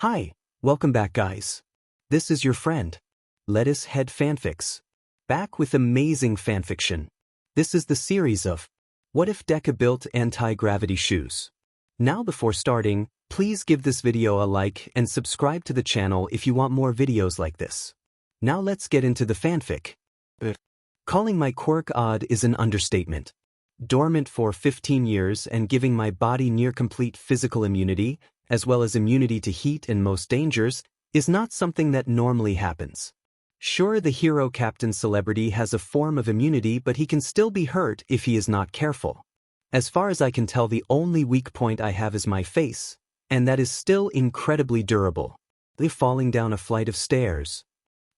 Hi, welcome back guys. This is your friend, Lettuce Head Fanfics. Back with amazing fanfiction. This is the series of What If Deku Built Anti-Gravity Shoes. Now before starting, please give this video a like and subscribe to the channel if you want more videos like this. Now let's get into the fanfic. Calling my quirk odd is an understatement. Dormant for 15 years and giving my body near-complete physical immunity, as well as immunity to heat and most dangers, is not something that normally happens. Sure, the hero captain celebrity has a form of immunity, but he can still be hurt if he is not careful. As far as I can tell, the only weak point I have is my face, and that is still incredibly durable. Falling down a flight of stairs.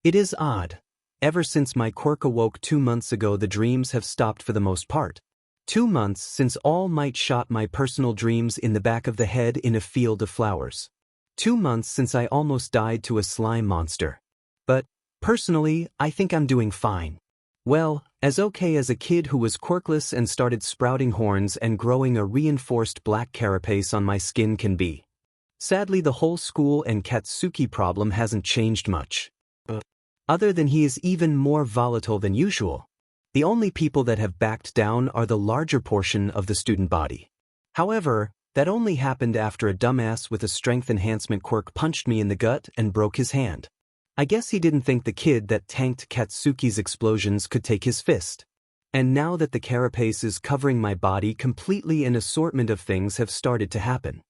It is odd. Ever since my quirk awoke 2 months ago, the dreams have stopped for the most part. 2 months since All Might shot my personal dreams in the back of the head in a field of flowers. 2 months since I almost died to a slime monster. But, personally, I think I'm doing fine. Well, as okay as a kid who was quirkless and started sprouting horns and growing a reinforced black carapace on my skin can be. Sadly, the whole school and Katsuki problem hasn't changed much. Other than he is even more volatile than usual. The only people that have backed down are the larger portion of the student body. However, that only happened after a dumbass with a strength enhancement quirk punched me in the gut and broke his hand. I guess he didn't think the kid that tanked Katsuki's explosions could take his fist. And now that the carapace is covering my body completely, an assortment of things have started to happen.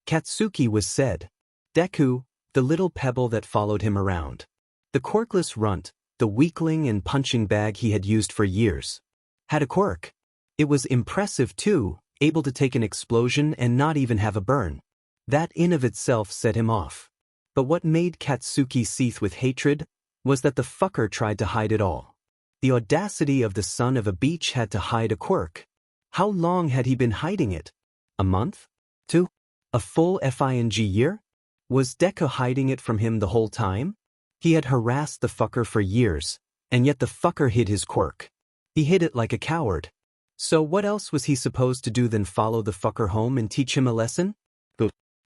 Katsuki was said. Deku, the little pebble that followed him around. The quirkless runt, the weakling and punching bag he had used for years, had a quirk. It was impressive too, able to take an explosion and not even have a burn. That in of itself set him off. But what made Katsuki seethe with hatred was that the fucker tried to hide it all. The audacity of the son of a beach had to hide a quirk. How long had he been hiding it? A month? 2? A full FING year? Was Deku hiding it from him the whole time? He had harassed the fucker for years, and yet the fucker hid his quirk. He hid it like a coward. So what else was he supposed to do than follow the fucker home and teach him a lesson?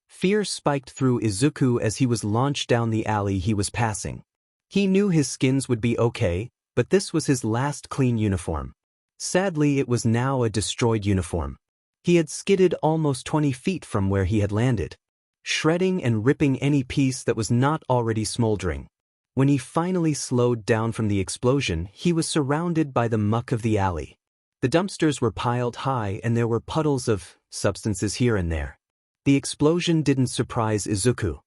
Fear spiked through Izuku as he was launched down the alley he was passing. He knew his skins would be okay, but this was his last clean uniform. Sadly, it was now a destroyed uniform. He had skidded almost 20 feet from where he had landed, shredding and ripping any piece that was not already smoldering. When he finally slowed down from the explosion, he was surrounded by the muck of the alley. The dumpsters were piled high and there were puddles of substances here and there. The explosion didn't surprise Izuku.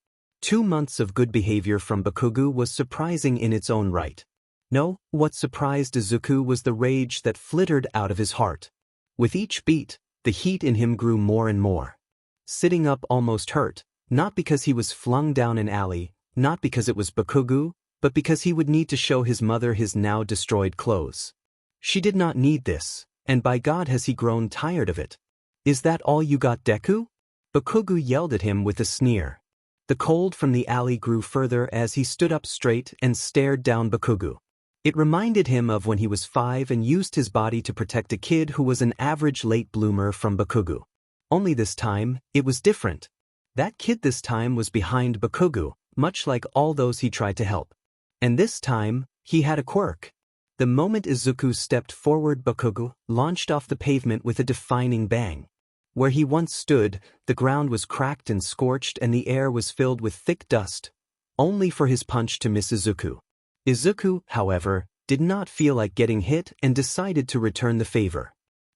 2 months of good behavior from Bakugo was surprising in its own right. No, what surprised Izuku was the rage that flittered out of his heart. With each beat, the heat in him grew more and more. Sitting up almost hurt, not because he was flung down an alley, not because it was Bakugo, but because he would need to show his mother his now destroyed clothes. She did not need this, and by God has he grown tired of it. Is that all you got, Deku? Bakugo yelled at him with a sneer. The cold from the alley grew further as he stood up straight and stared down Bakugo. It reminded him of when he was 5 and used his body to protect a kid who was an average late bloomer from Bakugo. Only this time, it was different. That kid this time was behind Bakugo, much like all those he tried to help. And this time, he had a quirk. The moment Izuku stepped forward, Bakugo launched off the pavement with a defining bang. Where he once stood, the ground was cracked and scorched and the air was filled with thick dust, only for his punch to miss Izuku. Izuku, however, did not feel like getting hit and decided to return the favor.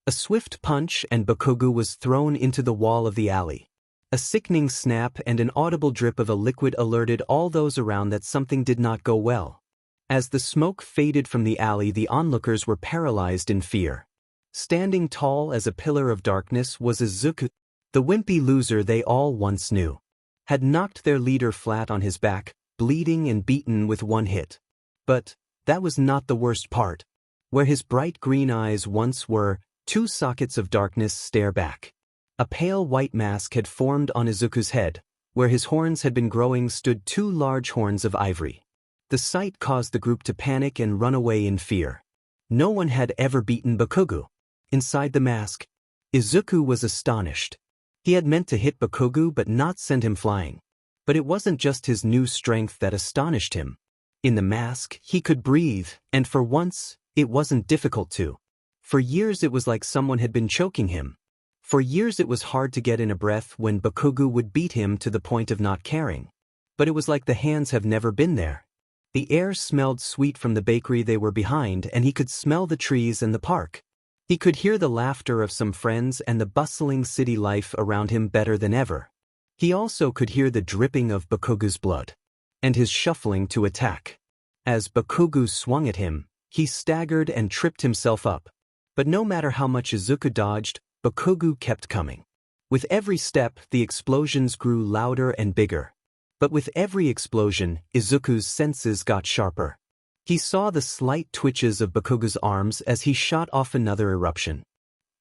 A swift punch and Bakugo was thrown into the wall of the alley. A sickening snap and an audible drip of a liquid alerted all those around that something did not go well. As the smoke faded from the alley, the onlookers were paralyzed in fear. Standing tall as a pillar of darkness was Izuku, the wimpy loser they all once knew. Had knocked their leader flat on his back, bleeding and beaten with one hit. But that was not the worst part. Where his bright green eyes once were, 2 sockets of darkness stare back. A pale white mask had formed on Izuku's head. Where his horns had been growing stood 2 large horns of ivory. The sight caused the group to panic and run away in fear. No one had ever beaten Bakugo. Inside the mask, Izuku was astonished. He had meant to hit Bakugo but not send him flying. But it wasn't just his new strength that astonished him. In the mask, he could breathe, and for once, it wasn't difficult to. For years it was like someone had been choking him. For years it was hard to get in a breath when Bakugo would beat him to the point of not caring. But it was like the hands have never been there. The air smelled sweet from the bakery they were behind, and he could smell the trees and the park. He could hear the laughter of some friends and the bustling city life around him better than ever. He also could hear the dripping of Bakugo's blood. And his shuffling to attack. As Bakugo swung at him, he staggered and tripped himself up. But no matter how much Izuku dodged, Bakugo kept coming. With every step, the explosions grew louder and bigger. But with every explosion, Izuku's senses got sharper. He saw the slight twitches of Bakugo's arms as he shot off another eruption.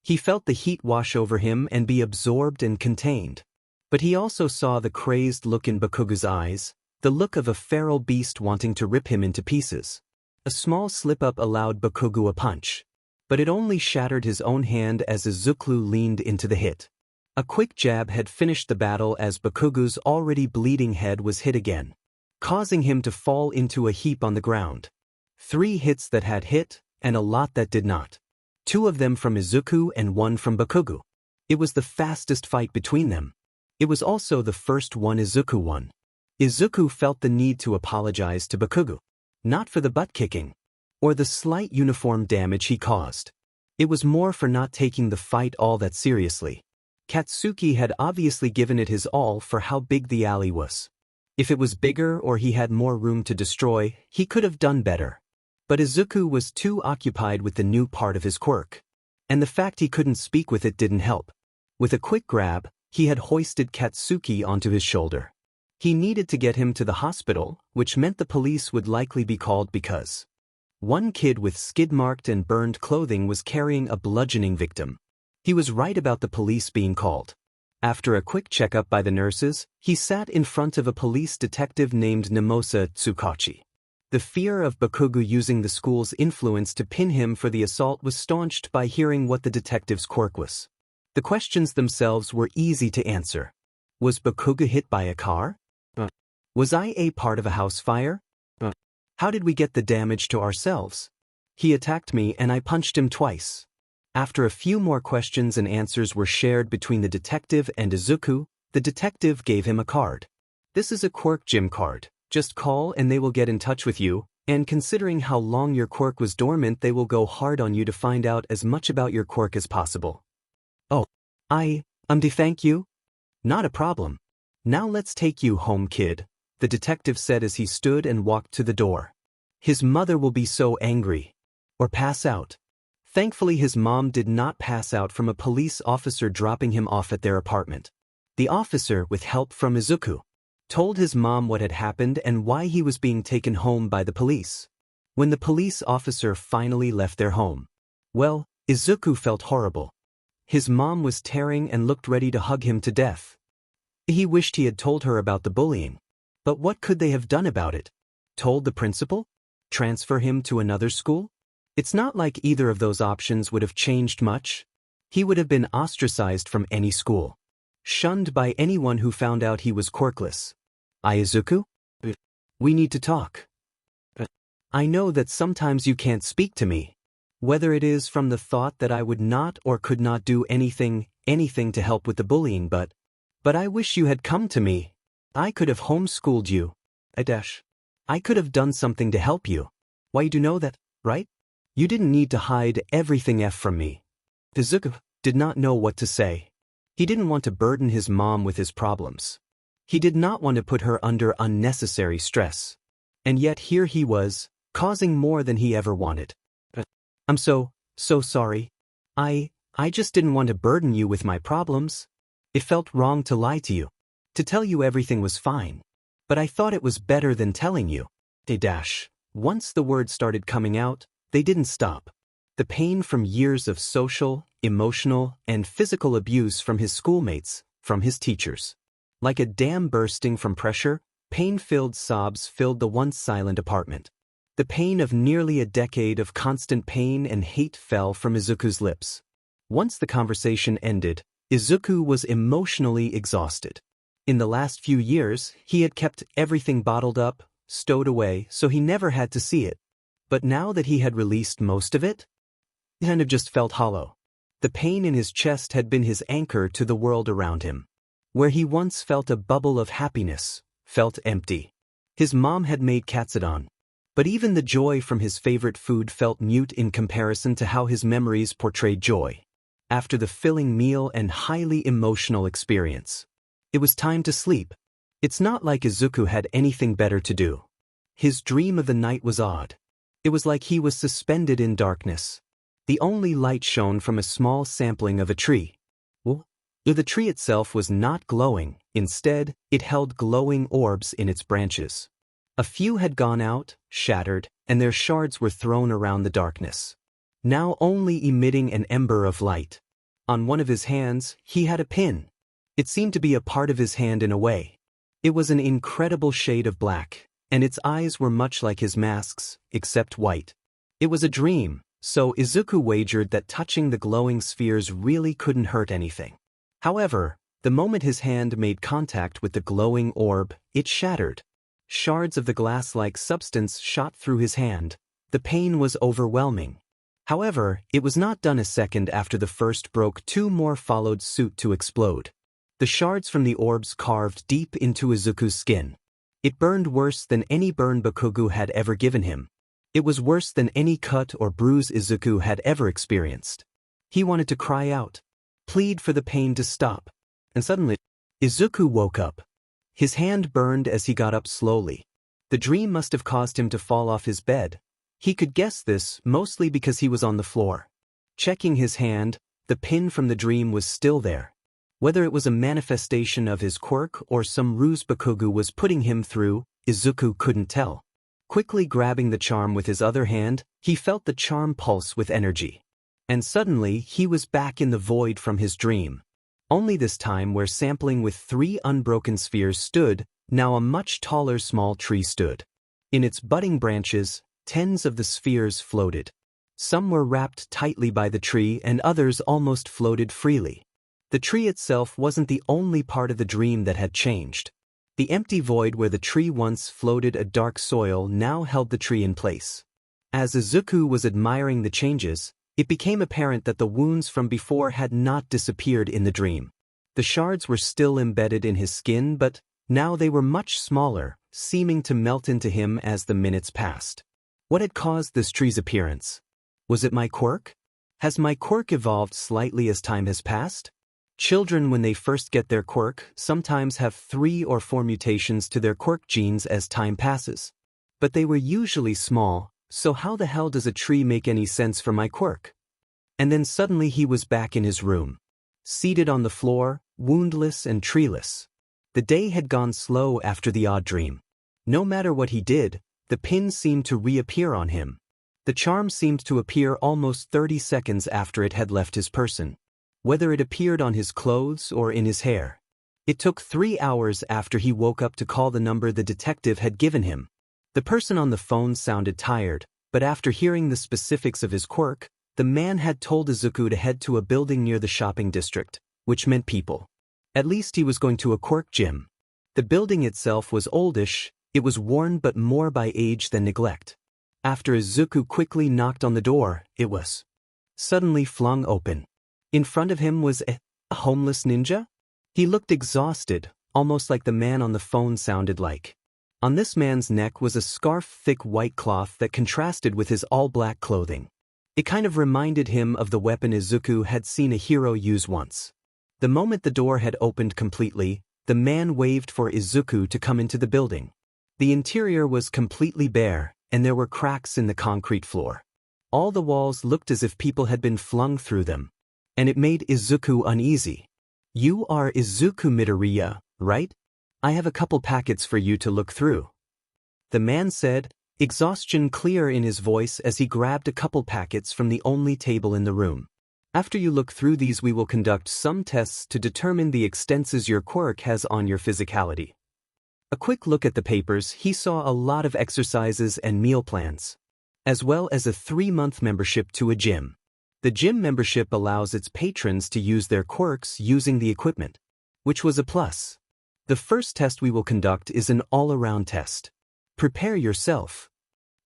He felt the heat wash over him and be absorbed and contained. But he also saw the crazed look in Bakugo's eyes, the look of a feral beast wanting to rip him into pieces. A small slip-up allowed Bakugo a punch. But it only shattered his own hand as Izuku leaned into the hit. A quick jab had finished the battle as Bakugo's already bleeding head was hit again, causing him to fall into a heap on the ground. 3 hits that had hit, and a lot that did not. 2 of them from Izuku and 1 from Bakugo. It was the fastest fight between them. It was also the first one Izuku won. Izuku felt the need to apologize to Bakugo. Not for the butt-kicking, or the slight uniform damage he caused. It was more for not taking the fight all that seriously. Katsuki had obviously given it his all for how big the alley was. If it was bigger or he had more room to destroy, he could have done better. But Izuku was too occupied with the new part of his quirk. And the fact he couldn't speak with it didn't help. With a quick grab, he had hoisted Katsuki onto his shoulder. He needed to get him to the hospital, which meant the police would likely be called because one kid with skid-marked and burned clothing was carrying a bludgeoning victim. He was right about the police being called. After a quick checkup by the nurses, he sat in front of a police detective named Namosa Tsukachi. The fear of Bakugo using the school's influence to pin him for the assault was staunched by hearing what the detective's quirk was. The questions themselves were easy to answer. Was Bakugo hit by a car? Was I a part of a house fire? How did we get the damage to ourselves? He attacked me and I punched him twice. After a few more questions and answers were shared between the detective and Izuku, the detective gave him a card. This is a quirk gym card. Just call and they will get in touch with you, and considering how long your quirk was dormant, they will go hard on you to find out as much about your quirk as possible. Oh, thank you? Not a problem. Now let's take you home, kid, the detective said as he stood and walked to the door. His mother will be so angry. Or pass out. Thankfully his mom did not pass out from a police officer dropping him off at their apartment. The officer, with help from Izuku, told his mom what had happened and why he was being taken home by the police. When the police officer finally left their home, well, Izuku felt horrible. His mom was tearing and looked ready to hug him to death. He wished he had told her about the bullying. But what could they have done about it? Told the principal? Transfer him to another school? It's not like either of those options would have changed much. He would have been ostracized from any school. Shunned by anyone who found out he was quirkless. Izuku? We need to talk. I know that sometimes you can't speak to me. Whether it is from the thought that I would not or could not do anything to help with the bullying, but I wish you had come to me. I could have homeschooled you. I could have done something to help you. Why, you do know that, right? You didn't need to hide everything from me. Izuku did not know what to say. He didn't want to burden his mom with his problems. He did not want to put her under unnecessary stress. And yet here he was, causing more than he ever wanted. I'm so sorry. I just didn't want to burden you with my problems. It felt wrong to lie to you. To tell you everything was fine. But I thought it was better than telling you. Once the words started coming out, they didn't stop. The pain from years of social, emotional, and physical abuse from his schoolmates, from his teachers. Like a dam bursting from pressure, pain-filled sobs filled the once silent apartment. The pain of nearly a decade of constant pain and hate fell from Izuku's lips. Once the conversation ended, Izuku was emotionally exhausted. In the last few years, he had kept everything bottled up, stowed away, so he never had to see it. But now that he had released most of it, he kind of just felt hollow. The pain in his chest had been his anchor to the world around him. Where he once felt a bubble of happiness, felt empty. His mom had made katsudon. But even the joy from his favorite food felt mute in comparison to how his memories portrayed joy. After the filling meal and highly emotional experience, it was time to sleep. It's not like Izuku had anything better to do. His dream of the night was odd. It was like he was suspended in darkness. The only light shone from a small sampling of a tree. The tree itself was not glowing, instead, it held glowing orbs in its branches. A few had gone out, shattered, and their shards were thrown around the darkness, now only emitting an ember of light. On one of his hands, he had a pin. It seemed to be a part of his hand in a way. It was an incredible shade of black, and its eyes were much like his mask's, except white. It was a dream, so Izuku wagered that touching the glowing spheres really couldn't hurt anything. However, the moment his hand made contact with the glowing orb, it shattered. Shards of the glass-like substance shot through his hand. The pain was overwhelming. However, it was not done a second after the first broke. Two more followed suit to explode. The shards from the orbs carved deep into Izuku's skin. It burned worse than any burn Bakugo had ever given him. It was worse than any cut or bruise Izuku had ever experienced. He wanted to cry out, plead for the pain to stop. And suddenly, Izuku woke up. His hand burned as he got up slowly. The dream must have caused him to fall off his bed. He could guess this mostly because he was on the floor. Checking his hand, the pin from the dream was still there. Whether it was a manifestation of his quirk or some ruse Bakugo was putting him through, Izuku couldn't tell. Quickly grabbing the charm with his other hand, he felt the charm pulse with energy. And suddenly, he was back in the void from his dream. Only this time where sampling with 3 unbroken spheres stood, now a much taller small tree stood. In its budding branches, tens of the spheres floated. Some were wrapped tightly by the tree and others almost floated freely. The tree itself wasn't the only part of the dream that had changed. The empty void where the tree once floated a dark soil now held the tree in place. As Izuku was admiring the changes, it became apparent that the wounds from before had not disappeared in the dream. The shards were still embedded in his skin, but now they were much smaller, seeming to melt into him as the minutes passed. What had caused this tree's appearance? Was it my quirk? Has my quirk evolved slightly as time has passed? Children, when they first get their quirk, sometimes have 3 or 4 mutations to their quirk genes as time passes. But they were usually small, so how the hell does a tree make any sense for my quirk? And then suddenly he was back in his room. Seated on the floor, woundless and treeless. The day had gone slow after the odd dream. No matter what he did, the pin seemed to reappear on him. The charm seemed to appear almost 30 seconds after it had left his person. Whether it appeared on his clothes or in his hair. It took 3 hours after he woke up to call the number the detective had given him. The person on the phone sounded tired, but after hearing the specifics of his quirk, the man had told Izuku to head to a building near the shopping district, which meant people. At least he was going to a quirk gym. The building itself was oldish, it was worn but more by age than neglect. After Izuku quickly knocked on the door, it was suddenly flung open. In front of him was a homeless ninja? He looked exhausted, almost like the man on the phone sounded like. On this man's neck was a scarf-thick white cloth that contrasted with his all-black clothing. It kind of reminded him of the weapon Izuku had seen a hero use once. The moment the door had opened completely, the man waved for Izuku to come into the building. The interior was completely bare, and there were cracks in the concrete floor. All the walls looked as if people had been flung through them. And it made Izuku uneasy. You are Izuku Midoriya, right? I have a couple packets for you to look through. The man said, exhaustion clear in his voice as he grabbed a couple packets from the only table in the room. After you look through these, we will conduct some tests to determine the extenses your quirk has on your physicality. A quick look at the papers, he saw a lot of exercises and meal plans, as well as a 3-month membership to a gym. The gym membership allows its patrons to use their quirks using the equipment, which was a plus. The first test we will conduct is an all-around test. Prepare yourself.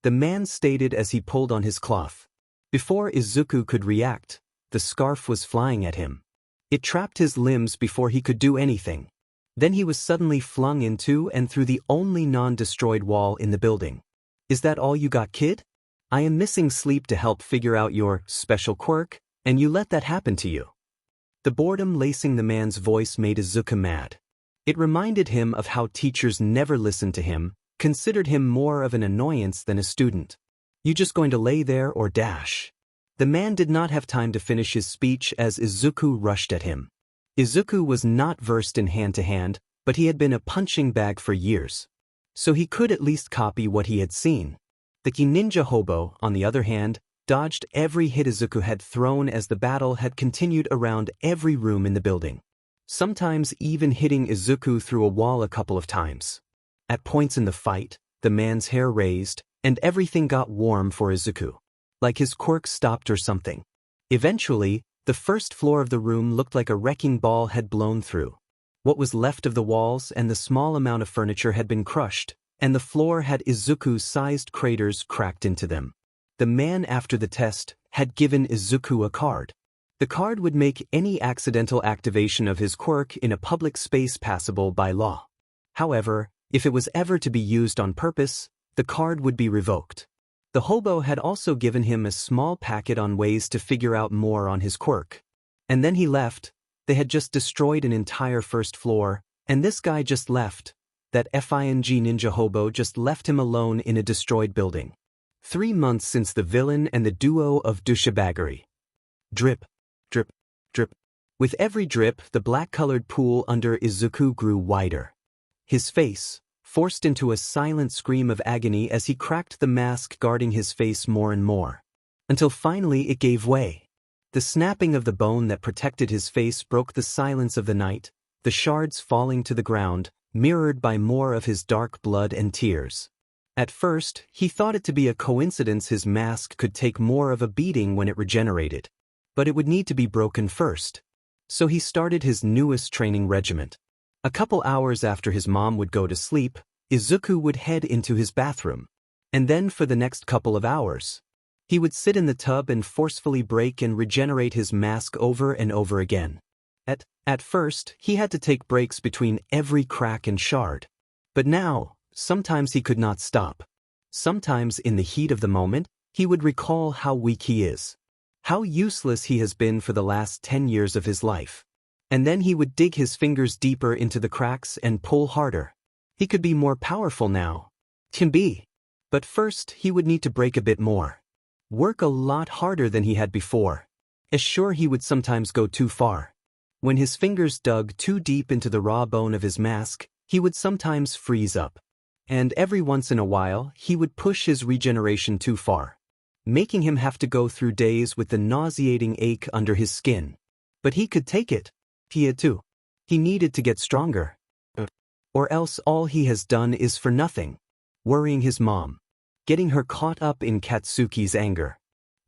The man stated as he pulled on his cloth. Before Izuku could react, the scarf was flying at him. It trapped his limbs before he could do anything. Then he was suddenly flung into and through the only non-destroyed wall in the building. Is that all you got, kid? I am missing sleep to help figure out your special quirk, and you let that happen to you. The boredom lacing the man's voice made Izuku mad. It reminded him of how teachers never listened to him, considered him more of an annoyance than a student. You just going to lay there or dash? The man did not have time to finish his speech as Izuku rushed at him. Izuku was not versed in hand-to-hand, but he had been a punching bag for years. So he could at least copy what he had seen. The ninja hobo, on the other hand, dodged every hit Izuku had thrown as the battle had continued around every room in the building. Sometimes even hitting Izuku through a wall a couple of times. At points in the fight, the man's hair raised, and everything got warm for Izuku. Like his quirk stopped or something. Eventually, the first floor of the room looked like a wrecking ball had blown through. What was left of the walls and the small amount of furniture had been crushed, and the floor had Izuku-sized craters cracked into them. The man after the test had given Izuku a card. The card would make any accidental activation of his quirk in a public space passable by law. However, if it was ever to be used on purpose, the card would be revoked. The hobo had also given him a small packet on ways to figure out more on his quirk. And then he left. They had just destroyed an entire first floor, and this guy just left. That FING ninja hobo just left him alone in a destroyed building. 3 months since the villain and the duo of douchebaggery. Drip, drip, drip. With every drip, the black-colored pool under Izuku grew wider. His face, forced into a silent scream of agony as he cracked the mask guarding his face more and more. Until finally it gave way. The snapping of the bone that protected his face broke the silence of the night, the shards falling to the ground, mirrored by more of his dark blood and tears. At first, he thought it to be a coincidence his mask could take more of a beating when it regenerated. But it would need to be broken first. So he started his newest training regiment. A couple hours after his mom would go to sleep, Izuku would head into his bathroom. And then for the next couple of hours, he would sit in the tub and forcefully break and regenerate his mask over and over again. At first, he had to take breaks between every crack and shard. But now, sometimes he could not stop. Sometimes in the heat of the moment, he would recall how weak he is. How useless he has been for the last 10 years of his life. And then he would dig his fingers deeper into the cracks and pull harder. He could be more powerful now. Can be. But first, he would need to break a bit more. Work a lot harder than he had before. As sure he would sometimes go too far. When his fingers dug too deep into the raw bone of his mask, he would sometimes freeze up. And every once in a while, he would push his regeneration too far, making him have to go through days with the nauseating ache under his skin. But he could take it. He had to. He needed to get stronger. Or else all he has done is for nothing. Worrying his mom. Getting her caught up in Katsuki's anger.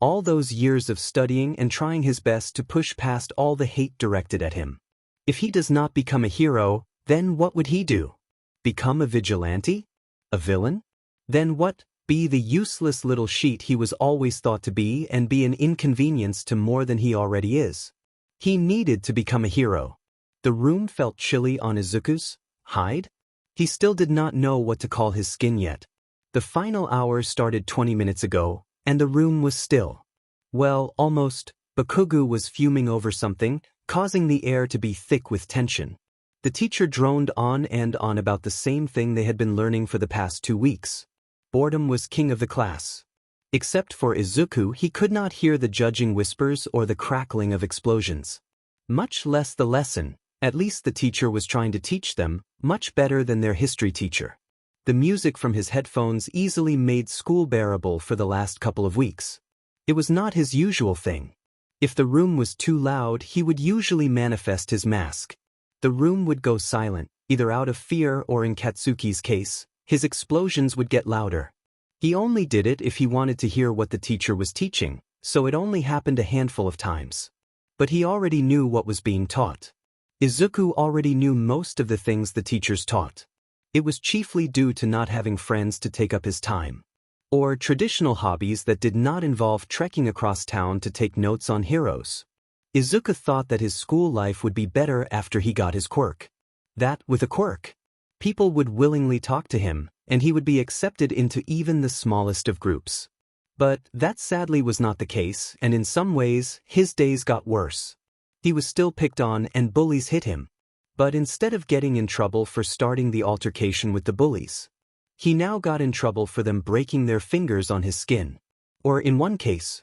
All those years of studying and trying his best to push past all the hate directed at him. If he does not become a hero, then what would he do? Become a vigilante? A villain? Then what? Be the useless little sheet he was always thought to be and be an inconvenience to more than he already is. He needed to become a hero. The room felt chilly on Izuku's hide. He still did not know what to call his skin yet. The final hour started 20 minutes ago, and the room was still. Well, almost. Bakugo was fuming over something, causing the air to be thick with tension. The teacher droned on and on about the same thing they had been learning for the past 2 weeks. Boredom was king of the class. Except for Izuku, he could not hear the judging whispers or the crackling of explosions. Much less the lesson. At least the teacher was trying to teach them, much better than their history teacher. The music from his headphones easily made school bearable for the last couple of weeks. It was not his usual thing. If the room was too loud, he would usually manifest his mask. The room would go silent, either out of fear or in Katsuki's case, his explosions would get louder. He only did it if he wanted to hear what the teacher was teaching, so it only happened a handful of times. But he already knew what was being taught. Izuku already knew most of the things the teachers taught. It was chiefly due to not having friends to take up his time, or traditional hobbies that did not involve trekking across town to take notes on heroes. Izuku thought that his school life would be better after he got his quirk. That, with a quirk, people would willingly talk to him, and he would be accepted into even the smallest of groups. But that sadly was not the case, and in some ways, his days got worse. He was still picked on and bullies hit him. But instead of getting in trouble for starting the altercation with the bullies, he now got in trouble for them breaking their fingers on his skin. Or in one case,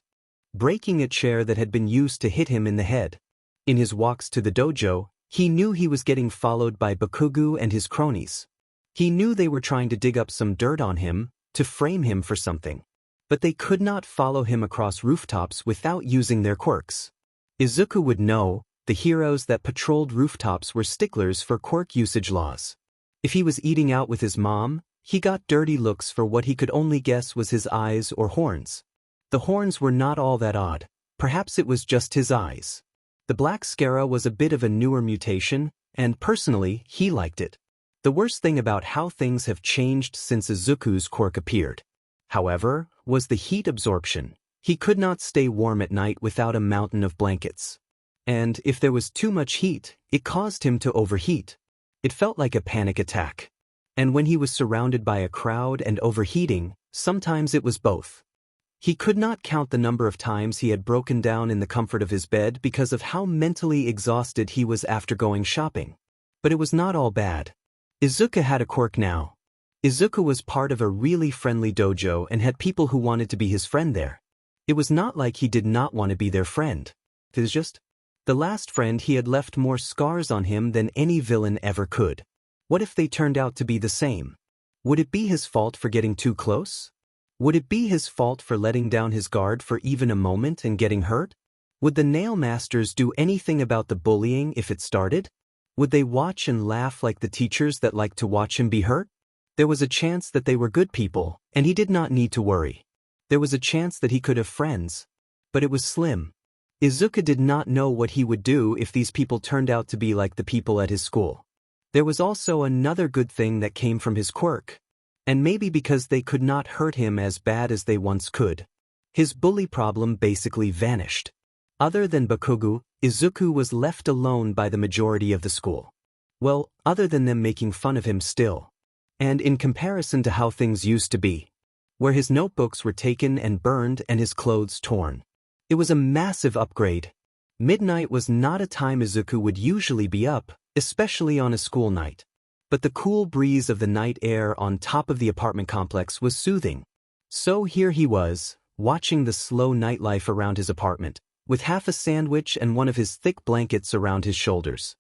breaking a chair that had been used to hit him in the head. In his walks to the dojo, he knew he was getting followed by Bakugo and his cronies. He knew they were trying to dig up some dirt on him, to frame him for something. But they could not follow him across rooftops without using their quirks. Izuku would know, the heroes that patrolled rooftops were sticklers for quirk usage laws. If he was eating out with his mom, he got dirty looks for what he could only guess was his eyes or horns. The horns were not all that odd, perhaps it was just his eyes. The Black Scara was a bit of a newer mutation, and personally, he liked it. The worst thing about how things have changed since Izuku's quirk appeared, however, was the heat absorption. He could not stay warm at night without a mountain of blankets. And if there was too much heat, it caused him to overheat. It felt like a panic attack. And when he was surrounded by a crowd and overheating, sometimes it was both. He could not count the number of times he had broken down in the comfort of his bed because of how mentally exhausted he was after going shopping. But it was not all bad. Izuku had a quirk now. Izuku was part of a really friendly dojo and had people who wanted to be his friend there. It was not like he did not want to be their friend. It was just the last friend he had left more scars on him than any villain ever could. What if they turned out to be the same? Would it be his fault for getting too close? Would it be his fault for letting down his guard for even a moment and getting hurt? Would the nail masters do anything about the bullying if it started? Would they watch and laugh like the teachers that liked to watch him be hurt? There was a chance that they were good people, and he did not need to worry. There was a chance that he could have friends, but it was slim. Izuku did not know what he would do if these people turned out to be like the people at his school. There was also another good thing that came from his quirk, and maybe because they could not hurt him as bad as they once could. His bully problem basically vanished. Other than Bakugo, Izuku was left alone by the majority of the school. Well, other than them making fun of him still. And in comparison to how things used to be, where his notebooks were taken and burned and his clothes torn. It was a massive upgrade. Midnight was not a time Izuku would usually be up, especially on a school night. But the cool breeze of the night air on top of the apartment complex was soothing. So here he was, watching the slow nightlife around his apartment, with half a sandwich and one of his thick blankets around his shoulders.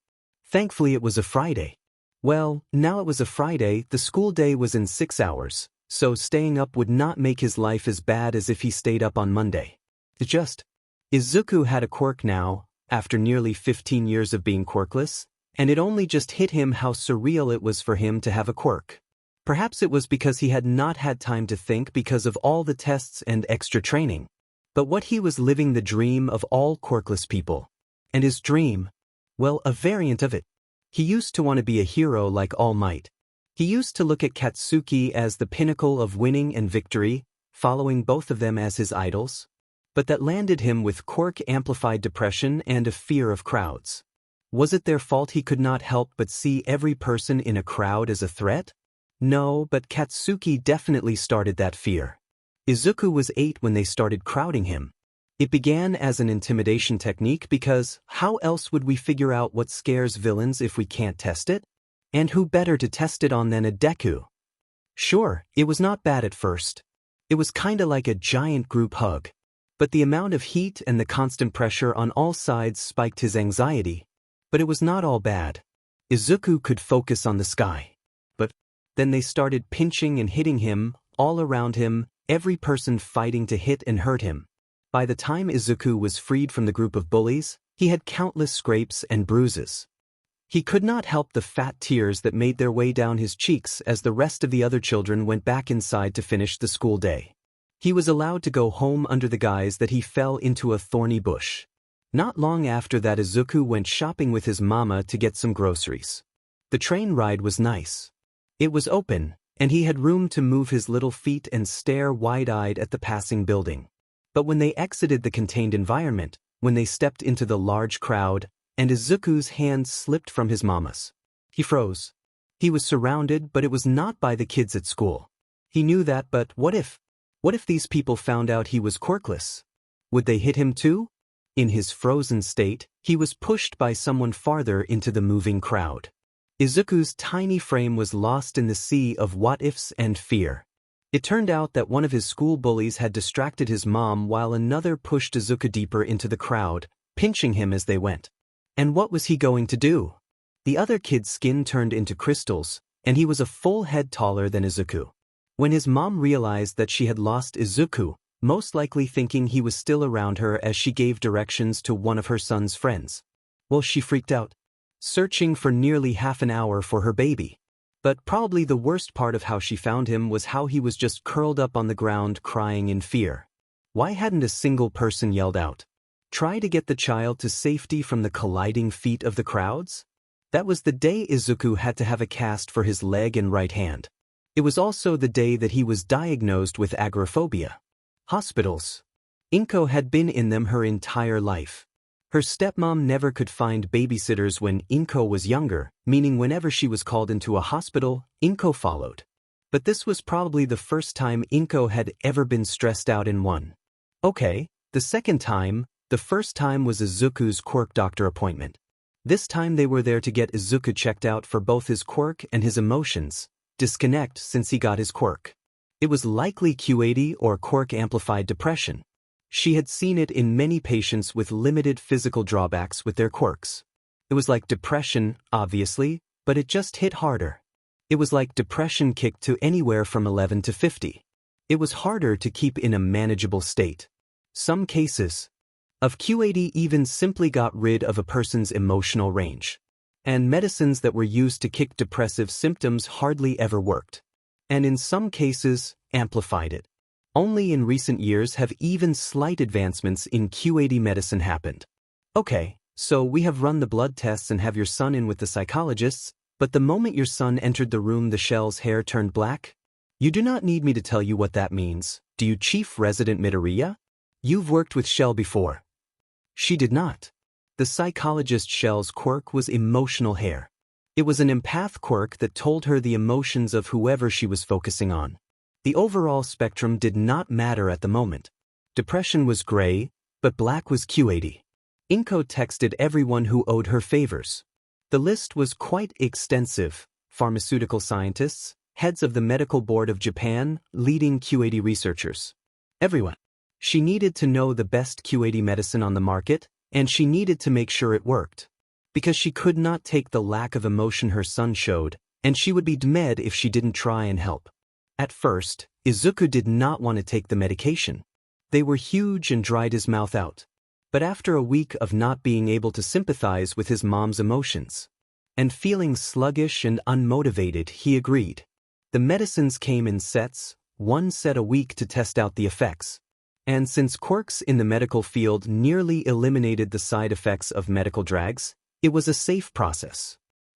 Thankfully it was a Friday. Well, now it was a Friday, the school day was in 6 hours. So staying up would not make his life as bad as if he stayed up on Monday. Izuku had a quirk now, after nearly 15 years of being quirkless, and it only just hit him how surreal it was for him to have a quirk. Perhaps it was because he had not had time to think because of all the tests and extra training. But what he was living the dream of all quirkless people. And his dream, well, a variant of it. He used to want to be a hero like All Might. He used to look at Katsuki as the pinnacle of winning and victory, following both of them as his idols. But that landed him with quirk-amplified depression and a fear of crowds. Was it their fault he could not help but see every person in a crowd as a threat? No, but Katsuki definitely started that fear. Izuku was 8 when they started crowding him. It began as an intimidation technique because how else would we figure out what scares villains if we can't test it? And who better to test it on than a Deku? Sure, it was not bad at first. It was kinda like a giant group hug. But the amount of heat and the constant pressure on all sides spiked his anxiety. But it was not all bad. Izuku could focus on the sky. But then they started pinching and hitting him, all around him, every person fighting to hit and hurt him. By the time Izuku was freed from the group of bullies, he had countless scrapes and bruises. He could not help the fat tears that made their way down his cheeks as the rest of the other children went back inside to finish the school day. He was allowed to go home under the guise that he fell into a thorny bush. Not long after that, Izuku went shopping with his mama to get some groceries. The train ride was nice. It was open, and he had room to move his little feet and stare wide-eyed at the passing building. But when they exited the contained environment, when they stepped into the large crowd, and Izuku's hand slipped from his mama's, he froze. He was surrounded, but it was not by the kids at school. He knew that, but what if? What if these people found out he was quirkless? Would they hit him too? In his frozen state, he was pushed by someone farther into the moving crowd. Izuku's tiny frame was lost in the sea of what-ifs and fear. It turned out that one of his school bullies had distracted his mom while another pushed Izuku deeper into the crowd, pinching him as they went. And what was he going to do? The other kid's skin turned into crystals, and he was a full head taller than Izuku. When his mom realized that she had lost Izuku, most likely thinking he was still around her as she gave directions to one of her son's friends, well, she freaked out, searching for nearly half an hour for her baby. But probably the worst part of how she found him was how he was just curled up on the ground crying in fear. Why hadn't a single person yelled out, "Try to get the child to safety from the colliding feet of the crowds"? That was the day Izuku had to have a cast for his leg and right hand. It was also the day that he was diagnosed with agoraphobia. Hospitals. Inko had been in them her entire life. Her stepmom never could find babysitters when Inko was younger, meaning whenever she was called into a hospital, Inko followed. But this was probably the first time Inko had ever been stressed out in one. Okay, the second time, the first time was Izuku's quirk doctor appointment. This time they were there to get Izuku checked out for both his quirk and his emotions, disconnect since he got his quirk. It was likely Q80 or quirk-amplified depression. She had seen it in many patients with limited physical drawbacks with their quirks. It was like depression, obviously, but it just hit harder. It was like depression kicked to anywhere from 11 to 50. It was harder to keep in a manageable state. Some cases of Q80 even simply got rid of a person's emotional range. And medicines that were used to kick depressive symptoms hardly ever worked. And in some cases, amplified it. Only in recent years have even slight advancements in Q80 medicine happened. Okay, so we have run the blood tests and have your son in with the psychologists, but the moment your son entered the room the Shell's hair turned black? You do not need me to tell you what that means, do you, Chief Resident Midoriya? You've worked with Shell before. She did not. The psychologist Shell's quirk was emotional hair. It was an empath quirk that told her the emotions of whoever she was focusing on. The overall spectrum did not matter at the moment. Depression was gray, but black was Q80. Inko texted everyone who owed her favors. The list was quite extensive: pharmaceutical scientists, heads of the Medical Board of Japan, leading Q80 researchers. Everyone. She needed to know the best Q80 medicine on the market, and she needed to make sure it worked. Because she could not take the lack of emotion her son showed, and she would be dead if she didn't try and help. At first, Izuku did not want to take the medication. They were huge and dried his mouth out. But after a week of not being able to sympathize with his mom's emotions, and feeling sluggish and unmotivated, he agreed. The medicines came in sets, one set a week to test out the effects. And since quirks in the medical field nearly eliminated the side effects of medical drugs, it was a safe process.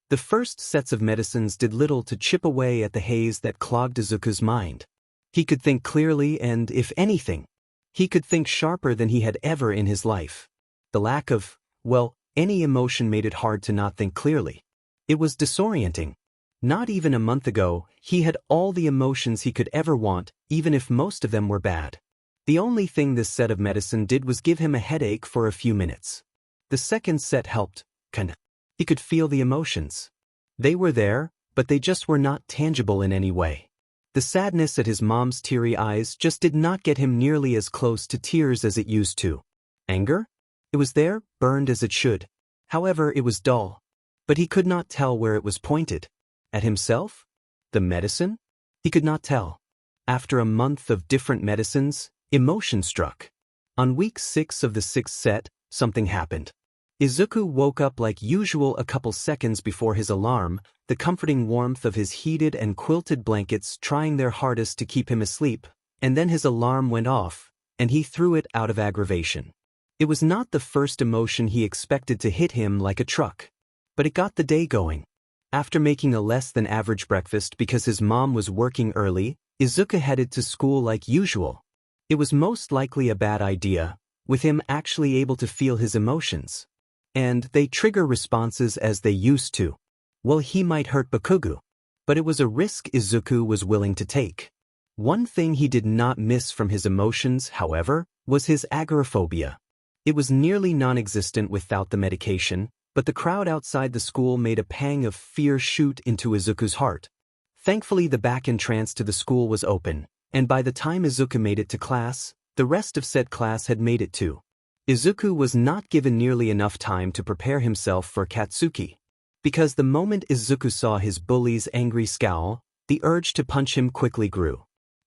The first sets of medicines did little to chip away at the haze that clogged Izuku's mind. He could think clearly and, if anything, he could think sharper than he had ever in his life. The lack of, well, any emotion made it hard to not think clearly. It was disorienting. Not even a month ago, he had all the emotions he could ever want, even if most of them were bad. The only thing this set of medicine did was give him a headache for a few minutes. The second set helped, kinda. He could feel the emotions. They were there, but they just were not tangible in any way. The sadness at his mom's teary eyes just did not get him nearly as close to tears as it used to. Anger? It was there, burned as it should. However, it was dull. But he could not tell where it was pointed. At himself? The medicine? He could not tell. After a month of different medicines, emotion struck. On week 6 of the 6th set, something happened. Izuku woke up like usual a couple seconds before his alarm, the comforting warmth of his heated and quilted blankets trying their hardest to keep him asleep, and then his alarm went off, and he threw it out of aggravation. It was not the first emotion he expected to hit him like a truck. But it got the day going. After making a less than average breakfast because his mom was working early, Izuku headed to school like usual. It was most likely a bad idea, with him actually able to feel his emotions. And they trigger responses as they used to. Well, he might hurt Bakugo. But it was a risk Izuku was willing to take. One thing he did not miss from his emotions, however, was his agoraphobia. It was nearly non-existent without the medication, but the crowd outside the school made a pang of fear shoot into Izuku's heart. Thankfully, the back entrance to the school was open, and by the time Izuku made it to class, the rest of said class had made it too. Izuku was not given nearly enough time to prepare himself for Katsuki. Because the moment Izuku saw his bully's angry scowl, the urge to punch him quickly grew.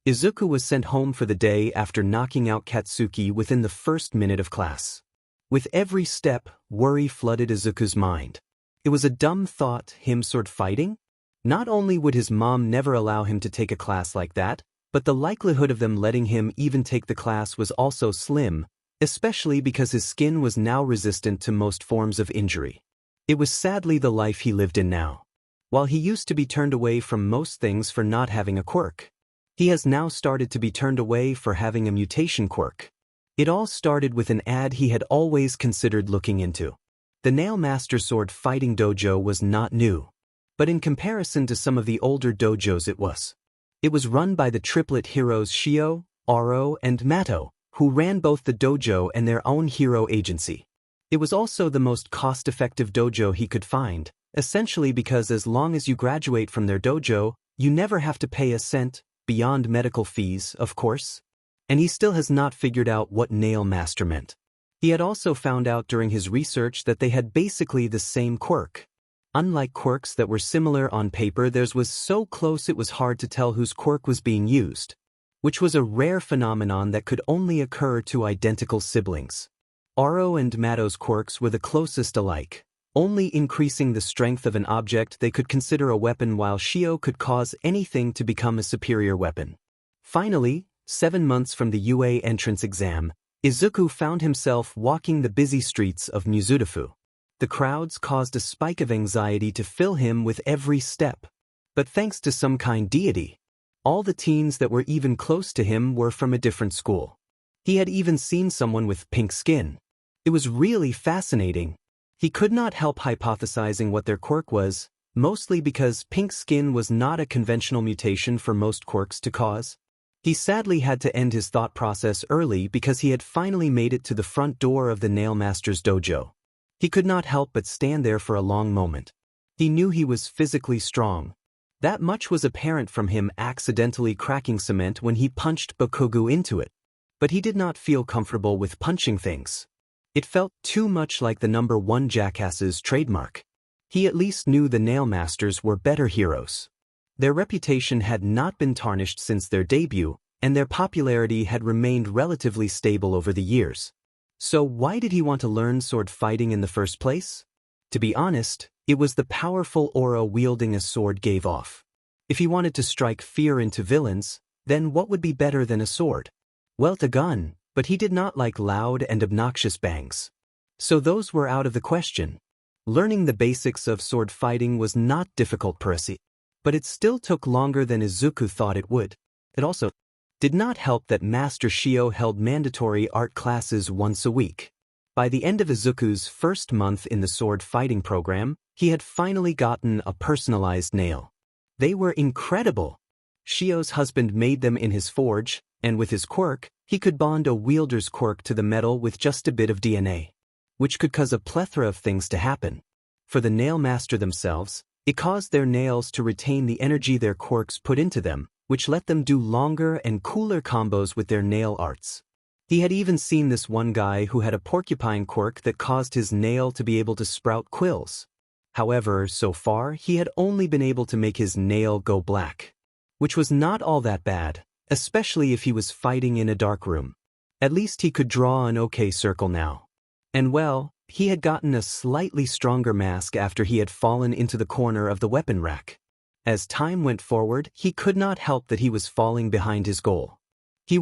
Izuku was sent home for the day after knocking out Katsuki within the first minute of class. With every step, worry flooded Izuku's mind. It was a dumb thought, him sword fighting? Not only would his mom never allow him to take a class like that, but the likelihood of them letting him even take the class was also slim, especially because his skin was now resistant to most forms of injury. It was sadly the life he lived in now. While he used to be turned away from most things for not having a quirk, he has now started to be turned away for having a mutation quirk. It all started with an ad he had always considered looking into. The Nail Master Sword Fighting Dojo was not new. But in comparison to some of the older dojos it was. It was run by the triplet heroes Shio, Aro, and Mato, who ran both the dojo and their own hero agency. It was also the most cost-effective dojo he could find, essentially because as long as you graduate from their dojo, you never have to pay a cent, beyond medical fees, of course. And he still has not figured out what Nail Master meant. He had also found out during his research that they had basically the same quirk. Unlike quirks that were similar on paper, theirs was so close it was hard to tell whose quirk was being used, which was a rare phenomenon that could only occur to identical siblings. Aro and Mato's quirks were the closest alike, only increasing the strength of an object they could consider a weapon, while Shio could cause anything to become a superior weapon. Finally, 7 months from the UA entrance exam, Izuku found himself walking the busy streets of Mizudafu. The crowds caused a spike of anxiety to fill him with every step. But thanks to some kind deity, all the teens that were even close to him were from a different school. He had even seen someone with pink skin. It was really fascinating. He could not help hypothesizing what their quirk was, mostly because pink skin was not a conventional mutation for most quirks to cause. He sadly had to end his thought process early because he had finally made it to the front door of the Nail Master's dojo. He could not help but stand there for a long moment. He knew he was physically strong. That much was apparent from him accidentally cracking cement when he punched Bakugo into it. But he did not feel comfortable with punching things. It felt too much like the number 1 jackass's trademark. He at least knew the Nail Masters were better heroes. Their reputation had not been tarnished since their debut, and their popularity had remained relatively stable over the years. So why did he want to learn sword fighting in the first place? To be honest, it was the powerful aura wielding a sword gave off. If he wanted to strike fear into villains, then what would be better than a sword? Well, a gun, but he did not like loud and obnoxious bangs. So those were out of the question. Learning the basics of sword fighting was not difficult per se, but it still took longer than Izuku thought it would. It also did not help that Master Shio held mandatory art classes once a week. By the end of Izuku's first month in the sword fighting program, he had finally gotten a personalized nail. They were incredible. Shio's husband made them in his forge, and with his quirk, he could bond a wielder's quirk to the metal with just a bit of DNA, which could cause a plethora of things to happen. For the nail master themselves, it caused their nails to retain the energy their quirks put into them, which let them do longer and cooler combos with their nail arts. He had even seen this one guy who had a porcupine quirk that caused his nail to be able to sprout quills. However, so far, he had only been able to make his nail go black, which was not all that bad, especially if he was fighting in a dark room. At least he could draw an okay circle now. And well, he had gotten a slightly stronger mask after he had fallen into the corner of the weapon rack. As time went forward, he could not help that he was falling behind his goal. He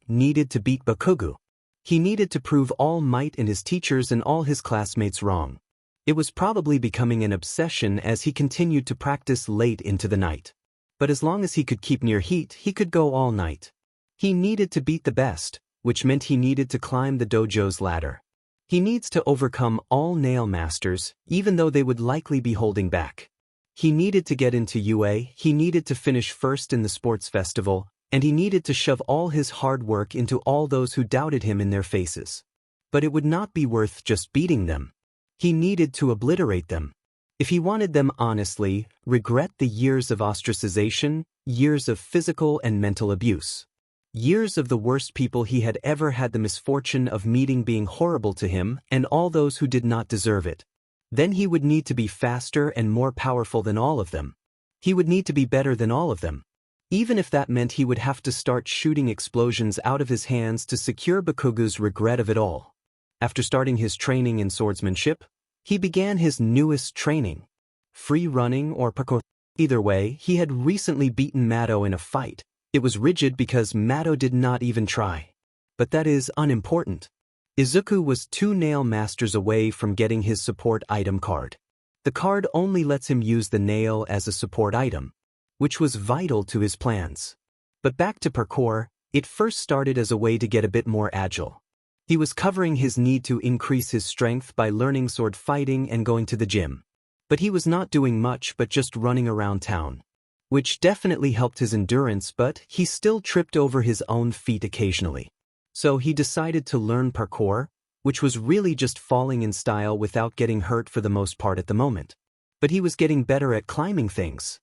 needed to beat Bakugo. He needed to prove all might and his teachers and all his classmates wrong. It was probably becoming an obsession as he continued to practice late into the night. But as long as he could keep near heat, he could go all night. He needed to beat the best, which meant he needed to climb the dojo's ladder. He needs to overcome all nail masters, even though they would likely be holding back. He needed to get into UA, he needed to finish first in the sports festival, and he needed to shove all his hard work into all those who doubted him in their faces. But it would not be worth just beating them. He needed to obliterate them. If he wanted them honestly, regret the years of ostracization, years of physical and mental abuse. Years of the worst people he had ever had the misfortune of meeting being horrible to him and all those who did not deserve it. Then he would need to be faster and more powerful than all of them. He would need to be better than all of them. Even if that meant he would have to start shooting explosions out of his hands to secure Bakugo's regret of it all. After starting his training in swordsmanship, he began his newest training. Free running or parkour. Either way, he had recently beaten Mado in a fight. It was rigid because Mado did not even try. But that is unimportant. Izuku was 2 nail masters away from getting his support item card. The card only lets him use the nail as a support item, which was vital to his plans. But back to parkour, it first started as a way to get a bit more agile. He was covering his need to increase his strength by learning sword fighting and going to the gym. But he was not doing much but just running around town, which definitely helped his endurance, but he still tripped over his own feet occasionally. So he decided to learn parkour, which was really just falling in style without getting hurt for the most part at the moment. But he was getting better at climbing things.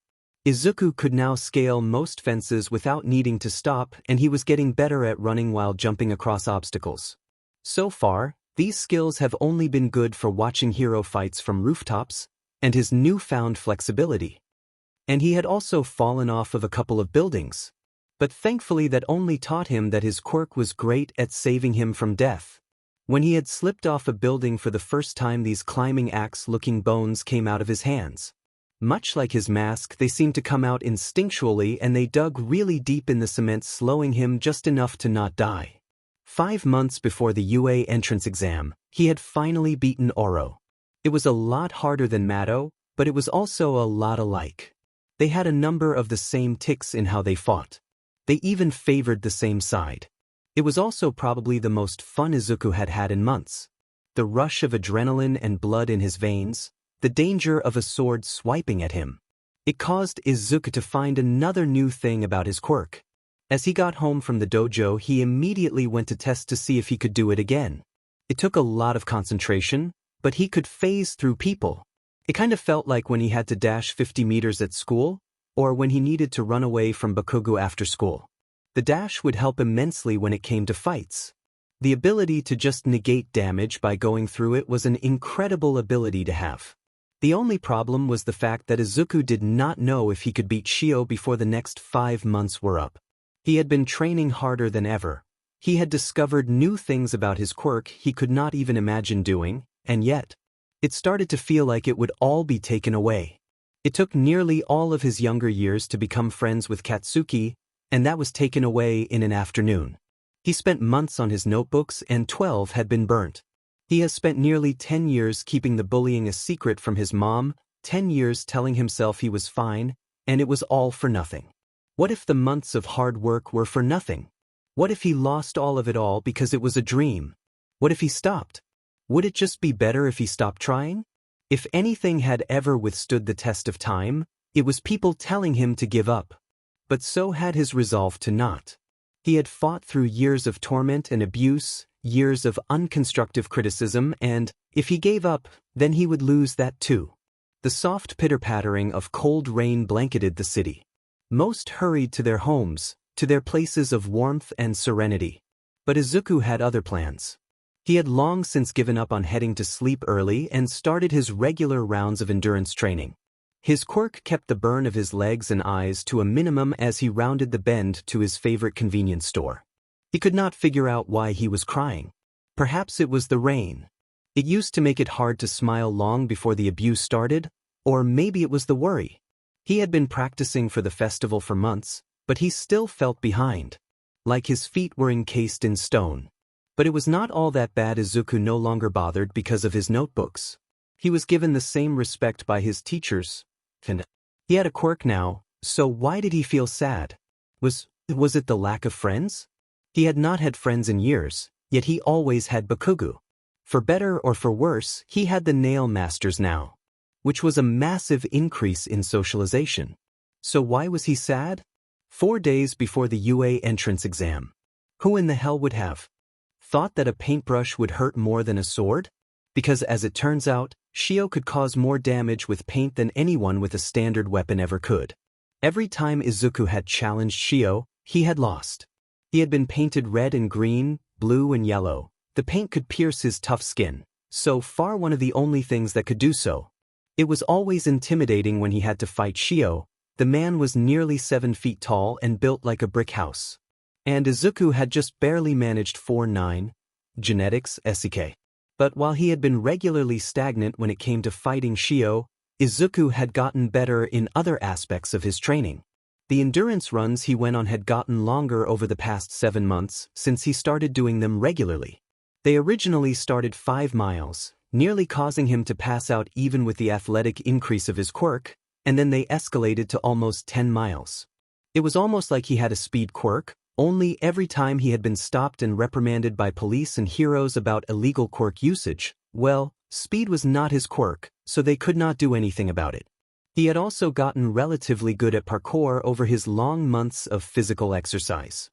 Izuku could now scale most fences without needing to stop, and he was getting better at running while jumping across obstacles. So far, these skills have only been good for watching hero fights from rooftops, and his newfound flexibility. And he had also fallen off of a couple of buildings. But thankfully that only taught him that his quirk was great at saving him from death. When he had slipped off a building for the first time, these climbing axe-looking bones came out of his hands. Much like his mask, they seemed to come out instinctually, and they dug really deep in the cement, slowing him just enough to not die. 5 months before the UA entrance exam, he had finally beaten Oro. It was a lot harder than Mado, but it was also a lot alike. They had a number of the same ticks in how they fought. They even favored the same side. It was also probably the most fun Izuku had had in months. The rush of adrenaline and blood in his veins, the danger of a sword swiping at him. It caused Izuku to find another new thing about his quirk. As he got home from the dojo, he immediately went to test to see if he could do it again. It took a lot of concentration, but he could phase through people. It kind of felt like when he had to dash 50 meters at school, or when he needed to run away from Bakugo after school. The dash would help immensely when it came to fights. The ability to just negate damage by going through it was an incredible ability to have. The only problem was the fact that Izuku did not know if he could beat Shio before the next 5 months were up. He had been training harder than ever. He had discovered new things about his quirk he could not even imagine doing, and yet, it started to feel like it would all be taken away. It took nearly all of his younger years to become friends with Katsuki, and that was taken away in an afternoon. He spent months on his notebooks, and 12 had been burnt. He has spent nearly 10 years keeping the bullying a secret from his mom, 10 years telling himself he was fine, and it was all for nothing. What if the months of hard work were for nothing? What if he lost all of it all because it was a dream? What if he stopped? Would it just be better if he stopped trying? If anything had ever withstood the test of time, it was people telling him to give up. But so had his resolve to not. He had fought through years of torment and abuse, years of unconstructive criticism, and, if he gave up, then he would lose that too. The soft pitter-pattering of cold rain blanketed the city. Most hurried to their homes, to their places of warmth and serenity. But Izuku had other plans. He had long since given up on heading to sleep early and started his regular rounds of endurance training. His quirk kept the burn of his legs and eyes to a minimum as he rounded the bend to his favorite convenience store. He could not figure out why he was crying. Perhaps it was the rain. It used to make it hard to smile long before the abuse started, or maybe it was the worry. He had been practicing for the festival for months, but he still felt behind. Like his feet were encased in stone. But it was not all that bad. Izuku no longer bothered because of his notebooks. He was given the same respect by his teachers, and he had a quirk now, so why did he feel sad? Was it the lack of friends? He had not had friends in years, yet he always had Bakugo. For better or for worse, he had the nail masters now, which was a massive increase in socialization. So why was he sad? 4 days before the UA entrance exam. Who in the hell would have thought that a paintbrush would hurt more than a sword? Because as it turns out, Shio could cause more damage with paint than anyone with a standard weapon ever could. Every time Izuku had challenged Shio, he had lost. He had been painted red and green, blue and yellow. The paint could pierce his tough skin, so far one of the only things that could do so. It was always intimidating when he had to fight Shio. The man was nearly 7 feet tall and built like a brick house. And Izuku had just barely managed 4-9 genetics SEK. But while he had been regularly stagnant when it came to fighting Shio, Izuku had gotten better in other aspects of his training. The endurance runs he went on had gotten longer over the past 7 months since he started doing them regularly. They originally started 5 miles, nearly causing him to pass out even with the athletic increase of his quirk, and then they escalated to almost 10 miles. It was almost like he had a speed quirk, only every time he had been stopped and reprimanded by police and heroes about illegal quirk usage, well, speed was not his quirk, so they could not do anything about it. He had also gotten relatively good at parkour over his long months of physical exercise.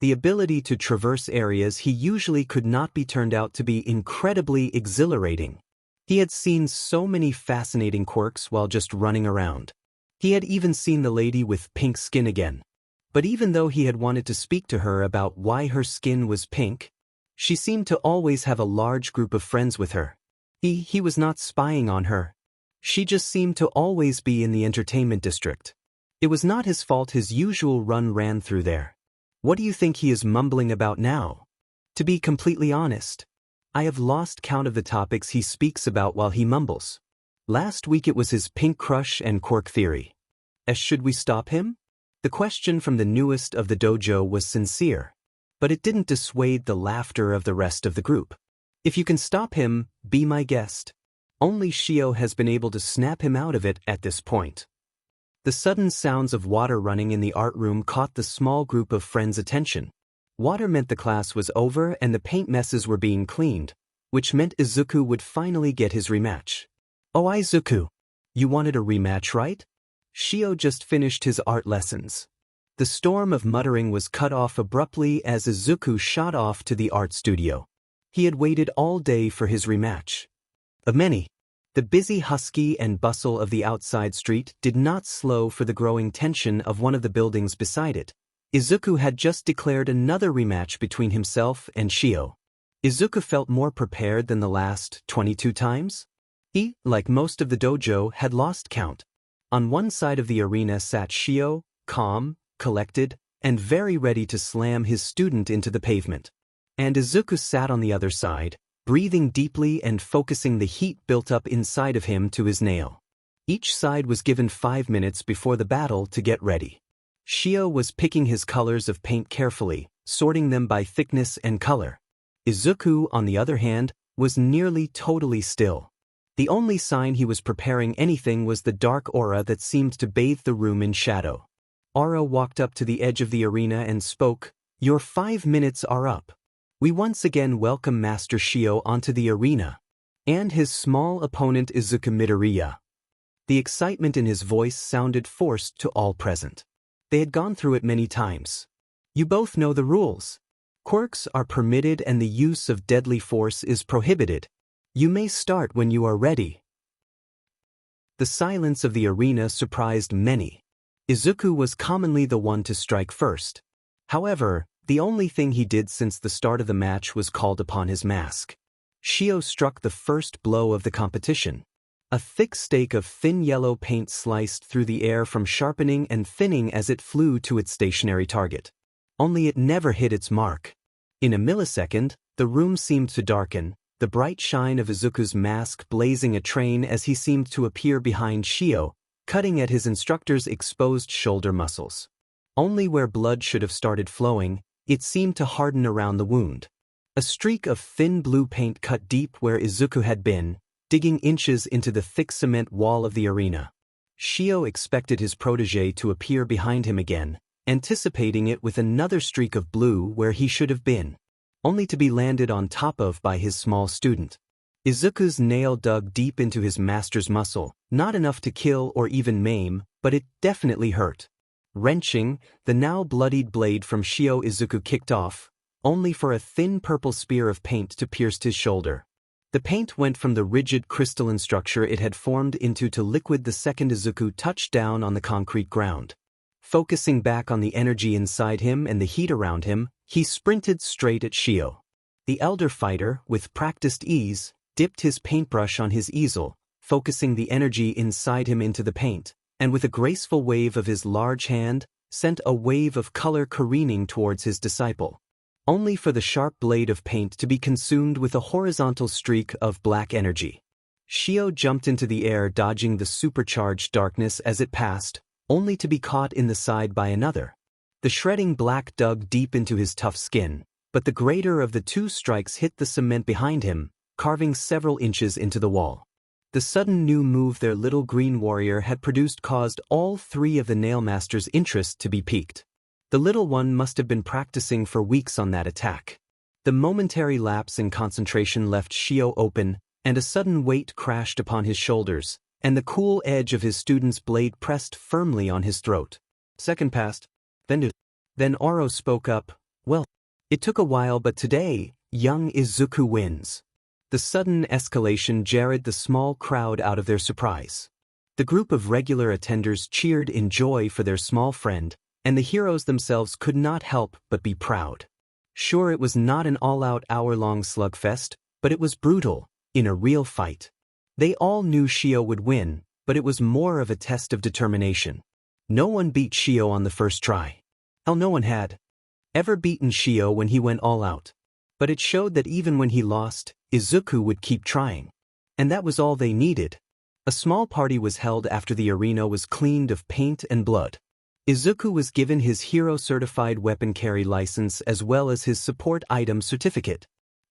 The ability to traverse areas he usually could not be turned out to be incredibly exhilarating. He had seen so many fascinating quirks while just running around. He had even seen the lady with pink skin again. But even though he had wanted to speak to her about why her skin was pink, she seemed to always have a large group of friends with her. He was not spying on her. She just seemed to always be in the entertainment district. It was not his fault his usual run ran through there. What do you think he is mumbling about now? To be completely honest, I have lost count of the topics he speaks about while he mumbles. Last week it was his pink crush and quirk theory. Should we stop him? The question from the newest of the dojo was sincere, but it didn't dissuade the laughter of the rest of the group. If you can stop him, be my guest. Only Shio has been able to snap him out of it at this point. The sudden sounds of water running in the art room caught the small group of friends' attention. Water meant the class was over and the paint messes were being cleaned, which meant Izuku would finally get his rematch. Oh, Izuku, you wanted a rematch, right? Shio just finished his art lessons. The storm of muttering was cut off abruptly as Izuku shot off to the art studio. He had waited all day for his rematch. Of many, the busy husky and bustle of the outside street did not slow for the growing tension of one of the buildings beside it. Izuku had just declared another rematch between himself and Shio. Izuku felt more prepared than the last 22 times. He, like most of the dojo, had lost count. On one side of the arena sat Shio, calm, collected, and very ready to slam his student into the pavement. And Izuku sat on the other side, breathing deeply and focusing the heat built up inside of him to his nail. Each side was given 5 minutes before the battle to get ready. Shio was picking his colors of paint carefully, sorting them by thickness and color. Izuku, on the other hand, was nearly totally still. The only sign he was preparing anything was the dark aura that seemed to bathe the room in shadow. Aura walked up to the edge of the arena and spoke, "Your 5 minutes are up. We once again welcome Master Shio onto the arena, and his small opponent Izuku Midoriya." The excitement in his voice sounded forced to all present. They had gone through it many times. You both know the rules. Quirks are permitted and the use of deadly force is prohibited. You may start when you are ready. The silence of the arena surprised many. Izuku was commonly the one to strike first. However, the only thing he did since the start of the match was called upon his mask. Shio struck the first blow of the competition. A thick stake of thin yellow paint sliced through the air from sharpening and thinning as it flew to its stationary target. Only it never hit its mark. In a millisecond, the room seemed to darken, the bright shine of Izuku's mask blazing a train as he seemed to appear behind Shio, cutting at his instructor's exposed shoulder muscles. Only where blood should have started flowing, it seemed to harden around the wound. A streak of thin blue paint cut deep where Izuku had been, digging inches into the thick cement wall of the arena. Shio expected his protege to appear behind him again, anticipating it with another streak of blue where he should have been, only to be landed on top of by his small student. Izuku's nail dug deep into his master's muscle, not enough to kill or even maim, but it definitely hurt. Wrenching, the now bloodied blade from Shio Izuku kicked off, only for a thin purple spear of paint to pierce his shoulder. The paint went from the rigid crystalline structure it had formed into to liquid the second Izuku touched down on the concrete ground. Focusing back on the energy inside him and the heat around him, he sprinted straight at Shio. The elder fighter, with practiced ease, dipped his paintbrush on his easel, focusing the energy inside him into the paint, and with a graceful wave of his large hand, sent a wave of color careening towards his disciple, only for the sharp blade of paint to be consumed with a horizontal streak of black energy. Shio jumped into the air, dodging the supercharged darkness as it passed, only to be caught in the side by another. The shredding black dug deep into his tough skin, but the greater of the two strikes hit the cement behind him, carving several inches into the wall. The sudden new move their little green warrior had produced caused all three of the Nailmaster's interest to be piqued. The little one must have been practicing for weeks on that attack. The momentary lapse in concentration left Shio open, and a sudden weight crashed upon his shoulders, and the cool edge of his student's blade pressed firmly on his throat. Second passed. Then Oro spoke up, "Well, it took a while, but today, young Izuku wins." The sudden escalation jarred the small crowd out of their surprise. The group of regular attenders cheered in joy for their small friend, and the heroes themselves could not help but be proud. Sure, it was not an all-out hour-long slugfest, but it was brutal, in a real fight. They all knew Shio would win, but it was more of a test of determination. No one beat Shio on the first try. Hell, no one had ever beaten Shio when he went all out. But it showed that even when he lost, Izuku would keep trying. And that was all they needed. A small party was held after the arena was cleaned of paint and blood. Izuku was given his hero-certified weapon carry license as well as his support item certificate.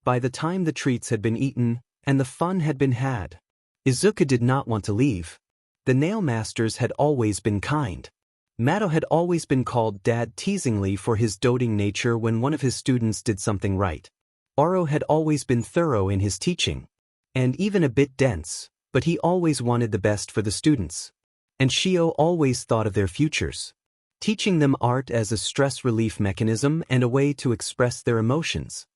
By the time the treats had been eaten, and the fun had been had, Izuku did not want to leave. The Nailmasters had always been kind. Mato had always been called Dad teasingly for his doting nature when one of his students did something right. Oro had always been thorough in his teaching, and even a bit dense, but he always wanted the best for the students. And Shio always thought of their futures, teaching them art as a stress relief mechanism and a way to express their emotions,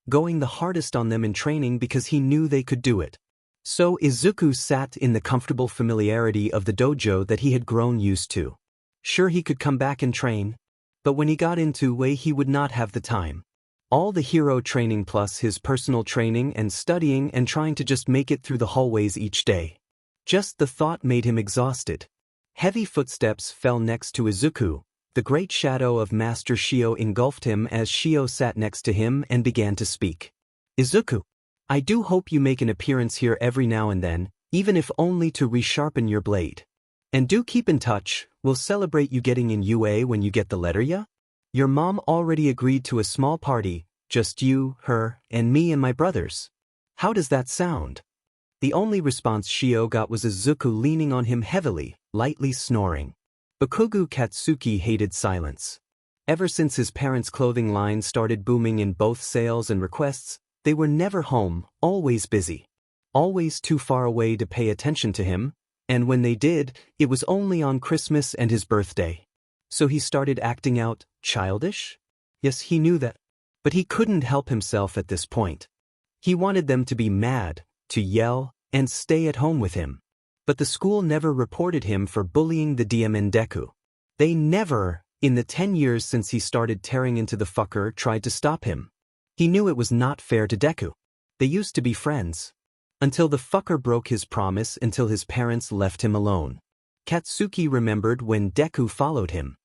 going the hardest on them in training because he knew they could do it. So Izuku sat in the comfortable familiarity of the dojo that he had grown used to. Sure, he could come back and train, but when he got into way he would not have the time. All the hero training plus his personal training and studying and trying to just make it through the hallways each day. Just the thought made him exhausted. Heavy footsteps fell next to Izuku. The great shadow of Master Shio engulfed him as Shio sat next to him and began to speak. "Izuku, I do hope you make an appearance here every now and then, even if only to resharpen your blade. And do keep in touch, we'll celebrate you getting in UA when you get the letter, yeah? Your mom already agreed to a small party, just you, her, and me and my brothers. How does that sound?" The only response Shio got was Izuku leaning on him heavily, lightly snoring. Bakugo Katsuki hated silence. Ever since his parents' clothing line started booming in both sales and requests, they were never home, always busy. Always too far away to pay attention to him, and when they did, it was only on Christmas and his birthday. So he started acting out childish? Yes, he knew that. But he couldn't help himself at this point. He wanted them to be mad, to yell, and stay at home with him. But the school never reported him for bullying the DMN Deku. They never, in the 10 years since he started tearing into the fucker, tried to stop him. He knew it was not fair to Deku. They used to be friends. Until the fucker broke his promise until his parents left him alone. Katsuki remembered when Deku followed him.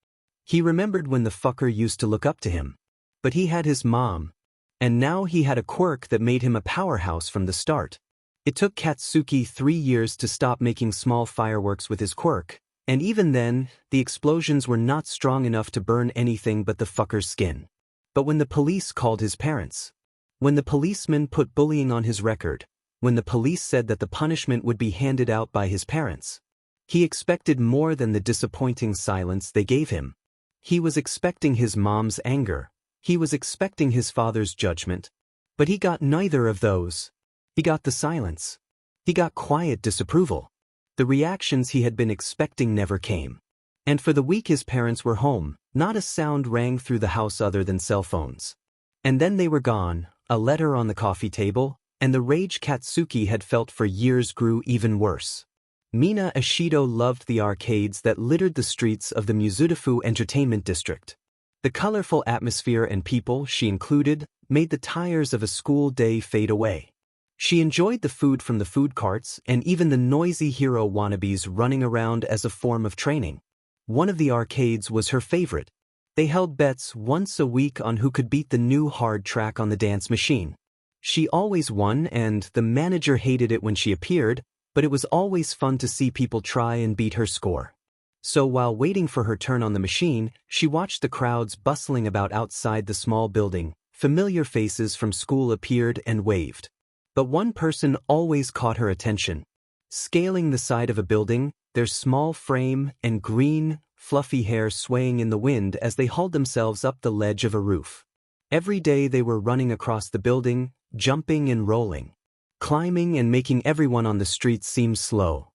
He remembered when the fucker used to look up to him. But he had his mom. And now he had a quirk that made him a powerhouse from the start. It took Katsuki 3 years to stop making small fireworks with his quirk, and even then, the explosions were not strong enough to burn anything but the fucker's skin. But when the police called his parents, When the policeman put bullying on his record, when the police said that the punishment would be handed out by his parents, he expected more than the disappointing silence they gave him. He was expecting his mom's anger. He was expecting his father's judgment. But he got neither of those. He got the silence. He got quiet disapproval. The reactions he had been expecting never came. And for the week his parents were home, not a sound rang through the house other than cell phones. And then they were gone, a letter on the coffee table, and the rage Katsuki had felt for years grew even worse. Mina Ashido loved the arcades that littered the streets of the Mizudafu Entertainment District. The colorful atmosphere and people she included made the tires of a school day fade away. She enjoyed the food from the food carts and even the noisy hero wannabes running around as a form of training. One of the arcades was her favorite. They held bets once a week on who could beat the new hard track on the dance machine. She always won, and the manager hated it when she appeared, but it was always fun to see people try and beat her score. So while waiting for her turn on the machine, she watched the crowds bustling about outside the small building. Familiar faces from school appeared and waved. But one person always caught her attention. Scaling the side of a building, their small frame and green, fluffy hair swaying in the wind as they hauled themselves up the ledge of a roof. Every day they were running across the building, jumping and rolling, climbing and making everyone on the street seem slow.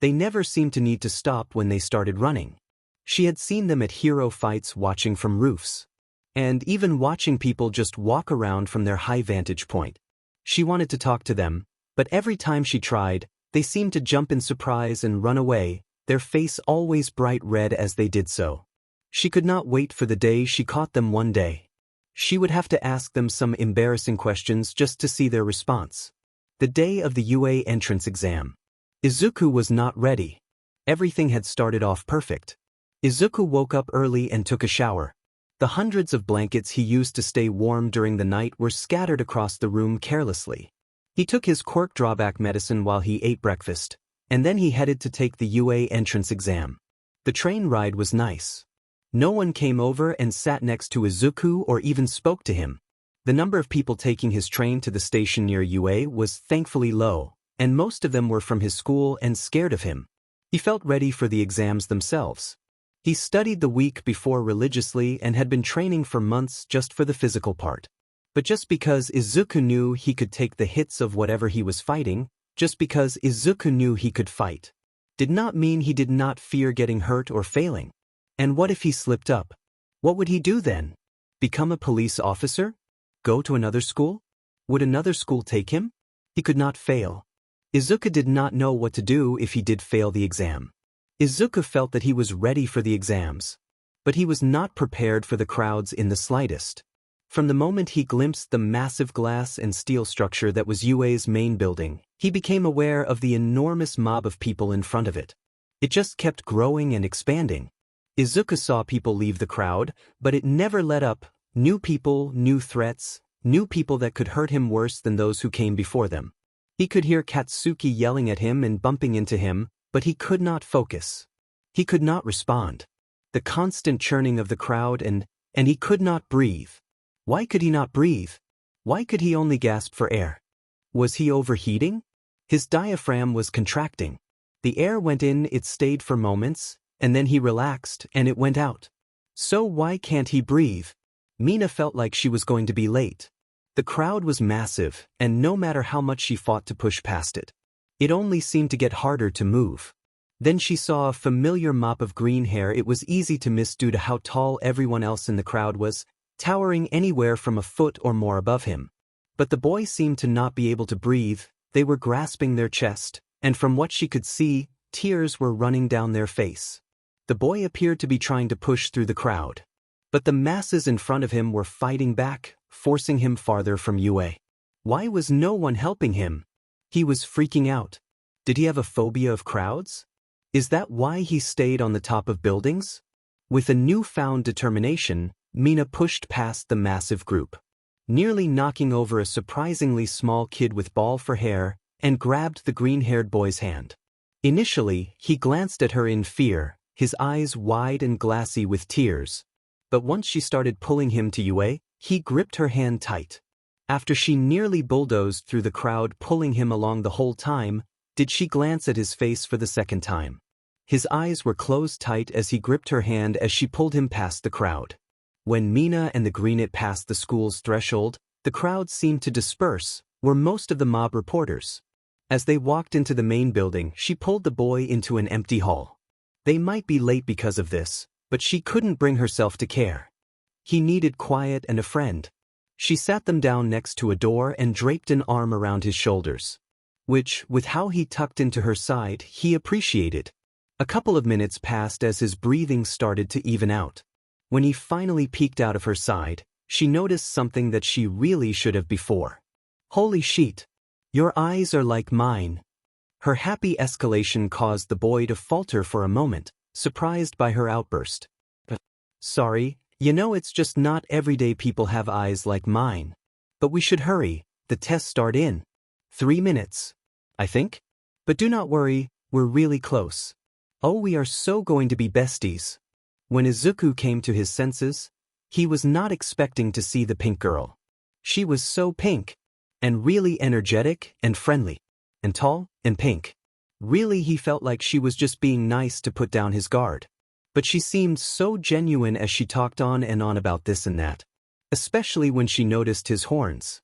They never seemed to need to stop when they started running. She had seen them at hero fights watching from roofs. And even watching people just walk around from their high vantage point. She wanted to talk to them, but every time she tried, they seemed to jump in surprise and run away, their face always bright red as they did so. She could not wait for the day she caught them one day. She would have to ask them some embarrassing questions just to see their response. The day of the UA entrance exam. Izuku was not ready. Everything had started off perfect. Izuku woke up early and took a shower. The hundreds of blankets he used to stay warm during the night were scattered across the room carelessly. He took his quirk drawback medicine while he ate breakfast, and then he headed to take the UA entrance exam. The train ride was nice. No one came over and sat next to Izuku or even spoke to him. The number of people taking his train to the station near UA was thankfully low, and most of them were from his school and scared of him. He felt ready for the exams themselves. He studied the week before religiously and had been training for months just for the physical part. But just because Izuku knew he could take the hits of whatever he was fighting, just because Izuku knew he could fight, did not mean he did not fear getting hurt or failing. And what if he slipped up? What would he do then? Become a police officer? Go to another school? Would another school take him? He could not fail. Izuku did not know what to do if he did fail the exam. Izuku felt that he was ready for the exams. But he was not prepared for the crowds in the slightest. From the moment he glimpsed the massive glass and steel structure that was UA's main building, he became aware of the enormous mob of people in front of it. It just kept growing and expanding. Izuku saw people leave the crowd, but it never let up. New people, new threats, new people that could hurt him worse than those who came before them. He could hear Katsuki yelling at him and bumping into him, but he could not focus. He could not respond. The constant churning of the crowd and he could not breathe. Why could he not breathe? Why could he only gasp for air? Was he overheating? His diaphragm was contracting. The air went in, it stayed for moments, and then he relaxed and it went out. So why can't he breathe? Mina felt like she was going to be late. The crowd was massive, and no matter how much she fought to push past it, it only seemed to get harder to move. Then she saw a familiar mop of green hair it was easy to miss due to how tall everyone else in the crowd was, towering anywhere from a foot or more above him. But the boy seemed to not be able to breathe, they were grasping their chest, and from what she could see, tears were running down their face. The boy appeared to be trying to push through the crowd. But the masses in front of him were fighting back, forcing him farther from UA. Why was no one helping him? He was freaking out. Did he have a phobia of crowds? Is that why he stayed on the top of buildings? With a newfound determination, Mina pushed past the massive group, nearly knocking over a surprisingly small kid with ball for hair, and grabbed the green-haired boy's hand. Initially, he glanced at her in fear, his eyes wide and glassy with tears. But once she started pulling him to UA, he gripped her hand tight. After she nearly bulldozed through the crowd pulling him along the whole time, did she glance at his face for the second time. His eyes were closed tight as he gripped her hand as she pulled him past the crowd. When Mina and the greenet passed the school's threshold, the crowd seemed to disperse, were most of the mob reporters. As they walked into the main building, she pulled the boy into an empty hall. They might be late because of this, but she couldn't bring herself to care. He needed quiet and a friend. She sat them down next to a door and draped an arm around his shoulders, which, with how he tucked into her side, he appreciated. A couple of minutes passed as his breathing started to even out. When he finally peeked out of her side, she noticed something that she really should have before. Holy shit! Your eyes are like mine. Her happy escalation caused the boy to falter for a moment, surprised by her outburst. Sorry, you know it's just not everyday people have eyes like mine. But we should hurry, the tests start in 3 minutes. I think? But do not worry, we're really close. Oh, we are so going to be besties. When Izuku came to his senses, he was not expecting to see the pink girl. She was so pink, and really energetic and friendly, and tall and pink. Really, he felt like she was just being nice to put down his guard. But she seemed so genuine as she talked on and on about this and that, especially when she noticed his horns.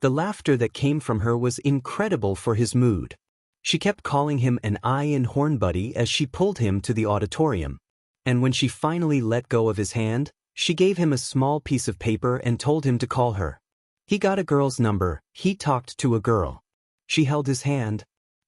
The laughter that came from her was incredible for his mood. She kept calling him an eye and horn buddy as she pulled him to the auditorium. And when she finally let go of his hand, she gave him a small piece of paper and told him to call her. He got a girl's number, he talked to a girl. She held his hand.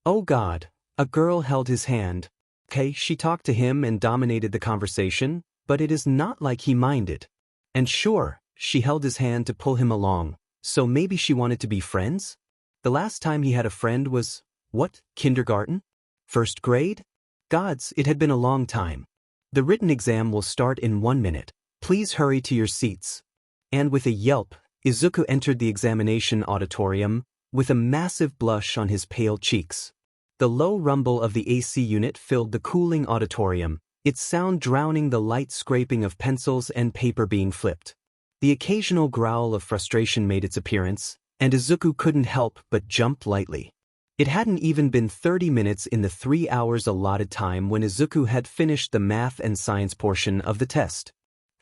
Oh God, a girl held his hand. Okay, she talked to him and dominated the conversation, but it is not like he minded. And sure, she held his hand to pull him along, so maybe she wanted to be friends? The last time he had a friend was, what, kindergarten? First grade? Gods, it had been a long time. The written exam will start in 1 minute. Please hurry to your seats. And with a yelp, Izuku entered the examination auditorium, with a massive blush on his pale cheeks. The low rumble of the AC unit filled the cooling auditorium, its sound drowning the light scraping of pencils and paper being flipped. The occasional growl of frustration made its appearance, and Izuku couldn't help but jump lightly. It hadn't even been 30 minutes in the 3 hours allotted time when Izuku had finished the math and science portion of the test.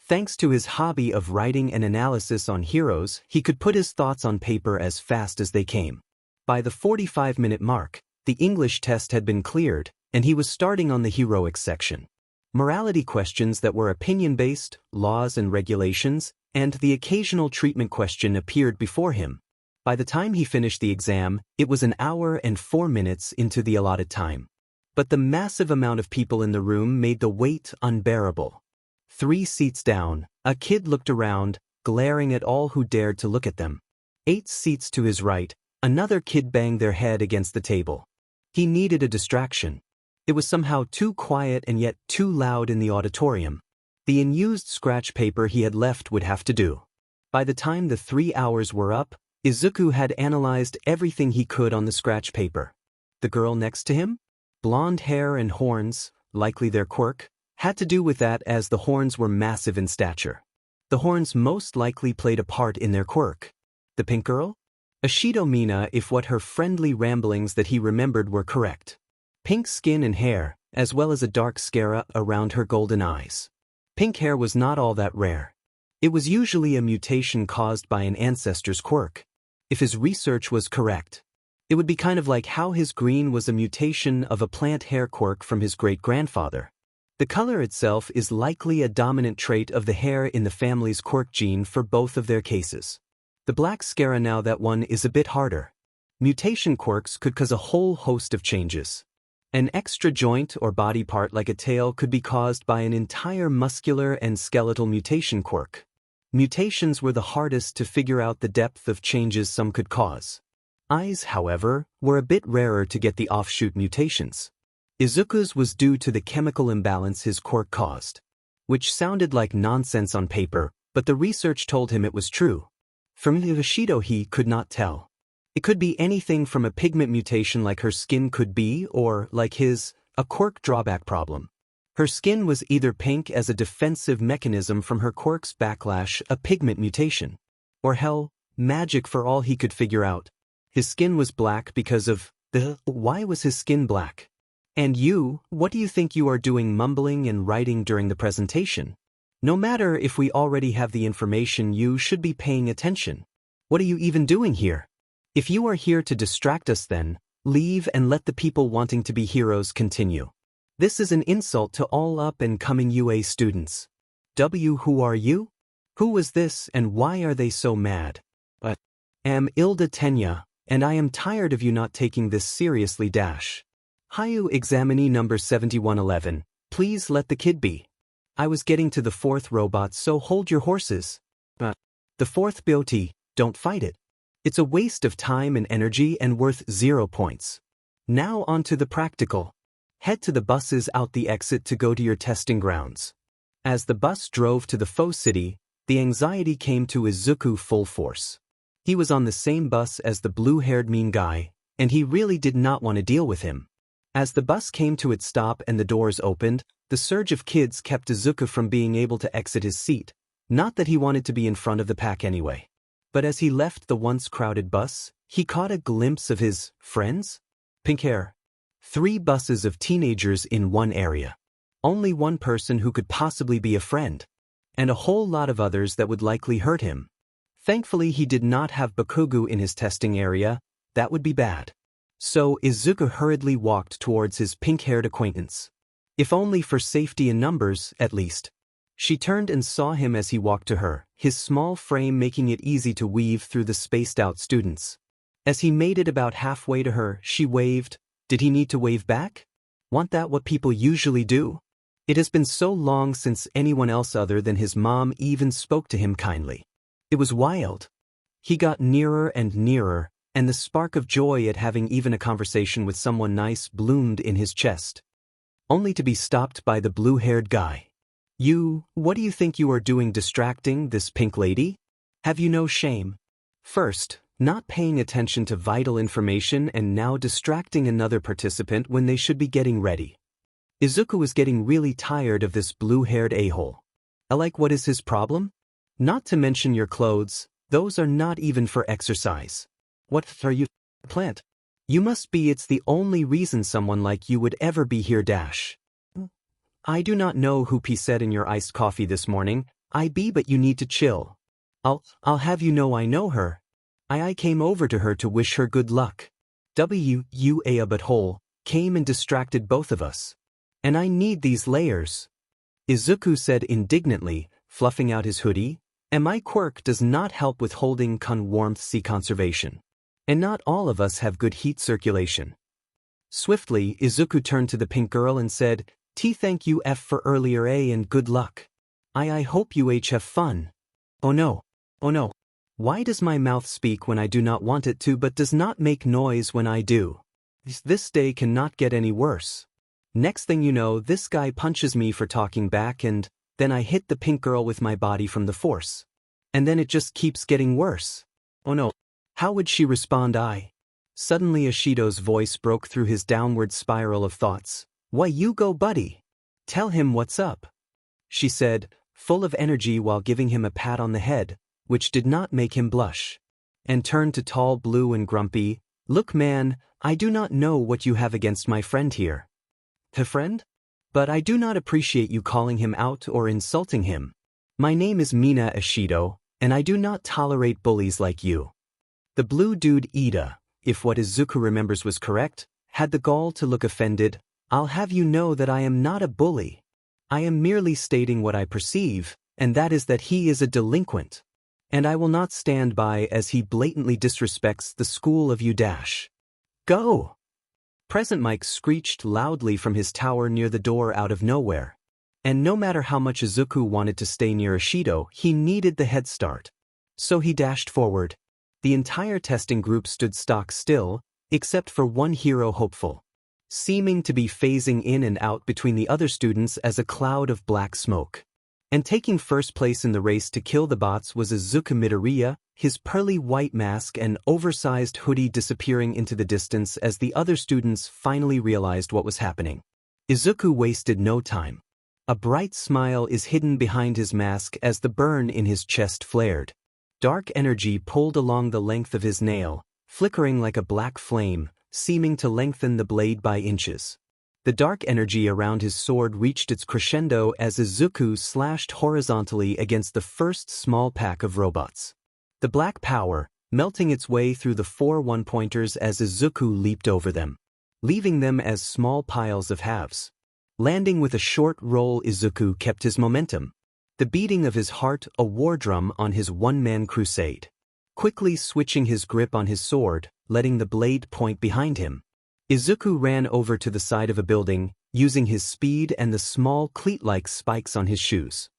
Thanks to his hobby of writing and analysis on heroes, he could put his thoughts on paper as fast as they came. By the 45-minute mark, the English test had been cleared, and he was starting on the heroics section. Morality questions that were opinion-based, laws and regulations, and the occasional treatment question appeared before him. By the time he finished the exam, it was 1 hour and 4 minutes into the allotted time. But the massive amount of people in the room made the wait unbearable. 3 seats down, a kid looked around, glaring at all who dared to look at them. 8 seats to his right, another kid banged their head against the table. He needed a distraction. It was somehow too quiet and yet too loud in the auditorium. The unused scratch paper he had left would have to do. By the time the 3 hours were up, Izuku had analyzed everything he could on the scratch paper. The girl next to him? Blonde hair and horns, likely their quirk, had to do with that as the horns were massive in stature. The horns most likely played a part in their quirk. The pink girl? Ashido Mina, if what her friendly ramblings that he remembered were correct. Pink skin and hair, as well as a dark scara around her golden eyes. Pink hair was not all that rare. It was usually a mutation caused by an ancestor's quirk. If his research was correct, it would be kind of like how his green was a mutation of a plant hair quirk from his great-grandfather. The color itself is likely a dominant trait of the hair in the family's quirk gene for both of their cases. The black scara, now that one is a bit harder. Mutation quirks could cause a whole host of changes. An extra joint or body part like a tail could be caused by an entire muscular and skeletal mutation quirk. Mutations were the hardest to figure out the depth of changes some could cause. Eyes, however, were a bit rarer to get the offshoot mutations. Izuku's was due to the chemical imbalance his quirk caused, which sounded like nonsense on paper, but the research told him it was true. From Yoshido he could not tell. It could be anything from a pigment mutation like her skin could be, or, like his, a quirk drawback problem. Her skin was either pink as a defensive mechanism from her quirk's backlash, a pigment mutation. Or hell, magic for all he could figure out. His skin was black because of why was his skin black? And you, what do you think you are doing mumbling and writing during the presentation? No matter if we already have the information, you should be paying attention. What are you even doing here? If you are here to distract us, then leave and let the people wanting to be heroes continue. This is an insult to all up-and-coming UA students. Who are you? Who was this and why are they so mad? I am Ilda Tenya, and I am tired of you not taking this seriously. Hayu examinee number 7111, please let the kid be. I was getting to the fourth robot, so hold your horses. The fourth beauty, don't fight it. It's a waste of time and energy and worth 0 points. Now on to the practical. Head to the buses out the exit to go to your testing grounds. As the bus drove to the faux city, the anxiety came to Izuku full force. He was on the same bus as the blue-haired mean guy, and he really did not want to deal with him. As the bus came to its stop and the doors opened, the surge of kids kept Izuku from being able to exit his seat, not that he wanted to be in front of the pack anyway. But as he left the once crowded bus, he caught a glimpse of his friends? Pink hair. 3 buses of teenagers in one area. Only one person who could possibly be a friend. And a whole lot of others that would likely hurt him. Thankfully he did not have Bakugo in his testing area. That would be bad. So Izuku hurriedly walked towards his pink-haired acquaintance. If only for safety in numbers, at least. She turned and saw him as he walked to her, his small frame making it easy to weave through the spaced-out students. As he made it about halfway to her, she waved. Did he need to wave back? Want that what people usually do? It has been so long since anyone else other than his mom even spoke to him kindly. It was wild. He got nearer and nearer, and the spark of joy at having even a conversation with someone nice bloomed in his chest. Only to be stopped by the blue-haired guy. What do you think you are doing distracting this pink lady? Have you no shame? First, not paying attention to vital information and now distracting another participant when they should be getting ready. Izuku was getting really tired of this blue-haired a-hole. What is his problem? Not to mention your clothes, those are not even for exercise. What are you, plant? You must be, it's the only reason someone like you would ever be here. I do not know who said in your iced coffee this morning, but you need to chill. I'll have you know I know her. I came over to her to wish her good luck. A butthole came and distracted both of us. And I need these layers. Izuku said indignantly, fluffing out his hoodie, and my quirk does not help with holding warmth sea conservation. And not all of us have good heat circulation. Swiftly, Izuku turned to the pink girl and said, thank you for earlier and good luck. I hope you have fun. Oh no. Why does my mouth speak when I do not want it to but does not make noise when I do? This day cannot get any worse. Next thing you know, this guy punches me for talking back and then I hit the pink girl with my body from the force. And then it just keeps getting worse. Oh no. How would she respond? Suddenly Ashido's voice broke through his downward spiral of thoughts. Why you go, buddy? Tell him what's up. She said, full of energy while giving him a pat on the head, which did not make him blush. And turned to tall blue and grumpy. Look man, I do not know what you have against my friend here. The friend? But I do not appreciate you calling him out or insulting him. My name is Mina Ashido, and I do not tolerate bullies like you. The blue dude Ida, if what Izuku remembers was correct, had the gall to look offended. I'll have you know that I am not a bully. I am merely stating what I perceive, and that is that he is a delinquent. And I will not stand by as he blatantly disrespects the school of you. Go! Present Mike screeched loudly from his tower near the door out of nowhere. And no matter how much Izuku wanted to stay near Ashido, he needed the head start. So he dashed forward. The entire testing group stood stock still, except for one hero hopeful, seeming to be phasing in and out between the other students as a cloud of black smoke. And taking first place in the race to kill the bots was Izuku Midoriya, his pearly white mask and oversized hoodie disappearing into the distance as the other students finally realized what was happening. Izuku wasted no time. A bright smile is hidden behind his mask as the burn in his chest flared. Dark energy pulled along the length of his nail, flickering like a black flame, seeming to lengthen the blade by inches. The dark energy around his sword reached its crescendo as Izuku slashed horizontally against the first small pack of robots. The black power, melting its way through the 4 one-pointers as Izuku leaped over them, leaving them as small piles of halves. Landing with a short roll, Izuku kept his momentum, the beating of his heart a war drum on his one-man crusade. Quickly switching his grip on his sword, letting the blade point behind him, Izuku ran over to the side of a building, using his speed and the small cleat-like spikes on his shoes.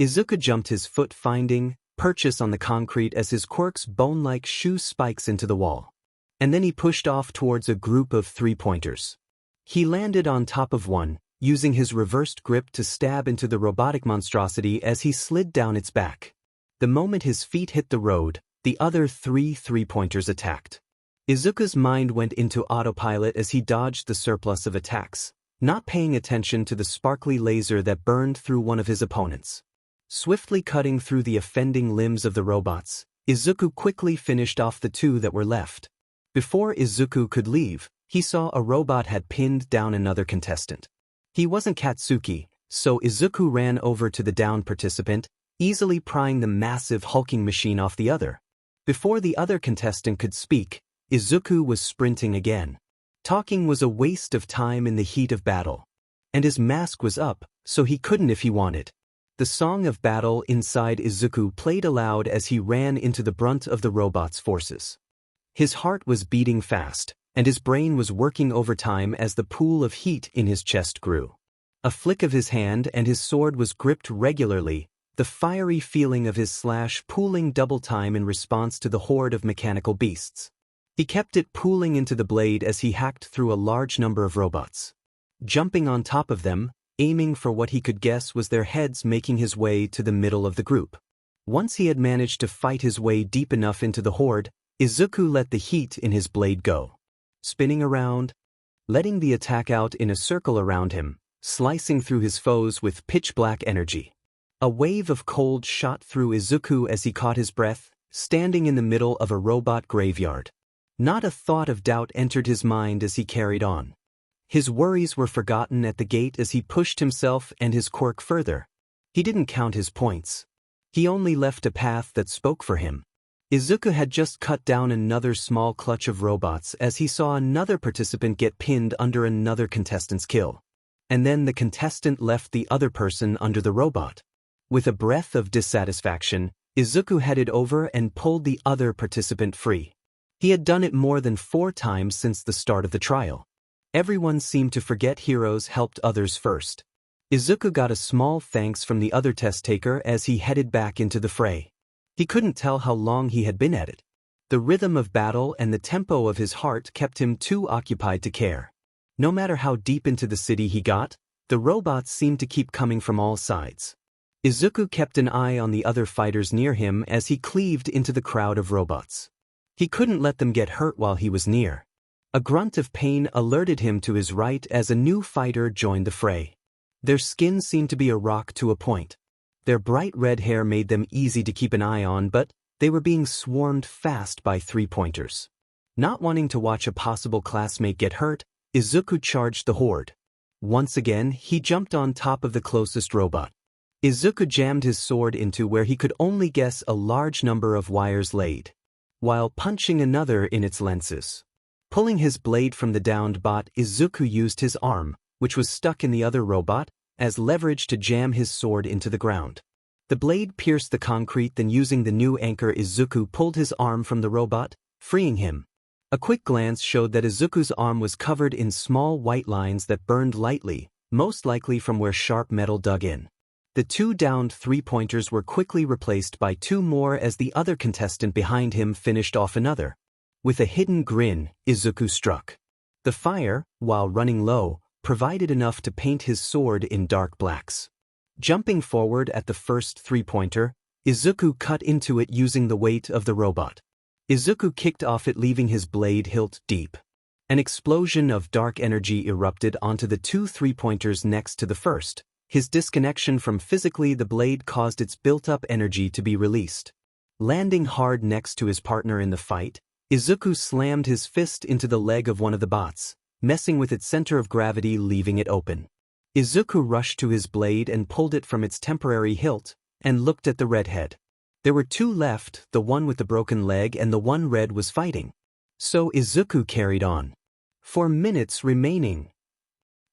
Izuku jumped his foot, finding purchase on the concrete as his quirk's bone-like shoe spikes into the wall. And then he pushed off towards a group of 3-pointers. He landed on top of one, using his reversed grip to stab into the robotic monstrosity as he slid down its back. The moment his feet hit the road, the other 3-pointers attacked. Izuku's mind went into autopilot as he dodged the surplus of attacks, not paying attention to the sparkly laser that burned through one of his opponents. Swiftly cutting through the offending limbs of the robots, Izuku quickly finished off the 2 that were left. Before Izuku could leave, he saw a robot had pinned down another contestant. He wasn't Katsuki, so Izuku ran over to the downed participant, easily prying the massive hulking machine off the other. Before the other contestant could speak, Izuku was sprinting again. Talking was a waste of time in the heat of battle. And his mask was up, so he couldn't if he wanted. The song of battle inside Izuku played aloud as he ran into the brunt of the robot's forces. His heart was beating fast, and his brain was working overtime as the pool of heat in his chest grew. A flick of his hand and his sword was gripped regularly, the fiery feeling of his slash pooling double time in response to the horde of mechanical beasts. He kept it pooling into the blade as he hacked through a large number of robots. Jumping on top of them, aiming for what he could guess was their heads, making his way to the middle of the group. Once he had managed to fight his way deep enough into the horde, Izuku let the heat in his blade go. Spinning around, letting the attack out in a circle around him, slicing through his foes with pitch-black energy. A wave of cold shot through Izuku as he caught his breath, standing in the middle of a robot graveyard. Not a thought of doubt entered his mind as he carried on. His worries were forgotten at the gate as he pushed himself and his quirk further. He didn't count his points. He only left a path that spoke for him. Izuku had just cut down another small clutch of robots as he saw another participant get pinned under another contestant's kill. And then the contestant left the other person under the robot. With a breath of dissatisfaction, Izuku headed over and pulled the other participant free. He had done it more than 4 times since the start of the trial. Everyone seemed to forget heroes helped others first. Izuku got a small thanks from the other test taker as he headed back into the fray. He couldn't tell how long he had been at it. The rhythm of battle and the tempo of his heart kept him too occupied to care. No matter how deep into the city he got, the robots seemed to keep coming from all sides. Izuku kept an eye on the other fighters near him as he cleaved into the crowd of robots. He couldn't let them get hurt while he was near. A grunt of pain alerted him to his right as a new fighter joined the fray. Their skin seemed to be a rock to a point. Their bright red hair made them easy to keep an eye on, but they were being swarmed fast by 3-pointers. Not wanting to watch a possible classmate get hurt, Izuku charged the horde. Once again, he jumped on top of the closest robot. Izuku jammed his sword into where he could only guess a large number of wires laid, while punching another in its lenses. Pulling his blade from the downed bot, Izuku used his arm, which was stuck in the other robot, as leverage to jam his sword into the ground. The blade pierced the concrete, then using the new anchor, Izuku pulled his arm from the robot, freeing him. A quick glance showed that Izuku's arm was covered in small white lines that burned lightly, most likely from where sharp metal dug in. The 2 downed 3-pointers were quickly replaced by 2 more as the other contestant behind him finished off another. With a hidden grin, Izuku struck. The fire, while running low, provided enough to paint his sword in dark blacks. Jumping forward at the first 3-pointer, Izuku cut into it using the weight of the robot. Izuku kicked off it, leaving his blade hilt deep. An explosion of dark energy erupted onto the 2 3-pointers next to the first. His disconnection from physically the blade caused its built-up energy to be released. Landing hard next to his partner in the fight, Izuku slammed his fist into the leg of one of the bots, messing with its center of gravity, leaving it open. Izuku rushed to his blade and pulled it from its temporary hilt, and looked at the redhead. There were two left, the one with the broken leg and the one Red was fighting. So Izuku carried on. For minutes remaining.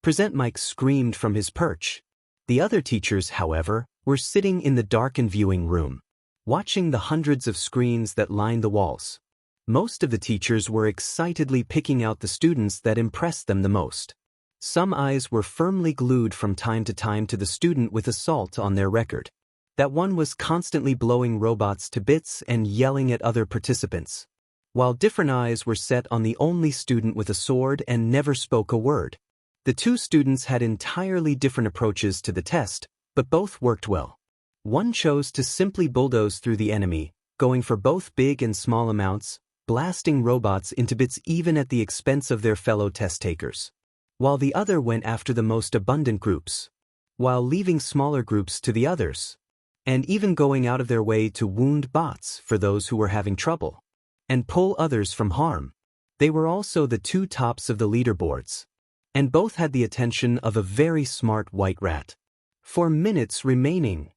Present Mike screamed from his perch. The other teachers, however, were sitting in the darkened viewing room, watching the hundreds of screens that lined the walls. Most of the teachers were excitedly picking out the students that impressed them the most. Some eyes were firmly glued from time to time to the student with assault on their record. That one was constantly blowing robots to bits and yelling at other participants, while different eyes were set on the only student with a sword and never spoke a word. The two students had entirely different approaches to the test, but both worked well. One chose to simply bulldoze through the enemy, going for both big and small amounts, blasting robots into bits even at the expense of their fellow test takers. While the other went after the most abundant groups, while leaving smaller groups to the others, and even going out of their way to wound bots for those who were having trouble, and pull others from harm. They were also the two tops of the leaderboards, and both had the attention of a very smart white rat. For minutes remaining.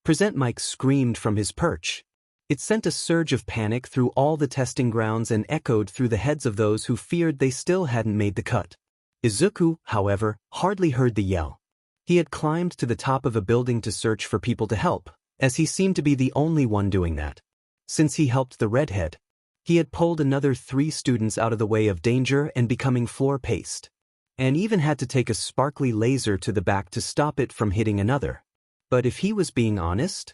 Present Mike screamed from his perch. It sent a surge of panic through all the testing grounds and echoed through the heads of those who feared they still hadn't made the cut. Izuku, however, hardly heard the yell. He had climbed to the top of a building to search for people to help, as he seemed to be the only one doing that. Since he helped the redhead, he had pulled another 3 students out of the way of danger and becoming floor paced, and even had to take a sparkly laser to the back to stop it from hitting another. But if he was being honest,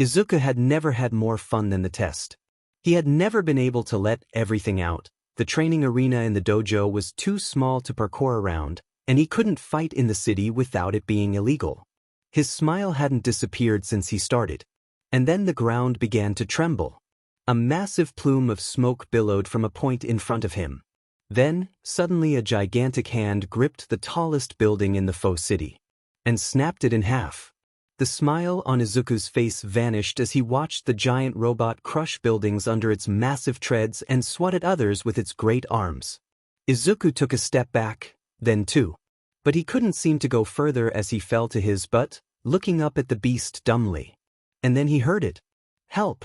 Izuku had never had more fun than the test. He had never been able to let everything out. The training arena in the dojo was too small to parkour around, and he couldn't fight in the city without it being illegal. His smile hadn't disappeared since he started. And then the ground began to tremble. A massive plume of smoke billowed from a point in front of him. Then, suddenly a gigantic hand gripped the tallest building in the faux city, and snapped it in half. The smile on Izuku's face vanished as he watched the giant robot crush buildings under its massive treads and swat at others with its great arms. Izuku took a step back, then 2. But he couldn't seem to go further as he fell to his butt, looking up at the beast dumbly. And then he heard it. Help!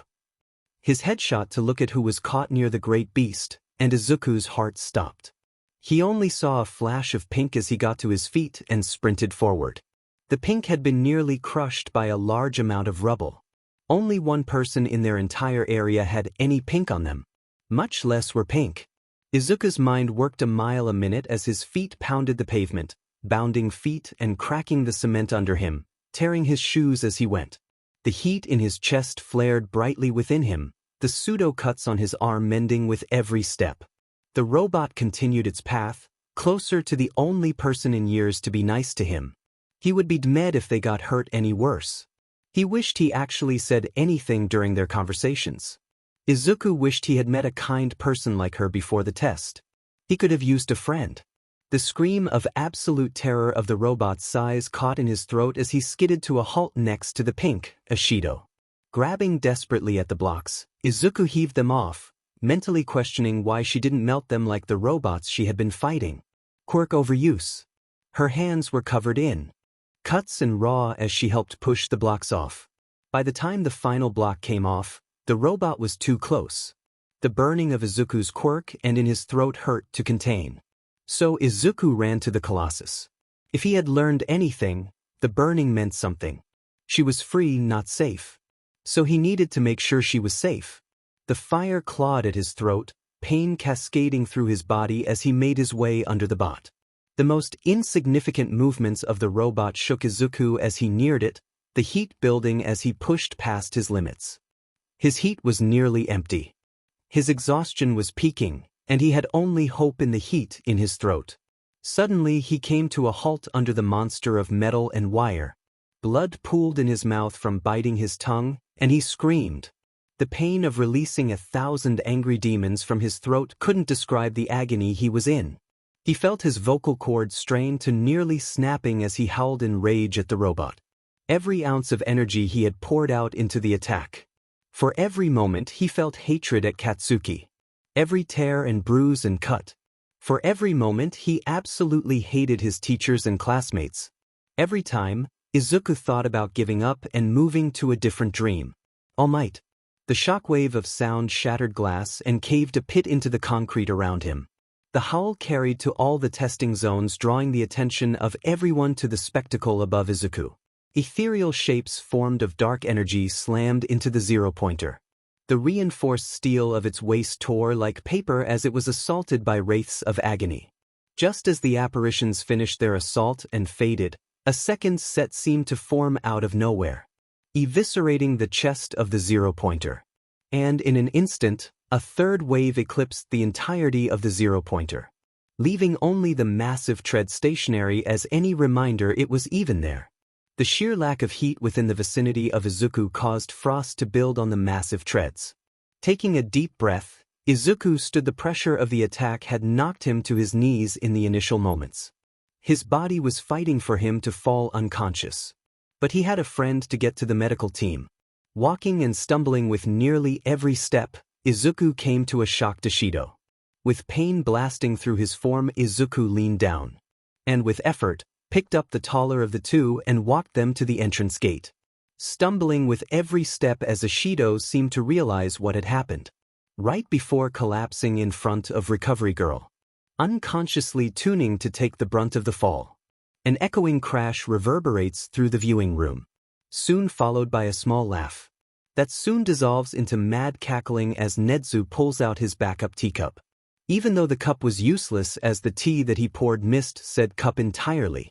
His head shot to look at who was caught near the great beast, and Izuku's heart stopped. He only saw a flash of pink as he got to his feet and sprinted forward. The pink had been nearly crushed by a large amount of rubble. Only one person in their entire area had any pink on them. Much less were pink. Izuku's mind worked a mile a minute as his feet pounded the pavement, bounding feet and cracking the cement under him, tearing his shoes as he went. The heat in his chest flared brightly within him, the pseudo-cuts on his arm mending with every step. The robot continued its path, closer to the only person in years to be nice to him. He would be dead if they got hurt any worse. He wished he actually said anything during their conversations. Izuku wished he had met a kind person like her before the test. He could have used a friend. The scream of absolute terror of the robot's size caught in his throat as he skidded to a halt next to the pink Ashido. Grabbing desperately at the blocks, Izuku heaved them off, mentally questioning why she didn't melt them like the robots she had been fighting. Quirk overuse. Her hands were covered in cuts and raw as she helped push the blocks off. By the time the final block came off, the robot was too close. The burning of Izuku's quirk and in his throat hurt to contain. So Izuku ran to the Colossus. If he had learned anything, the burning meant something. She was free, not safe. So he needed to make sure she was safe. The fire clawed at his throat, pain cascading through his body as he made his way under the bot. The most insignificant movements of the robot shook Izuku as he neared it, the heat building as he pushed past his limits. His heat was nearly empty. His exhaustion was peaking, and he had only hope in the heat in his throat. Suddenly he came to a halt under the monster of metal and wire. Blood pooled in his mouth from biting his tongue, and he screamed. The pain of releasing 1,000 angry demons from his throat couldn't describe the agony he was in. He felt his vocal cords strain to nearly snapping as he howled in rage at the robot. Every ounce of energy he had poured out into the attack. For every moment he felt hatred at Katsuki. Every tear and bruise and cut. For every moment he absolutely hated his teachers and classmates. Every time, Izuku thought about giving up and moving to a different dream. All might. The shockwave of sound shattered glass and caved a pit into the concrete around him. The howl carried to all the testing zones, drawing the attention of everyone to the spectacle above Izuku. Ethereal shapes formed of dark energy slammed into the zero-pointer. The reinforced steel of its waist tore like paper as it was assaulted by wraiths of agony. Just as the apparitions finished their assault and faded, a second set seemed to form out of nowhere, eviscerating the chest of the zero-pointer. And in an instant, a third wave eclipsed the entirety of the zero-pointer, leaving only the massive tread stationary as any reminder it was even there. The sheer lack of heat within the vicinity of Izuku caused frost to build on the massive treads. Taking a deep breath, Izuku stood. The pressure of the attack had knocked him to his knees in the initial moments. His body was fighting for him to fall unconscious. But he had a friend to get to the medical team. Walking and stumbling with nearly every step, Izuku came to a shocked Ishido. With pain blasting through his form, Izuku leaned down. And with effort, picked up the taller of the two and walked them to the entrance gate. Stumbling with every step as Ishido seemed to realize what had happened. Right before collapsing in front of Recovery Girl. Unconsciously tuning to take the brunt of the fall. An echoing crash reverberates through the viewing room, soon followed by a small laugh. That soon dissolves into mad cackling as Nedzu pulls out his backup teacup. Even though the cup was useless as the tea that he poured missed said cup entirely,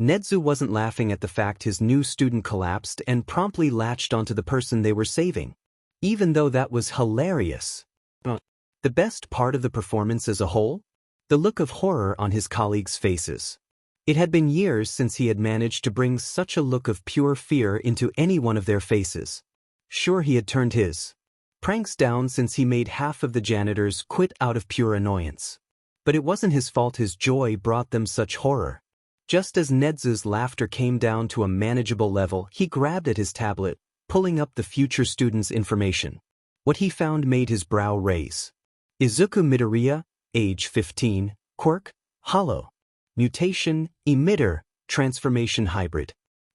Nedzu wasn't laughing at the fact his new student collapsed and promptly latched onto the person they were saving. Even though that was hilarious. But the best part of the performance as a whole? The look of horror on his colleagues' faces. It had been years since he had managed to bring such a look of pure fear into any one of their faces. Sure, he had turned his pranks down since he made half of the janitors quit out of pure annoyance. But it wasn't his fault his joy brought them such horror. Just as Nedzu's laughter came down to a manageable level, he grabbed at his tablet, pulling up the future student's information. What he found made his brow raise. Izuku Midoriya, age 15, quirk, hollow. Mutation, emitter, transformation hybrid.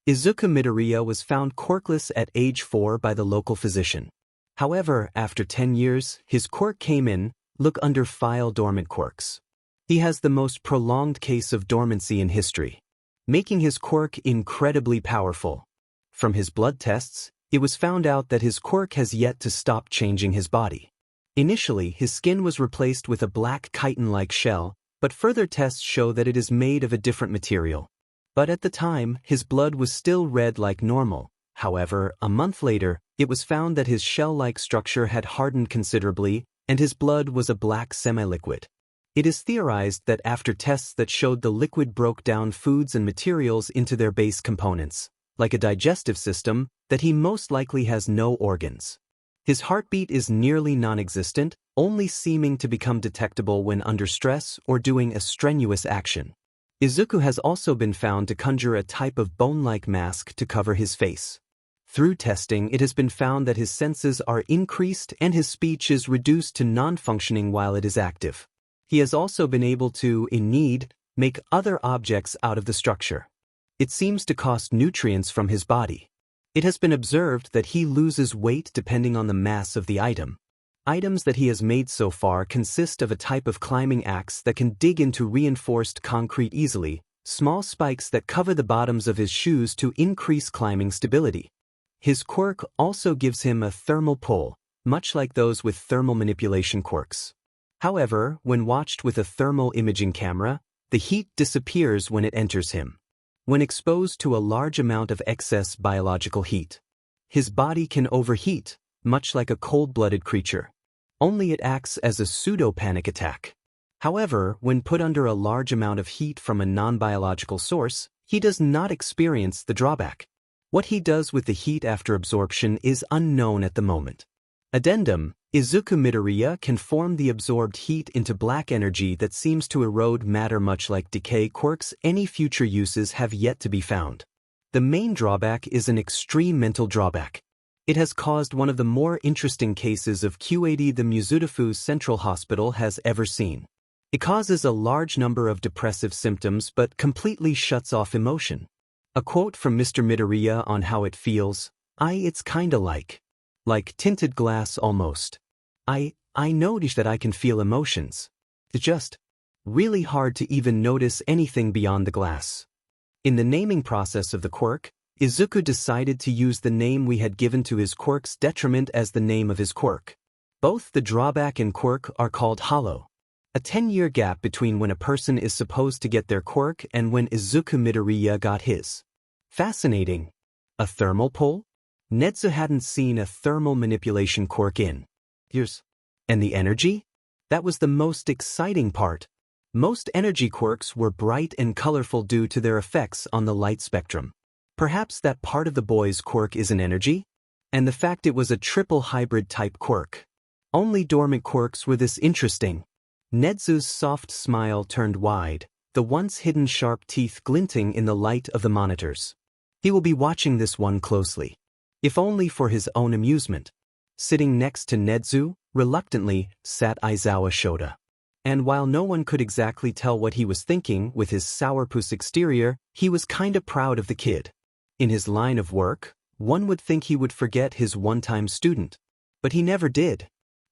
Izuku Midoriya was found quirkless at age 4 by the local physician. However, after 10 years, his quirk came in, look under file dormant quirks. He has the most prolonged case of dormancy in history, making his quirk incredibly powerful. From his blood tests, it was found out that his quirk has yet to stop changing his body. Initially, his skin was replaced with a black chitin-like shell, but further tests show that it is made of a different material. But at the time, his blood was still red like normal. However, a month later, it was found that his shell-like structure had hardened considerably, and his blood was a black semi-liquid. It is theorized that after tests that showed the liquid broke down foods and materials into their base components, like a digestive system, that he most likely has no organs. His heartbeat is nearly non-existent, only seeming to become detectable when under stress or doing a strenuous action. Izuku has also been found to conjure a type of bone-like mask to cover his face. Through testing, it has been found that his senses are increased and his speech is reduced to non-functioning while it is active. He has also been able to, in need, make other objects out of the structure. It seems to cost nutrients from his body. It has been observed that he loses weight depending on the mass of the item. Items that he has made so far consist of a type of climbing axe that can dig into reinforced concrete easily, small spikes that cover the bottoms of his shoes to increase climbing stability. His quirk also gives him a thermal pull, much like those with thermal manipulation quirks. However, when watched with a thermal imaging camera, the heat disappears when it enters him. When exposed to a large amount of excess biological heat, his body can overheat, much like a cold-blooded creature. Only it acts as a pseudo-panic attack. However, when put under a large amount of heat from a non-biological source, he does not experience the drawback. What he does with the heat after absorption is unknown at the moment. Addendum: Izuku Midoriya can form the absorbed heat into black energy that seems to erode matter much like decay quirks. Any future uses have yet to be found. The main drawback is an extreme mental drawback. It has caused one of the more interesting cases of QAD the Muzutafu Central Hospital has ever seen. It causes a large number of depressive symptoms but completely shuts off emotion. A quote from Mr. Midoriya on how it feels, it's kinda like tinted glass almost. I notice that I can feel emotions. It's just really hard to even notice anything beyond the glass. In the naming process of the quirk, Izuku decided to use the name we had given to his quirk's detriment as the name of his quirk. Both the drawback and quirk are called hollow. A 10-year gap between when a person is supposed to get their quirk and when Izuku Midoriya got his. Fascinating. A thermal pull? Netsu hadn't seen a thermal manipulation quirk in years. And the energy? That was the most exciting part. Most energy quirks were bright and colorful due to their effects on the light spectrum. Perhaps that part of the boy's quirk is an energy? And the fact it was a triple hybrid type quirk. Only dormant quirks were this interesting. Netsu's soft smile turned wide, the once hidden sharp teeth glinting in the light of the monitors. He will be watching this one closely. If only for his own amusement. Sitting next to Netsu, reluctantly, sat Aizawa Shota. And while no one could exactly tell what he was thinking with his sourpuss exterior, he was kinda proud of the kid. In his line of work, one would think he would forget his one-time student. But he never did.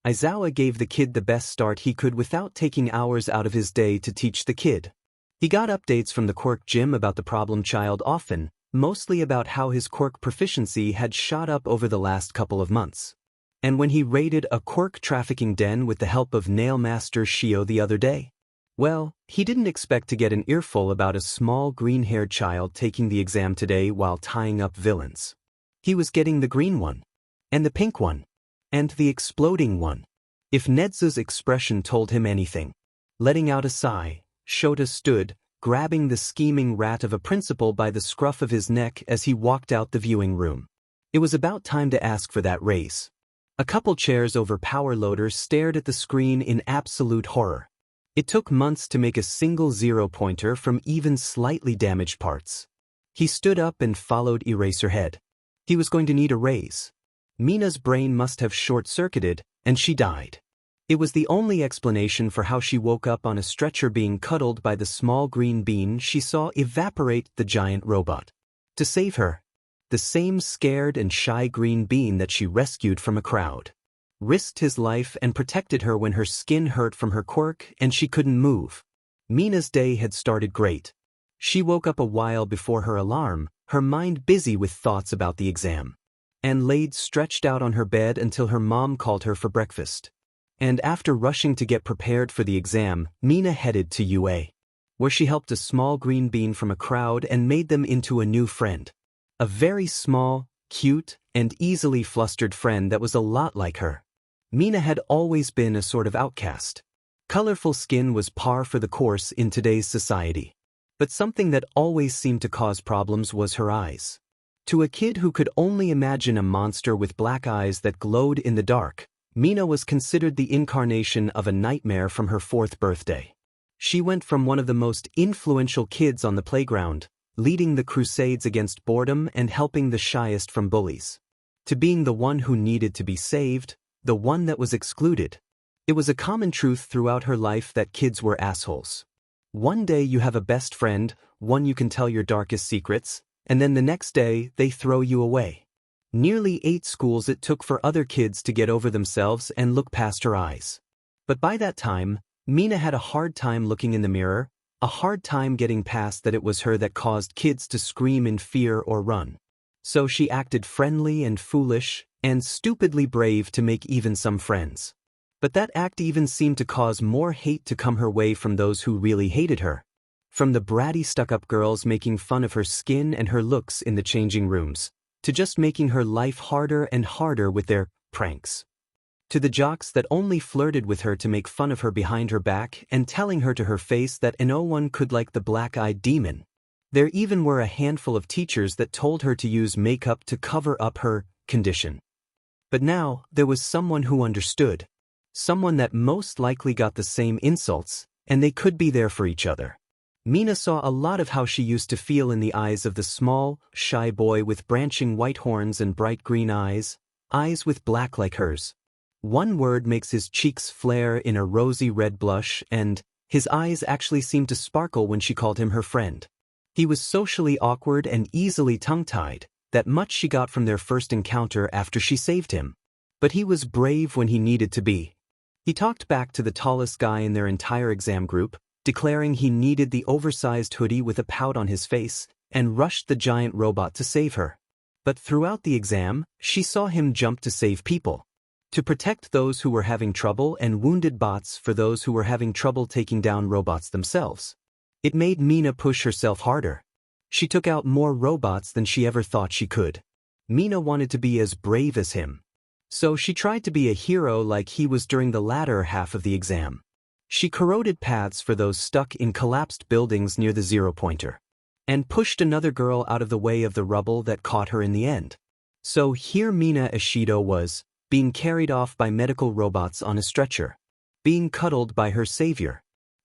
Aizawa gave the kid the best start he could without taking hours out of his day to teach the kid. He got updates from the quirk gym about the problem child often, mostly about how his quirk proficiency had shot up over the last couple of months. And when he raided a quirk trafficking den with the help of Nail Master Shio the other day, well, he didn't expect to get an earful about a small green-haired child taking the exam today while tying up villains. He was getting the green one, and the pink one, and the exploding one. If Netsu's expression told him anything. Letting out a sigh, Shota stood, grabbing the scheming rat of a principal by the scruff of his neck as he walked out the viewing room. It was about time to ask for that raise. A couple chairs over power loaders stared at the screen in absolute horror. It took months to make a single zero-pointer from even slightly damaged parts. He stood up and followed Eraserhead. He was going to need a raise. Mina's brain must have short-circuited, and she died. It was the only explanation for how she woke up on a stretcher being cuddled by the small green bean she saw evaporate the giant robot. To save her, the same scared and shy green bean that she rescued from a crowd. Risked his life and protected her when her skin hurt from her quirk and she couldn't move. Mina's day had started great. She woke up a while before her alarm, her mind busy with thoughts about the exam. And laid stretched out on her bed until her mom called her for breakfast. And after rushing to get prepared for the exam, Mina headed to UA, where she helped a small green bean from a crowd and made them into a new friend. A very small, cute, and easily flustered friend that was a lot like her. Mina had always been a sort of outcast. Colorful skin was par for the course in today's society. But something that always seemed to cause problems was her eyes. To a kid who could only imagine a monster with black eyes that glowed in the dark, Mina was considered the incarnation of a nightmare from her 4th birthday. She went from one of the most influential kids on the playground, leading the crusades against boredom and helping the shyest from bullies, to being the one who needed to be saved, the one that was excluded. It was a common truth throughout her life that kids were assholes. One day you have a best friend, one you can tell your darkest secrets, and then the next day they throw you away. Nearly 8 schools it took for other kids to get over themselves and look past her eyes. But by that time, Mina had a hard time looking in the mirror, a hard time getting past that it was her that caused kids to scream in fear or run. So she acted friendly and foolish, and stupidly brave to make even some friends. But that act even seemed to cause more hate to come her way from those who really hated her. From the bratty stuck-up girls making fun of her skin and her looks in the changing rooms, to just making her life harder and harder with their pranks. To the jocks that only flirted with her to make fun of her behind her back and telling her to her face that no one could like the black-eyed demon. There even were a handful of teachers that told her to use makeup to cover up her condition. But now, there was someone who understood. Someone that most likely got the same insults, and they could be there for each other. Mina saw a lot of how she used to feel in the eyes of the small, shy boy with branching white horns and bright green eyes, eyes with black like hers. One word makes his cheeks flare in a rosy red blush, and his eyes actually seemed to sparkle when she called him her friend. He was socially awkward and easily tongue-tied, that much she got from their first encounter after she saved him. But he was brave when he needed to be. He talked back to the tallest guy in their entire exam group, declaring he needed the oversized hoodie with a pout on his face, and rushed the giant robot to save her. But throughout the exam, she saw him jump to save people. To protect those who were having trouble and wounded bots for those who were having trouble taking down robots themselves. It made Mina push herself harder. She took out more robots than she ever thought she could. Mina wanted to be as brave as him. So she tried to be a hero like he was during the latter half of the exam. She corroded paths for those stuck in collapsed buildings near the zero-pointer, and pushed another girl out of the way of the rubble that caught her in the end. So here Mina Ishido was, being carried off by medical robots on a stretcher, being cuddled by her savior.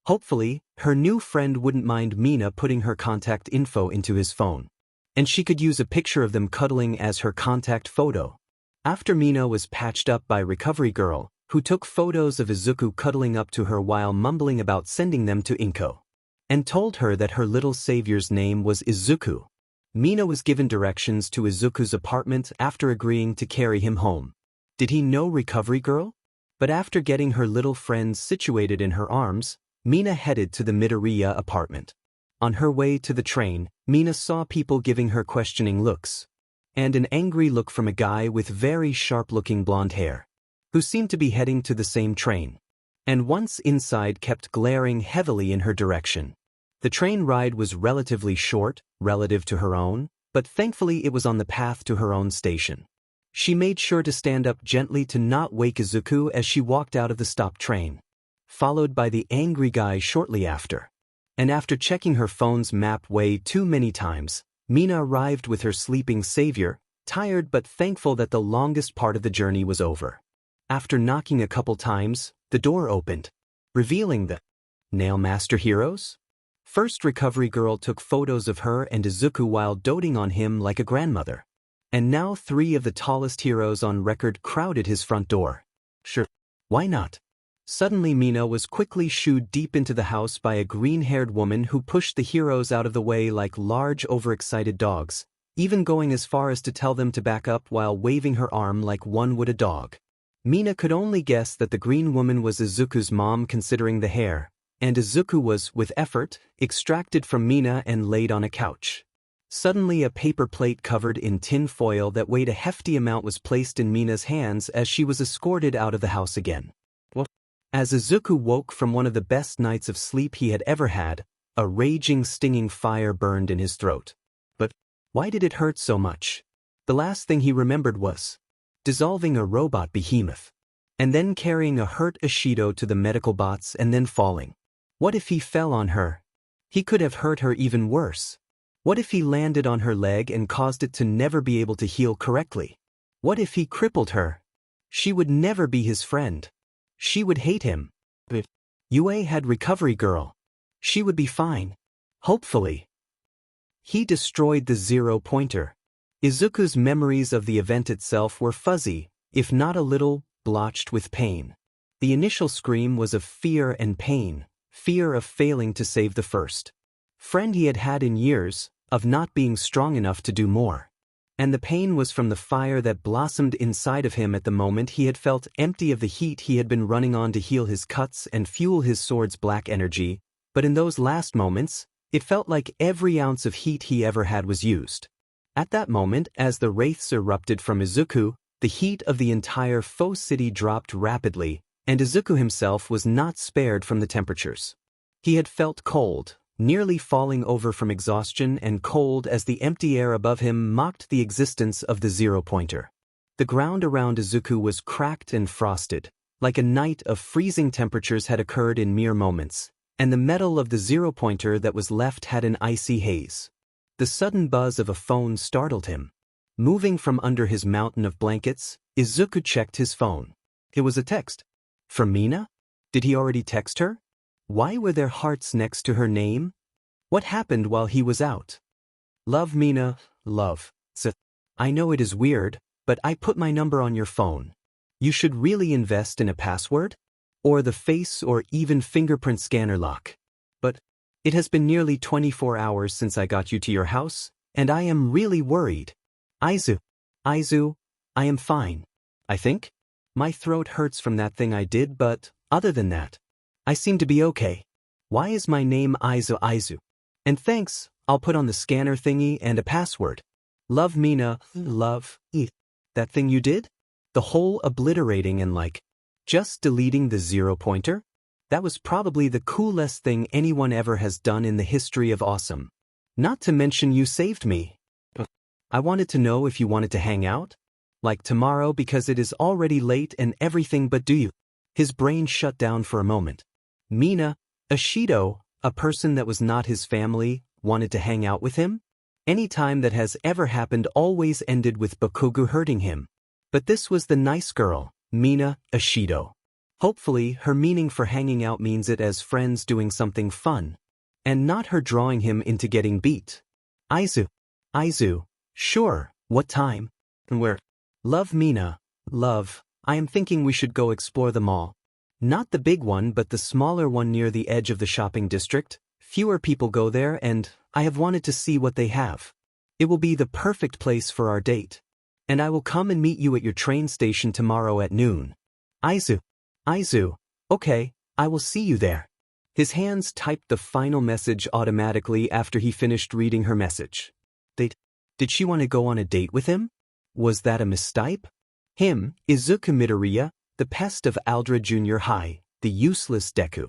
Hopefully, her new friend wouldn't mind Mina putting her contact info into his phone, and she could use a picture of them cuddling as her contact photo. After Mina was patched up by Recovery Girl, who took photos of Izuku cuddling up to her while mumbling about sending them to Inko, and told her that her little savior's name was Izuku. Mina was given directions to Izuku's apartment after agreeing to carry him home. Did he know Recovery Girl? But after getting her little friends situated in her arms, Mina headed to the Midoriya apartment. On her way to the train, Mina saw people giving her questioning looks, and an angry look from a guy with very sharp-looking blonde hair, who seemed to be heading to the same train, and once inside kept glaring heavily in her direction. The train ride was relatively short, relative to her own, but thankfully it was on the path to her own station. She made sure to stand up gently to not wake Izuku as she walked out of the stopped train, followed by the angry guy shortly after. And after checking her phone's map way too many times, Mina arrived with her sleeping savior, tired but thankful that the longest part of the journey was over. After knocking a couple times, the door opened, revealing the Nail Master heroes? First, Recovery Girl took photos of her and Izuku while doting on him like a grandmother. And now 3 of the tallest heroes on record crowded his front door. Sure, why not? Suddenly Mina was quickly shooed deep into the house by a green-haired woman who pushed the heroes out of the way like large overexcited dogs, even going as far as to tell them to back up while waving her arm like one would a dog. Mina could only guess that the green woman was Izuku's mom considering the hair, and Izuku was, with effort, extracted from Mina and laid on a couch. Suddenly a paper plate covered in tin foil that weighed a hefty amount was placed in Mina's hands as she was escorted out of the house again. As Izuku woke from one of the best nights of sleep he had ever had, a raging stinging fire burned in his throat. But why did it hurt so much? The last thing he remembered was dissolving a robot behemoth, and then carrying a hurt Ishido to the medical bots and then falling. What if he fell on her? He could have hurt her even worse. What if he landed on her leg and caused it to never be able to heal correctly? What if he crippled her? She would never be his friend. She would hate him. But Yue had Recovery Girl. She would be fine. Hopefully. He destroyed the zero-pointer. Izuku's memories of the event itself were fuzzy, if not a little, blotched with pain. The initial scream was of fear and pain, fear of failing to save the first friend he had had in years, of not being strong enough to do more. And the pain was from the fire that blossomed inside of him at the moment he had felt empty of the heat he had been running on to heal his cuts and fuel his sword's black energy, but in those last moments, it felt like every ounce of heat he ever had was used. At that moment, as the wraiths erupted from Izuku, the heat of the entire Faux City dropped rapidly, and Izuku himself was not spared from the temperatures. He had felt cold, nearly falling over from exhaustion, and cold as the empty air above him mocked the existence of the zero-pointer. The ground around Izuku was cracked and frosted, like a night of freezing temperatures had occurred in mere moments, and the metal of the zero-pointer that was left had an icy haze. The sudden buzz of a phone startled him. Moving from under his mountain of blankets, Izuku checked his phone. It was a text. From Mina? Did he already text her? Why were there hearts next to her name? What happened while he was out? Love, Mina, love. I know it is weird, but I put my number on your phone. You should really invest in a password? Or the face or even fingerprint scanner lock. But it has been nearly 24 hours since I got you to your house, and I am really worried. Aizu, I am fine. I think? My throat hurts from that thing I did, but other than that, I seem to be okay. Why is my name Aizu? And thanks, I'll put on the scanner thingy and a password. Love Mina, love, that thing you did? The whole obliterating and just deleting the 0-pointer? That was probably the coolest thing anyone ever has done in the history of awesome. Not to mention you saved me. I wanted to know if you wanted to hang out? Like tomorrow because it is already late and everything, but do you? His brain shut down for a moment. Mina, a Shido, a person that was not his family, wanted to hang out with him? Any time that has ever happened always ended with Bakugo hurting him. But this was the nice girl, Mina, a Shido. Hopefully, her meaning for hanging out means it as friends doing something fun. And not her drawing him into getting beat. Aizu, sure, what time? And where? Love Mina, love, I am thinking we should go explore the mall. Not the big one but the smaller one near the edge of the shopping district. Fewer people go there and I have wanted to see what they have. It will be the perfect place for our date. And I will come and meet you at your train station tomorrow at noon. Aizu, okay, I will see you there. His hands typed the final message automatically after he finished reading her message. Did she want to go on a date with him? Was that a mistype? Him, Izuku Midoriya, the pest of Aldra Junior High, the useless Deku.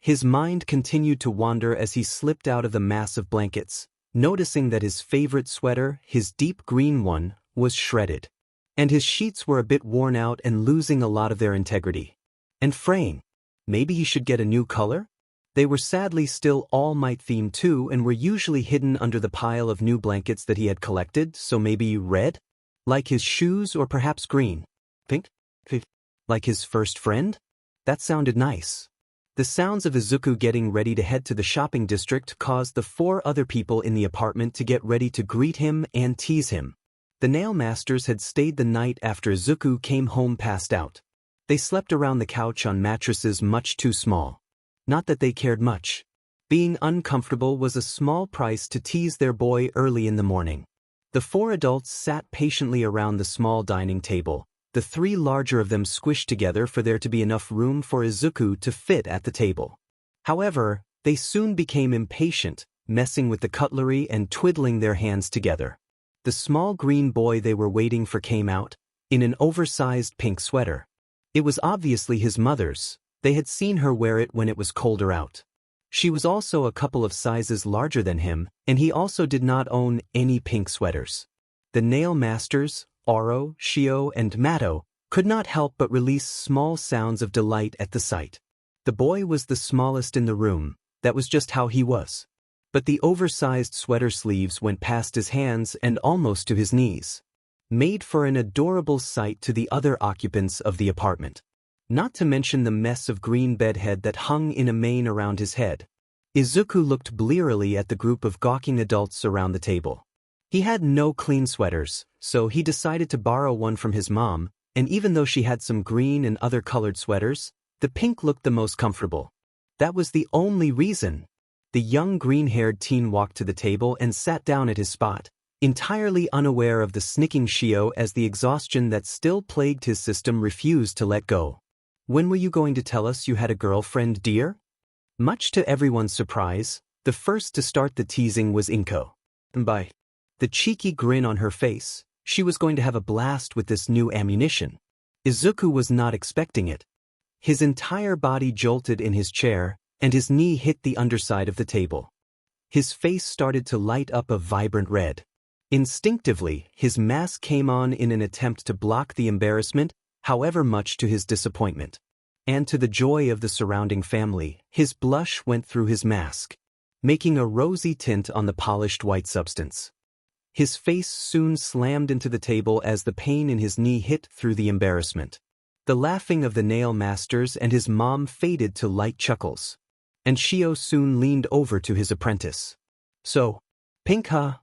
His mind continued to wander as he slipped out of the mass of blankets, noticing that his favorite sweater, his deep green one, was shredded. And his sheets were a bit worn out and losing a lot of their integrity. And fraying. Maybe he should get a new color? They were sadly still All Might themed too and were usually hidden under the pile of new blankets that he had collected, so maybe red? Like his shoes or perhaps green? Pink? Like his first friend? That sounded nice. The sounds of Izuku getting ready to head to the shopping district caused the 4 other people in the apartment to get ready to greet him and tease him. The nail masters had stayed the night after Izuku came home passed out. They slept around the couch on mattresses much too small. Not that they cared much. Being uncomfortable was a small price to tease their boy early in the morning. The 4 adults sat patiently around the small dining table, the 3 larger of them squished together for there to be enough room for Izuku to fit at the table. However, they soon became impatient, messing with the cutlery and twiddling their hands together. The small green boy they were waiting for came out, in an oversized pink sweater. It was obviously his mother's. They had seen her wear it when it was colder out. She was also a couple of sizes larger than him, and he also did not own any pink sweaters. The nail masters, Oro, Shio, and Mato, could not help but release small sounds of delight at the sight. The boy was the smallest in the room, that was just how he was. But the oversized sweater sleeves went past his hands and almost to his knees. Made for an adorable sight to the other occupants of the apartment. Not to mention the mess of green bedhead that hung in a mane around his head. Izuku looked blearily at the group of gawking adults around the table. He had no clean sweaters, so he decided to borrow one from his mom, and even though she had some green and other colored sweaters, the pink looked the most comfortable. That was the only reason. The young green-haired teen walked to the table and sat down at his spot, entirely unaware of the snicking Shio as the exhaustion that still plagued his system refused to let go. When were you going to tell us you had a girlfriend, dear? Much to everyone's surprise, the first to start the teasing was Inko. By the cheeky grin on her face, she was going to have a blast with this new ammunition. Izuku was not expecting it. His entire body jolted in his chair, and his knee hit the underside of the table. His face started to light up a vibrant red. Instinctively, his mask came on in an attempt to block the embarrassment, however much to his disappointment. And to the joy of the surrounding family, his blush went through his mask, making a rosy tint on the polished white substance. His face soon slammed into the table as the pain in his knee hit through the embarrassment. The laughing of the nail masters and his mom faded to light chuckles. And Shio soon leaned over to his apprentice. So, pink huh?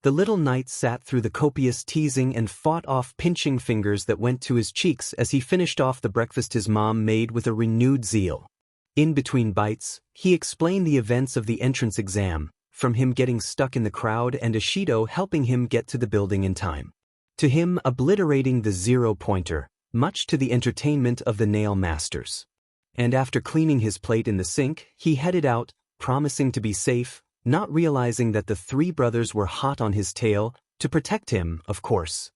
The little knight sat through the copious teasing and fought off pinching fingers that went to his cheeks as he finished off the breakfast his mom made with a renewed zeal. In between bites, he explained the events of the entrance exam, from him getting stuck in the crowd and Ashido helping him get to the building in time, to him obliterating the zero-pointer, much to the entertainment of the nail masters. And after cleaning his plate in the sink, he headed out, promising to be safe, not realizing that the three brothers were hot on his tail, to protect him, of course.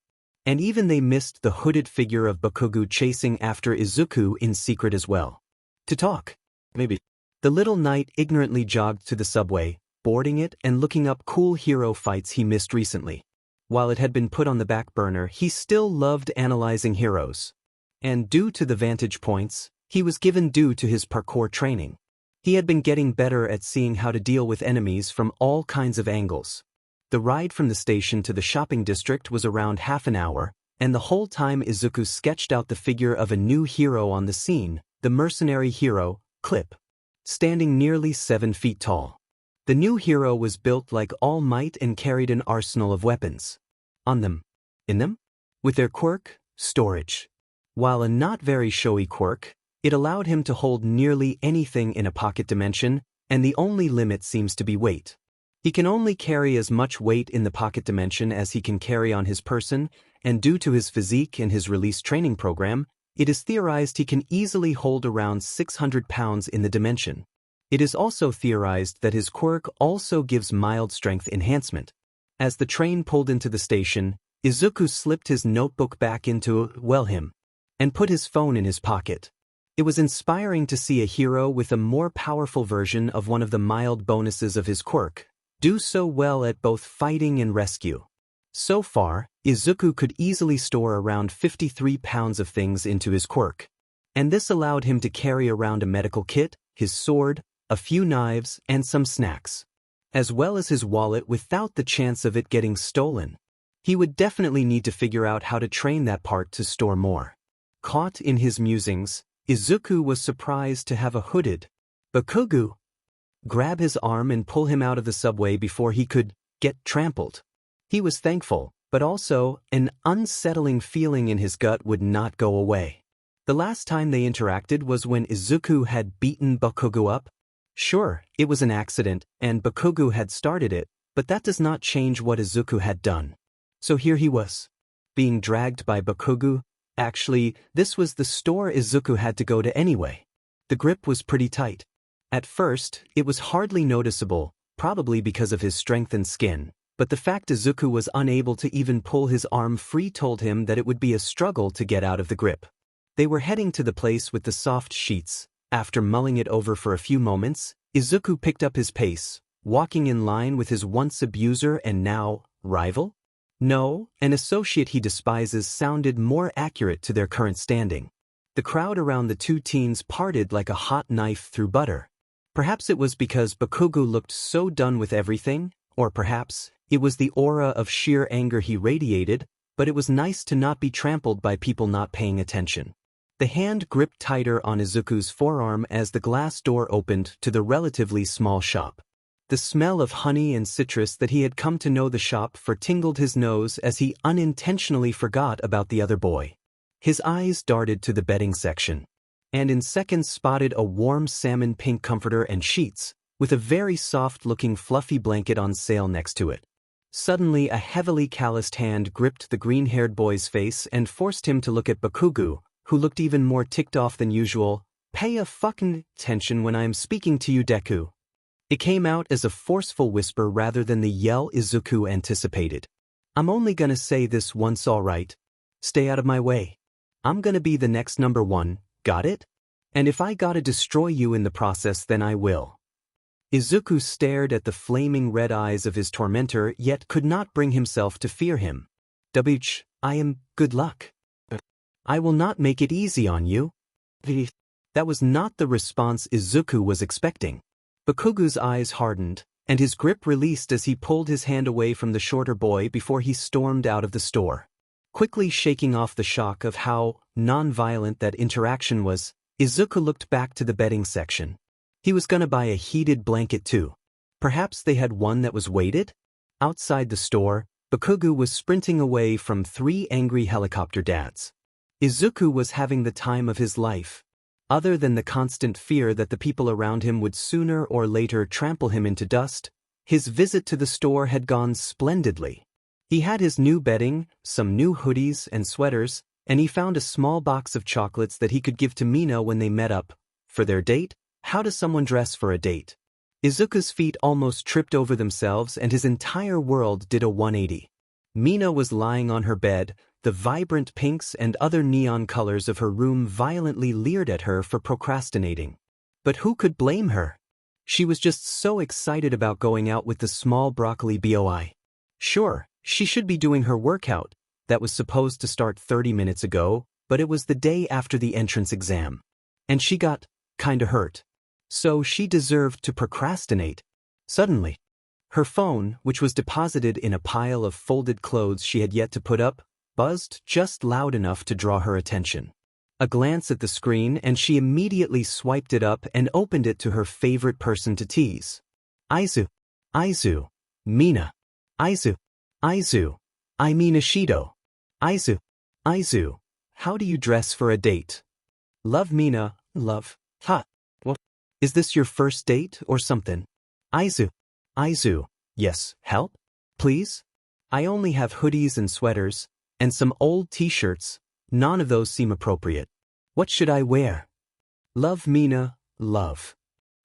And even they missed the hooded figure of Bakugo chasing after Izuku in secret as well. To talk. Maybe. The little knight ignorantly jogged to the subway, boarding it and looking up cool hero fights he missed recently. While it had been put on the back burner, he still loved analyzing heroes. And due to the vantage points, he was given due to his parkour training. He had been getting better at seeing how to deal with enemies from all kinds of angles. The ride from the station to the shopping district was around half an hour, and the whole time Izuku sketched out the figure of a new hero on the scene, the mercenary hero, Clip, standing nearly 7 feet tall. The new hero was built like All Might and carried an arsenal of weapons. On them. In them? With their quirk, storage. While a not very showy quirk, it allowed him to hold nearly anything in a pocket dimension, and the only limit seems to be weight. He can only carry as much weight in the pocket dimension as he can carry on his person, and due to his physique and his release training program, it is theorized he can easily hold around 600 pounds in the dimension. It is also theorized that his quirk also gives mild strength enhancement. As the train pulled into the station, Izuku slipped his notebook back into him, and put his phone in his pocket. It was inspiring to see a hero with a more powerful version of one of the mild bonuses of his quirk do so well at both fighting and rescue. So far, Izuku could easily store around 53 pounds of things into his quirk. And this allowed him to carry around a medical kit, his sword, a few knives, and some snacks, as well as his wallet without the chance of it getting stolen. He would definitely need to figure out how to train that part to store more. Caught in his musings, Izuku was surprised to have a hooded Bakugo grab his arm and pull him out of the subway before he could get trampled. He was thankful, but also, an unsettling feeling in his gut would not go away. The last time they interacted was when Izuku had beaten Bakugo up. Sure, it was an accident, and Bakugo had started it, but that does not change what Izuku had done. So here he was, being dragged by Bakugo. Actually, this was the store Izuku had to go to anyway. The grip was pretty tight. At first, it was hardly noticeable, probably because of his strengthened skin, but the fact Izuku was unable to even pull his arm free told him that it would be a struggle to get out of the grip. They were heading to the place with the soft sheets. After mulling it over for a few moments, Izuku picked up his pace, walking in line with his once abuser and now rival? No, an associate he despises sounded more accurate to their current standing. The crowd around the two teens parted like a hot knife through butter. Perhaps it was because Bakugo looked so done with everything, or perhaps it was the aura of sheer anger he radiated, but it was nice to not be trampled by people not paying attention. The hand gripped tighter on Izuku's forearm as the glass door opened to the relatively small shop. The smell of honey and citrus that he had come to know the shop for tingled his nose as he unintentionally forgot about the other boy. His eyes darted to the bedding section, and in seconds spotted a warm salmon pink comforter and sheets, with a very soft-looking fluffy blanket on sale next to it. Suddenly a heavily calloused hand gripped the green-haired boy's face and forced him to look at Bakugo, who looked even more ticked off than usual. "Pay a fucking attention when I am speaking to you, Deku." It came out as a forceful whisper rather than the yell Izuku anticipated. "I'm only gonna say this once, alright? Stay out of my way. I'm gonna be the next number one, got it? And if I gotta destroy you in the process, then I will." Izuku stared at the flaming red eyes of his tormentor yet could not bring himself to fear him. I am good luck. I will not make it easy on you." That was not the response Izuku was expecting. Bakugo's eyes hardened, and his grip released as he pulled his hand away from the shorter boy before he stormed out of the store. Quickly shaking off the shock of how non-violent that interaction was, Izuku looked back to the bedding section. He was gonna buy a heated blanket too. Perhaps they had one that was weighted? Outside the store, Bakugo was sprinting away from 3 angry helicopter dads. Izuku was having the time of his life. Other than the constant fear that the people around him would sooner or later trample him into dust, his visit to the store had gone splendidly. He had his new bedding, some new hoodies and sweaters, and he found a small box of chocolates that he could give to Mina when they met up. For their date? How does someone dress for a date? Izuku's feet almost tripped over themselves and his entire world did a 180. Mina was lying on her bed, the vibrant pinks and other neon colors of her room violently leered at her for procrastinating. But who could blame her? She was just so excited about going out with the small broccoli boy. Sure, she should be doing her workout, that was supposed to start 30 minutes ago, but it was the day after the entrance exam. And she got kinda hurt. So she deserved to procrastinate. Suddenly, her phone, which was deposited in a pile of folded clothes she had yet to put up, buzzed just loud enough to draw her attention. A glance at the screen and she immediately swiped it up and opened it to her favorite person to tease. Aizu. Aizu. Mina. Aizu. Aizu. I mean Ishido. Aizu. Aizu. How do you dress for a date? Love Mina, love. Ha. What? Is this your first date or something? Aizu. Aizu. Yes, help? Please? I only have hoodies and sweaters, and some old t-shirts. None of those seem appropriate. What should I wear? Love Mina, love.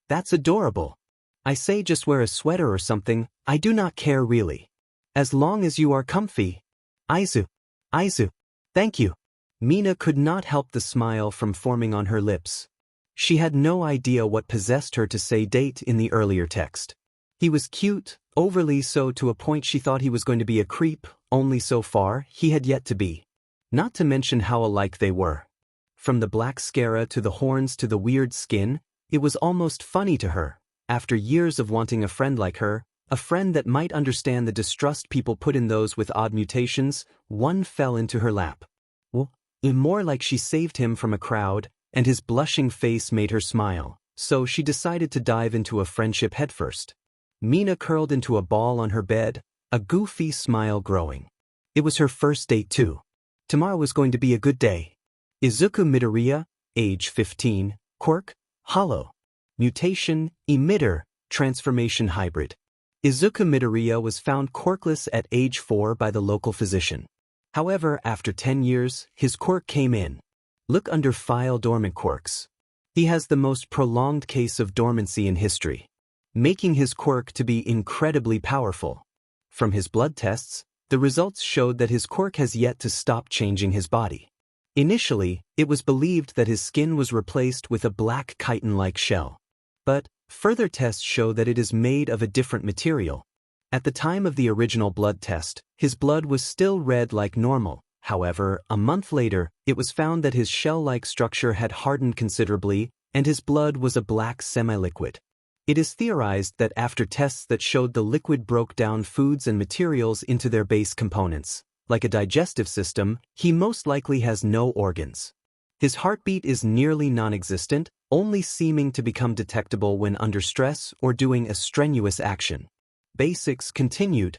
That's adorable. I say just wear a sweater or something, I do not care really. As long as you are comfy. Aizu. Aizu. Thank you. Mina could not help the smile from forming on her lips. She had no idea what possessed her to say date in the earlier text. He was cute, overly so to a point she thought he was going to be a creep, only so far he had yet to be. Not to mention how alike they were. From the black scara to the horns to the weird skin, it was almost funny to her. After years of wanting a friend like her, a friend that might understand the distrust people put in those with odd mutations, one fell into her lap. Well, more like she saved him from a crowd, and his blushing face made her smile, so she decided to dive into a friendship headfirst. Mina curled into a ball on her bed, a goofy smile growing. It was her first date too. Tomorrow was going to be a good day. Izuku Midoriya, age 15, quirk, hollow. Mutation, emitter, transformation hybrid. Izuku Midoriya was found quirkless at age 4 by the local physician. However, after 10 years, his quirk came in. Look under File Dormant Quirks. He has the most prolonged case of dormancy in history, making his quirk to be incredibly powerful. From his blood tests, the results showed that his quirk has yet to stop changing his body. Initially, it was believed that his skin was replaced with a black chitin-like shell. But further tests show that it is made of a different material. At the time of the original blood test, his blood was still red like normal. However, a month later, it was found that his shell-like structure had hardened considerably, and his blood was a black semi-liquid. It is theorized that after tests that showed the liquid broke down foods and materials into their base components, like a digestive system, he most likely has no organs. His heartbeat is nearly non-existent, only seeming to become detectable when under stress or doing a strenuous action. Basics continued.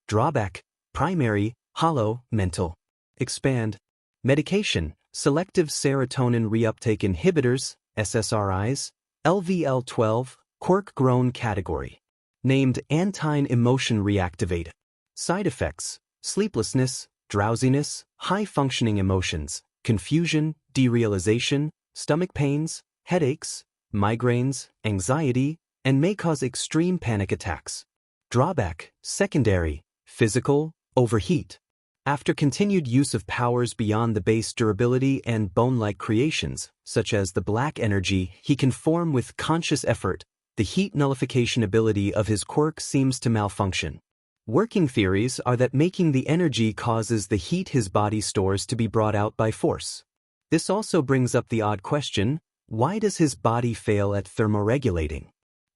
Drawback, primary, hollow, mental. Expand. Medication, selective serotonin reuptake inhibitors, SSRIs, LVL-12, quirk-grown category. Named anti-emotion reactivate. Side effects, sleeplessness, drowsiness, high-functioning emotions, confusion, derealization, stomach pains, headaches, migraines, anxiety, and may cause extreme panic attacks. Drawback, secondary, physical, overheat. After continued use of powers beyond the base durability and bone-like creations, such as the black energy he can form with conscious effort, the heat nullification ability of his quirk seems to malfunction. Working theories are that making the energy causes the heat his body stores to be brought out by force. This also brings up the odd question, why does his body fail at thermoregulating?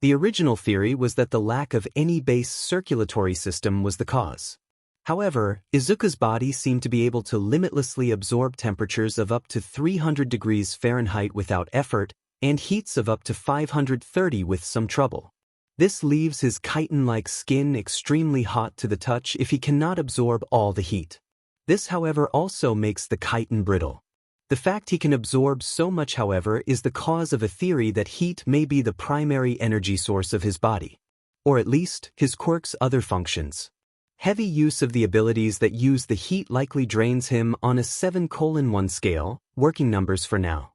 The original theory was that the lack of any base circulatory system was the cause. However, Izuku's body seemed to be able to limitlessly absorb temperatures of up to 300 degrees Fahrenheit without effort, and heats of up to 530 with some trouble. This leaves his chitin-like skin extremely hot to the touch if he cannot absorb all the heat. This, however, also makes the chitin brittle. The fact he can absorb so much, however, is the cause of a theory that heat may be the primary energy source of his body. Or at least, his quirk's other functions. Heavy use of the abilities that use the heat likely drains him on a 7:1 scale, working numbers for now.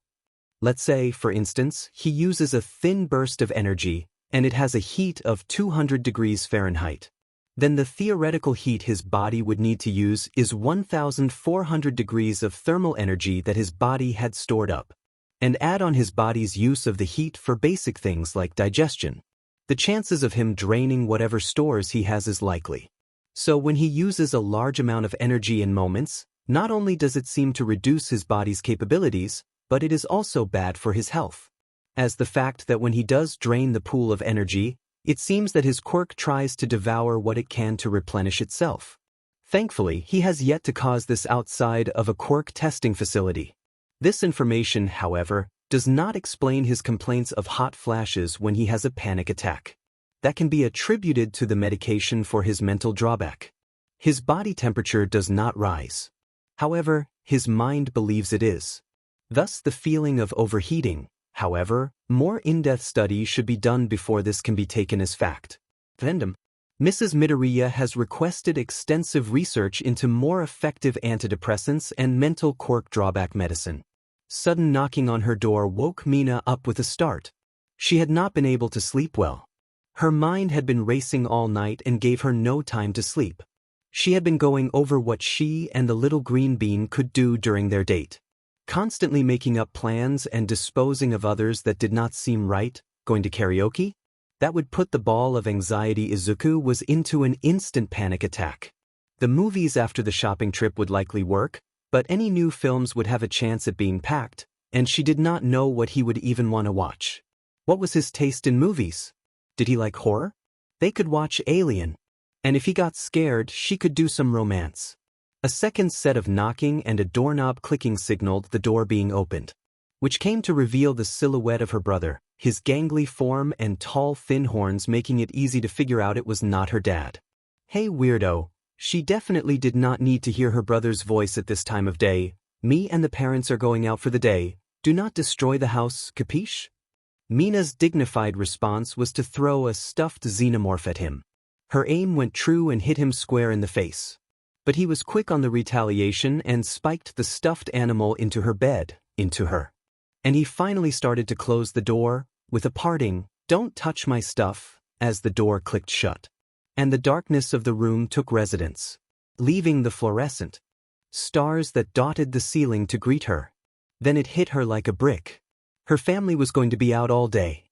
Let's say, for instance, he uses a thin burst of energy, and it has a heat of 200 degrees Fahrenheit. Then the theoretical heat his body would need to use is 1,400 degrees of thermal energy that his body had stored up. And add on his body's use of the heat for basic things like digestion. The chances of him draining whatever stores he has is likely. So when he uses a large amount of energy in moments, not only does it seem to reduce his body's capabilities, but it is also bad for his health. As the fact that when he does drain the pool of energy, it seems that his quirk tries to devour what it can to replenish itself. Thankfully, he has yet to cause this outside of a quirk testing facility. This information, however, does not explain his complaints of hot flashes when he has a panic attack. That can be attributed to the medication for his mental drawback. His body temperature does not rise. However, his mind believes it is. Thus the feeling of overheating. However, more in-depth study should be done before this can be taken as fact. Addendum. Mrs. Midoriya has requested extensive research into more effective antidepressants and mental quirk drawback medicine. Sudden knocking on her door woke Mina up with a start. She had not been able to sleep well. Her mind had been racing all night and gave her no time to sleep. She had been going over what she and the little green bean could do during their date. Constantly making up plans and disposing of others that did not seem right, going to karaoke? That would put the ball of anxiety. Izuku was into an instant panic attack. The movies after the shopping trip would likely work, but any new films would have a chance at being packed, and she did not know what he would even want to watch. What was his taste in movies? Did he like horror? They could watch Alien. And if he got scared, she could do some romance. A second set of knocking and a doorknob clicking signaled the door being opened, which came to reveal the silhouette of her brother, his gangly form and tall thin horns making it easy to figure out it was not her dad. Hey weirdo, she definitely did not need to hear her brother's voice at this time of day. Me and the parents are going out for the day. Do not destroy the house, capiche? Mina's dignified response was to throw a stuffed xenomorph at him. Her aim went true and hit him square in the face. But he was quick on the retaliation and spiked the stuffed animal into her bed, into her. And he finally started to close the door, with a parting, "Don't touch my stuff," as the door clicked shut. And the darkness of the room took residence, leaving the fluorescent stars that dotted the ceiling to greet her. Then it hit her like a brick. Her family was going to be out all day.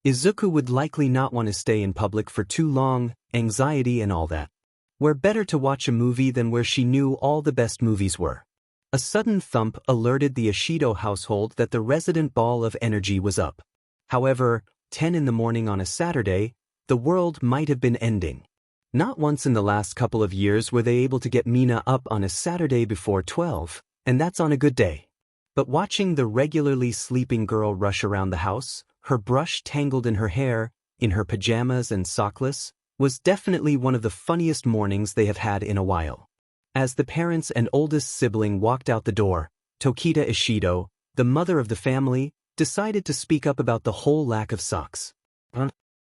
Izuku would likely not want to stay in public for too long, anxiety and all that. Where better to watch a movie than where she knew all the best movies were. A sudden thump alerted the Ishido household that the resident ball of energy was up. However, 10 in the morning on a Saturday, the world might have been ending. Not once in the last couple of years were they able to get Mina up on a Saturday before 12, and that's on a good day. But watching the regularly sleeping girl rush around the house, her brush tangled in her hair, in her pajamas and sockless, was definitely one of the funniest mornings they have had in a while. As the parents and oldest sibling walked out the door, Tokita Ishido, the mother of the family, decided to speak up about the whole lack of socks.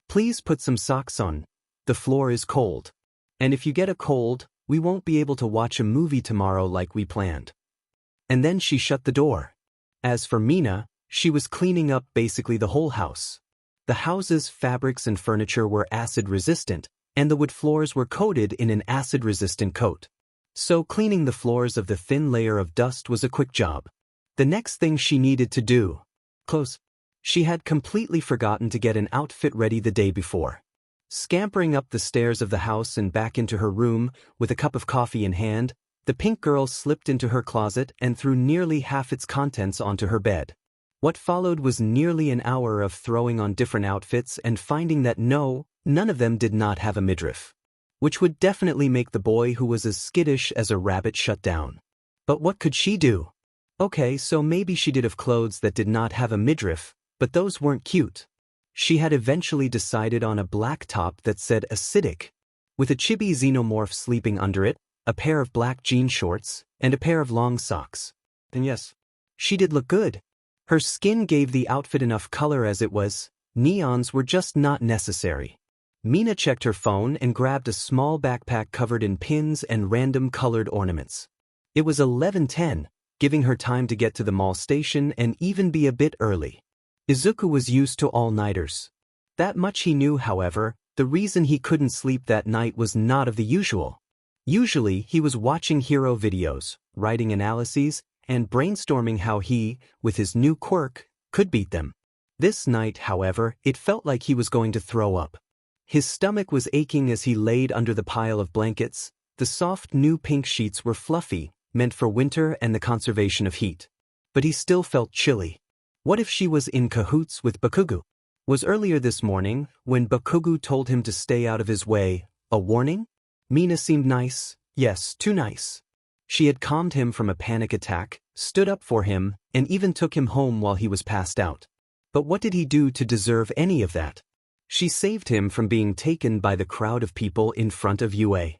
Please put some socks on. The floor is cold. And if you get a cold, we won't be able to watch a movie tomorrow like we planned. And then she shut the door. As for Mina, she was cleaning up basically the whole house. The house's fabrics and furniture were acid-resistant, and the wood floors were coated in an acid-resistant coat. So cleaning the floors of the thin layer of dust was a quick job. The next thing she needed to do, clothes. She had completely forgotten to get an outfit ready the day before. Scampering up the stairs of the house and back into her room, with a cup of coffee in hand, the pink girl slipped into her closet and threw nearly half its contents onto her bed. What followed was nearly an hour of throwing on different outfits and finding that none of them did not have a midriff. Which would definitely make the boy who was as skittish as a rabbit shut down. But what could she do? Okay, so maybe she did have clothes that did not have a midriff, but those weren't cute. She had eventually decided on a black top that said acidic, with a chibi xenomorph sleeping under it, a pair of black jean shorts, and a pair of long socks. And yes, she did look good. Her skin gave the outfit enough color as it was. Neons were just not necessary. Mina checked her phone and grabbed a small backpack covered in pins and random colored ornaments. It was 11:10, giving her time to get to the mall station and even be a bit early. Izuku was used to all-nighters. That much he knew, however. The reason he couldn't sleep that night was not of the usual. Usually, he was watching hero videos, writing analyses, and brainstorming how he, with his new quirk, could beat them. This night, however, it felt like he was going to throw up. His stomach was aching as he laid under the pile of blankets. The soft new pink sheets were fluffy, meant for winter and the conservation of heat. But he still felt chilly. What if she was in cahoots with Bakugo? Was earlier this morning, when Bakugo told him to stay out of his way, a warning? Mina seemed nice, yes, too nice. She had calmed him from a panic attack, stood up for him, and even took him home while he was passed out. But what did he do to deserve any of that? She saved him from being taken by the crowd of people in front of UA.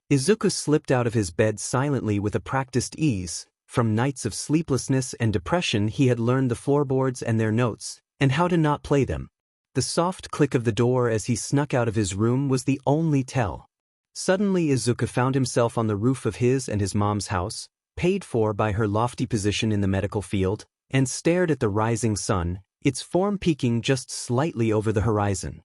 Izuku slipped out of his bed silently with a practiced ease. From nights of sleeplessness and depression he had learned the floorboards and their notes, and how to not play them. The soft click of the door as he snuck out of his room was the only tell. Suddenly Izuku found himself on the roof of his and his mom's house, paid for by her lofty position in the medical field, and stared at the rising sun, its form peeking just slightly over the horizon.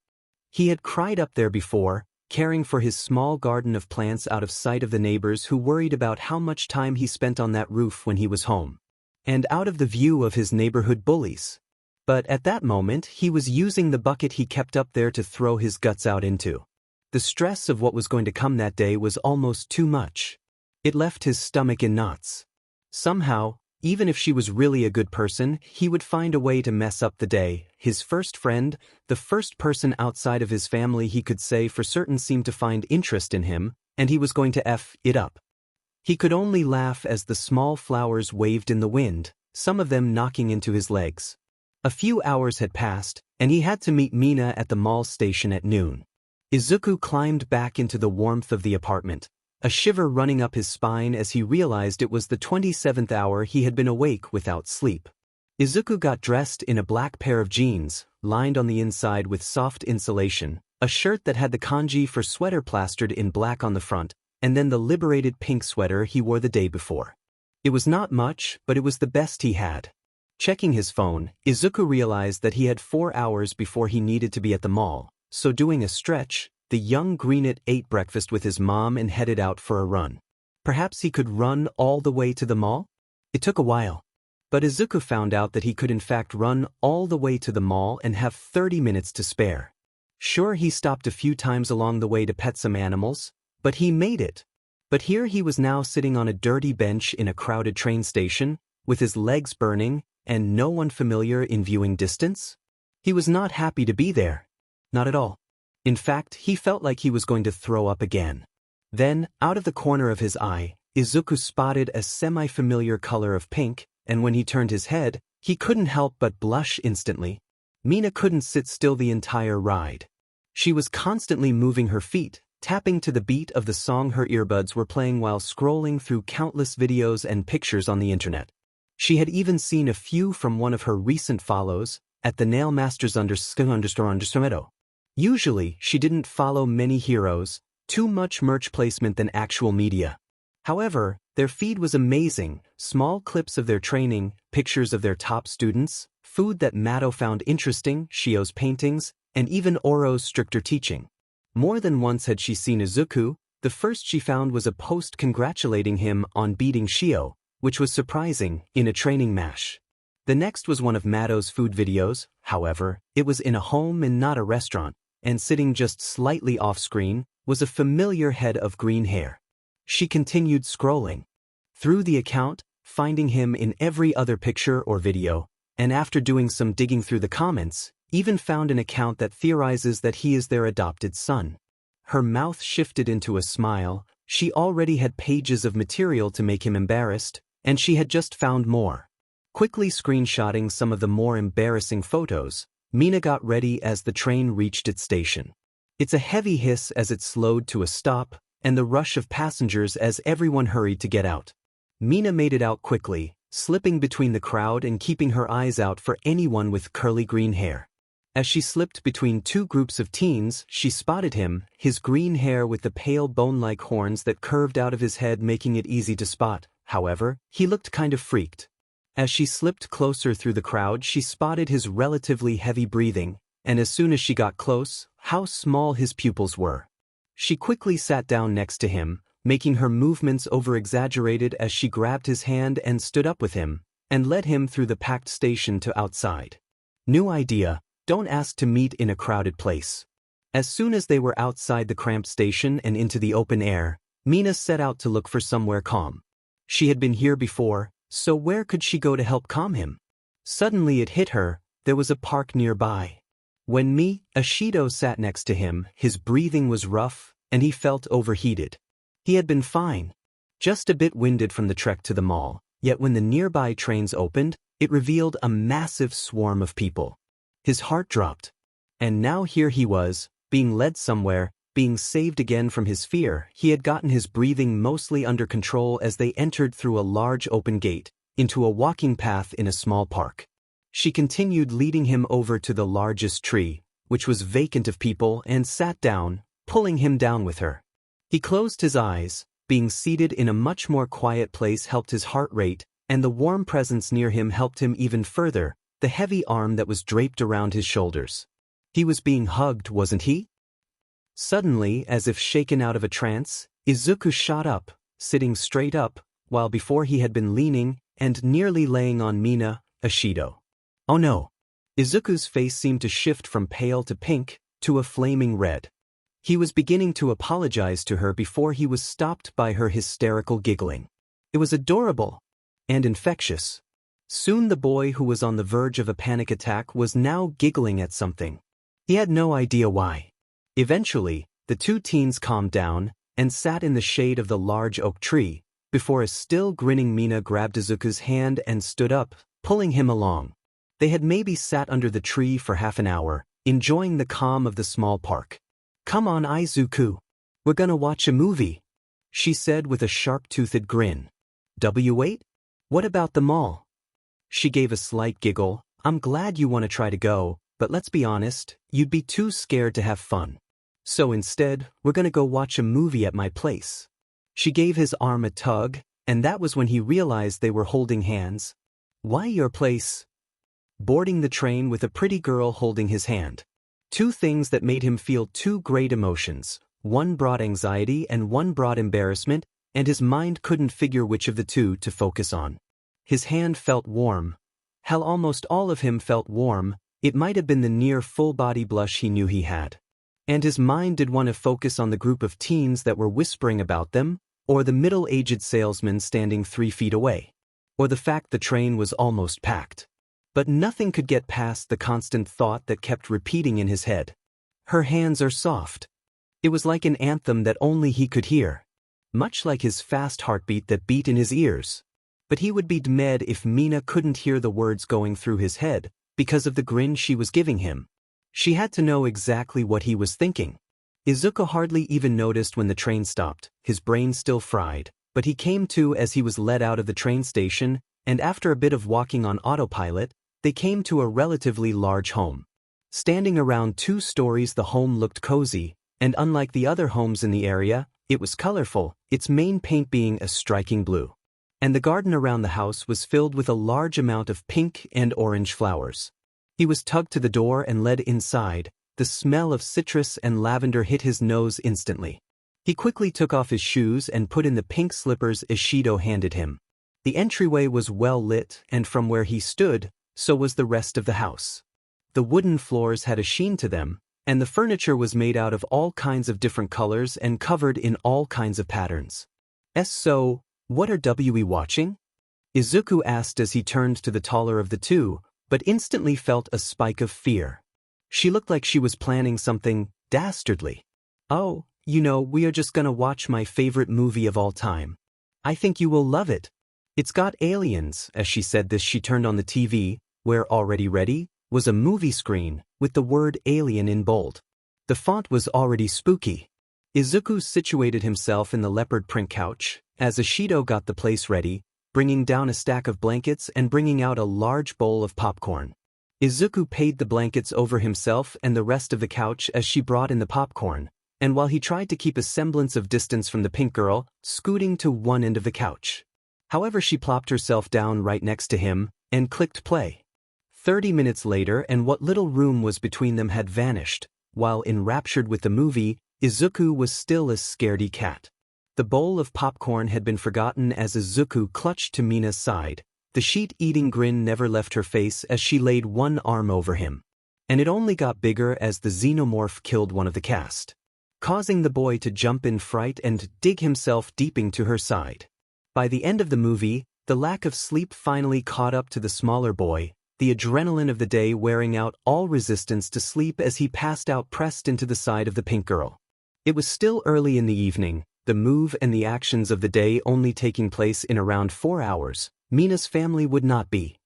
He had cried up there before, caring for his small garden of plants out of sight of the neighbors who worried about how much time he spent on that roof when he was home, and out of the view of his neighborhood bullies. But at that moment he was using the bucket he kept up there to throw his guts out into. The stress of what was going to come that day was almost too much. It left his stomach in knots. Somehow, even if she was really a good person, he would find a way to mess up the day. His first friend, the first person outside of his family he could say for certain seemed to find interest in him, and he was going to F it up. He could only laugh as the small flowers waved in the wind, some of them knocking into his legs. A few hours had passed, and he had to meet Mina at the mall station at noon. Izuku climbed back into the warmth of the apartment, a shiver running up his spine as he realized it was the 27th hour he had been awake without sleep. Izuku got dressed in a black pair of jeans, lined on the inside with soft insulation, a shirt that had the kanji for sweater plastered in black on the front, and then the liberated pink sweater he wore the day before. It was not much, but it was the best he had. Checking his phone, Izuku realized that he had 4 hours before he needed to be at the mall, so doing a stretch, the young greenet ate breakfast with his mom and headed out for a run. Perhaps he could run all the way to the mall? It took a while. But Izuku found out that he could in fact run all the way to the mall and have 30 minutes to spare. Sure, he stopped a few times along the way to pet some animals, but he made it. But here he was now sitting on a dirty bench in a crowded train station, with his legs burning, and no one familiar in viewing distance? He was not happy to be there. Not at all. In fact, he felt like he was going to throw up again. Then, out of the corner of his eye, Izuku spotted a semi-familiar color of pink, and when he turned his head, he couldn't help but blush instantly. Mina couldn't sit still the entire ride. She was constantly moving her feet, tapping to the beat of the song her earbuds were playing while scrolling through countless videos and pictures on the internet. She had even seen a few from one of her recent follows, at the Nail Masters ____. Usually, she didn't follow many heroes, too much merch placement than actual media. However, their feed was amazing, small clips of their training, pictures of their top students, food that Mato found interesting, Shio's paintings, and even Oro's stricter teaching. More than once had she seen Izuku. The first she found was a post congratulating him on beating Shio, which was surprising, in a training mash. The next was one of Mato's food videos. However, it was in a home and not a restaurant, and sitting just slightly off-screen was a familiar head of green hair. She continued scrolling through the account, finding him in every other picture or video, and after doing some digging through the comments, even found an account that theorizes that he is their adopted son. Her mouth shifted into a smile. She already had pages of material to make him embarrassed, and she had just found more. Quickly screenshotting some of the more embarrassing photos, Mina got ready as the train reached its station. It's a heavy hiss as it slowed to a stop, and the rush of passengers as everyone hurried to get out. Mina made it out quickly, slipping between the crowd and keeping her eyes out for anyone with curly green hair. As she slipped between two groups of teens, she spotted him, his green hair with the pale bone-like horns that curved out of his head making it easy to spot. However, he looked kind of freaked. As she slipped closer through the crowd, she spotted his relatively heavy breathing, and as soon as she got close, how small his pupils were. She quickly sat down next to him, making her movements over-exaggerated as she grabbed his hand and stood up with him, and led him through the packed station to outside. New idea. Don't ask to meet in a crowded place. As soon as they were outside the cramped station and into the open air, Mina set out to look for somewhere calm. She had been here before, so where could she go to help calm him? Suddenly it hit her, there was a park nearby. When Ashido sat next to him, his breathing was rough, and he felt overheated. He had been fine, just a bit winded from the trek to the mall, yet when the nearby trains opened, it revealed a massive swarm of people. His heart dropped. And now here he was, being led somewhere, being saved again from his fear. He had gotten his breathing mostly under control as they entered through a large open gate, into a walking path in a small park. She continued leading him over to the largest tree, which was vacant of people, and sat down, pulling him down with her. He closed his eyes. Being seated in a much more quiet place helped his heart rate, and the warm presence near him helped him even further, the heavy arm that was draped around his shoulders. He was being hugged, wasn't he? Suddenly, as if shaken out of a trance, Izuku shot up, sitting straight up, while before he had been leaning and nearly laying on Mina, Ashido. Oh no! Izuku's face seemed to shift from pale to pink, to a flaming red. He was beginning to apologize to her before he was stopped by her hysterical giggling. It was adorable and infectious. Soon the boy who was on the verge of a panic attack was now giggling at something. He had no idea why. Eventually, the two teens calmed down and sat in the shade of the large oak tree, before a still grinning Mina grabbed Izuku's hand and stood up, pulling him along. They had maybe sat under the tree for half an hour, enjoying the calm of the small park. "Come on, Izuku. We're gonna watch a movie," she said with a sharp-toothed grin. "Wait? What about the mall?" She gave a slight giggle. "I'm glad you want to try to go, but let's be honest, you'd be too scared to have fun. So instead, we're gonna go watch a movie at my place." She gave his arm a tug, and that was when he realized they were holding hands. "Why your place?" Boarding the train with a pretty girl holding his hand. Two things that made him feel two great emotions. One brought anxiety and one brought embarrassment, and his mind couldn't figure which of the two to focus on. His hand felt warm. Hell, almost all of him felt warm. It might have been the near full-body blush he knew he had. And his mind did want to focus on the group of teens that were whispering about them, or the middle-aged salesman standing 3 feet away, or the fact the train was almost packed. But nothing could get past the constant thought that kept repeating in his head. Her hands are soft. It was like an anthem that only he could hear. Much like his fast heartbeat that beat in his ears. But he would be dead if Mina couldn't hear the words going through his head, because of the grin she was giving him. She had to know exactly what he was thinking. Izuku hardly even noticed when the train stopped, his brain still fried, but he came to as he was led out of the train station, and after a bit of walking on autopilot, they came to a relatively large home. Standing around 2 stories, the home looked cozy, and unlike the other homes in the area, it was colorful, its main paint being a striking blue. And the garden around the house was filled with a large amount of pink and orange flowers. He was tugged to the door and led inside. The smell of citrus and lavender hit his nose instantly. He quickly took off his shoes and put in the pink slippers Ishido handed him. The entryway was well lit, and from where he stood, so was the rest of the house. The wooden floors had a sheen to them, and the furniture was made out of all kinds of different colors and covered in all kinds of patterns. So, what are we watching? Izuku asked as he turned to the taller of the two, but instantly felt a spike of fear. She looked like she was planning something dastardly. "Oh, we are just gonna watch my favorite movie of all time. I think you will love it. It's got aliens." As she said this, she turned on the TV, where already ready, was a movie screen with the word alien in bold. The font was already spooky. Izuku situated himself in the leopard print couch as Ishido got the place ready, bringing down a stack of blankets and bringing out a large bowl of popcorn. Izuku paid the blankets over himself and the rest of the couch as she brought in the popcorn, and while he tried to keep a semblance of distance from the pink girl, scooting to one end of the couch. However, she plopped herself down right next to him and clicked play. 30 minutes later, and what little room was between them had vanished. While enraptured with the movie, Izuku was still a scaredy cat. The bowl of popcorn had been forgotten as Izuku clutched to Mina's side. The sheet-eating grin never left her face as she laid one arm over him. And it only got bigger as the xenomorph killed one of the cast, causing the boy to jump in fright and dig himself deep into her side. By the end of the movie, the lack of sleep finally caught up to the smaller boy, the adrenaline of the day wearing out all resistance to sleep as he passed out pressed into the side of the pink girl. It was still early in the evening, the move and the actions of the day only taking place in around 4 hours. Mina's family would not be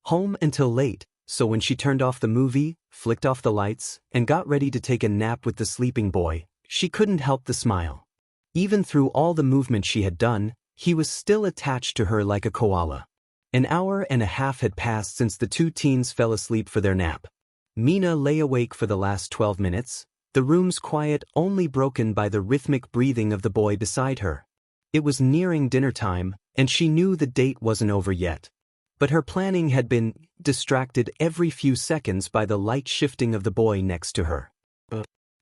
home until late, so when she turned off the movie, flicked off the lights, and got ready to take a nap with the sleeping boy, she couldn't help the smile. Even through all the movement she had done, he was still attached to her like a koala. An hour and a half had passed since the two teens fell asleep for their nap. Mina lay awake for the last 12 minutes, the room's quiet only broken by the rhythmic breathing of the boy beside her. It was nearing dinner time, and she knew the date wasn't over yet. But her planning had been distracted every few seconds by the light shifting of the boy next to her.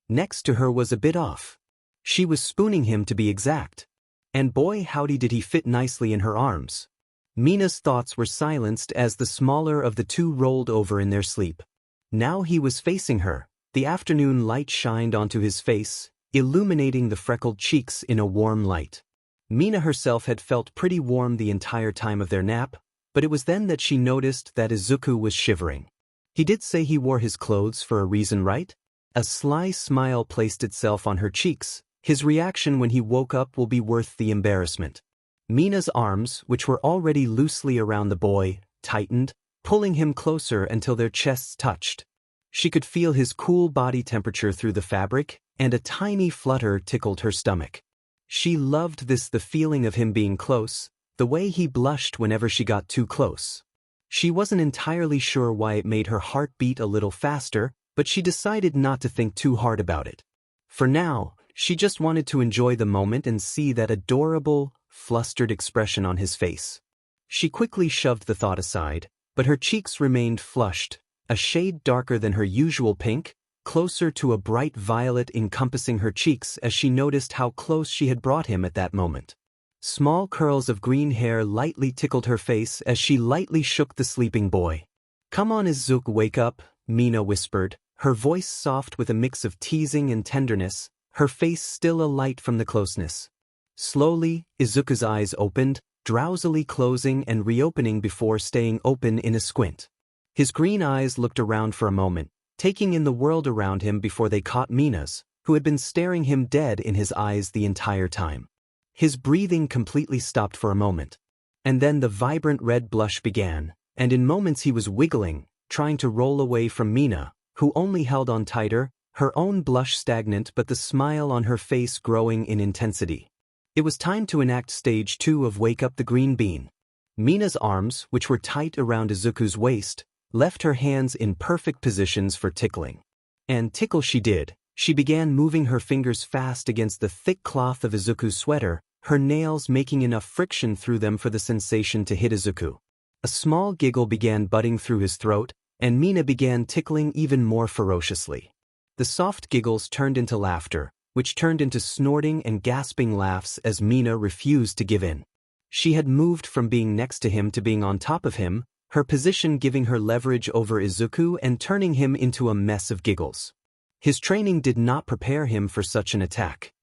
Next to her was a bit off. She was spooning him to be exact. And boy howdy did he fit nicely in her arms. Mina's thoughts were silenced as the smaller of the two rolled over in their sleep. Now he was facing her. The afternoon light shined onto his face, illuminating the freckled cheeks in a warm light. Mina herself had felt pretty warm the entire time of their nap, but it was then that she noticed that Izuku was shivering. He did say he wore his clothes for a reason, right? A sly smile placed itself on her cheeks. His reaction when he woke up will be worth the embarrassment. Mina's arms, which were already loosely around the boy, tightened, pulling him closer until their chests touched. She could feel his cool body temperature through the fabric, and a tiny flutter tickled her stomach. She loved this, the feeling of him being close, the way he blushed whenever she got too close. She wasn't entirely sure why it made her heart beat a little faster, but she decided not to think too hard about it. For now, she just wanted to enjoy the moment and see that adorable, flustered expression on his face. She quickly shoved the thought aside, but her cheeks remained flushed, a shade darker than her usual pink, closer to a bright violet encompassing her cheeks as she noticed how close she had brought him at that moment. Small curls of green hair lightly tickled her face as she lightly shook the sleeping boy. "Come on, Izuku, wake up," Mina whispered, her voice soft with a mix of teasing and tenderness, her face still alight from the closeness. Slowly, Izuku's eyes opened, drowsily closing and reopening before staying open in a squint. His green eyes looked around for a moment, taking in the world around him before they caught Mina's, who had been staring him dead in his eyes the entire time. His breathing completely stopped for a moment. And then the vibrant red blush began, and in moments he was wiggling, trying to roll away from Mina, who only held on tighter, her own blush stagnant but the smile on her face growing in intensity. It was time to enact stage 2 of Wake Up the Green Bean. Mina's arms, which were tight around Izuku's waist, left her hands in perfect positions for tickling. And tickle she did. She began moving her fingers fast against the thick cloth of Izuku's sweater, her nails making enough friction through them for the sensation to hit Izuku. A small giggle began budding through his throat, and Mina began tickling even more ferociously. The soft giggles turned into laughter, which turned into snorting and gasping laughs as Mina refused to give in. She had moved from being next to him to being on top of him, her position giving her leverage over Izuku and turning him into a mess of giggles. His training did not prepare him for such an attack.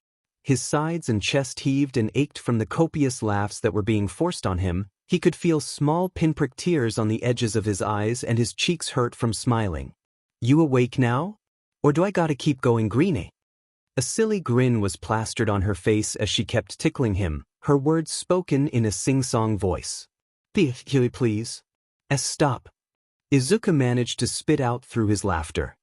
His sides and chest heaved and ached from the copious laughs that were being forced on him. He could feel small pinprick tears on the edges of his eyes and his cheeks hurt from smiling. "You awake now? Or do I gotta keep going, Greenie?" A silly grin was plastered on her face as she kept tickling him, her words spoken in a sing-song voice. "Please. Stop." Izuku managed to spit out through his laughter.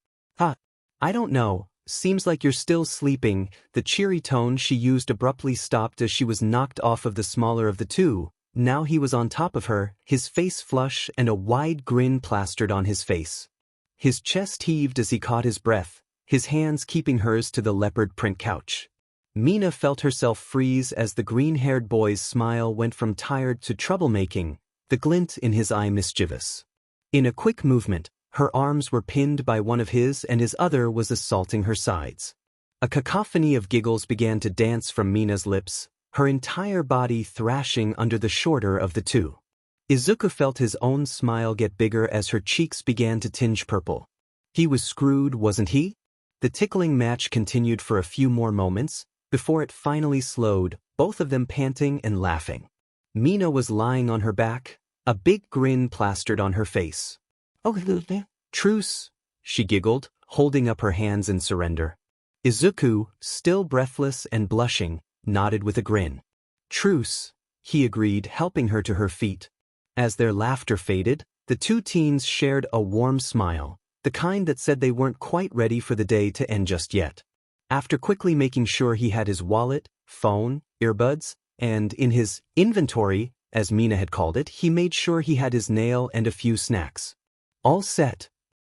I don't know, seems like you're still sleeping." The cheery tone she used abruptly stopped as she was knocked off of the smaller of the two. Now he was on top of her, his face flush and a wide grin plastered on his face. His chest heaved as he caught his breath, his hands keeping hers to the leopard print couch. Mina felt herself freeze as the green-haired boy's smile went from tired to troublemaking, the glint in his eye mischievous. In a quick movement, her arms were pinned by one of his and his other was assaulting her sides. A cacophony of giggles began to dance from Mina's lips, her entire body thrashing under the shorter of the two. Izuku felt his own smile get bigger as her cheeks began to tinge purple. He was screwed, wasn't he? The tickling match continued for a few more moments, before it finally slowed, both of them panting and laughing. Mina was lying on her back, a big grin plastered on her face. "Oh, truce," she giggled, holding up her hands in surrender. Izuku, still breathless and blushing, nodded with a grin. "Truce," he agreed, helping her to her feet. As their laughter faded, the two teens shared a warm smile, the kind that said they weren't quite ready for the day to end just yet. After quickly making sure he had his wallet, phone, earbuds, and in his inventory, as Mina had called it, he made sure he had his nail and a few snacks. "All set?"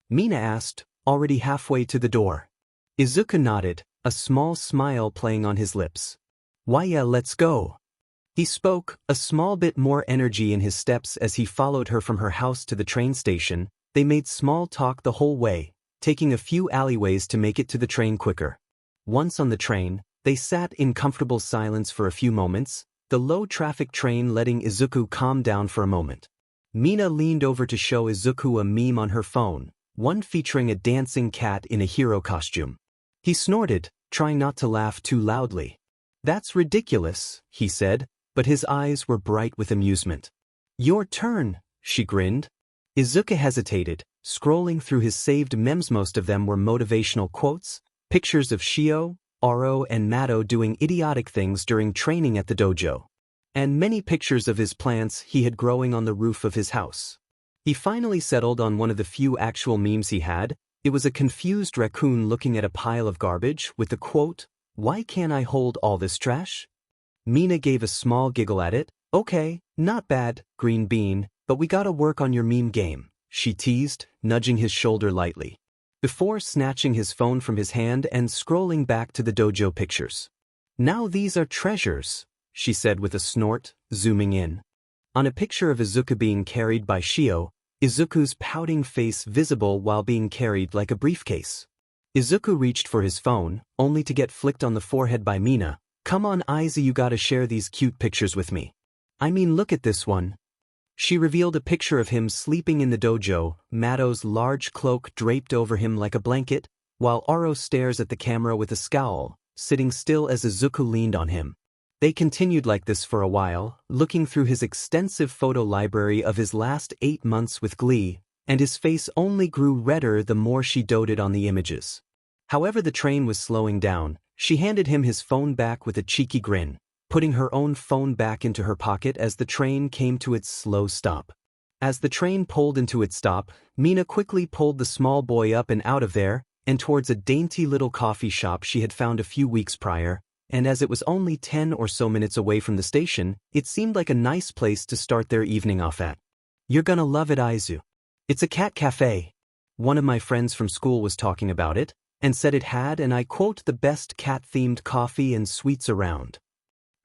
Mina asked, already halfway to the door. Izuku nodded, a small smile playing on his lips. "Why yeah, let's go." He spoke, a small bit more energy in his steps as he followed her from her house to the train station. They made small talk the whole way, taking a few alleyways to make it to the train quicker. Once on the train, they sat in comfortable silence for a few moments, the low-traffic train letting Izuku calm down for a moment. Mina leaned over to show Izuku a meme on her phone, one featuring a dancing cat in a hero costume. He snorted, trying not to laugh too loudly. "That's ridiculous," he said, but his eyes were bright with amusement. "Your turn," she grinned. Izuku hesitated, scrolling through his saved memes. Most of them were motivational quotes, pictures of Shio, Oro and Mato doing idiotic things during training at the dojo, and many pictures of his plants he had growing on the roof of his house. He finally settled on one of the few actual memes he had. It was a confused raccoon looking at a pile of garbage with the quote, "Why can't I hold all this trash?" Mina gave a small giggle at it. "Okay, not bad, Green Bean, but we gotta work on your meme game," she teased, nudging his shoulder lightly, before snatching his phone from his hand and scrolling back to the dojo pictures. "Now these are treasures," she said with a snort, zooming in. On a picture of Izuku being carried by Shio, Izuku's pouting face visible while being carried like a briefcase. Izuku reached for his phone, only to get flicked on the forehead by Mina. "Come on Aizu, you gotta share these cute pictures with me. I mean, look at this one." She revealed a picture of him sleeping in the dojo, Mato's large cloak draped over him like a blanket, while Oro stares at the camera with a scowl, sitting still as Izuku leaned on him. They continued like this for a while, looking through his extensive photo library of his last 8 months with glee, and his face only grew redder the more she doted on the images. However, the train was slowing down. She handed him his phone back with a cheeky grin, putting her own phone back into her pocket as the train came to its slow stop. As the train pulled into its stop, Mina quickly pulled the small boy up and out of there, and towards a dainty little coffee shop she had found a few weeks prior, and as it was only 10 or so minutes away from the station, it seemed like a nice place to start their evening off at. "You're gonna love it, Aizu. It's a cat cafe. One of my friends from school was talking about it, and said it had, and I quote, the best cat-themed coffee and sweets around."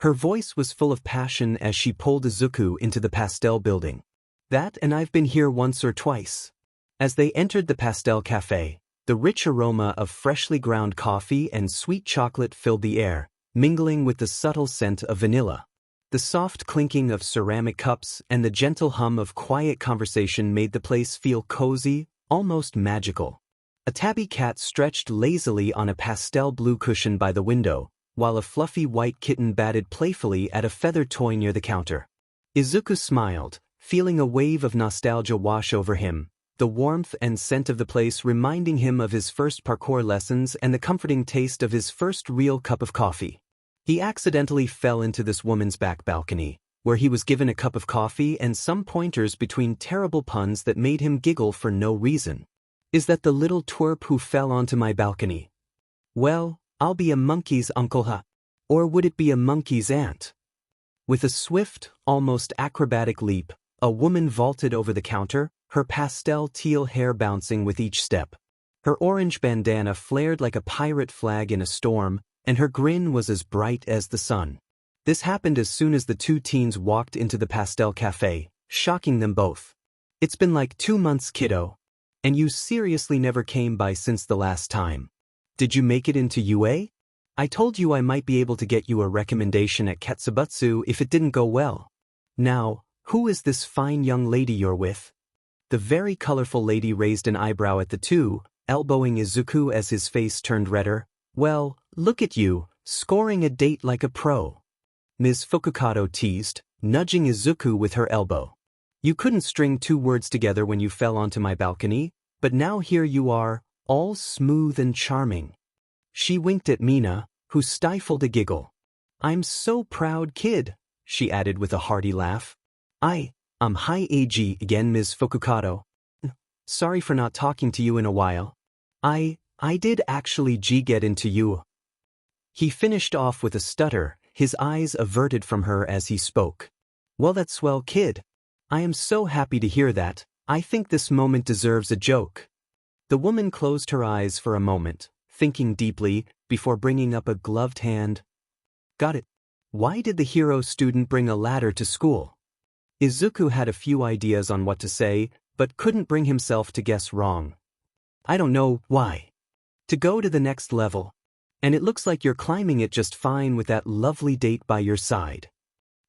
Her voice was full of passion as she pulled Izuku into the pastel building. "That, and I've been here once or twice." As they entered the pastel cafe, the rich aroma of freshly ground coffee and sweet chocolate filled the air, mingling with the subtle scent of vanilla. The soft clinking of ceramic cups and the gentle hum of quiet conversation made the place feel cozy, almost magical. A tabby cat stretched lazily on a pastel blue cushion by the window, while a fluffy white kitten batted playfully at a feather toy near the counter. Izuku smiled, feeling a wave of nostalgia wash over him, the warmth and scent of the place reminding him of his first parkour lessons and the comforting taste of his first real cup of coffee. He accidentally fell into this woman's back balcony, where he was given a cup of coffee and some pointers between terrible puns that made him giggle for no reason. Is that the little twerp who fell onto my balcony? Well, I'll be a monkey's uncle, huh? Or would it be a monkey's aunt? With a swift, almost acrobatic leap, a woman vaulted over the counter, her pastel teal hair bouncing with each step. Her orange bandana flared like a pirate flag in a storm, and her grin was as bright as the sun. This happened as soon as the two teens walked into the pastel cafe, shocking them both. It's been like 2 months, kiddo. And you seriously never came by since the last time. Did you make it into UA? I told you I might be able to get you a recommendation at Katsubutsu if it didn't go well. Now, who is this fine young lady you're with? The very colorful lady raised an eyebrow at the two, elbowing Izuku as his face turned redder. Well, look at you, scoring a date like a pro. Ms. Fukukado teased, nudging Izuku with her elbow. You couldn't string 2 words together when you fell onto my balcony, but now here you are, all smooth and charming. She winked at Mina, who stifled a giggle. I'm so proud, kid, she added with a hearty laugh. Hi AG again, Ms. Fukukado. Sorry for not talking to you in a while. I did actually get into you. He finished off with a stutter, his eyes averted from her as he spoke. Well, that's swell, kid. I am so happy to hear that. I think this moment deserves a joke. The woman closed her eyes for a moment, thinking deeply, before bringing up a gloved hand. Got it. Why did the hero student bring a ladder to school? Izuku had a few ideas on what to say, but couldn't bring himself to guess wrong. I don't know why. To go to the next level. And it looks like you're climbing it just fine with that lovely date by your side.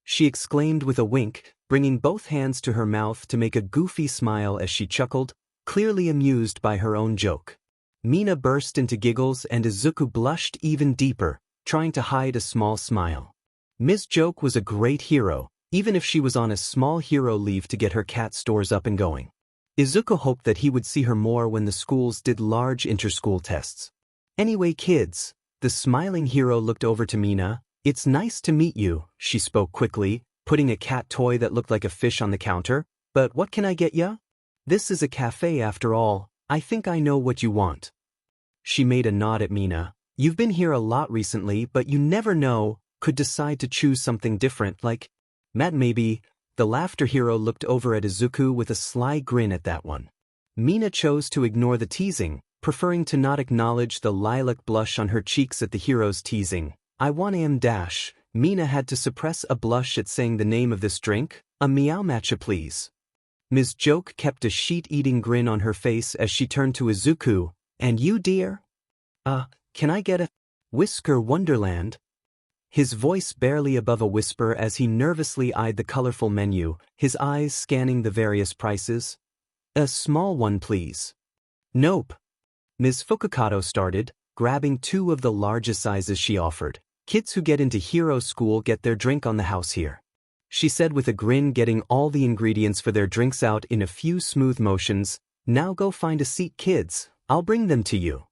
She exclaimed with a wink, bringing both hands to her mouth to make a goofy smile as she chuckled, clearly amused by her own joke. Mina burst into giggles and Izuku blushed even deeper, trying to hide a small smile. Ms. Joke was a great hero, even if she was on a small hero leave to get her cat stores up and going. Izuku hoped that he would see her more when the schools did large inter-school tests. Anyway, kids, the smiling hero looked over to Mina. It's nice to meet you, she spoke quickly, putting a cat toy that looked like a fish on the counter. But what can I get ya? This is a cafe after all. I think I know what you want. She made a nod at Mina. You've been here a lot recently, but you never know, could decide to choose something different like Matt maybe. The laughter hero looked over at Izuku with a sly grin at that one. Mina chose to ignore the teasing, preferring to not acknowledge the lilac blush on her cheeks at the hero's teasing. I want dash. Mina had to suppress a blush at saying the name of this drink. A meow matcha please. Ms. Joke kept a sheet-eating grin on her face as she turned to Izuku. And you, dear? Can I get a Whisker Wonderland? His voice barely above a whisper as he nervously eyed the colorful menu, his eyes scanning the various prices. A small one, please. Nope. Ms. Fukukado started, grabbing 2 of the largest sizes she offered. Kids who get into hero school get their drink on the house here. She said with a grin, getting all the ingredients for their drinks out in a few smooth motions. Now go find a seat, kids. I'll bring them to you.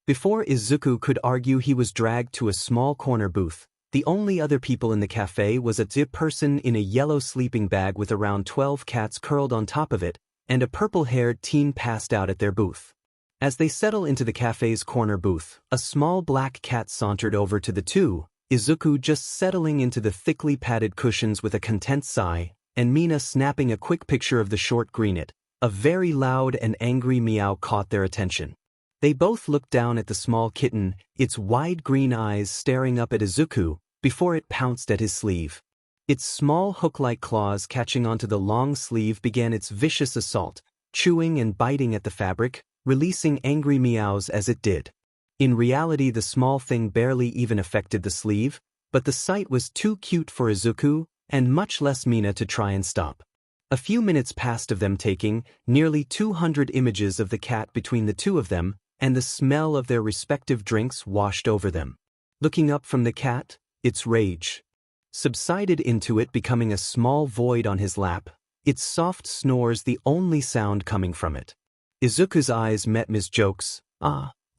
Before Izuku could argue, he was dragged to a small corner booth. The only other people in the cafe was a person in a yellow sleeping bag with around 12 cats curled on top of it, and a purple-haired teen passed out at their booth. As they settle into the cafe's corner booth, a small black cat sauntered over to the two, Izuku just settling into the thickly padded cushions with a content sigh, and Mina snapping a quick picture of the short greenet. A very loud and angry meow caught their attention. They both looked down at the small kitten, its wide green eyes staring up at Izuku, before it pounced at his sleeve. Its small hook-like claws catching onto the long sleeve began its vicious assault, chewing and biting at the fabric, releasing angry meows as it did. In reality, the small thing barely even affected the sleeve, but the sight was too cute for Izuku, and much less Mina to try and stop. A few minutes passed of them taking nearly 200 images of the cat between the two of them, and the smell of their respective drinks washed over them. Looking up from the cat, its rage subsided into it, becoming a small void on his lap, its soft snores the only sound coming from it. Izuku's eyes met Ms. Joke's.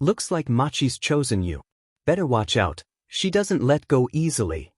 Looks like Machi's chosen you. Better watch out, she doesn't let go easily.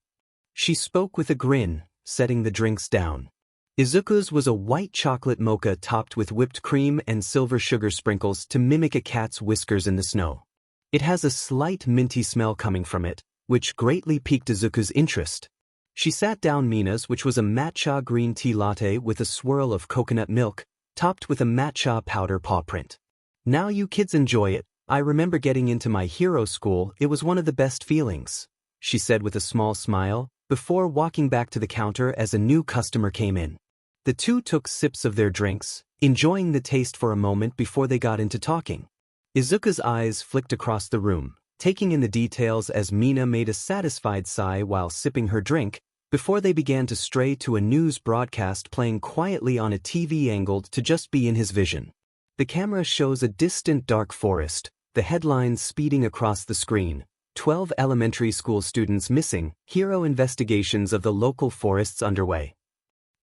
She spoke with a grin, setting the drinks down. Izuku's was a white chocolate mocha topped with whipped cream and silver sugar sprinkles to mimic a cat's whiskers in the snow. It has a slight minty smell coming from it, which greatly piqued Izuku's interest. She sat down Mina's, which was a matcha green tea latte with a swirl of coconut milk, topped with a matcha powder paw print. Now you kids enjoy it. I remember getting into my hero school, it was one of the best feelings, she said with a small smile, before walking back to the counter as a new customer came in. The two took sips of their drinks, enjoying the taste for a moment before they got into talking. Izuku's eyes flicked across the room, taking in the details as Mina made a satisfied sigh while sipping her drink, before they began to stray to a news broadcast playing quietly on a TV angled to just be in his vision. The camera shows a distant dark forest, the headlines speeding across the screen. 12 elementary school students missing, hero investigations of the local forests underway.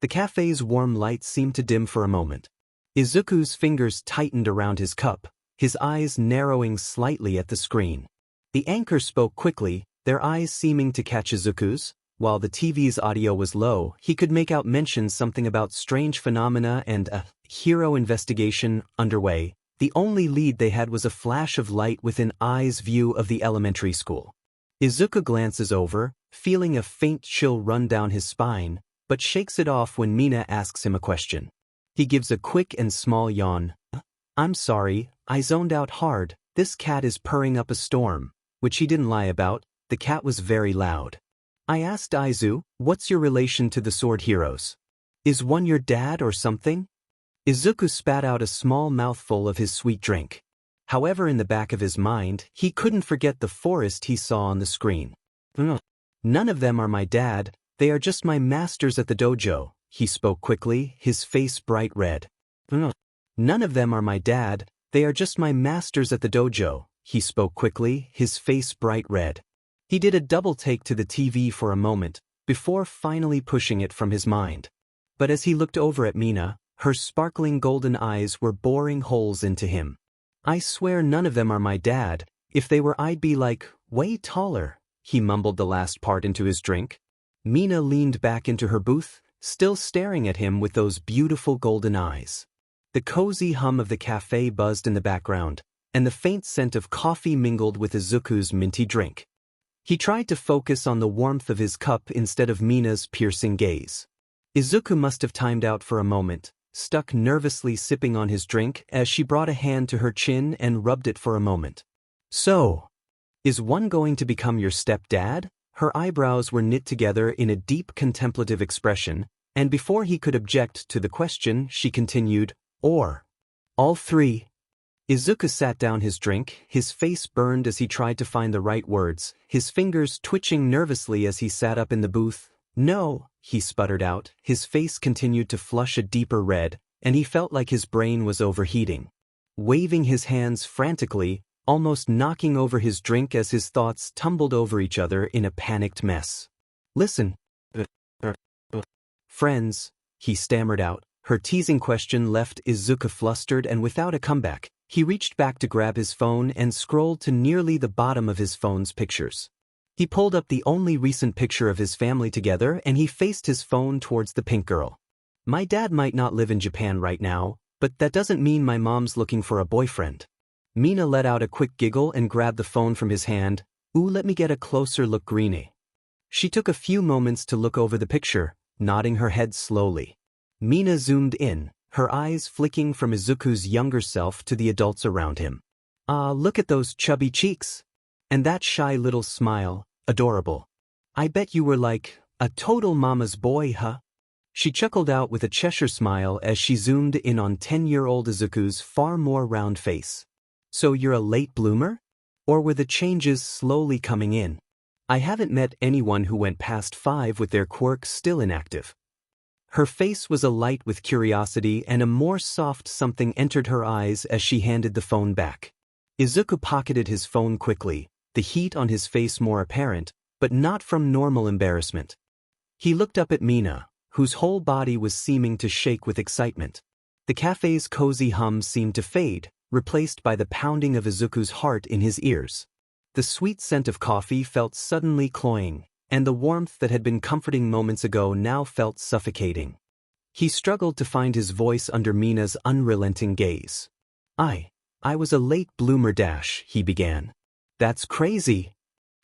The cafe's warm light seemed to dim for a moment. Izuku's fingers tightened around his cup, his eyes narrowing slightly at the screen. The anchor spoke quickly, their eyes seeming to catch Izuku's. While the TV's audio was low, he could make out mentions something about strange phenomena and a hero investigation underway. The only lead they had was a flash of light within eye's view of the elementary school. Izuku glances over, feeling a faint chill run down his spine, but shakes it off when Mina asks him a question. He gives a quick and small yawn. I'm sorry, I zoned out hard, this cat is purring up a storm, which he didn't lie about, the cat was very loud. I asked Aizu, what's your relation to the sword heroes? Is one your dad or something? Izuku spat out a small mouthful of his sweet drink. However, in the back of his mind, he couldn't forget the forest he saw on the screen. None of them are my dad, they are just my masters at the dojo, he spoke quickly, his face bright red. None of them are my dad, they are just my masters at the dojo, he spoke quickly, his face bright red. He did a double take to the TV for a moment, before finally pushing it from his mind. But as he looked over at Mina, her sparkling golden eyes were boring holes into him. I swear none of them are my dad, if they were I'd be like, way taller, he mumbled the last part into his drink. Mina leaned back into her booth, still staring at him with those beautiful golden eyes. The cozy hum of the cafe buzzed in the background, and the faint scent of coffee mingled with Izuku's minty drink. He tried to focus on the warmth of his cup instead of Mina's piercing gaze. Izuku must have timed out for a moment, stuck nervously sipping on his drink as she brought a hand to her chin and rubbed it for a moment. So, is one going to become your stepdad? Her eyebrows were knit together in a deep contemplative expression, and before he could object to the question, she continued, or all three. Izuku sat down his drink, his face burned as he tried to find the right words, his fingers twitching nervously as he sat up in the booth. No, he sputtered out, his face continued to flush a deeper red, and he felt like his brain was overheating. Waving his hands frantically, almost knocking over his drink as his thoughts tumbled over each other in a panicked mess. Listen. Friends, he stammered out. Her teasing question left Izuku flustered, and without a comeback, he reached back to grab his phone and scrolled to nearly the bottom of his phone's pictures. He pulled up the only recent picture of his family together and he faced his phone towards the pink girl. My dad might not live in Japan right now, but that doesn't mean my mom's looking for a boyfriend. Mina let out a quick giggle and grabbed the phone from his hand. Ooh, let me get a closer look, Greenie. She took a few moments to look over the picture, nodding her head slowly. Mina zoomed in, her eyes flicking from Izuku's younger self to the adults around him. Look at those chubby cheeks. And that shy little smile, adorable. I bet you were like, a total mama's boy, huh? She chuckled out with a Cheshire smile as she zoomed in on 10-year-old Izuku's far more round face. So you're a late bloomer? Or were the changes slowly coming in? I haven't met anyone who went past 5 with their quirk still inactive. Her face was alight with curiosity and a more soft something entered her eyes as she handed the phone back. Izuku pocketed his phone quickly, the heat on his face more apparent, but not from normal embarrassment. He looked up at Mina, whose whole body was seeming to shake with excitement. The cafe's cozy hum seemed to fade, replaced by the pounding of Izuku's heart in his ears. The sweet scent of coffee felt suddenly cloying, and the warmth that had been comforting moments ago now felt suffocating. He struggled to find his voice under Mina's unrelenting gaze. I was a late bloomer dash, he began. That's crazy.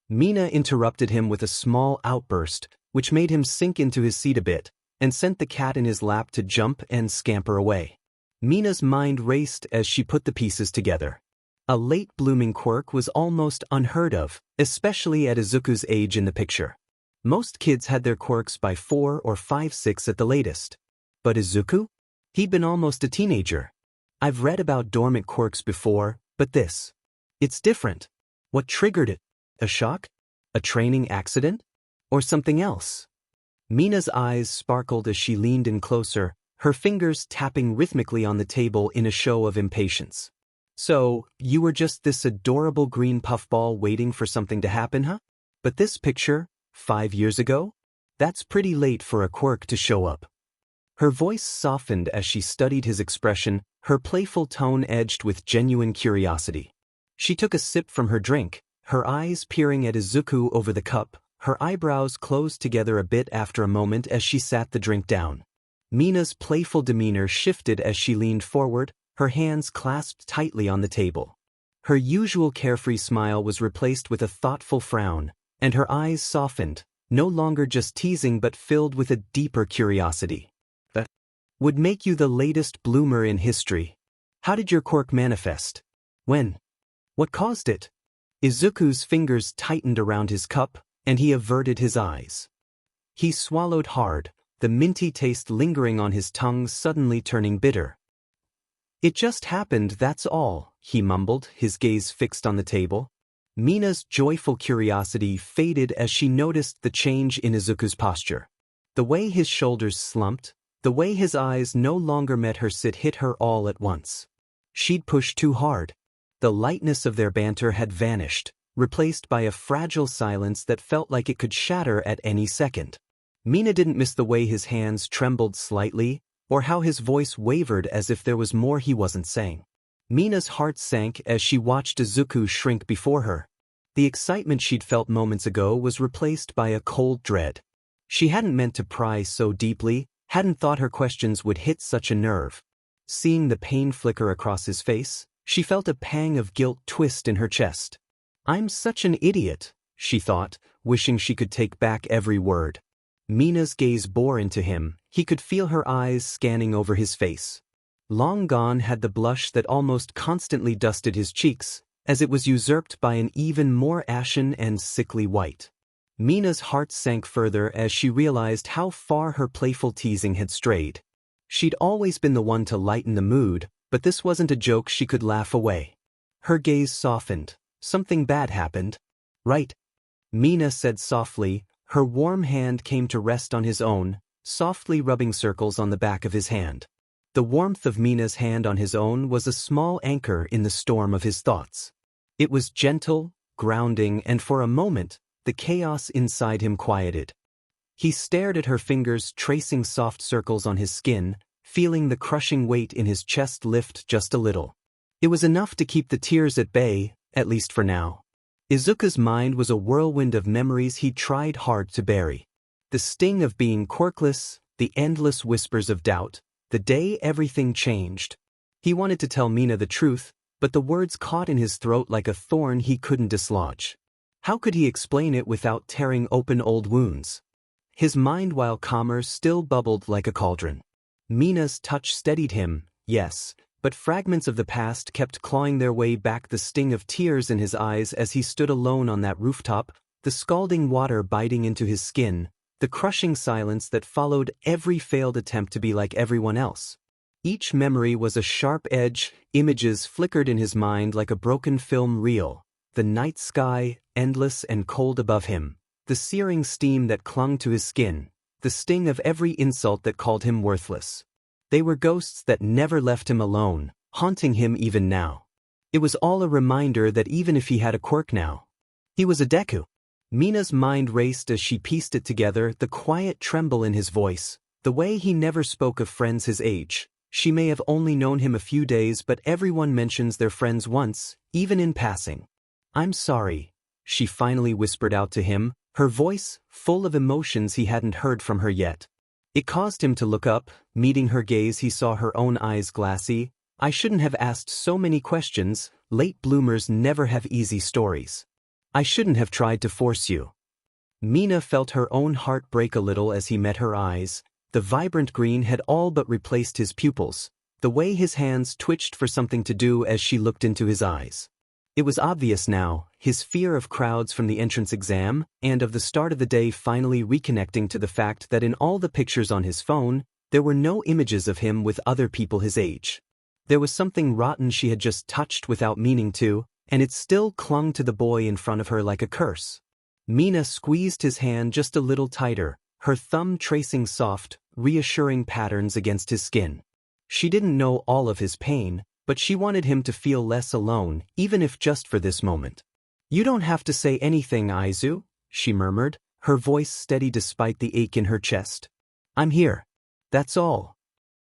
Mina interrupted him with a small outburst, which made him sink into his seat a bit, and sent the cat in his lap to jump and scamper away. Mina's mind raced as she put the pieces together. A late blooming quirk was almost unheard of, especially at Izuku's age in the picture. Most kids had their quirks by 4 or 5, 6 at the latest. But Izuku? He'd been almost a teenager. I've read about dormant quirks before, but this. It's different. What triggered it? A shock? A training accident? Or something else? Mina's eyes sparkled as she leaned in closer, her fingers tapping rhythmically on the table in a show of impatience. So, you were just this adorable green puffball waiting for something to happen, huh? But this picture, 5 years ago? That's pretty late for a quirk to show up. Her voice softened as she studied his expression, her playful tone edged with genuine curiosity. She took a sip from her drink, her eyes peering at Izuku over the cup, her eyebrows closed together a bit after a moment as she sat the drink down. Mina's playful demeanor shifted as she leaned forward, her hands clasped tightly on the table. Her usual carefree smile was replaced with a thoughtful frown, and her eyes softened, no longer just teasing but filled with a deeper curiosity. That would make you the latest bloomer in history. How did your quirk manifest? When? What caused it? Izuku's fingers tightened around his cup, and he averted his eyes. He swallowed hard, the minty taste lingering on his tongue suddenly turning bitter. It just happened, that's all, he mumbled, his gaze fixed on the table. Mina's joyful curiosity faded as she noticed the change in Izuku's posture. The way his shoulders slumped, the way his eyes no longer met her sit hit her all at once. She'd pushed too hard. The lightness of their banter had vanished, replaced by a fragile silence that felt like it could shatter at any second. Mina didn't miss the way his hands trembled slightly, or how his voice wavered as if there was more he wasn't saying. Mina's heart sank as she watched Izuku shrink before her. The excitement she'd felt moments ago was replaced by a cold dread. She hadn't meant to pry so deeply, hadn't thought her questions would hit such a nerve. Seeing the pain flicker across his face, she felt a pang of guilt twist in her chest. I'm such an idiot, she thought, wishing she could take back every word. Mina's gaze bore into him, he could feel her eyes scanning over his face. Long gone had the blush that almost constantly dusted his cheeks, as it was usurped by an even more ashen and sickly white. Mina's heart sank further as she realized how far her playful teasing had strayed. She'd always been the one to lighten the mood, but this wasn't a joke she could laugh away. Her gaze softened. Something bad happened, right? Mina said softly, her warm hand came to rest on his own, softly rubbing circles on the back of his hand. The warmth of Mina's hand on his own was a small anchor in the storm of his thoughts. It was gentle, grounding, and for a moment, the chaos inside him quieted. He stared at her fingers tracing soft circles on his skin, feeling the crushing weight in his chest lift just a little. It was enough to keep the tears at bay, at least for now. Izuku's mind was a whirlwind of memories he tried hard to bury. The sting of being quirkless, the endless whispers of doubt, the day everything changed. He wanted to tell Mina the truth, but the words caught in his throat like a thorn he couldn't dislodge. How could he explain it without tearing open old wounds? His mind, while calmer, still bubbled like a cauldron. Mina's touch steadied him, yes, but fragments of the past kept clawing their way back, the sting of tears in his eyes as he stood alone on that rooftop, the scalding water biting into his skin, the crushing silence that followed every failed attempt to be like everyone else. Each memory was a sharp edge, images flickered in his mind like a broken film reel, the night sky, endless and cold above him, the searing steam that clung to his skin, the sting of every insult that called him worthless. They were ghosts that never left him alone, haunting him even now. It was all a reminder that even if he had a quirk now, he was a Deku. Mina's mind raced as she pieced it together, the quiet tremble in his voice, the way he never spoke of friends his age. She may have only known him a few days, but everyone mentions their friends once, even in passing. I'm sorry, she finally whispered out to him, her voice full of emotions he hadn't heard from her yet. It caused him to look up. Meeting her gaze, he saw her own eyes glassy. I shouldn't have asked so many questions. Late bloomers never have easy stories. I shouldn't have tried to force you. Mina felt her own heart break a little as he met her eyes. The vibrant green had all but replaced his pupils, the way his hands twitched for something to do as she looked into his eyes. It was obvious now, his fear of crowds from the entrance exam and of the start of the day finally reconnecting to the fact that in all the pictures on his phone, there were no images of him with other people his age. There was something rotten she had just touched without meaning to, and it still clung to the boy in front of her like a curse. Mina squeezed his hand just a little tighter, her thumb tracing soft, reassuring patterns against his skin. She didn't know all of his pain, but she wanted him to feel less alone, even if just for this moment. You don't have to say anything, Aizu, she murmured, her voice steady despite the ache in her chest. I'm here. That's all.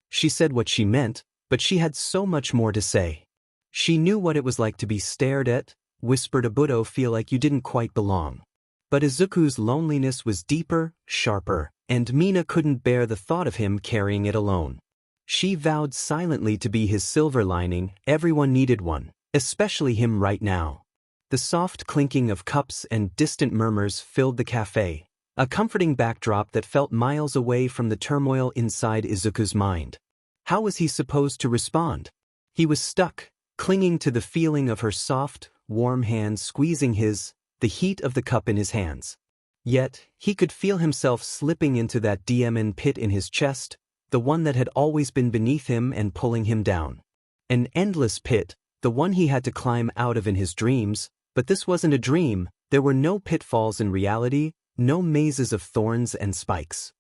She said what she meant, but she had so much more to say. She knew what it was like to be stared at, whispered Abudo, feel like you didn't quite belong. But Izuku's loneliness was deeper, sharper, and Mina couldn't bear the thought of him carrying it alone. She vowed silently to be his silver lining. Everyone needed one, especially him right now. The soft clinking of cups and distant murmurs filled the cafe, a comforting backdrop that felt miles away from the turmoil inside Izuku's mind. How was he supposed to respond? He was stuck, clinging to the feeling of her soft, warm hands squeezing his, the heat of the cup in his hands. Yet, he could feel himself slipping into that demon pit in his chest, the one that had always been beneath him and pulling him down. An endless pit, the one he had to climb out of in his dreams, but this wasn't a dream. There were no pitfalls in reality, no mazes of thorns and spikes.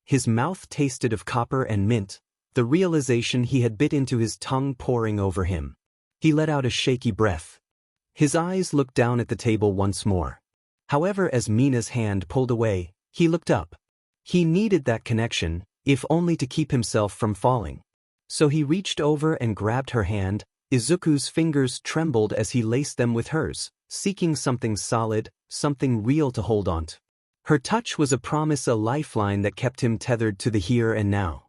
His mouth tasted of copper and mint, the realization he had bit into his tongue pouring over him. He let out a shaky breath. His eyes looked down at the table once more. However, as Mina's hand pulled away, he looked up. He needed that connection, if only to keep himself from falling. So he reached over and grabbed her hand. Izuku's fingers trembled as he laced them with hers, seeking something solid, something real to hold on to. Her touch was a promise, a lifeline that kept him tethered to the here and now.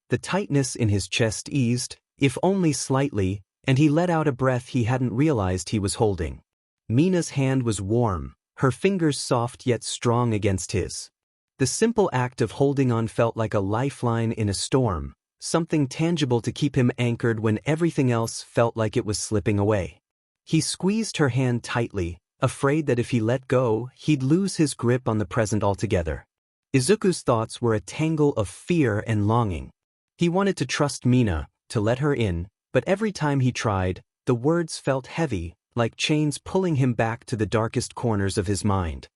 The tightness in his chest eased, if only slightly, and he let out a breath he hadn't realized he was holding. Mina's hand was warm, her fingers soft yet strong against his. The simple act of holding on felt like a lifeline in a storm, something tangible to keep him anchored when everything else felt like it was slipping away. He squeezed her hand tightly, afraid that if he let go, he'd lose his grip on the present altogether. Izuku's thoughts were a tangle of fear and longing. He wanted to trust Mina, to let her in, but every time he tried, the words felt heavy, like chains pulling him back to the darkest corners of his mind.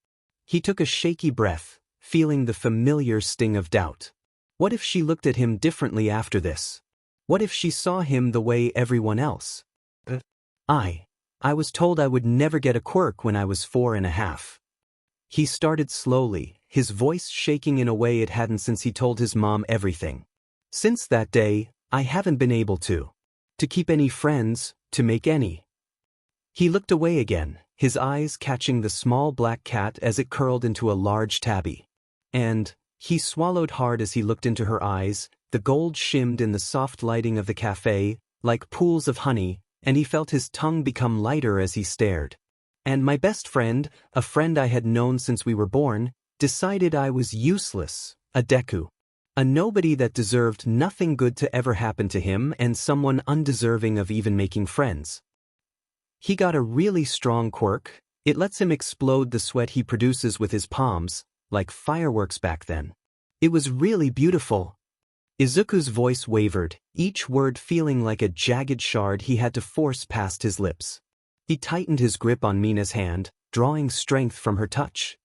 He took a shaky breath, feeling the familiar sting of doubt. What if she looked at him differently after this? What if she saw him the way everyone else? I was told I would never get a quirk when I was 4.5. He started slowly, his voice shaking in a way it hadn't since he told his mom everything. Since that day, I haven't been able to keep any friends, to make any. He looked away again, his eyes catching the small black cat as it curled into a large tabby. And he swallowed hard as he looked into her eyes. The gold shimmed in the soft lighting of the cafe, like pools of honey, and he felt his tongue become lighter as he stared. And my best friend, a friend I had known since we were born, decided I was useless, a Deku. A nobody that deserved nothing good to ever happen to him and someone undeserving of even making friends. He got a really strong quirk. It lets him explode the sweat he produces with his palms, like fireworks back then. It was really beautiful. Izuku's voice wavered, each word feeling like a jagged shard he had to force past his lips. He tightened his grip on Mina's hand, drawing strength from her touch.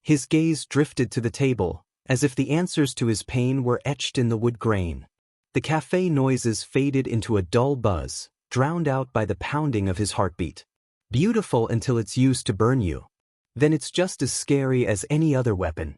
His gaze drifted to the table, as if the answers to his pain were etched in the wood grain. The cafe noises faded into a dull buzz, drowned out by the pounding of his heartbeat. Beautiful until it's used to burn you. Then it's just as scary as any other weapon.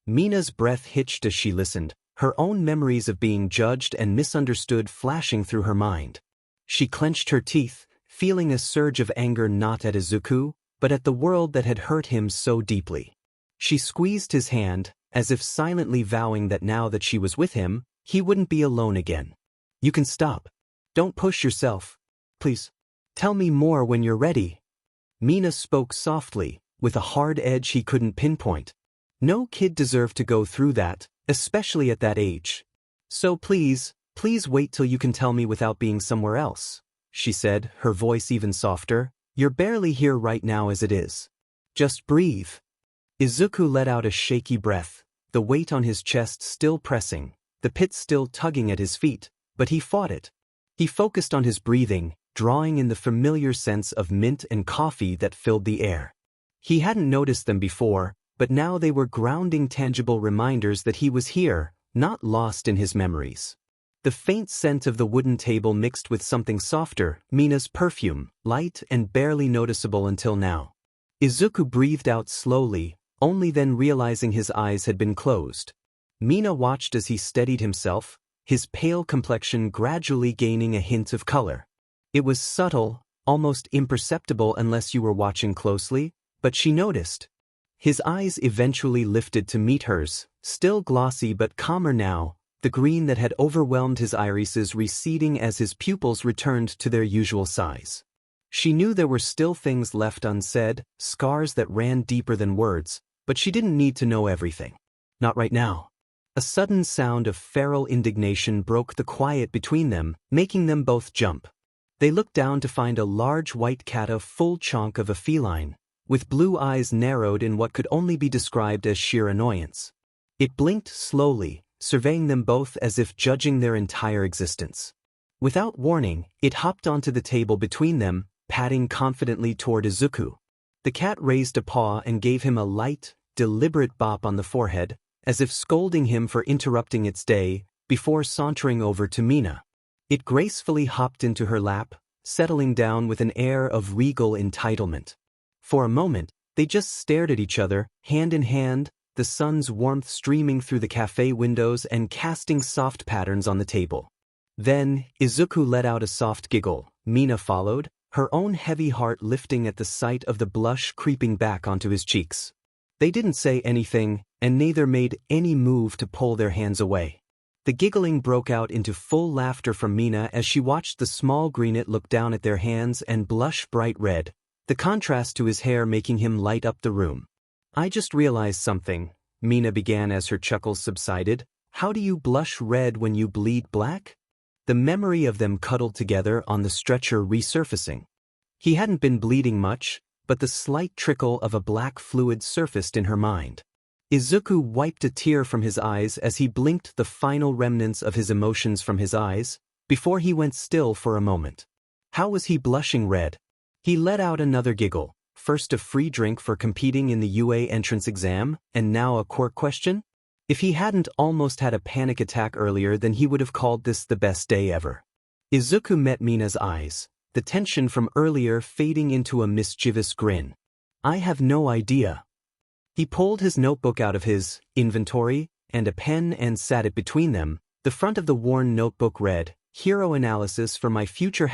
Mina's breath hitched as she listened, her own memories of being judged and misunderstood flashing through her mind. She clenched her teeth, feeling a surge of anger not at Izuku, but at the world that had hurt him so deeply. She squeezed his hand, as if silently vowing that now that she was with him, he wouldn't be alone again. You can stop. Don't push yourself. Please. Tell me more when you're ready. Mina spoke softly, with a hard edge he couldn't pinpoint. No kid deserved to go through that, especially at that age. So please wait till you can tell me without being somewhere else, she said, her voice even softer. You're barely here right now as it is. Just breathe. Izuku let out a shaky breath, the weight on his chest still pressing, the pit still tugging at his feet, but he fought it. He focused on his breathing, drawing in the familiar sense of mint and coffee that filled the air. He hadn't noticed them before, but now they were grounding, tangible reminders that he was here, not lost in his memories. The faint scent of the wooden table mixed with something softer, Mina's perfume, light and barely noticeable until now. Izuku breathed out slowly, only then realizing his eyes had been closed. Mina watched as he steadied himself, his pale complexion gradually gaining a hint of color. It was subtle, almost imperceptible unless you were watching closely, but she noticed. His eyes eventually lifted to meet hers, still glossy but calmer now, the green that had overwhelmed his irises receding as his pupils returned to their usual size. She knew there were still things left unsaid, scars that ran deeper than words, but she didn't need to know everything. Not right now. A sudden sound of feral indignation broke the quiet between them, making them both jump. They looked down to find a large white cat, a full chunk of a feline, with blue eyes narrowed in what could only be described as sheer annoyance. It blinked slowly, surveying them both as if judging their entire existence. Without warning, it hopped onto the table between them, padding confidently toward Izuku. The cat raised a paw and gave him a light, deliberate bop on the forehead, as if scolding him for interrupting its day, before sauntering over to Mina. It gracefully hopped into her lap, settling down with an air of regal entitlement. For a moment, they just stared at each other, hand in hand, the sun's warmth streaming through the cafe windows and casting soft patterns on the table. Then, Izuku let out a soft giggle. Mina followed, her own heavy heart lifting at the sight of the blush creeping back onto his cheeks. They didn't say anything, and neither made any move to pull their hands away. The giggling broke out into full laughter from Mina as she watched the small greenet look down at their hands and blush bright red, the contrast to his hair making him light up the room. I just realized something, Mina began as her chuckles subsided. How do you blush red when you bleed black? The memory of them cuddled together on the stretcher resurfacing. He hadn't been bleeding much, but the slight trickle of a black fluid surfaced in her mind. Izuku wiped a tear from his eyes as he blinked the final remnants of his emotions from his eyes, before he went still for a moment. How was he blushing red? He let out another giggle, first a free drink for competing in the UA entrance exam, and now a quirk question? If he hadn't almost had a panic attack earlier, then he would have called this the best day ever. Izuku met Mina's eyes, the tension from earlier fading into a mischievous grin. I have no idea. He pulled his notebook out of his inventory and a pen and sat it between them. The front of the worn notebook read, Hero Analysis for my future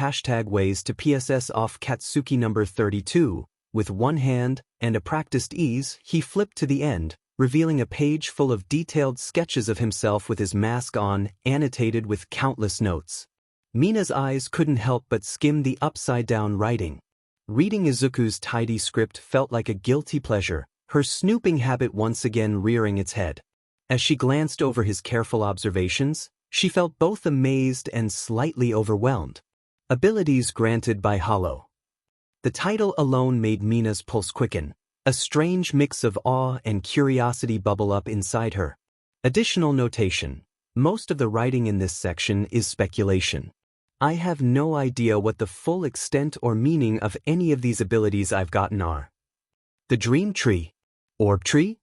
#ways to PSS off Katsuki number 32. With one hand and a practiced ease, he flipped to the end, revealing a page full of detailed sketches of himself with his mask on, annotated with countless notes. Mina's eyes couldn't help but skim the upside-down writing. Reading Izuku's tidy script felt like a guilty pleasure, her snooping habit once again rearing its head. As she glanced over his careful observations, she felt both amazed and slightly overwhelmed. Abilities granted by Hollow. The title alone made Mina's pulse quicken. A strange mix of awe and curiosity bubble up inside her. Additional notation. Most of the writing in this section is speculation. I have no idea what the full extent or meaning of any of these abilities I've gotten are. The Dream Tree. Orb Tree?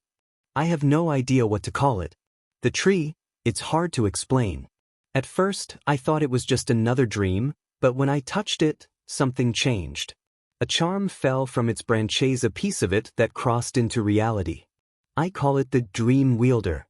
I have no idea what to call it. The tree, it's hard to explain. At first, I thought it was just another dream, but when I touched it, something changed. A charm fell from its branches, a piece of it that crossed into reality. I call it the Dream Wielder.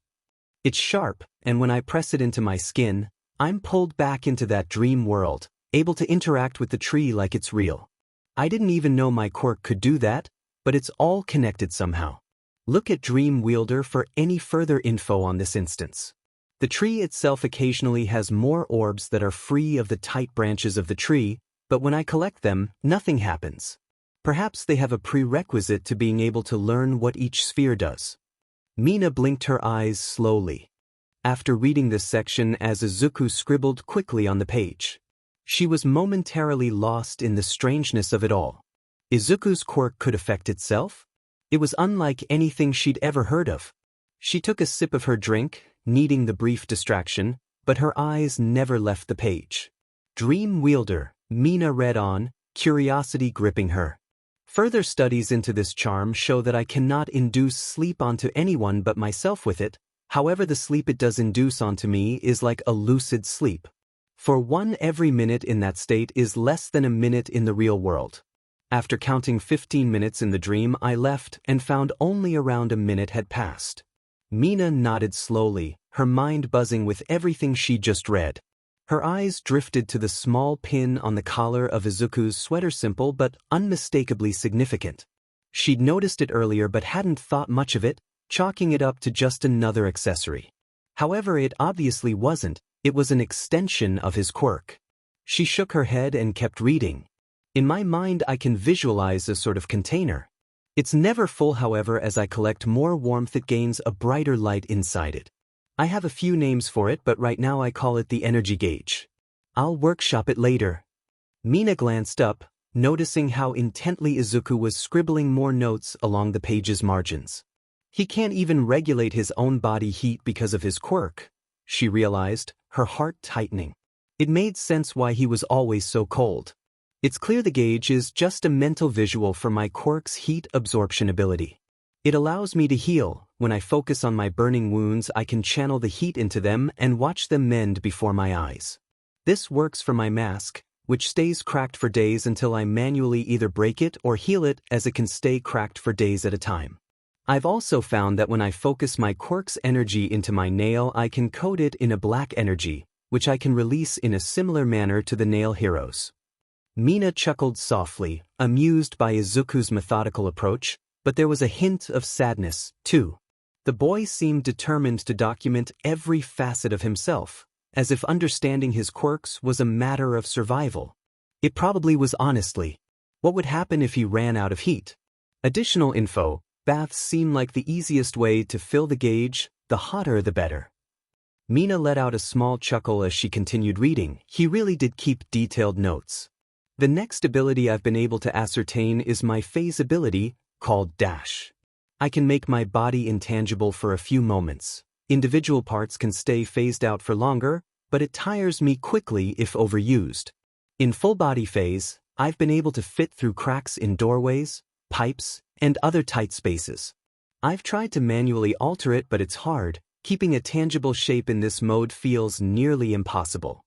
It's sharp, and when I press it into my skin, I'm pulled back into that dream world, able to interact with the tree like it's real. I didn't even know my quirk could do that, but it's all connected somehow. Look at Dream Wielder for any further info on this instance. The tree itself occasionally has more orbs that are free of the tight branches of the tree, but when I collect them, nothing happens. Perhaps they have a prerequisite to being able to learn what each sphere does. Mina blinked her eyes slowly. After reading this section as Izuku scribbled quickly on the page, she was momentarily lost in the strangeness of it all. Izuku's quirk could affect itself? It was unlike anything she'd ever heard of. She took a sip of her drink, needing the brief distraction, but her eyes never left the page. Dream Wielder, Mina read on, curiosity gripping her. Further studies into this charm show that I cannot induce sleep onto anyone but myself with it. However, the sleep it does induce onto me is like a lucid sleep. For one, every minute in that state is less than a minute in the real world. After counting 15 minutes in the dream, I left and found only around a minute had passed. Mina nodded slowly, her mind buzzing with everything she just read. Her eyes drifted to the small pin on the collar of Izuku's sweater, simple but unmistakably significant. She'd noticed it earlier but hadn't thought much of it, chalking it up to just another accessory. However, it obviously wasn't, it was an extension of his quirk. She shook her head and kept reading. In my mind, I can visualize a sort of container. It's never full, however, as I collect more warmth it gains a brighter light inside it. I have a few names for it, but right now I call it the energy gauge. I'll workshop it later. Mina glanced up, noticing how intently Izuku was scribbling more notes along the page's margins. He can't even regulate his own body heat because of his quirk, she realized, her heart tightening. It made sense why he was always so cold. It's clear the gauge is just a mental visual for my quirk's heat absorption ability. It allows me to heal. When I focus on my burning wounds, I can channel the heat into them and watch them mend before my eyes. This works for my mask, which stays cracked for days until I manually either break it or heal it, as it can stay cracked for days at a time. I've also found that when I focus my quirk's energy into my nail, I can coat it in a black energy, which I can release in a similar manner to the nail heroes. Mina chuckled softly, amused by Izuku's methodical approach, but there was a hint of sadness, too. The boy seemed determined to document every facet of himself, as if understanding his quirks was a matter of survival. It probably was, honestly. What would happen if he ran out of heat? Additional info: baths seem like the easiest way to fill the gauge, the hotter the better. Mina let out a small chuckle as she continued reading. He really did keep detailed notes. The next ability I've been able to ascertain is my phase ability, called Dash. I can make my body intangible for a few moments. Individual parts can stay phased out for longer, but it tires me quickly if overused. In full body phase, I've been able to fit through cracks in doorways, pipes, and other tight spaces. I've tried to manually alter it, but it's hard. Keeping a tangible shape in this mode feels nearly impossible.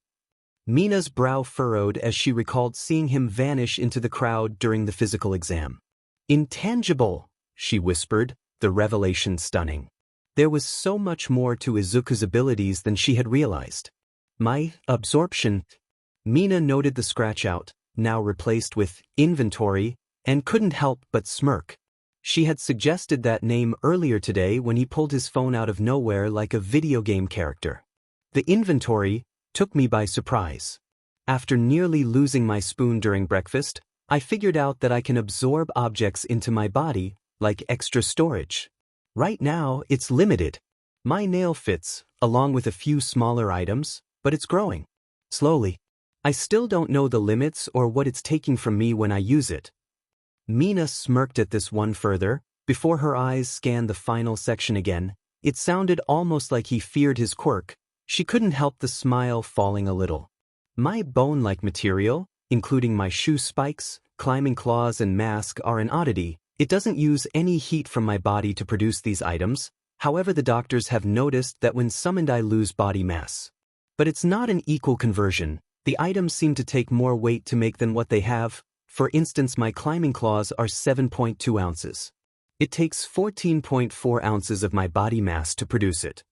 Mina's brow furrowed as she recalled seeing him vanish into the crowd during the physical exam. Intangible, she whispered, the revelation stunning. There was so much more to Izuku's abilities than she had realized. My absorption. Mina noted the scratch-out, now replaced with inventory, and couldn't help but smirk. She had suggested that name earlier today when he pulled his phone out of nowhere like a video game character. The inventory took me by surprise. After nearly losing my spoon during breakfast, I figured out that I can absorb objects into my body, like extra storage. Right now, it's limited. My nail fits, along with a few smaller items, but it's growing. Slowly. I still don't know the limits or what it's taking from me when I use it. Mina smirked at this one further, before her eyes scanned the final section again. It sounded almost like he feared his quirk. She couldn't help the smile falling a little. My bone-like material, including my shoe spikes, climbing claws and mask, are an oddity. It doesn't use any heat from my body to produce these items. However, the doctors have noticed that when summoned I lose body mass. But it's not an equal conversion. The items seem to take more weight to make than what they have. For instance, my climbing claws are 7.2 ounces. It takes 14.4 ounces of my body mass to produce it.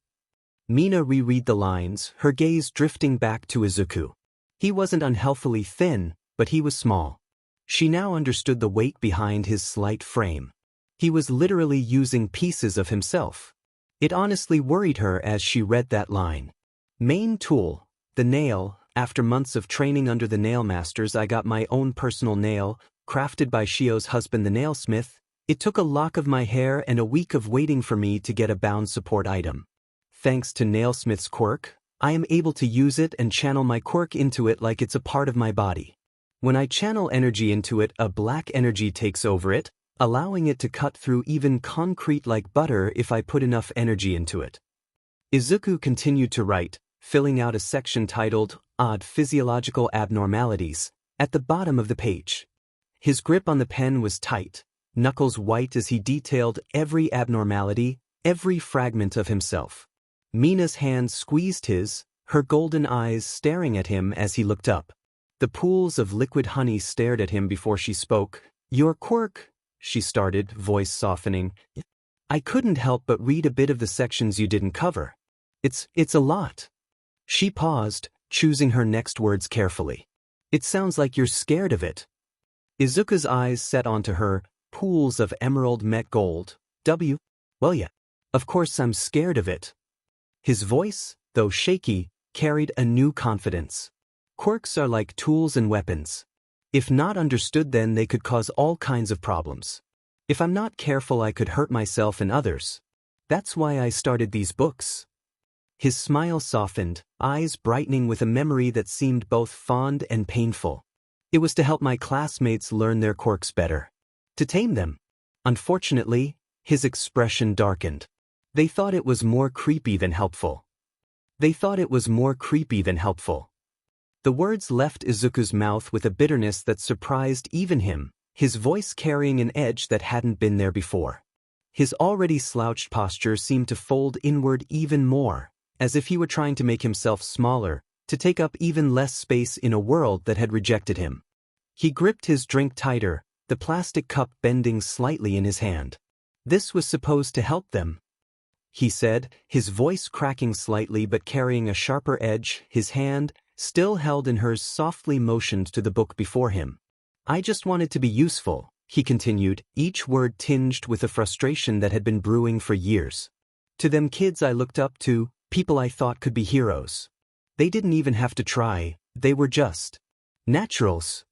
Mina reread the lines, her gaze drifting back to Izuku. He wasn't unhealthily thin, but he was small. She now understood the weight behind his slight frame. He was literally using pieces of himself. It honestly worried her as she read that line. Main tool, the nail. After months of training under the nail masters, I got my own personal nail, crafted by Shio's husband the nailsmith. It took a lock of my hair and a week of waiting for me to get a bound support item. Thanks to Nailsmith's quirk, I am able to use it and channel my quirk into it like it's a part of my body. When I channel energy into it, a black energy takes over it, allowing it to cut through even concrete like butter if I put enough energy into it. Izuku continued to write, filling out a section titled, Odd Physiological Abnormalities, at the bottom of the page. His grip on the pen was tight, knuckles white as he detailed every abnormality, every fragment of himself. Mina's hand squeezed his, her golden eyes staring at him as he looked up. The pools of liquid honey stared at him before she spoke. Your quirk, she started, voice softening. I couldn't help but read a bit of the sections you didn't cover. It's a lot. She paused, choosing her next words carefully. It sounds like you're scared of it. Izuku's eyes set onto her, pools of emerald met gold. Well yeah, of course I'm scared of it. His voice, though shaky, carried a new confidence. Quirks are like tools and weapons. If not understood, then they could cause all kinds of problems. If I'm not careful, I could hurt myself and others. That's why I started these books. His smile softened, eyes brightening with a memory that seemed both fond and painful. It was to help my classmates learn their quirks better. To tame them. Unfortunately, his expression darkened. They thought it was more creepy than helpful. The words left Izuku's mouth with a bitterness that surprised even him, his voice carrying an edge that hadn't been there before. His already slouched posture seemed to fold inward even more, as if he were trying to make himself smaller, to take up even less space in a world that had rejected him. He gripped his drink tighter, the plastic cup bending slightly in his hand. This was supposed to help them, he said, his voice cracking slightly but carrying a sharper edge. His hand, still held in hers, softly motioned to the book before him. I just wanted to be useful, he continued, each word tinged with a frustration that had been brewing for years. To them kids I looked up to, people I thought could be heroes. They didn't even have to try, they were just naturals.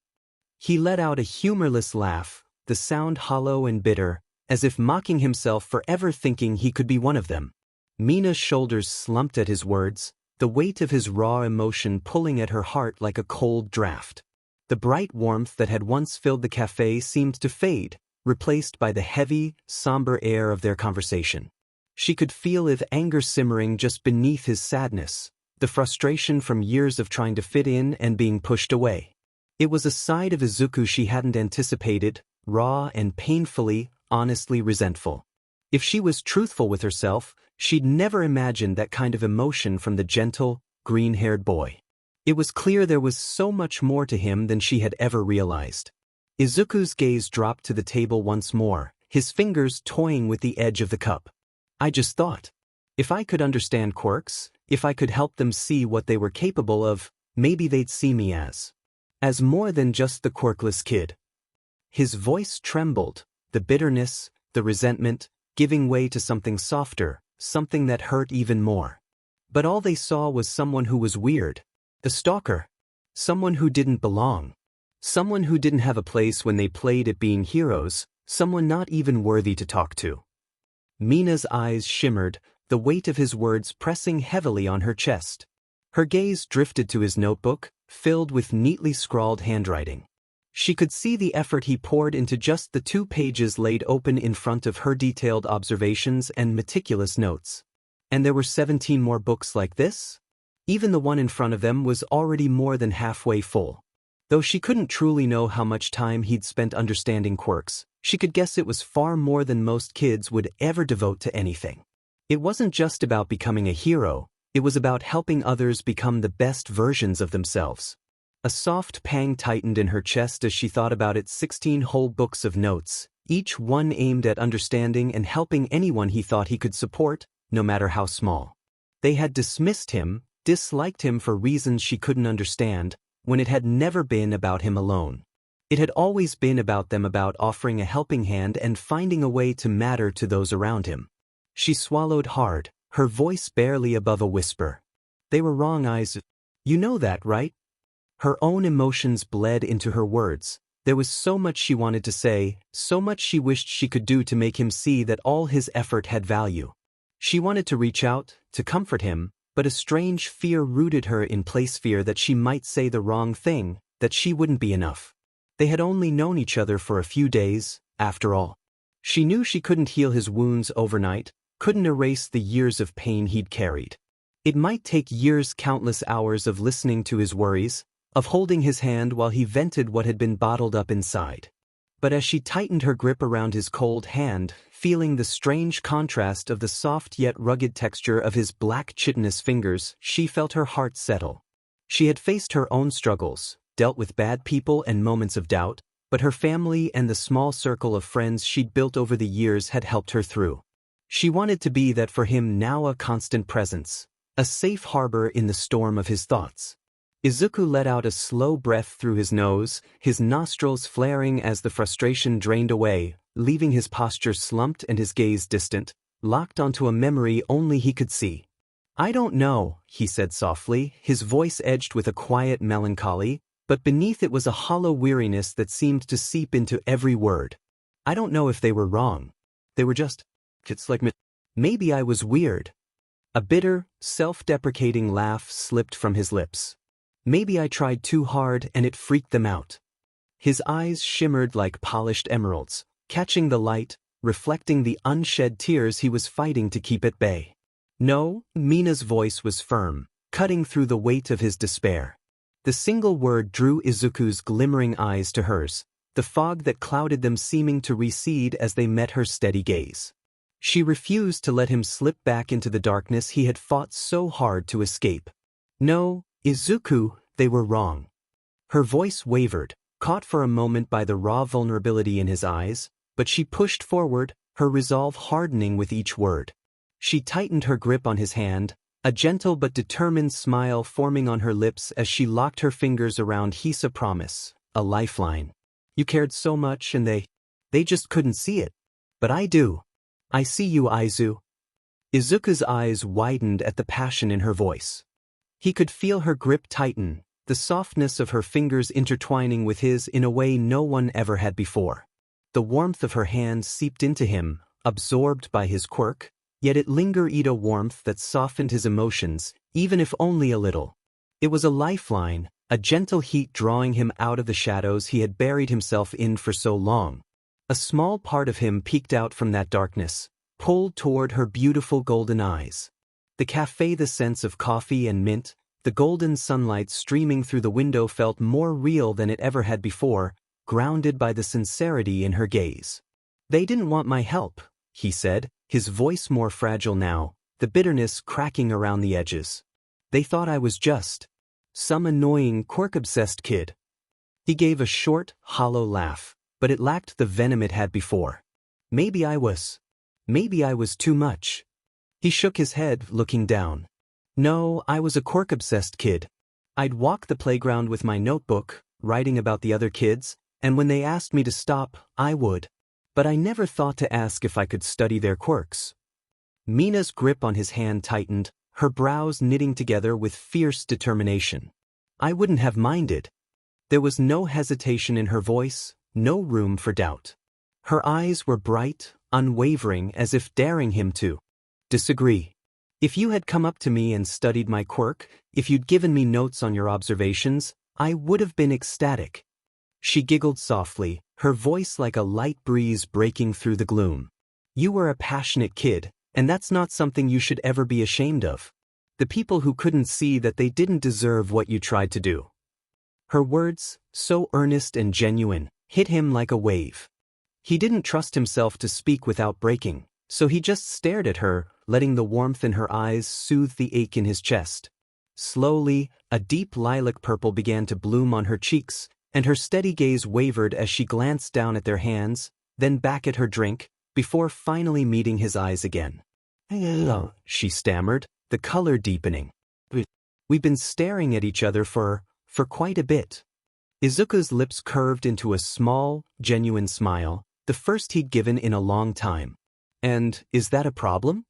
He let out a humorless laugh, the sound hollow and bitter, as if mocking himself for ever thinking he could be one of them. Mina's shoulders slumped at his words, the weight of his raw emotion pulling at her heart like a cold draft. The bright warmth that had once filled the cafe seemed to fade, replaced by the heavy, somber air of their conversation. She could feel his anger simmering just beneath his sadness, the frustration from years of trying to fit in and being pushed away. It was a side of Izuku she hadn't anticipated, raw and painfully, honestly resentful. If she was truthful with herself, she'd never imagined that kind of emotion from the gentle, green-haired boy. It was clear there was so much more to him than she had ever realized. Izuku's gaze dropped to the table once more, his fingers toying with the edge of the cup. I just thought, if I could understand quirks, if I could help them see what they were capable of, maybe they'd see me as more than just the quirkless kid. His voice trembled, the bitterness, the resentment, giving way to something softer, something that hurt even more. But all they saw was someone who was weird, a stalker, someone who didn't belong, someone who didn't have a place when they played at being heroes, someone not even worthy to talk to. Mina's eyes shimmered, the weight of his words pressing heavily on her chest. Her gaze drifted to his notebook, filled with neatly scrawled handwriting. She could see the effort he poured into just the 2 pages laid open in front of her, detailed observations and meticulous notes. And there were 17 more books like this? Even the one in front of them was already more than halfway full. Though she couldn't truly know how much time he'd spent understanding quirks, she could guess it was far more than most kids would ever devote to anything. It wasn't just about becoming a hero, it was about helping others become the best versions of themselves. A soft pang tightened in her chest as she thought about it. 16 whole books of notes, each one aimed at understanding and helping anyone he thought he could support, no matter how small. They had dismissed him, disliked him for reasons she couldn't understand, when it had never been about him alone. It had always been about them, about offering a helping hand and finding a way to matter to those around him. She swallowed hard, her voice barely above a whisper. They were wrong, Aizu. You know that, right? Her own emotions bled into her words. There was so much she wanted to say, so much she wished she could do to make him see that all his effort had value. She wanted to reach out, to comfort him, but a strange fear rooted her in place, fear that she might say the wrong thing, that she wouldn't be enough. They had only known each other for a few days, after all. She knew she couldn't heal his wounds overnight, couldn't erase the years of pain he'd carried. It might take years, countless hours of listening to his worries, of holding his hand while he vented what had been bottled up inside. But as she tightened her grip around his cold hand, feeling the strange contrast of the soft yet rugged texture of his black chitinous fingers, she felt her heart settle. She had faced her own struggles, dealt with bad people and moments of doubt, but her family and the small circle of friends she'd built over the years had helped her through. She wanted to be that for him now, a constant presence, a safe harbor in the storm of his thoughts. Izuku let out a slow breath through his nose, his nostrils flaring as the frustration drained away, leaving his posture slumped and his gaze distant, locked onto a memory only he could see. I don't know, he said softly, his voice edged with a quiet melancholy, but beneath it was a hollow weariness that seemed to seep into every word. I don't know if they were wrong. They were just, it's like maybe I was weird. A bitter, self-deprecating laugh slipped from his lips. Maybe I tried too hard and it freaked them out. His eyes shimmered like polished emeralds, catching the light, reflecting the unshed tears he was fighting to keep at bay. No, Mina's voice was firm, cutting through the weight of his despair. The single word drew Izuku's glimmering eyes to hers, the fog that clouded them seeming to recede as they met her steady gaze. She refused to let him slip back into the darkness he had fought so hard to escape. No, Izuku, they were wrong. Her voice wavered, caught for a moment by the raw vulnerability in his eyes, but she pushed forward, her resolve hardening with each word. She tightened her grip on his hand, a gentle but determined smile forming on her lips as she locked her fingers around his promise, a lifeline. You cared so much and they just couldn't see it. But I do. I see you, Aizu. Izuku's eyes widened at the passion in her voice. He could feel her grip tighten, the softness of her fingers intertwining with his in a way no one ever had before. The warmth of her hands seeped into him, absorbed by his quirk, yet it lingered, a warmth that softened his emotions, even if only a little. It was a lifeline, a gentle heat drawing him out of the shadows he had buried himself in for so long. A small part of him peeked out from that darkness, pulled toward her beautiful golden eyes. The cafe, the scents of coffee and mint, the golden sunlight streaming through the window felt more real than it ever had before, grounded by the sincerity in her gaze. They didn't want my help, he said, his voice more fragile now, the bitterness cracking around the edges. They thought I was just some annoying, quirk-obsessed kid. He gave a short, hollow laugh, but it lacked the venom it had before. Maybe I was too much. He shook his head, looking down. No, I was a quirk-obsessed kid. I'd walk the playground with my notebook, writing about the other kids, and when they asked me to stop, I would. But I never thought to ask if I could study their quirks. Mina's grip on his hand tightened, her brows knitting together with fierce determination. I wouldn't have minded. There was no hesitation in her voice, no room for doubt. Her eyes were bright, unwavering, as if daring him to disagree. If you had come up to me and studied my quirk, if you'd given me notes on your observations, I would have been ecstatic. She giggled softly, her voice like a light breeze breaking through the gloom. You were a passionate kid, and that's not something you should ever be ashamed of. The people who couldn't see that they didn't deserve what you tried to do. Her words, so earnest and genuine, hit him like a wave. He didn't trust himself to speak without breaking, so he just stared at her, letting the warmth in her eyes soothe the ache in his chest. Slowly, a deep lilac purple began to bloom on her cheeks, and her steady gaze wavered as she glanced down at their hands, then back at her drink, before finally meeting his eyes again. Hello, she stammered, the color deepening. We've been staring at each other for quite a bit. Izuku's lips curved into a small, genuine smile, the first he'd given in a long time. And, is that a problem?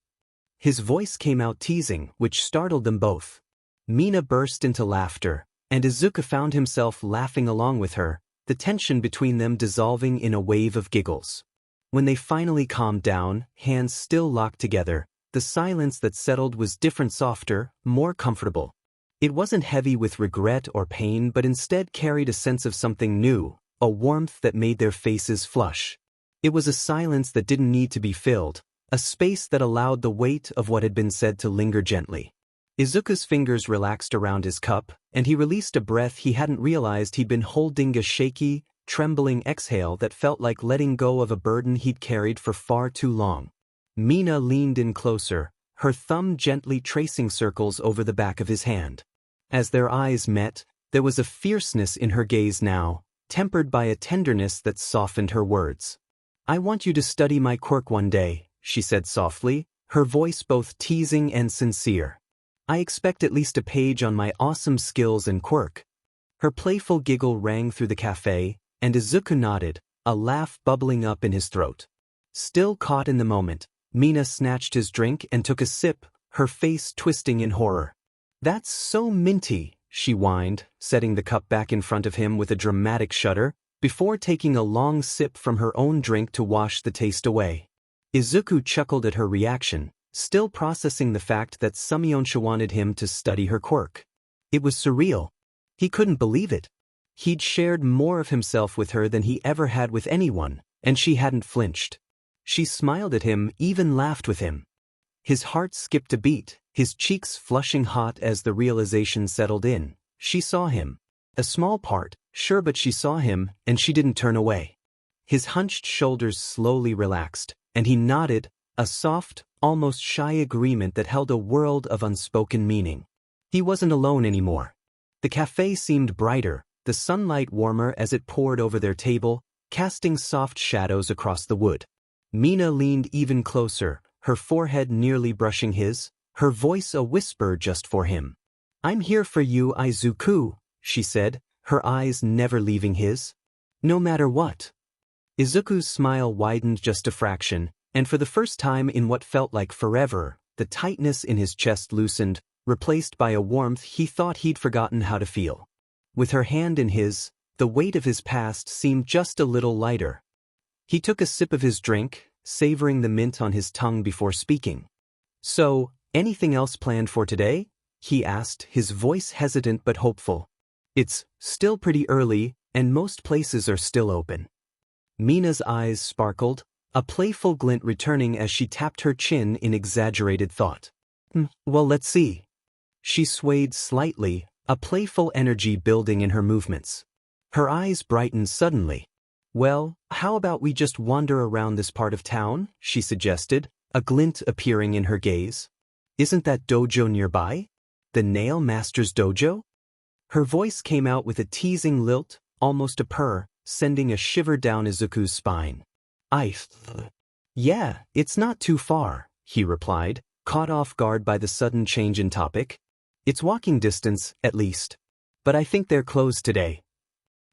His voice came out teasing, which startled them both. Mina burst into laughter, and Izuku found himself laughing along with her, the tension between them dissolving in a wave of giggles. When they finally calmed down, hands still locked together, the silence that settled was different, softer, more comfortable. It wasn't heavy with regret or pain, but instead carried a sense of something new, a warmth that made their faces flush. It was a silence that didn't need to be filled, a space that allowed the weight of what had been said to linger gently. Izuku's fingers relaxed around his cup, and he released a breath he hadn't realized he'd been holding, a shaky, trembling exhale that felt like letting go of a burden he'd carried for far too long. Mina leaned in closer, her thumb gently tracing circles over the back of his hand. As their eyes met, there was a fierceness in her gaze now, tempered by a tenderness that softened her words. "I want you to study my quirk one day," she said softly, her voice both teasing and sincere. "I expect at least a page on my awesome skills and quirk." Her playful giggle rang through the cafe, and Izuku nodded, a laugh bubbling up in his throat. Still caught in the moment, Mina snatched his drink and took a sip, her face twisting in horror. "That's so minty," she whined, setting the cup back in front of him with a dramatic shudder, before taking a long sip from her own drink to wash the taste away. Izuku chuckled at her reaction, still processing the fact that Sumiyonsha wanted him to study her quirk. It was surreal. He couldn't believe it. He'd shared more of himself with her than he ever had with anyone, and she hadn't flinched. She smiled at him, even laughed with him. His heart skipped a beat, his cheeks flushing hot as the realization settled in. She saw him. A small part, sure, but she saw him, and she didn't turn away. His hunched shoulders slowly relaxed, and he nodded, a soft, almost shy agreement that held a world of unspoken meaning. He wasn't alone anymore. The cafe seemed brighter, the sunlight warmer as it poured over their table, casting soft shadows across the wood. Mina leaned even closer, her forehead nearly brushing his, her voice a whisper just for him. "I'm here for you, Izuku," she said, her eyes never leaving his. "No matter what." Izuku's smile widened just a fraction, and for the first time in what felt like forever, the tightness in his chest loosened, replaced by a warmth he thought he'd forgotten how to feel. With her hand in his, the weight of his past seemed just a little lighter. He took a sip of his drink, savoring the mint on his tongue before speaking. "So, anything else planned for today?" he asked, his voice hesitant but hopeful. "It's still pretty early, and most places are still open." Mina's eyes sparkled, a playful glint returning as she tapped her chin in exaggerated thought. Well, let's see." She swayed slightly, a playful energy building in her movements. Her eyes brightened suddenly. "Well, how about we just wander around this part of town?" she suggested, a glint appearing in her gaze. "Isn't that dojo nearby? The Nail Master's dojo?" Her voice came out with a teasing lilt, almost a purr, sending a shiver down Izuku's spine. "Yeah, it's not too far," he replied, caught off guard by the sudden change in topic. "It's walking distance, at least. But I think they're closed today."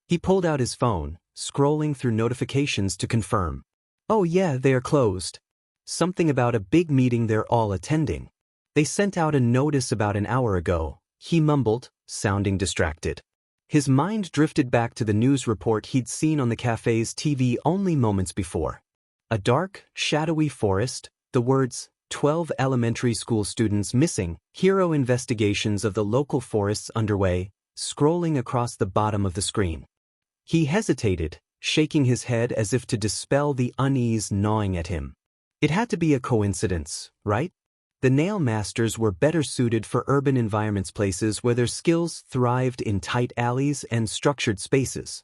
He pulled out his phone, scrolling through notifications to confirm. "Oh yeah, they are closed. Something about a big meeting they're all attending. They sent out a notice about an hour ago," he mumbled, sounding distracted. His mind drifted back to the news report he'd seen on the cafe's TV only moments before. A dark, shadowy forest, the words, 12 elementary school students missing, hero investigations of the local forests underway, scrolling across the bottom of the screen. He hesitated, shaking his head as if to dispel the unease gnawing at him. It had to be a coincidence, right? The Nail Masters were better suited for urban environments, places where their skills thrived in tight alleys and structured spaces.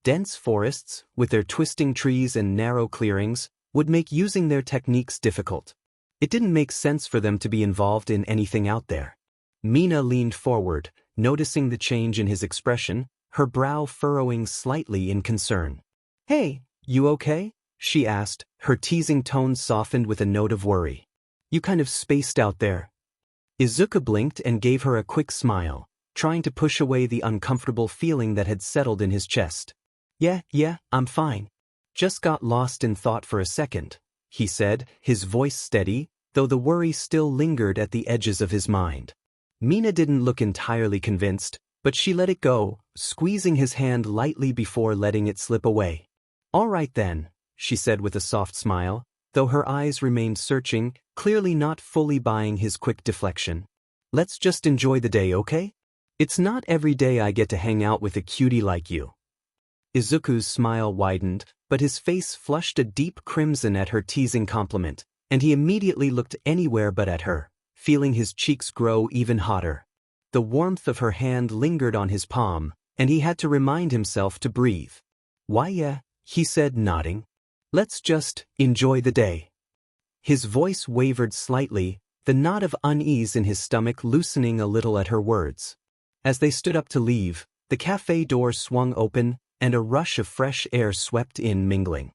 Dense forests, with their twisting trees and narrow clearings, would make using their techniques difficult. It didn't make sense for them to be involved in anything out there. Mina leaned forward, noticing the change in his expression, her brow furrowing slightly in concern. "Hey, you okay?" she asked, her teasing tone softened with a note of worry. "You kind of spaced out there." Izuku blinked and gave her a quick smile. trying to push away the uncomfortable feeling that had settled in his chest. Yeah, I'm fine. Just got lost in thought for a second, he said, his voice steady, though the worry still lingered at the edges of his mind. Mina didn't look entirely convinced, but she let it go, squeezing his hand lightly before letting it slip away. All right then, she said with a soft smile, though her eyes remained searching, clearly not fully buying his quick deflection. Let's just enjoy the day, okay? It's not every day I get to hang out with a cutie like you. Izuku's smile widened, but his face flushed a deep crimson at her teasing compliment, and he immediately looked anywhere but at her, feeling his cheeks grow even hotter. The warmth of her hand lingered on his palm, and he had to remind himself to breathe. Why yeah, he said, nodding. Let's just enjoy the day. His voice wavered slightly, the knot of unease in his stomach loosening a little at her words. As they stood up to leave, the cafe door swung open, and a rush of fresh air swept in, mingling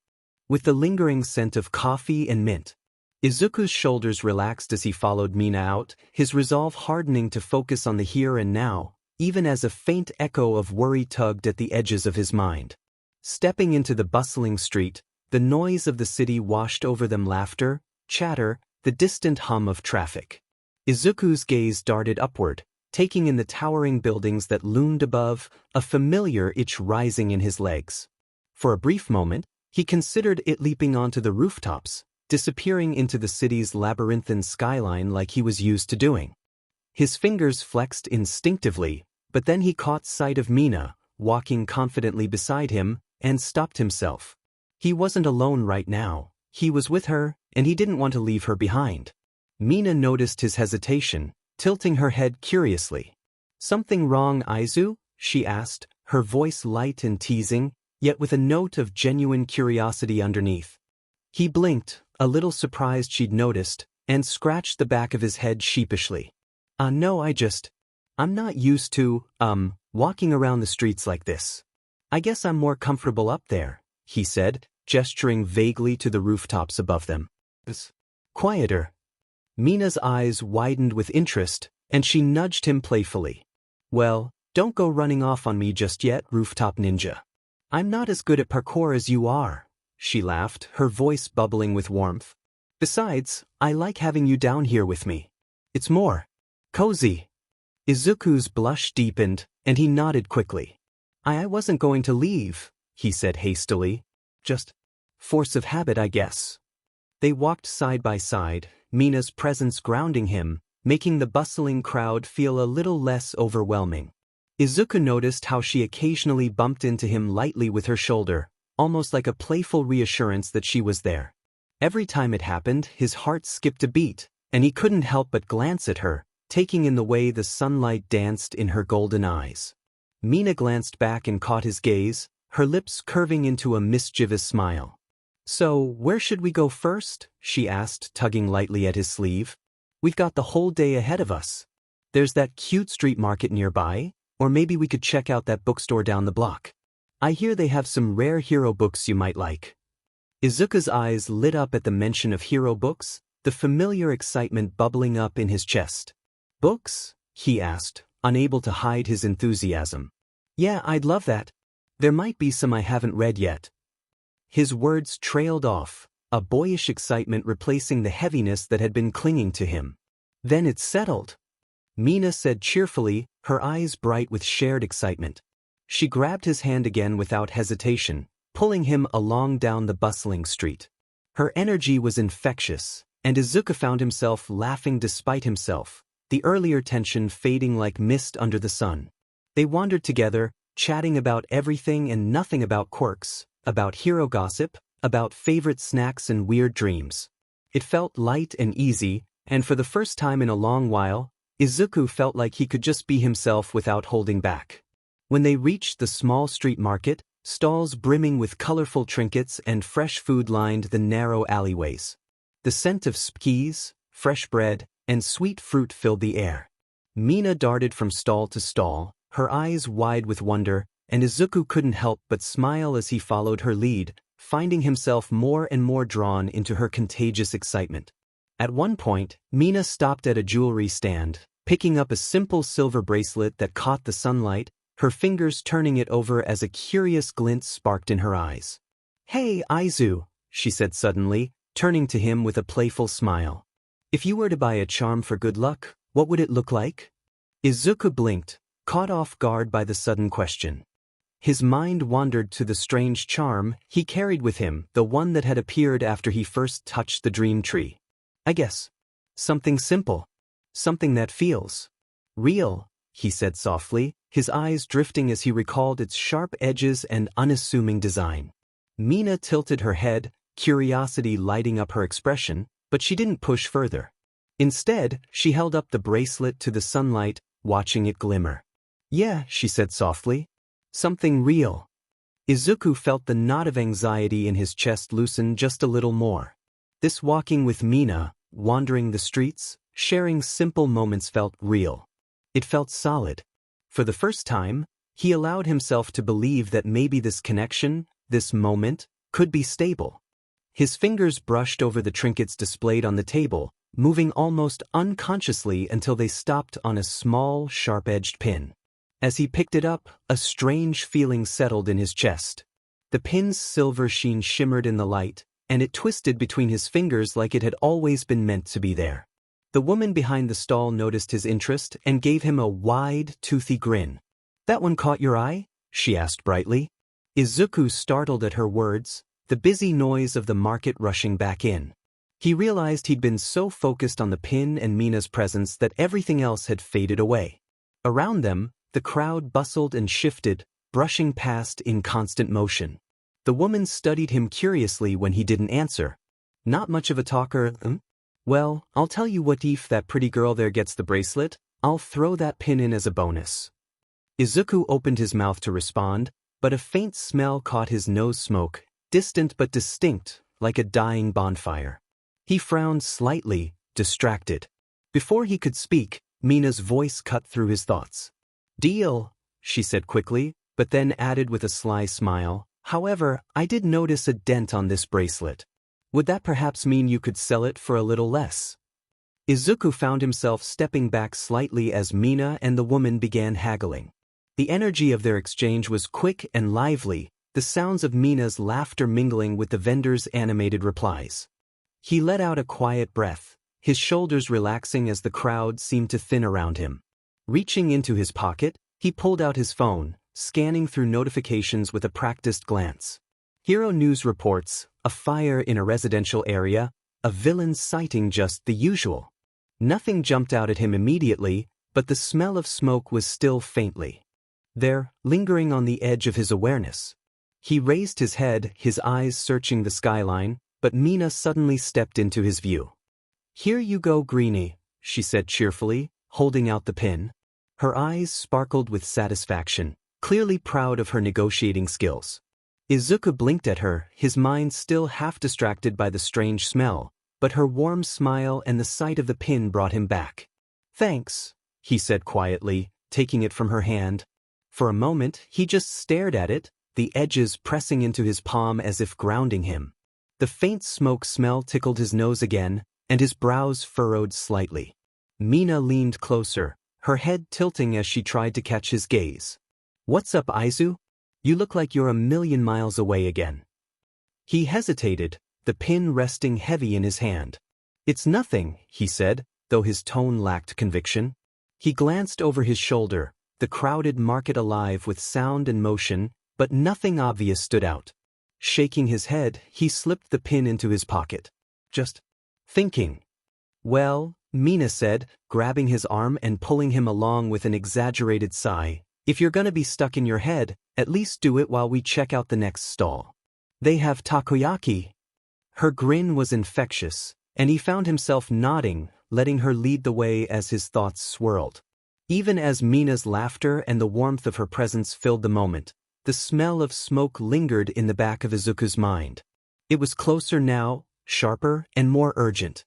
with the lingering scent of coffee and mint. Izuku's shoulders relaxed as he followed Mina out, his resolve hardening to focus on the here and now, even as a faint echo of worry tugged at the edges of his mind. Stepping into the bustling street, the noise of the city washed over them, laughter, chatter, the distant hum of traffic. Izuku's gaze darted upward, taking in the towering buildings that loomed above, a familiar itch rising in his legs. For a brief moment, he considered it leaping onto the rooftops, disappearing into the city's labyrinthine skyline like he was used to doing. His fingers flexed instinctively, but then he caught sight of Mina, walking confidently beside him, and stopped himself. He wasn't alone right now, he was with her, and he didn't want to leave her behind. Mina noticed his hesitation, tilting her head curiously. Something wrong, Izu? She asked, her voice light and teasing, yet with a note of genuine curiosity underneath. He blinked, a little surprised she'd noticed, and scratched the back of his head sheepishly. No, I'm not used to, walking around the streets like this. I guess I'm more comfortable up there, he said, gesturing vaguely to the rooftops above them. Quieter. Mina's eyes widened with interest, and she nudged him playfully. Well, don't go running off on me just yet, rooftop ninja. I'm not as good at parkour as you are, she laughed, her voice bubbling with warmth. Besides, I like having you down here with me. It's more cozy. Izuku's blush deepened, and he nodded quickly. I wasn't going to leave, he said hastily. Just force of habit, I guess. They walked side by side, Mina's presence grounding him, making the bustling crowd feel a little less overwhelming. Izuku noticed how she occasionally bumped into him lightly with her shoulder, almost like a playful reassurance that she was there. Every time it happened, his heart skipped a beat, and he couldn't help but glance at her, taking in the way the sunlight danced in her golden eyes. Mina glanced back and caught his gaze, her lips curving into a mischievous smile. So, where should we go first? She asked, tugging lightly at his sleeve. We've got the whole day ahead of us. There's that cute street market nearby, or maybe we could check out that bookstore down the block. I hear they have some rare hero books you might like. Izuku's eyes lit up at the mention of hero books, the familiar excitement bubbling up in his chest. Books? He asked, unable to hide his enthusiasm. Yeah, I'd love that. There might be some I haven't read yet. His words trailed off, a boyish excitement replacing the heaviness that had been clinging to him. Then it's settled, Mina said cheerfully, her eyes bright with shared excitement. She grabbed his hand again without hesitation, pulling him along down the bustling street. Her energy was infectious, and Izuku found himself laughing despite himself, the earlier tension fading like mist under the sun. They wandered together, chatting about everything and nothing about quirks, about hero gossip, about favorite snacks and weird dreams. It felt light and easy, and for the first time in a long while, Izuku felt like he could just be himself without holding back. When they reached the small street market, stalls brimming with colorful trinkets and fresh food lined the narrow alleyways. The scent of skis, fresh bread, and sweet fruit filled the air. Mina darted from stall to stall, her eyes wide with wonder, and Izuku couldn't help but smile as he followed her lead, finding himself more and more drawn into her contagious excitement. At one point, Mina stopped at a jewelry stand, picking up a simple silver bracelet that caught the sunlight, her fingers turning it over as a curious glint sparked in her eyes. "Hey, Aizu," she said suddenly, turning to him with a playful smile. "If you were to buy a charm for good luck, what would it look like?" Izuku blinked, caught off guard by the sudden question. His mind wandered to the strange charm he carried with him, the one that had appeared after he first touched the dream tree. "I guess. Something simple. Something that feels real," he said softly, his eyes drifting as he recalled its sharp edges and unassuming design. Mina tilted her head, curiosity lighting up her expression, but she didn't push further. Instead, she held up the bracelet to the sunlight, watching it glimmer. "Yeah," she said softly. "Something real." Izuku felt the knot of anxiety in his chest loosen just a little more. This walking with Mina, wandering the streets, sharing simple moments felt real. It felt solid. For the first time, he allowed himself to believe that maybe this connection, this moment, could be stable. His fingers brushed over the trinkets displayed on the table, moving almost unconsciously until they stopped on a small, sharp-edged pin. As he picked it up, a strange feeling settled in his chest. The pin's silver sheen shimmered in the light, and it twisted between his fingers like it had always been meant to be there. The woman behind the stall noticed his interest and gave him a wide, toothy grin. "That one caught your eye?" she asked brightly. Izuku startled at her words, the busy noise of the market rushing back in. He realized he'd been so focused on the pin and Mina's presence that everything else had faded away. Around them, the crowd bustled and shifted, brushing past in constant motion. The woman studied him curiously when he didn't answer. "Not much of a talker, Well, I'll tell you what, if that pretty girl there gets the bracelet, I'll throw that pin in as a bonus." Izuku opened his mouth to respond, but a faint smell caught his nose, smoke, distant but distinct, like a dying bonfire. He frowned slightly, distracted. Before he could speak, Mina's voice cut through his thoughts. "Deal," she said quickly, but then added with a sly smile, "However, I did notice a dent on this bracelet. Would that perhaps mean you could sell it for a little less?" Izuku found himself stepping back slightly as Mina and the woman began haggling. The energy of their exchange was quick and lively, the sounds of Mina's laughter mingling with the vendor's animated replies. He let out a quiet breath, his shoulders relaxing as the crowd seemed to thin around him. Reaching into his pocket, he pulled out his phone, scanning through notifications with a practiced glance. Hero news reports, a fire in a residential area, a villain's sighting, just the usual. Nothing jumped out at him immediately, but the smell of smoke was still faintly there, lingering on the edge of his awareness. He raised his head, his eyes searching the skyline, but Mina suddenly stepped into his view. "Here you go, Greenie," she said cheerfully, holding out the pin. Her eyes sparkled with satisfaction, clearly proud of her negotiating skills. Izuku blinked at her, his mind still half distracted by the strange smell, but her warm smile and the sight of the pin brought him back. "Thanks," he said quietly, taking it from her hand. For a moment, he just stared at it, the edges pressing into his palm as if grounding him. The faint smoke smell tickled his nose again, and his brows furrowed slightly. Mina leaned closer, her head tilting as she tried to catch his gaze. "What's up, Aizu? You look like you're a million miles away again." He hesitated, the pin resting heavy in his hand. "It's nothing," he said, though his tone lacked conviction. He glanced over his shoulder, the crowded market alive with sound and motion, but nothing obvious stood out. Shaking his head, he slipped the pin into his pocket. "Just thinking." "Well," Mina said, grabbing his arm and pulling him along with an exaggerated sigh, "if you're gonna be stuck in your head, at least do it while we check out the next stall. They have takoyaki." Her grin was infectious, and he found himself nodding, letting her lead the way as his thoughts swirled. Even as Mina's laughter and the warmth of her presence filled the moment, the smell of smoke lingered in the back of Izuku's mind. It was closer now, sharper and more urgent.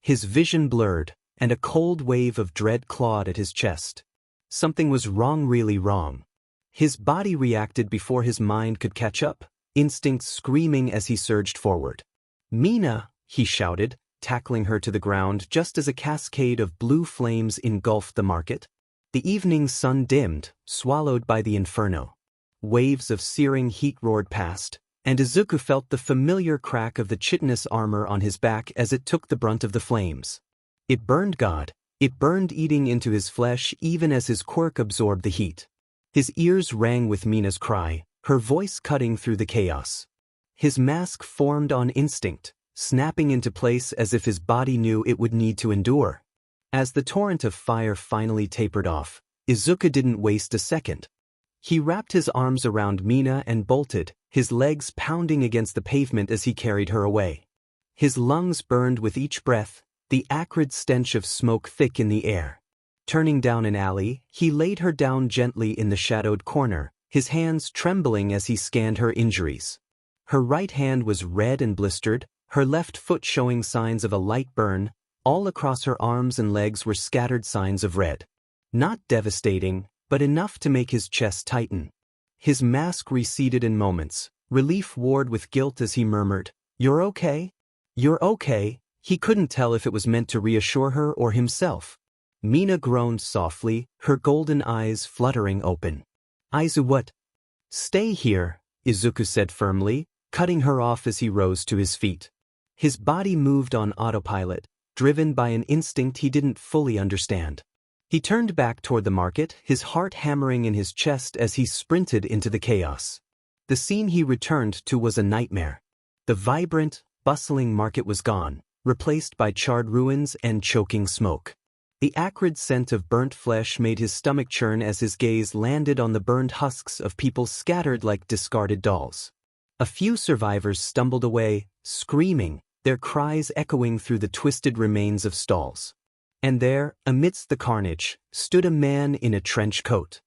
His vision blurred, and a cold wave of dread clawed at his chest. Something was wrong, really wrong. His body reacted before his mind could catch up, instinct screaming as he surged forward. "Mina!" he shouted, tackling her to the ground just as a cascade of blue flames engulfed the market. The evening sun dimmed, swallowed by the inferno. Waves of searing heat roared past, and Izuku felt the familiar crack of the chitinous armor on his back as it took the brunt of the flames. It burned God. It burned eating into his flesh even as his quirk absorbed the heat. His ears rang with Mina's cry, her voice cutting through the chaos. His mask formed on instinct, snapping into place as if his body knew it would need to endure. As the torrent of fire finally tapered off, Izuku didn't waste a second. He wrapped his arms around Mina and bolted, his legs pounding against the pavement as he carried her away. His lungs burned with each breath, the acrid stench of smoke thick in the air. Turning down an alley, he laid her down gently in the shadowed corner, his hands trembling as he scanned her injuries. Her right hand was red and blistered, her left foot showing signs of a light burn. All across her arms and legs were scattered signs of red. Not devastating, but enough to make his chest tighten. His mask receded in moments, relief warred with guilt as he murmured, "You're okay? You're okay." He couldn't tell if it was meant to reassure her or himself. Mina groaned softly, her golden eyes fluttering open. "Aizu, what?" "Stay here," Izuku said firmly, cutting her off as he rose to his feet. His body moved on autopilot, driven by an instinct he didn't fully understand. He turned back toward the market, his heart hammering in his chest as he sprinted into the chaos. The scene he returned to was a nightmare. The vibrant, bustling market was gone, replaced by charred ruins and choking smoke. The acrid scent of burnt flesh made his stomach churn as his gaze landed on the burned husks of people scattered like discarded dolls. A few survivors stumbled away, screaming, their cries echoing through the twisted remains of stalls. And there, amidst the carnage, stood a man in a trench coat.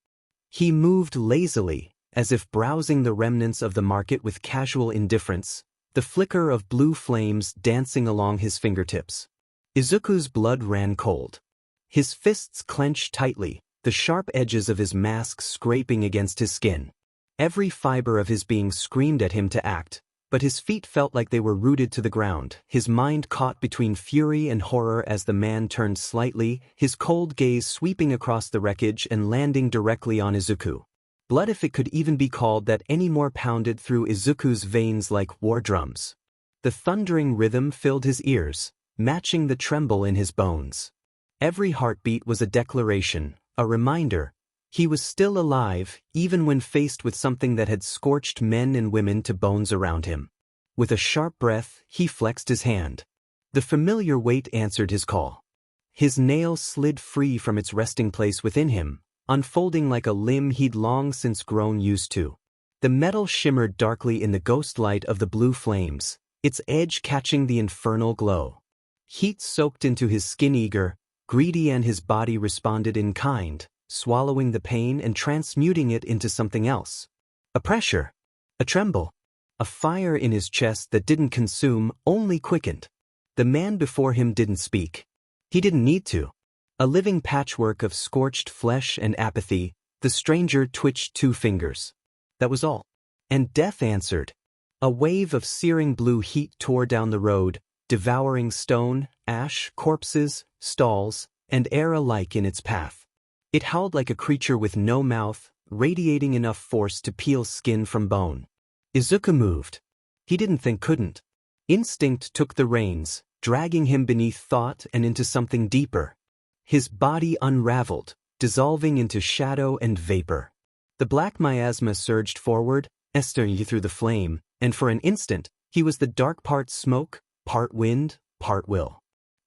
He moved lazily, as if browsing the remnants of the market with casual indifference, the flicker of blue flames dancing along his fingertips. Izuku's blood ran cold. His fists clenched tightly, the sharp edges of his mask scraping against his skin. Every fiber of his being screamed at him to act, but his feet felt like they were rooted to the ground, his mind caught between fury and horror as the man turned slightly, his cold gaze sweeping across the wreckage and landing directly on Izuku. Blood, if it could even be called that anymore, pounded through Izuku's veins like war drums. The thundering rhythm filled his ears, matching the tremble in his bones. Every heartbeat was a declaration, a reminder. He was still alive, even when faced with something that had scorched men and women to bones around him. With a sharp breath, he flexed his hand. The familiar weight answered his call. His nail slid free from its resting place within him, unfolding like a limb he'd long since grown used to. The metal shimmered darkly in the ghost light of the blue flames, its edge catching the infernal glow. Heat soaked into his skin, eager, greedy, and his body responded in kind, swallowing the pain and transmuting it into something else. A pressure, a tremble, a fire in his chest that didn't consume, only quickened. The man before him didn't speak. He didn't need to. A living patchwork of scorched flesh and apathy, the stranger twitched 2 fingers. That was all. And death answered. A wave of searing blue heat tore down the road, devouring stone, ash, corpses, stalls, and air alike in its path. It howled like a creature with no mouth, radiating enough force to peel skin from bone. Izuku moved. He didn't think couldn't. Instinct took the reins, dragging him beneath thought and into something deeper. His body unraveled, dissolving into shadow and vapor. The black miasma surged forward, escalating through the flame, and for an instant, he was the dark part smoke, part wind, part will.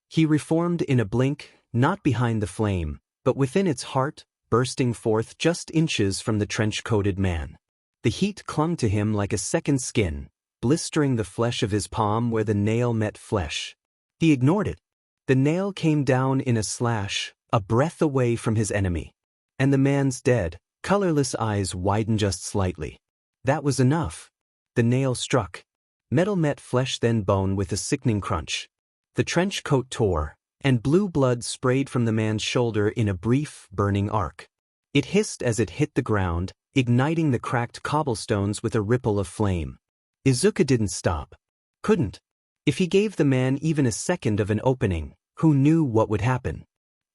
He reformed in a blink, not behind the flame, but within its heart, bursting forth just inches from the trench-coated man. The heat clung to him like a second skin, blistering the flesh of his palm where the nail met flesh. He ignored it. The nail came down in a slash, a breath away from his enemy. And the man's dead, colorless eyes widened just slightly. That was enough. The nail struck. Metal met flesh, then bone with a sickening crunch. The trench coat tore, and blue blood sprayed from the man's shoulder in a brief, burning arc. It hissed as it hit the ground, igniting the cracked cobblestones with a ripple of flame. Izuku didn't stop. Couldn't. If he gave the man even a second of an opening, who knew what would happen?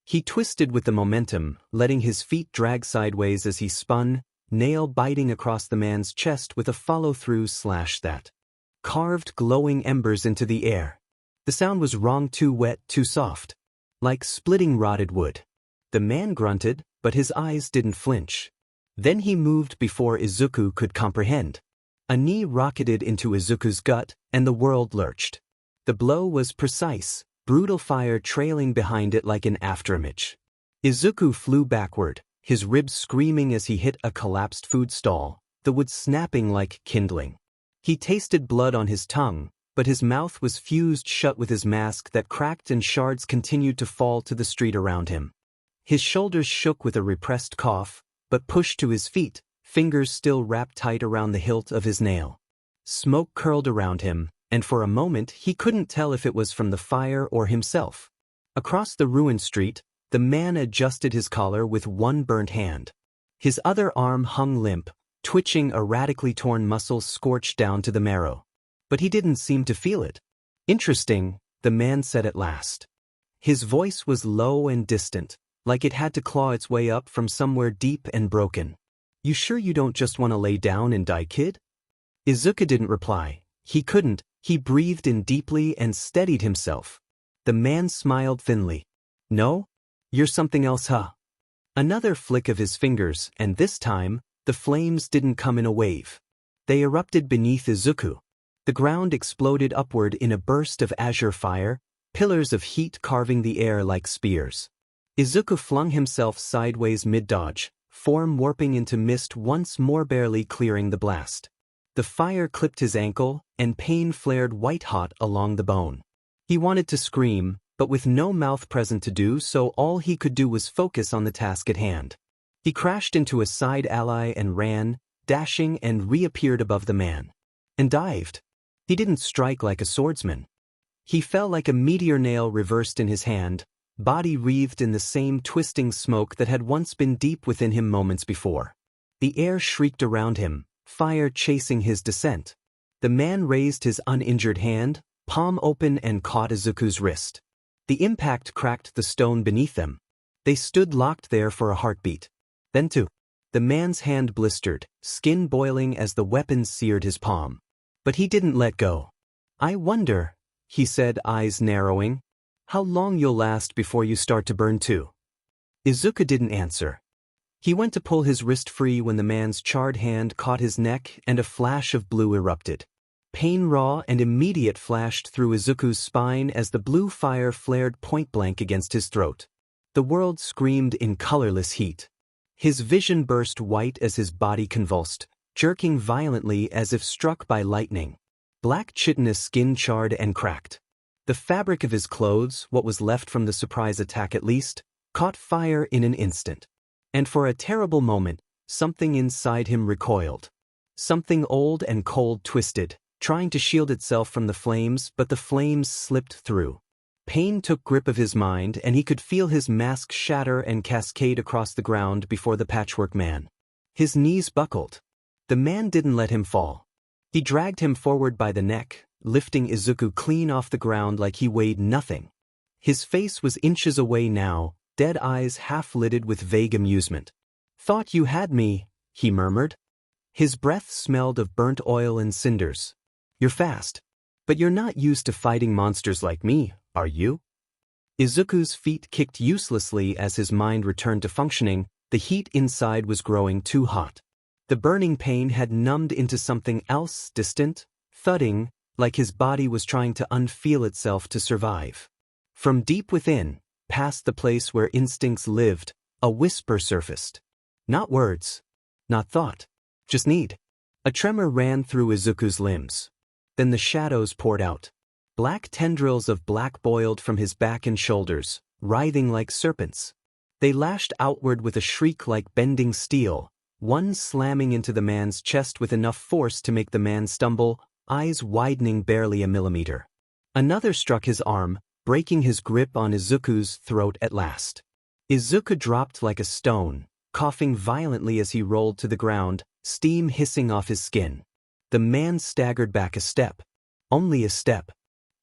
He twisted with the momentum, letting his feet drag sideways as he spun, nail biting across the man's chest with a follow-through slash that carved glowing embers into the air. The sound was wrong, too wet, too soft. Like splitting rotted wood. The man grunted, but his eyes didn't flinch. Then he moved before Izuku could comprehend. A knee rocketed into Izuku's gut, and the world lurched. The blow was precise, brutal fire trailing behind it like an afterimage. Izuku flew backward, his ribs screaming as he hit a collapsed food stall, the wood snapping like kindling. He tasted blood on his tongue, but his mouth was fused shut with his mask that cracked and shards continued to fall to the street around him. His shoulders shook with a repressed cough, but pushed to his feet, fingers still wrapped tight around the hilt of his nail. Smoke curled around him, and for a moment he couldn't tell if it was from the fire or himself. Across the ruined street, the man adjusted his collar with one burnt hand. His other arm hung limp, twitching, erratically torn muscles scorched down to the marrow. But he didn't seem to feel it. Interesting, the man said at last. His voice was low and distant, like it had to claw its way up from somewhere deep and broken. You sure you don't just want to lay down and die, kid? Izuku didn't reply. He couldn't. He breathed in deeply and steadied himself. The man smiled thinly. No? You're something else, huh? Another flick of his fingers, and this time, the flames didn't come in a wave. They erupted beneath Izuku. The ground exploded upward in a burst of azure fire, pillars of heat carving the air like spears. Izuku flung himself sideways mid-dodge, form warping into mist once more, barely clearing the blast. The fire clipped his ankle, and pain flared white-hot along the bone. He wanted to scream, but with no mouth present to do so, all he could do was focus on the task at hand. He crashed into a side ally and ran, dashing, and reappeared above the man. And dived. He didn't strike like a swordsman. He fell like a meteor, nail reversed in his hand, body wreathed in the same twisting smoke that had once been deep within him moments before. The air shrieked around him, fire chasing his descent. The man raised his uninjured hand, palm open, and caught Izuku's wrist. The impact cracked the stone beneath them. They stood locked there for a heartbeat. Then too. The man's hand blistered, skin boiling as the weapon seared his palm. But he didn't let go. I wonder, he said, eyes narrowing, how long you'll last before you start to burn too. Izuku didn't answer. He went to pull his wrist free when the man's charred hand caught his neck and a flash of blue erupted. Pain raw and immediate flashed through Izuku's spine as the blue fire flared point-blank against his throat. The world screamed in colorless heat. His vision burst white as his body convulsed, jerking violently as if struck by lightning. Black chitinous skin charred and cracked. The fabric of his clothes, what was left from the surprise attack at least, caught fire in an instant. And for a terrible moment, something inside him recoiled. Something old and cold twisted, trying to shield itself from the flames, but the flames slipped through. Pain took grip of his mind, and he could feel his mask shatter and cascade across the ground before the patchwork man. His knees buckled. The man didn't let him fall. He dragged him forward by the neck, lifting Izuku clean off the ground like he weighed nothing. His face was inches away now, dead eyes half-lidded with vague amusement. "Thought you had me," he murmured. His breath smelled of burnt oil and cinders. "You're fast. But you're not used to fighting monsters like me, are you?" Izuku's feet kicked uselessly as his mind returned to functioning. The heat inside was growing too hot. The burning pain had numbed into something else, distant, thudding, like his body was trying to unfeel itself to survive. From deep within, past the place where instincts lived, a whisper surfaced. Not words. Not thought. Just need. A tremor ran through Izuku's limbs. Then the shadows poured out. Black tendrils of black boiled from his back and shoulders, writhing like serpents. They lashed outward with a shriek like bending steel, one slamming into the man's chest with enough force to make the man stumble, eyes widening barely a millimeter. Another struck his arm, breaking his grip on Izuku's throat at last. Izuku dropped like a stone, coughing violently as he rolled to the ground, steam hissing off his skin. The man staggered back a step. Only a step.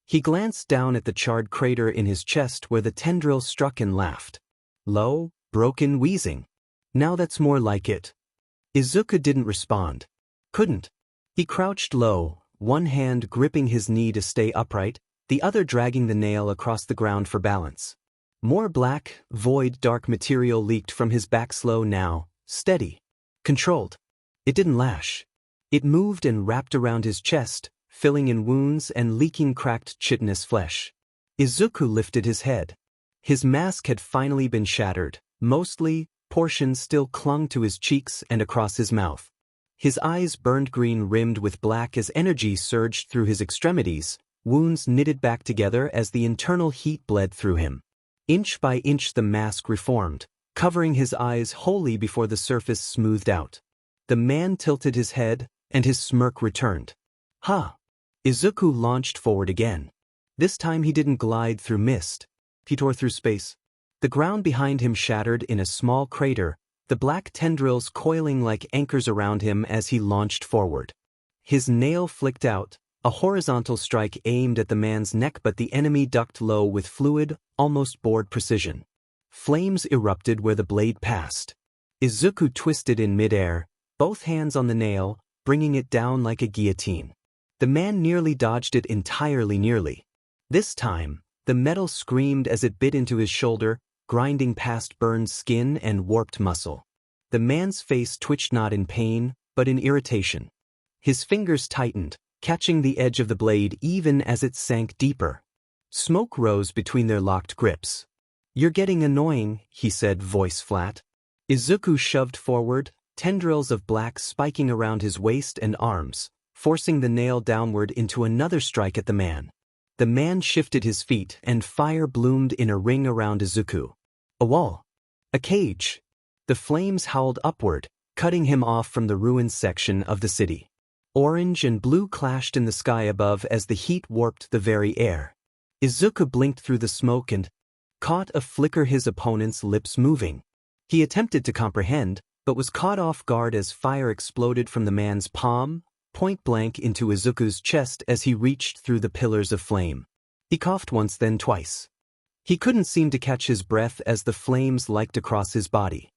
He glanced down at the charred crater in his chest where the tendril struck and laughed. Low, broken wheezing. Now that's more like it. Izuku didn't respond. Couldn't. He crouched low, one hand gripping his knee to stay upright, the other dragging the nail across the ground for balance. More black, void dark material leaked from his back, slow now, steady. Controlled. It didn't lash. It moved and wrapped around his chest, filling in wounds and leaking cracked chitinous flesh. Izuku lifted his head. His mask had finally been shattered, mostly, portions still clung to his cheeks and across his mouth. His eyes burned green rimmed with black as energy surged through his extremities, wounds knitted back together as the internal heat bled through him. Inch by inch the mask reformed, covering his eyes wholly before the surface smoothed out. The man tilted his head, and his smirk returned. Ha! Izuku launched forward again. This time he didn't glide through mist. He tore through space. The ground behind him shattered in a small crater, the black tendrils coiling like anchors around him as he launched forward. His nail flicked out, a horizontal strike aimed at the man's neck, but the enemy ducked low with fluid, almost bored precision. Flames erupted where the blade passed. Izuku twisted in midair, both hands on the nail, bringing it down like a guillotine. The man nearly dodged it entirely. This time, the metal screamed as it bit into his shoulder, grinding past burned skin and warped muscle. The man's face twitched not in pain, but in irritation. His fingers tightened, catching the edge of the blade even as it sank deeper. Smoke rose between their locked grips. "You're getting annoying," he said, voice flat. Izuku shoved forward, tendrils of black spiking around his waist and arms, forcing the nail downward into another strike at the man. The man shifted his feet and fire bloomed in a ring around Izuku. A wall. A cage. The flames howled upward, cutting him off from the ruins section of the city. Orange and blue clashed in the sky above as the heat warped the very air. Izuku blinked through the smoke and caught a flicker, his opponent's lips moving. He attempted to comprehend, but was caught off guard as fire exploded from the man's palm, point blank into Izuku's chest as he reached through the pillars of flame. He coughed once, then twice. He couldn't seem to catch his breath as the flames licked across his body.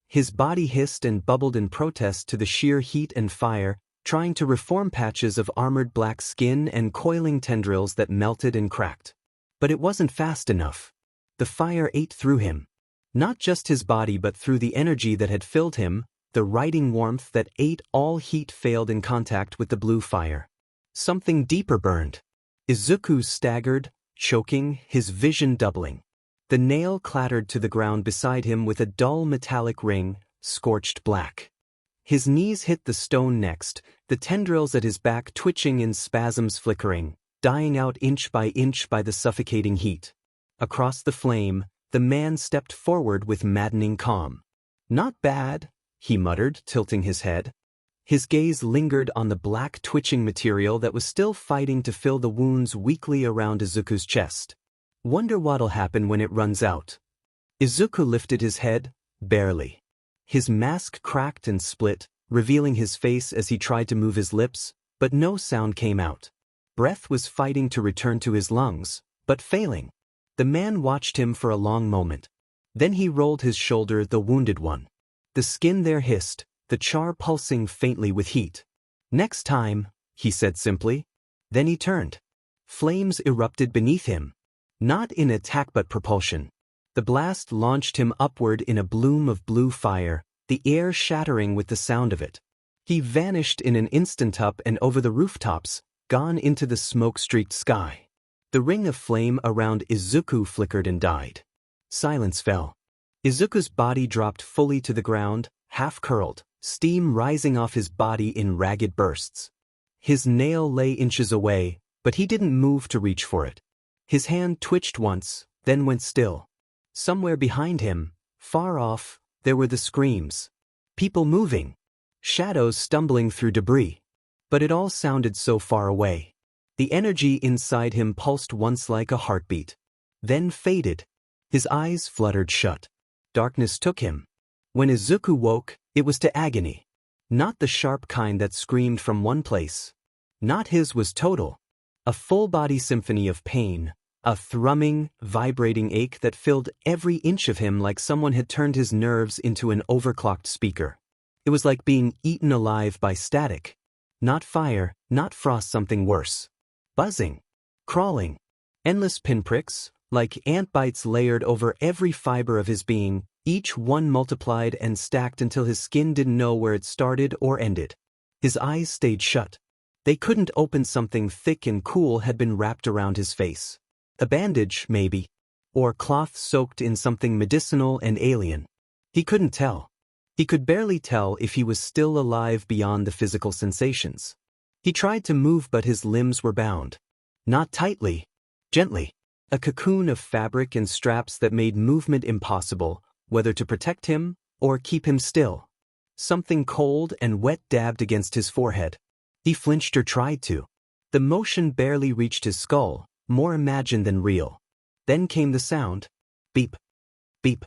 His body hissed and bubbled in protest to the sheer heat and fire, trying to reform patches of armored black skin and coiling tendrils that melted and cracked. But it wasn't fast enough. The fire ate through him. Not just his body but through the energy that had filled him, the righting warmth that ate all heat failed in contact with the blue fire. Something deeper burned. Izuku staggered, choking, his vision doubling. The nail clattered to the ground beside him with a dull metallic ring, scorched black. His knees hit the stone next, the tendrils at his back twitching in spasms, flickering, dying out inch by the suffocating heat. Across the flame, the man stepped forward with maddening calm. "Not bad," he muttered, tilting his head. His gaze lingered on the black twitching material that was still fighting to fill the wounds weakly around Izuku's chest. "Wonder what'll happen when it runs out." Izuku lifted his head, barely. His mask cracked and split, revealing his face as he tried to move his lips, but no sound came out. Breath was fighting to return to his lungs, but failing. The man watched him for a long moment. Then he rolled his shoulder, the wounded one. The skin there hissed, the char pulsing faintly with heat. "Next time," he said simply. Then he turned. Flames erupted beneath him. Not in attack but propulsion. The blast launched him upward in a bloom of blue fire, the air shattering with the sound of it. He vanished in an instant up and over the rooftops, gone into the smoke-streaked sky. The ring of flame around Izuku flickered and died. Silence fell. Izuku's body dropped fully to the ground, half-curled, steam rising off his body in ragged bursts. His nail lay inches away, but he didn't move to reach for it. His hand twitched once, then went still. Somewhere behind him, far off, there were the screams. People moving. Shadows stumbling through debris. But it all sounded so far away. The energy inside him pulsed once like a heartbeat. Then faded. His eyes fluttered shut. Darkness took him. When Izuku woke, it was to agony. Not the sharp kind that screamed from one place. Not his was total. A full-body symphony of pain, a thrumming, vibrating ache that filled every inch of him like someone had turned his nerves into an overclocked speaker. It was like being eaten alive by static. Not fire, not frost, something worse. Buzzing. Crawling. Endless pinpricks, like ant bites layered over every fiber of his being, each one multiplied and stacked until his skin didn't know where it started or ended. His eyes stayed shut. They couldn't open. Something thick and cool had been wrapped around his face. A bandage, maybe. Or cloth soaked in something medicinal and alien. He couldn't tell. He could barely tell if he was still alive beyond the physical sensations. He tried to move, but his limbs were bound. Not tightly. Gently. A cocoon of fabric and straps that made movement impossible, whether to protect him or keep him still. Something cold and wet dabbed against his forehead. He flinched or tried to. The motion barely reached his skull, more imagined than real. Then came the sound. Beep. Beep.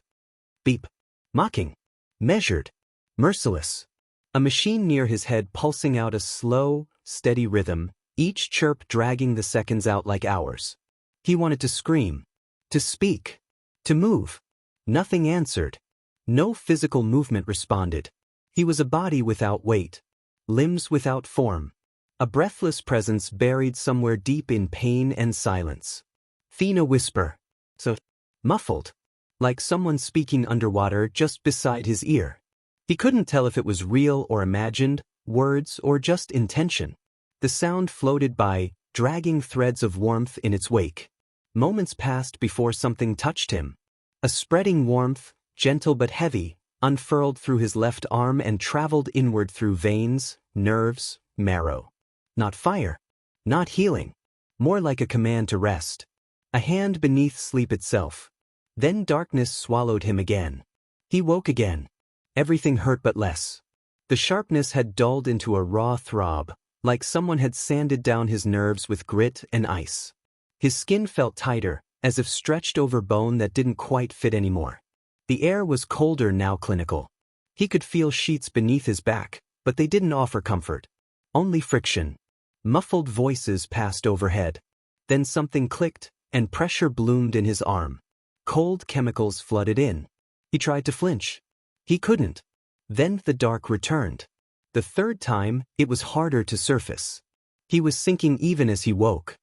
Beep. Mocking. Measured. Merciless. A machine near his head pulsing out a slow, steady rhythm, each chirp dragging the seconds out like hours. He wanted to scream. To speak. To move. Nothing answered. No physical movement responded. He was a body without weight. Limbs without form. A breathless presence buried somewhere deep in pain and silence. Fina whisper. So muffled. Like someone speaking underwater just beside his ear. He couldn't tell if it was real or imagined, words or just intention. The sound floated by, dragging threads of warmth in its wake. Moments passed before something touched him. A spreading warmth, gentle but heavy, unfurled through his left arm and traveled inward through veins, nerves, marrow. Not fire. Not healing. More like a command to rest. A hand beneath sleep itself. Then darkness swallowed him again. He woke again. Everything hurt but less. The sharpness had dulled into a raw throb, like someone had sanded down his nerves with grit and ice. His skin felt tighter, as if stretched over bone that didn't quite fit anymore. The air was colder now, clinical. He could feel sheets beneath his back, but they didn't offer comfort. Only friction. Muffled voices passed overhead. Then something clicked, and pressure bloomed in his arm. Cold chemicals flooded in. He tried to flinch. He couldn't. Then the dark returned. The third time, it was harder to surface. He was sinking even as he woke.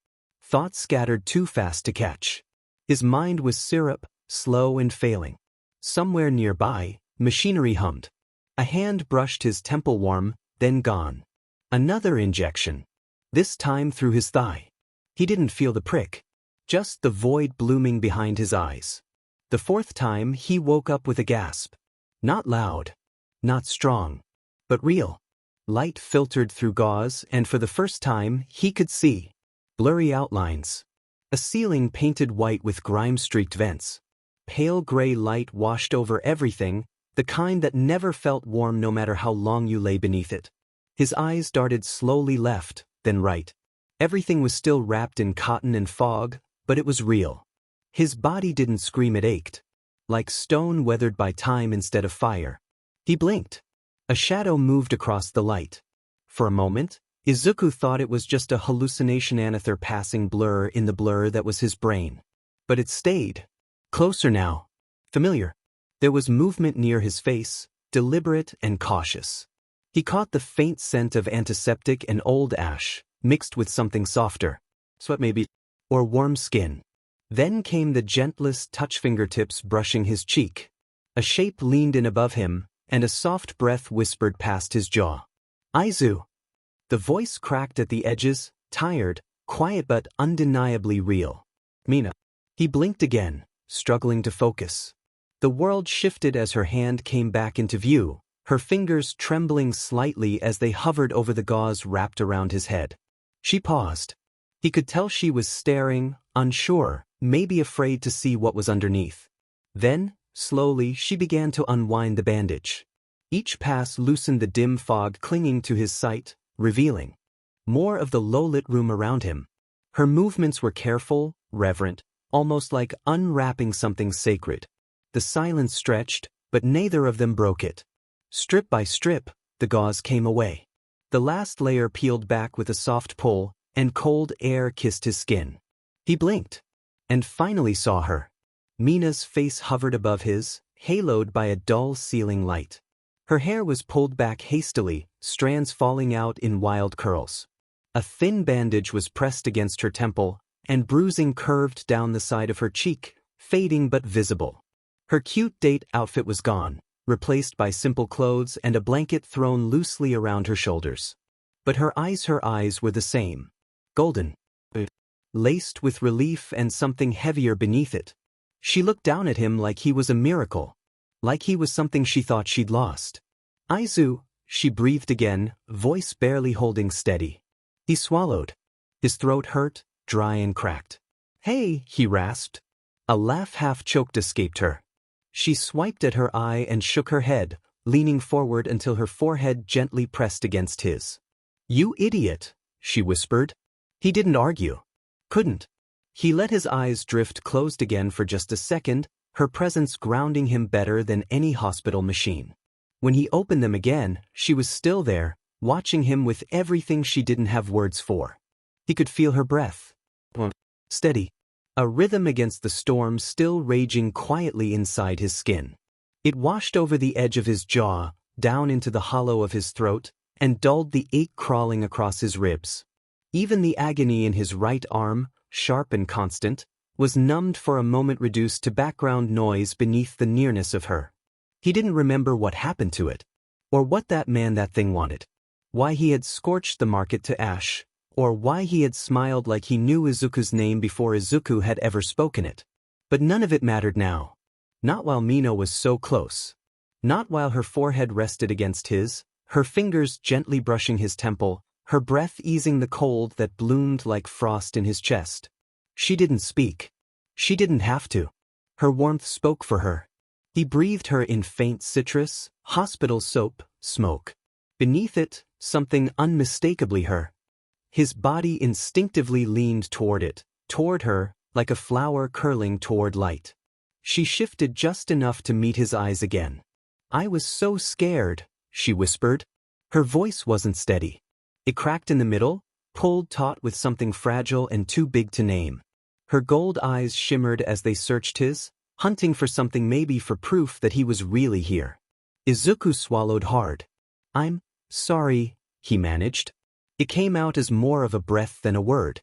Thoughts scattered too fast to catch. His mind was syrup, slow and failing. Somewhere nearby, machinery hummed. A hand brushed his temple warm, then gone. Another injection. This time through his thigh. He didn't feel the prick. Just the void blooming behind his eyes. The fourth time, he woke up with a gasp. Not loud. Not strong. But real. Light filtered through gauze, and for the first time, he could see. Blurry outlines. A ceiling painted white with grime-streaked vents. Pale gray light washed over everything, the kind that never felt warm no matter how long you lay beneath it. His eyes darted slowly left, then right. Everything was still wrapped in cotton and fog, but it was real. His body didn't scream, it ached. Like stone weathered by time instead of fire. He blinked. A shadow moved across the light. For a moment, Izuku thought it was just a hallucination, another passing blur in the blur that was his brain. But it stayed. Closer now. Familiar. There was movement near his face, deliberate and cautious. He caught the faint scent of antiseptic and old ash, mixed with something softer. Sweat maybe. Or warm skin. Then came the gentlest touch, fingertips brushing his cheek. A shape leaned in above him, and a soft breath whispered past his jaw. Aizu. The voice cracked at the edges, tired, quiet but undeniably real. Mina. He blinked again, struggling to focus. The world shifted as her hand came back into view, her fingers trembling slightly as they hovered over the gauze wrapped around his head. She paused. He could tell she was staring, unsure, maybe afraid to see what was underneath. Then, slowly, she began to unwind the bandage. Each pass loosened the dim fog clinging to his sight, revealing more of the low-lit room around him. Her movements were careful, reverent, almost like unwrapping something sacred. The silence stretched, but neither of them broke it. Strip by strip, the gauze came away. The last layer peeled back with a soft pull, and cold air kissed his skin. He blinked, and finally saw her. Mina's face hovered above his, haloed by a dull ceiling light. Her hair was pulled back hastily, strands falling out in wild curls. A thin bandage was pressed against her temple, and bruising curved down the side of her cheek, fading but visible. Her cute date outfit was gone, replaced by simple clothes and a blanket thrown loosely around her shoulders. But her eyes were the same. Golden. Laced with relief and something heavier beneath it. She looked down at him like he was a miracle. Like he was something she thought she'd lost. Aizu, she breathed again, voice barely holding steady. He swallowed. His throat hurt, dry and cracked. Hey, he rasped. A laugh half-choked escaped her. She swiped at her eye and shook her head, leaning forward until her forehead gently pressed against his. You idiot, she whispered. He didn't argue. Couldn't. He let his eyes drift closed again for just a second, her presence grounding him better than any hospital machine. When he opened them again, she was still there, watching him with everything she didn't have words for. He could feel her breath. Steady. A rhythm against the storm still raging quietly inside his skin. It washed over the edge of his jaw, down into the hollow of his throat, and dulled the ache crawling across his ribs. Even the agony in his right arm, sharp and constant, was numbed for a moment, reduced to background noise beneath the nearness of her. He didn't remember what happened to it, or what that thing wanted, why he had scorched the market to ash, or why he had smiled like he knew Izuku's name before Izuku had ever spoken it. But none of it mattered now. Not while Mina was so close. Not while her forehead rested against his, her fingers gently brushing his temple, her breath easing the cold that bloomed like frost in his chest. She didn't speak. She didn't have to. Her warmth spoke for her. He breathed her in faint citrus, hospital soap, smoke. Beneath it, something unmistakably her. His body instinctively leaned toward it, toward her, like a flower curling toward light. She shifted just enough to meet his eyes again. I was so scared, she whispered. Her voice wasn't steady. It cracked in the middle, pulled taut with something fragile and too big to name. Her gold eyes shimmered as they searched his, hunting for something, maybe for proof that he was really here. Izuku swallowed hard. I'm sorry, he managed. It came out as more of a breath than a word.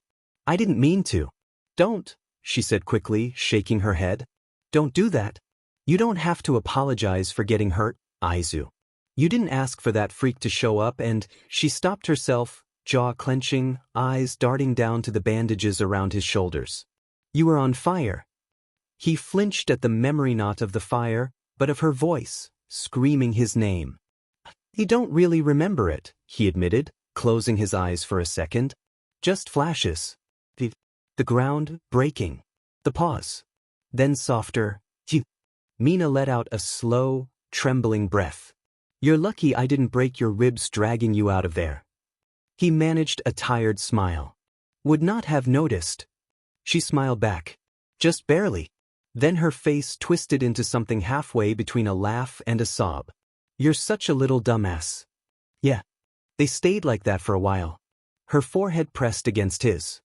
I didn't mean to. Don't, she said quickly, shaking her head. Don't do that. You don't have to apologize for getting hurt, Aizu. You didn't ask for that freak to show up, and she stopped herself, jaw clenching, eyes darting down to the bandages around his shoulders. You were on fire. He flinched at the memory not of the fire, but of her voice, screaming his name. I don't really remember it, he admitted, closing his eyes for a second. Just flashes. The ground breaking. The pause. Then softer. Mina let out a slow, trembling breath. You're lucky I didn't break your ribs dragging you out of there. He managed a tired smile. Would not have noticed. She smiled back. Just barely. Then her face twisted into something halfway between a laugh and a sob. You're such a little dumbass. Yeah. They stayed like that for a while. Her forehead pressed against his.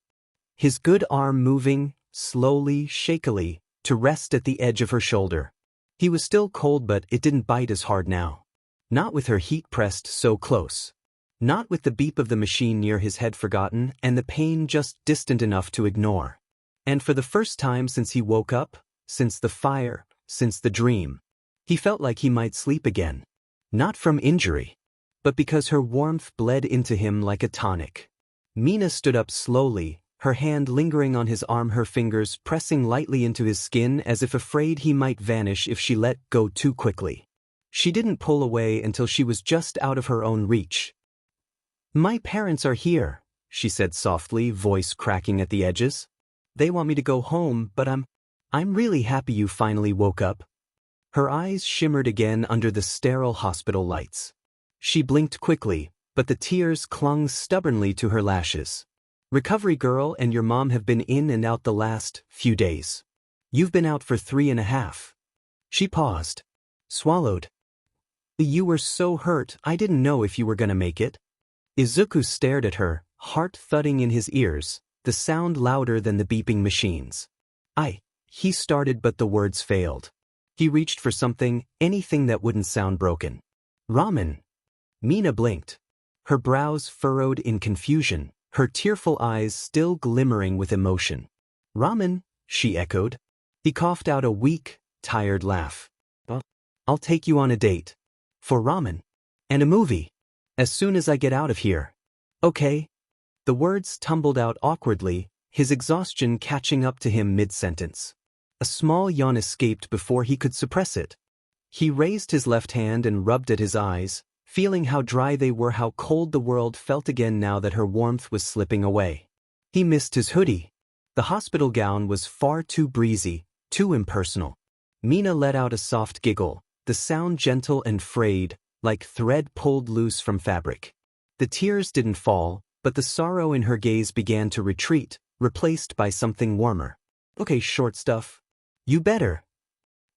His good arm moving, slowly, shakily, to rest at the edge of her shoulder. He was still cold, but it didn't bite as hard now. Not with her heat pressed so close. Not with the beep of the machine near his head forgotten and the pain just distant enough to ignore. And for the first time since he woke up, since the fire, since the dream, he felt like he might sleep again. Not from injury, but because her warmth bled into him like a tonic. Mina stood up slowly, her hand lingering on his arm, her fingers pressing lightly into his skin as if afraid he might vanish if she let go too quickly. She didn't pull away until she was just out of her own reach. My parents are here, she said softly, voice cracking at the edges. They want me to go home, but I'm really happy you finally woke up. Her eyes shimmered again under the sterile hospital lights. She blinked quickly, but the tears clung stubbornly to her lashes. Recovery girl and your mom have been in and out the last few days. You've been out for 3.5. She paused. Swallowed. You were so hurt, I didn't know if you were gonna make it. Izuku stared at her, heart thudding in his ears, the sound louder than the beeping machines. He started, but the words failed. He reached for something, anything that wouldn't sound broken. Ramen. Mina blinked. Her brows furrowed in confusion, her tearful eyes still glimmering with emotion. Ramen, she echoed. He coughed out a weak, tired laugh. I'll take you on a date. For ramen. And a movie. As soon as I get out of here. Okay? The words tumbled out awkwardly, his exhaustion catching up to him mid-sentence. A small yawn escaped before he could suppress it. He raised his left hand and rubbed at his eyes, feeling how dry they were, how cold the world felt again now that her warmth was slipping away. He missed his hoodie. The hospital gown was far too breezy, too impersonal. Mina let out a soft giggle, the sound gentle and frayed, like thread pulled loose from fabric. The tears didn't fall, but the sorrow in her gaze began to retreat, replaced by something warmer. Okay, short stuff. You better.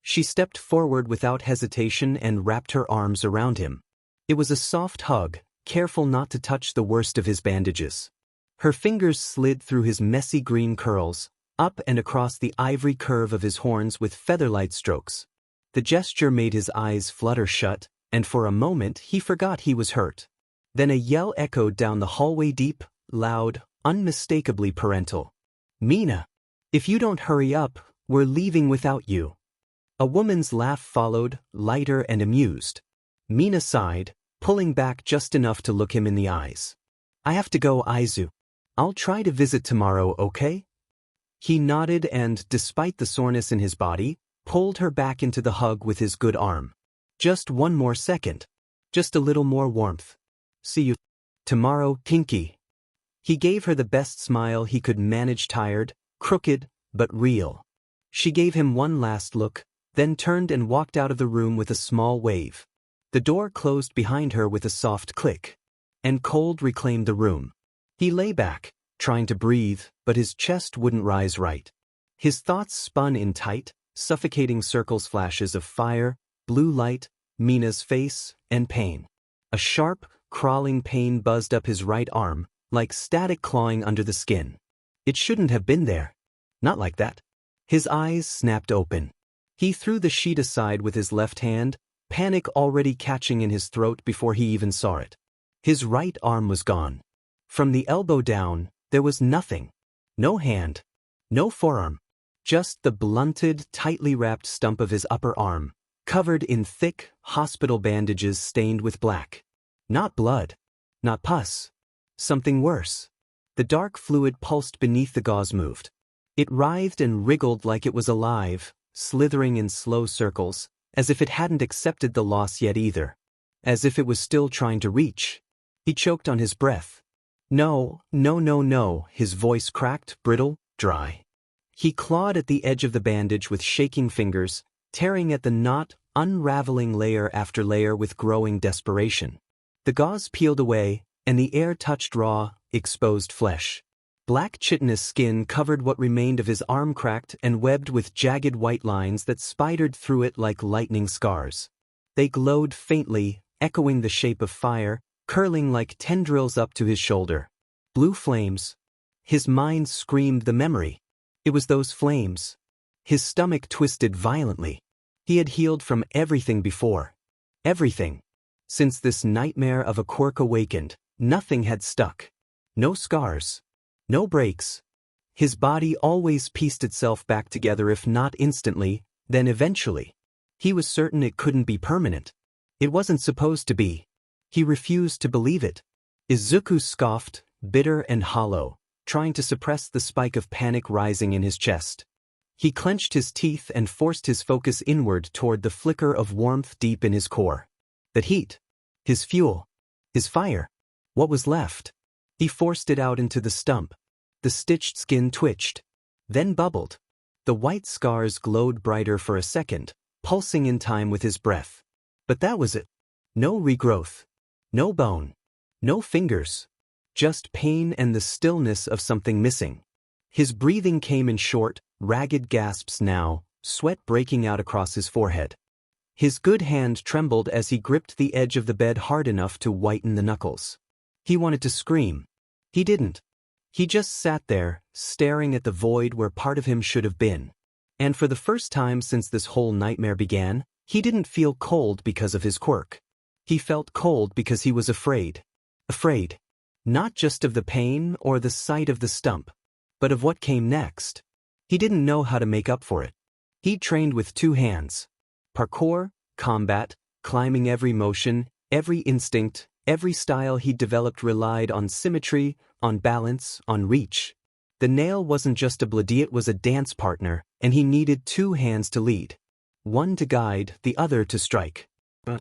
She stepped forward without hesitation and wrapped her arms around him. It was a soft hug, careful not to touch the worst of his bandages. Her fingers slid through his messy green curls, up and across the ivory curve of his horns with featherlight strokes. The gesture made his eyes flutter shut, and for a moment he forgot he was hurt. Then a yell echoed down the hallway, deep, loud, unmistakably parental. Mina! If you don't hurry up, we're leaving without you. A woman's laugh followed, lighter and amused. Mina sighed, pulling back just enough to look him in the eyes. I have to go, Aizu. I'll try to visit tomorrow, okay? He nodded and, despite the soreness in his body, pulled her back into the hug with his good arm. Just one more second. Just a little more warmth. See you tomorrow, Kinky. He gave her the best smile he could manage, tired, crooked, but real. She gave him one last look, then turned and walked out of the room with a small wave. The door closed behind her with a soft click, and cold reclaimed the room. He lay back, trying to breathe, but his chest wouldn't rise right. His thoughts spun in tight, suffocating circles, flashes of fire, blue light, Mina's face, and pain. A sharp, crawling pain buzzed up his right arm, like static clawing under the skin. It shouldn't have been there. Not like that. His eyes snapped open. He threw the sheet aside with his left hand, panic already catching in his throat before he even saw it. His right arm was gone. From the elbow down, there was nothing. No hand. No forearm. Just the blunted, tightly wrapped stump of his upper arm, covered in thick, hospital bandages stained with black. Not blood. Not pus. Something worse. The dark fluid pulsed beneath the gauze moved. It writhed and wriggled like it was alive, slithering in slow circles, as if it hadn't accepted the loss yet either. As if it was still trying to reach. He choked on his breath. No, no, no, no, his voice cracked, brittle, dry. He clawed at the edge of the bandage with shaking fingers, tearing at the knot, unraveling layer after layer with growing desperation. The gauze peeled away, and the air touched raw, exposed flesh. Black chitinous skin covered what remained of his arm, cracked and webbed with jagged white lines that spidered through it like lightning scars. They glowed faintly, echoing the shape of fire, curling like tendrils up to his shoulder. Blue flames. His mind screamed the memory. It was those flames. His stomach twisted violently. He had healed from everything before. Everything. Since this nightmare of a quirk awakened, nothing had stuck. No scars. No breaks. His body always pieced itself back together, if not instantly, then eventually. He was certain it couldn't be permanent. It wasn't supposed to be. He refused to believe it. Izuku scoffed, bitter and hollow, trying to suppress the spike of panic rising in his chest. He clenched his teeth and forced his focus inward toward the flicker of warmth deep in his core. That heat. His fuel. His fire. What was left? He forced it out into the stump. The stitched skin twitched, then bubbled. The white scars glowed brighter for a second, pulsing in time with his breath. But that was it. No regrowth. No bone. No fingers. Just pain and the stillness of something missing. His breathing came in short, ragged gasps now, sweat breaking out across his forehead. His good hand trembled as he gripped the edge of the bed hard enough to whiten the knuckles. He wanted to scream. He didn't. He just sat there, staring at the void where part of him should have been. And for the first time since this whole nightmare began, he didn't feel cold because of his quirk. He felt cold because he was afraid. Afraid. Not just of the pain or the sight of the stump, but of what came next. He didn't know how to make up for it. He'd trained with 2 hands. Parkour, combat, climbing. Every motion, every instinct, every style he'd developed relied on symmetry, on balance, on reach. The nail wasn't just a blade, it was a dance partner, and he needed 2 hands to lead. One to guide, the other to strike. But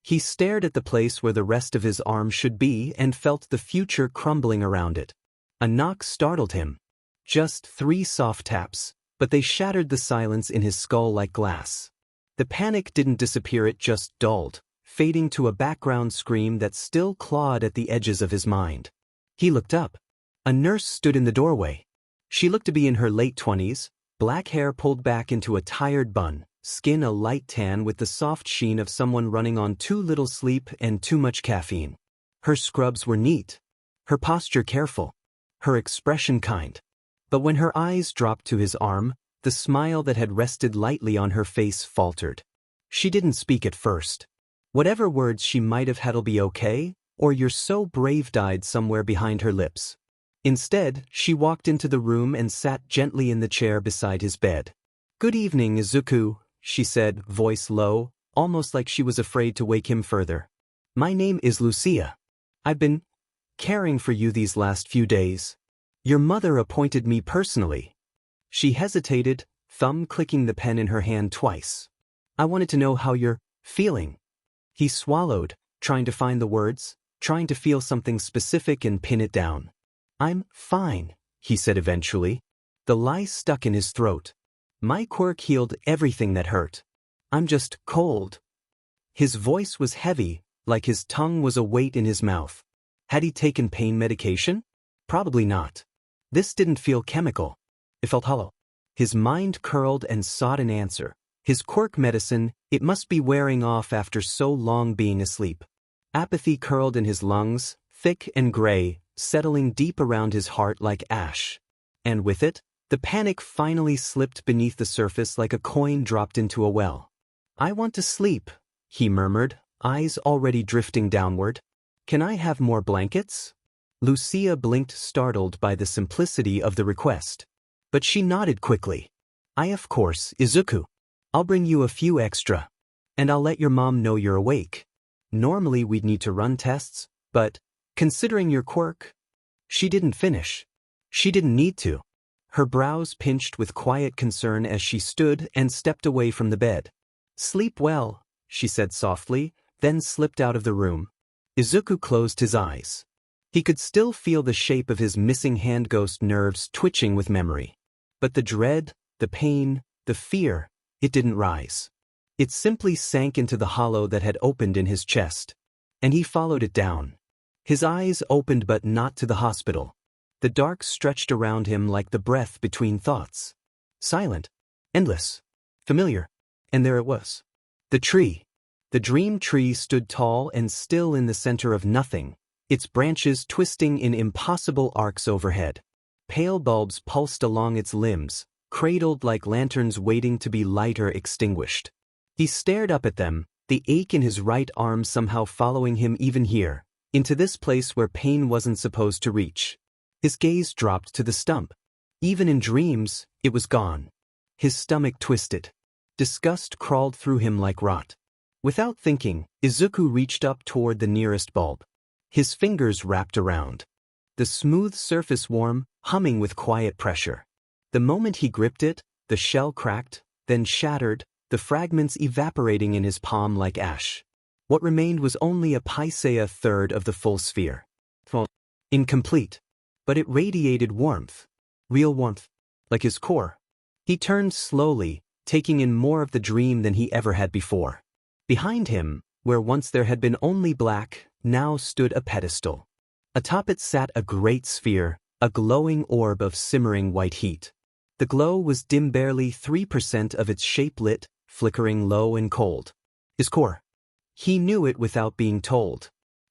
he stared at the place where the rest of his arm should be and felt the future crumbling around it. A knock startled him. Just 3 soft taps, but they shattered the silence in his skull like glass. The panic didn't disappear, it just dulled, fading to a background scream that still clawed at the edges of his mind. He looked up. A nurse stood in the doorway. She looked to be in her late 20s, black hair pulled back into a tired bun, skin a light tan with the soft sheen of someone running on too little sleep and too much caffeine. Her scrubs were neat, her posture careful, her expression kind. But when her eyes dropped to his arm, the smile that had rested lightly on her face faltered. She didn't speak at first. Whatever words she might have had'll be okay, or you're so brave died somewhere behind her lips. Instead, she walked into the room and sat gently in the chair beside his bed. "Good evening, Izuku," she said, voice low, almost like she was afraid to wake him further. "My name is Lucia. I've been caring for you these last few days. Your mother appointed me personally." She hesitated, thumb clicking the pen in her hand twice. "I wanted to know how you're feeling." He swallowed, trying to find the words, trying to feel something specific and pin it down. "I'm fine," he said eventually. The lie stuck in his throat. "My quirk healed everything that hurt. I'm just cold." His voice was heavy, like his tongue was a weight in his mouth. Had he taken pain medication? Probably not. This didn't feel chemical. It felt hollow. His mind curled and sought an answer. His quirk medicine, it must be wearing off after so long being asleep. Apathy curled in his lungs, thick and gray, settling deep around his heart like ash. And with it, the panic finally slipped beneath the surface like a coin dropped into a well. "I want to sleep," he murmured, eyes already drifting downward. "Can I have more blankets?" Lucia blinked, startled by the simplicity of the request. But she nodded quickly. Of course, Izuku. I'll bring you a few extra. And I'll let your mom know you're awake. Normally we'd need to run tests, but, considering your quirk..." She didn't finish. She didn't need to. Her brows pinched with quiet concern as she stood and stepped away from the bed. "Sleep well," she said softly, then slipped out of the room. Izuku closed his eyes. He could still feel the shape of his missing hand, ghost nerves twitching with memory. But the dread, the pain, the fear, it didn't rise. It simply sank into the hollow that had opened in his chest. And he followed it down. His eyes opened, but not to the hospital. The dark stretched around him like the breath between thoughts. Silent, endless, familiar. And there it was. The tree. The dream tree stood tall and still in the center of nothing, its branches twisting in impossible arcs overhead. Pale bulbs pulsed along its limbs, cradled like lanterns waiting to be lit or extinguished. He stared up at them, the ache in his right arm somehow following him even here, into this place where pain wasn't supposed to reach. His gaze dropped to the stump. Even in dreams, it was gone. His stomach twisted. Disgust crawled through him like rot. Without thinking, Izuku reached up toward the nearest bulb. His fingers wrapped around. The smooth surface warm, humming with quiet pressure. The moment he gripped it, the shell cracked, then shattered, the fragments evaporating in his palm like ash. What remained was only a third of the full sphere. Incomplete. But it radiated warmth. Real warmth. Like his core. He turned slowly, taking in more of the dream than he ever had before. Behind him, where once there had been only black, now stood a pedestal. Atop it sat a great sphere, a glowing orb of simmering white heat. The glow was dim, barely 3% of its shape lit, flickering low and cold. His core. He knew it without being told.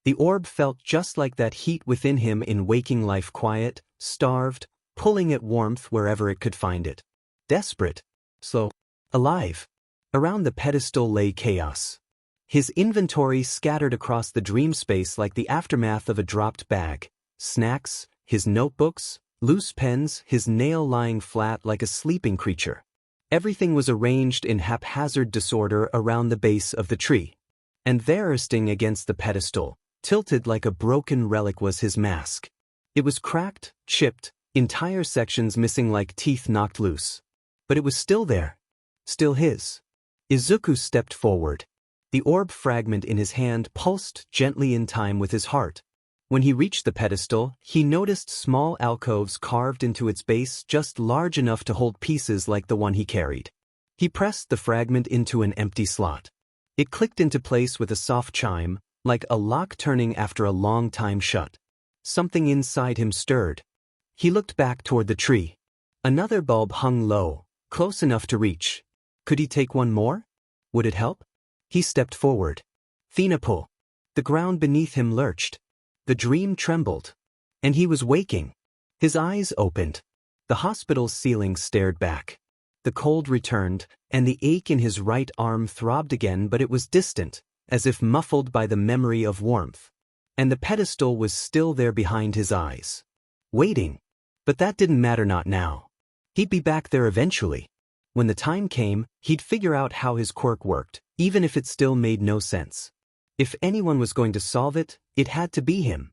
The orb felt just like that heat within him in waking life, quiet, starved, pulling at warmth wherever it could find it. Desperate. Slow. Alive. Around the pedestal lay chaos. His inventory scattered across the dream space like the aftermath of a dropped bag. Snacks, his notebooks, loose pens, his nail lying flat like a sleeping creature. Everything was arranged in haphazard disorder around the base of the tree. And there, resting against the pedestal, tilted like a broken relic, was his mask. It was cracked, chipped, entire sections missing like teeth knocked loose. But it was still there. Still his. Izuku stepped forward. The orb fragment in his hand pulsed gently in time with his heart. When he reached the pedestal, he noticed small alcoves carved into its base just large enough to hold pieces like the one he carried. He pressed the fragment into an empty slot. It clicked into place with a soft chime, like a lock turning after a long time shut. Something inside him stirred. He looked back toward the tree. Another bulb hung low, close enough to reach. Could he take one more? Would it help? He stepped forward. Thina pull. The ground beneath him lurched. The dream trembled. And he was waking. His eyes opened. The hospital's ceiling stared back. The cold returned, and the ache in his right arm throbbed again, but it was distant, as if muffled by the memory of warmth. And the pedestal was still there behind his eyes. Waiting. But that didn't matter, not now. He'd be back there eventually. When the time came, he'd figure out how his quirk worked, even if it still made no sense. If anyone was going to solve it, it had to be him.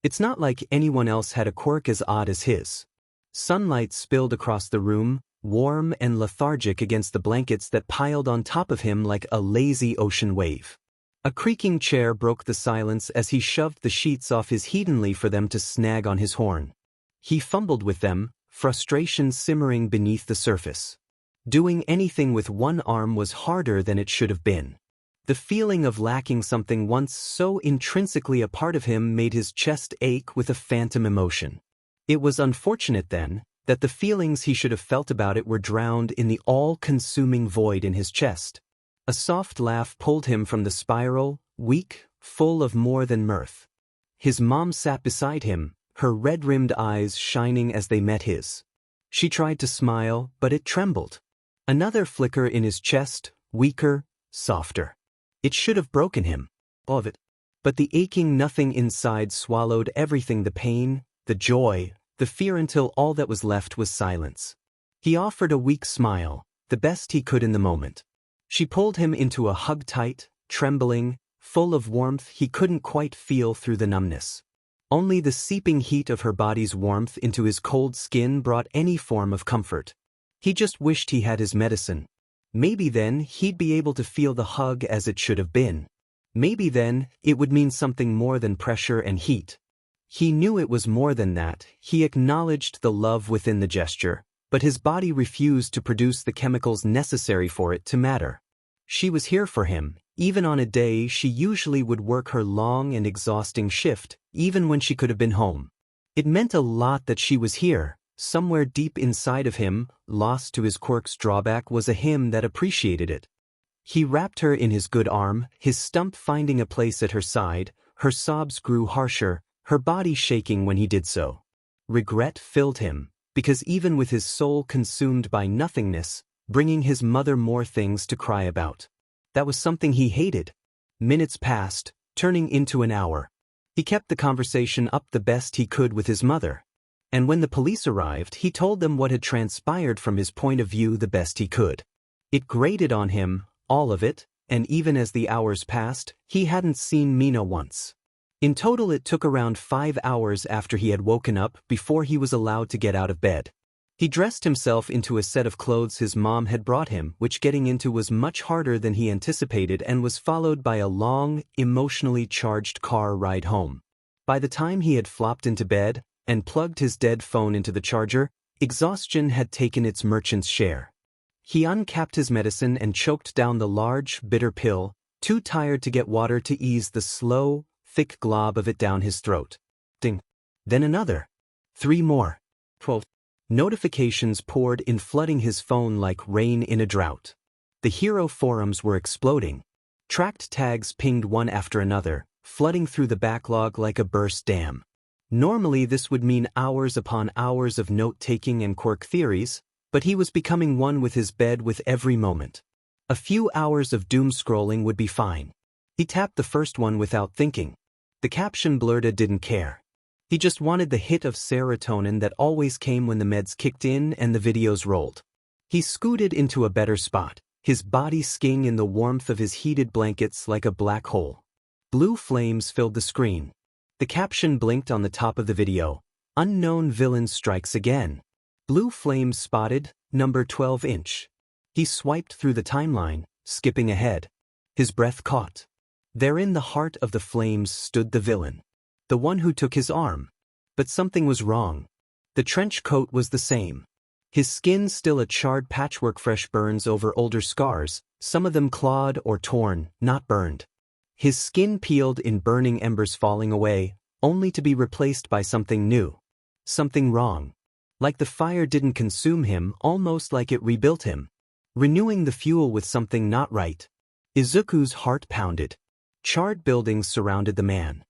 It's not like anyone else had a quirk as odd as his. Sunlight spilled across the room, warm and lethargic against the blankets that piled on top of him like a lazy ocean wave. A creaking chair broke the silence as he shoved the sheets off his heedingly for them to snag on his horn. He fumbled with them, frustration simmering beneath the surface. Doing anything with one arm was harder than it should have been. The feeling of lacking something once so intrinsically a part of him made his chest ache with a phantom emotion. It was unfortunate, then, that the feelings he should have felt about it were drowned in the all-consuming void in his chest. A soft laugh pulled him from the spiral, weak, full of more than mirth. His mom sat beside him, her red-rimmed eyes shining as they met his. She tried to smile, but it trembled. Another flicker in his chest, weaker, softer. It should have broken him. All of it. But the aching nothing inside swallowed everything, the pain, the joy, the fear, until all that was left was silence. He offered a weak smile, the best he could in the moment. She pulled him into a hug, tight, trembling, full of warmth he couldn't quite feel through the numbness. Only the seeping heat of her body's warmth into his cold skin brought any form of comfort. He just wished he had his medicine. Maybe then he'd be able to feel the hug as it should have been. Maybe then it would mean something more than pressure and heat. He knew it was more than that. He acknowledged the love within the gesture, but his body refused to produce the chemicals necessary for it to matter. She was here for him, even on a day she usually would work her long and exhausting shift, even when she could have been home. It meant a lot that she was here. Somewhere deep inside of him, lost to his quirk's drawback, was a him that appreciated it. He wrapped her in his good arm, his stump finding a place at her side. Her sobs grew harsher, her body shaking when he did so. Regret filled him, because even with his soul consumed by nothingness, bringing his mother more things to cry about. That was something he hated. Minutes passed, turning into an hour. He kept the conversation up the best he could with his mother. And when the police arrived, he told them what had transpired from his point of view the best he could. It grated on him, all of it, and even as the hours passed, he hadn't seen Mina once. In total, it took around 5 hours after he had woken up before he was allowed to get out of bed. He dressed himself into a set of clothes his mom had brought him, which getting into was much harder than he anticipated, and was followed by a long, emotionally charged car ride home. By the time he had flopped into bed and plugged his dead phone into the charger, exhaustion had taken its merchant's share. He uncapped his medicine and choked down the large, bitter pill, too tired to get water to ease the slow, thick glob of it down his throat. Ding. Then another. 3 more. 12. Notifications poured in, flooding his phone like rain in a drought. The hero forums were exploding. Tracked tags pinged one after another, flooding through the backlog like a burst dam. Normally this would mean hours upon hours of note-taking and quirk theories, but he was becoming one with his bed with every moment. A few hours of doom scrolling would be fine. He tapped the first one without thinking. The caption blurred didn't care. He just wanted the hit of serotonin that always came when the meds kicked in and the videos rolled. He scooted into a better spot, his body skiing in the warmth of his heated blankets like a black hole. Blue flames filled the screen. The caption blinked on the top of the video. Unknown villain strikes again. Blue flames spotted, number 12-inch. He swiped through the timeline, skipping ahead. His breath caught. There in the heart of the flames stood the villain. The one who took his arm. But something was wrong. The trench coat was the same. His skin still a charred patchwork, fresh burns over older scars, some of them clawed or torn, not burned. His skin peeled in burning embers falling away, only to be replaced by something new. Something wrong. Like the fire didn't consume him, almost like it rebuilt him. Renewing the fuel with something not right. Izuku's heart pounded. Charred buildings surrounded the man.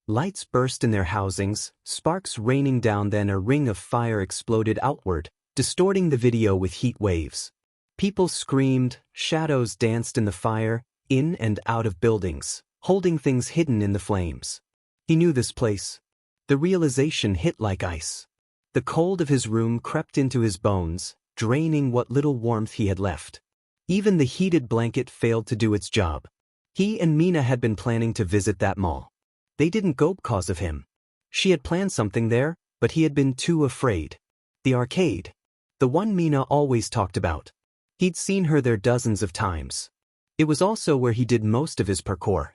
Lights burst in their housings, sparks raining down, then a ring of fire exploded outward, distorting the video with heat waves. People screamed, shadows danced in the fire, in and out of buildings, holding things hidden in the flames. He knew this place. The realization hit like ice. The cold of his room crept into his bones, draining what little warmth he had left. Even the heated blanket failed to do its job. He and Mina had been planning to visit that mall. They didn't go because of him. She had planned something there, but he had been too afraid. The arcade. The one Mina always talked about. He'd seen her there dozens of times. It was also where he did most of his parkour.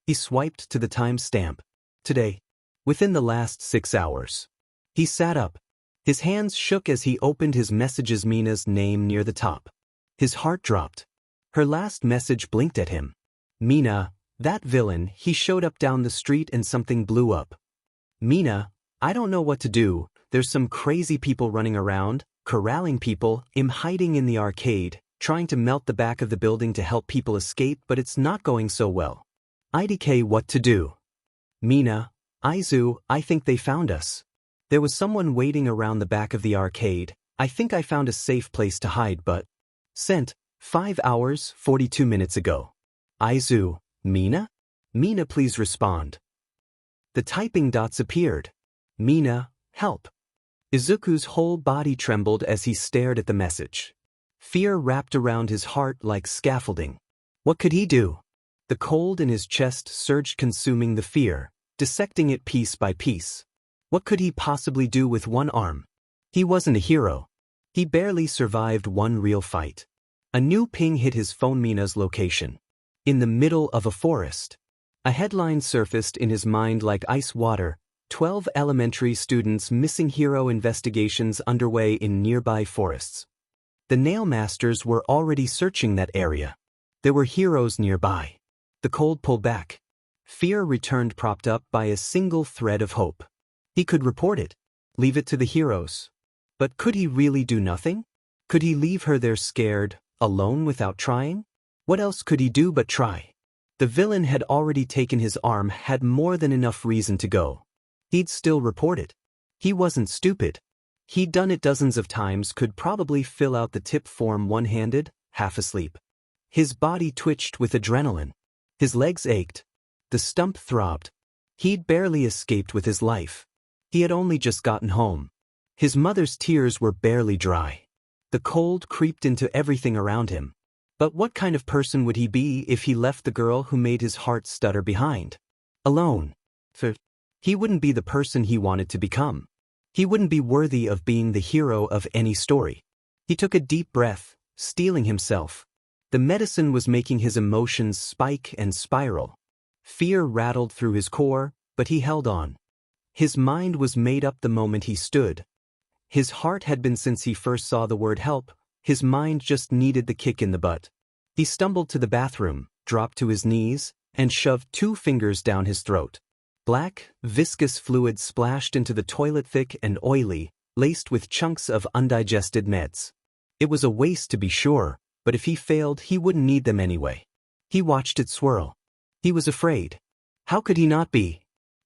He swiped to the timestamp. Today. Within the last 6 hours. He sat up. His hands shook as he opened his messages. Mina's name near the top. His heart dropped. Her last message blinked at him. Mina, that villain. He showed up down the street and something blew up. Mina, I don't know what to do. There's some crazy people running around, corralling people. I'm hiding in the arcade, trying to melt the back of the building to help people escape, but it's not going so well. IDK, what to do? Mina, Izu, I think they found us. There was someone waiting around the back of the arcade. I think I found a safe place to hide, but... Sent, 5 hours, 42 minutes ago. Izu, Mina? Mina, please respond. The typing dots appeared. Mina, help. Izuku's whole body trembled as he stared at the message. Fear wrapped around his heart like scaffolding. What could he do? The cold in his chest surged, consuming the fear, dissecting it piece by piece. What could he possibly do with one arm? He wasn't a hero. He barely survived one real fight. A new ping hit his phone. Mina's location. In the middle of a forest. A headline surfaced in his mind like ice water. 12 elementary students missing, hero investigations underway in nearby forests. The nail masters were already searching that area. There were heroes nearby. The cold pulled back. Fear returned, propped up by a single thread of hope. He could report it. Leave it to the heroes. But could he really do nothing? Could he leave her there scared, alone without trying? What else could he do but try? The villain had already taken his arm, had more than enough reason to go. He'd still report it. He wasn't stupid. He'd done it dozens of times, could probably fill out the tip form one-handed, half asleep. His body twitched with adrenaline. His legs ached. The stump throbbed. He'd barely escaped with his life. He had only just gotten home. His mother's tears were barely dry. The cold creeped into everything around him. But what kind of person would he be if he left the girl who made his heart stutter behind? Alone. He wouldn't be the person he wanted to become. He wouldn't be worthy of being the hero of any story. He took a deep breath, steeling himself. The medicine was making his emotions spike and spiral. Fear rattled through his core, but he held on. His mind was made up the moment he stood. His heart had been since he first saw the word help. His mind just needed the kick in the butt. He stumbled to the bathroom, dropped to his knees, and shoved 2 fingers down his throat. Black, viscous fluid splashed into the toilet, thick and oily, laced with chunks of undigested meds. It was a waste to be sure, but if he failed, he wouldn't need them anyway. He watched it swirl. He was afraid. How could he not be?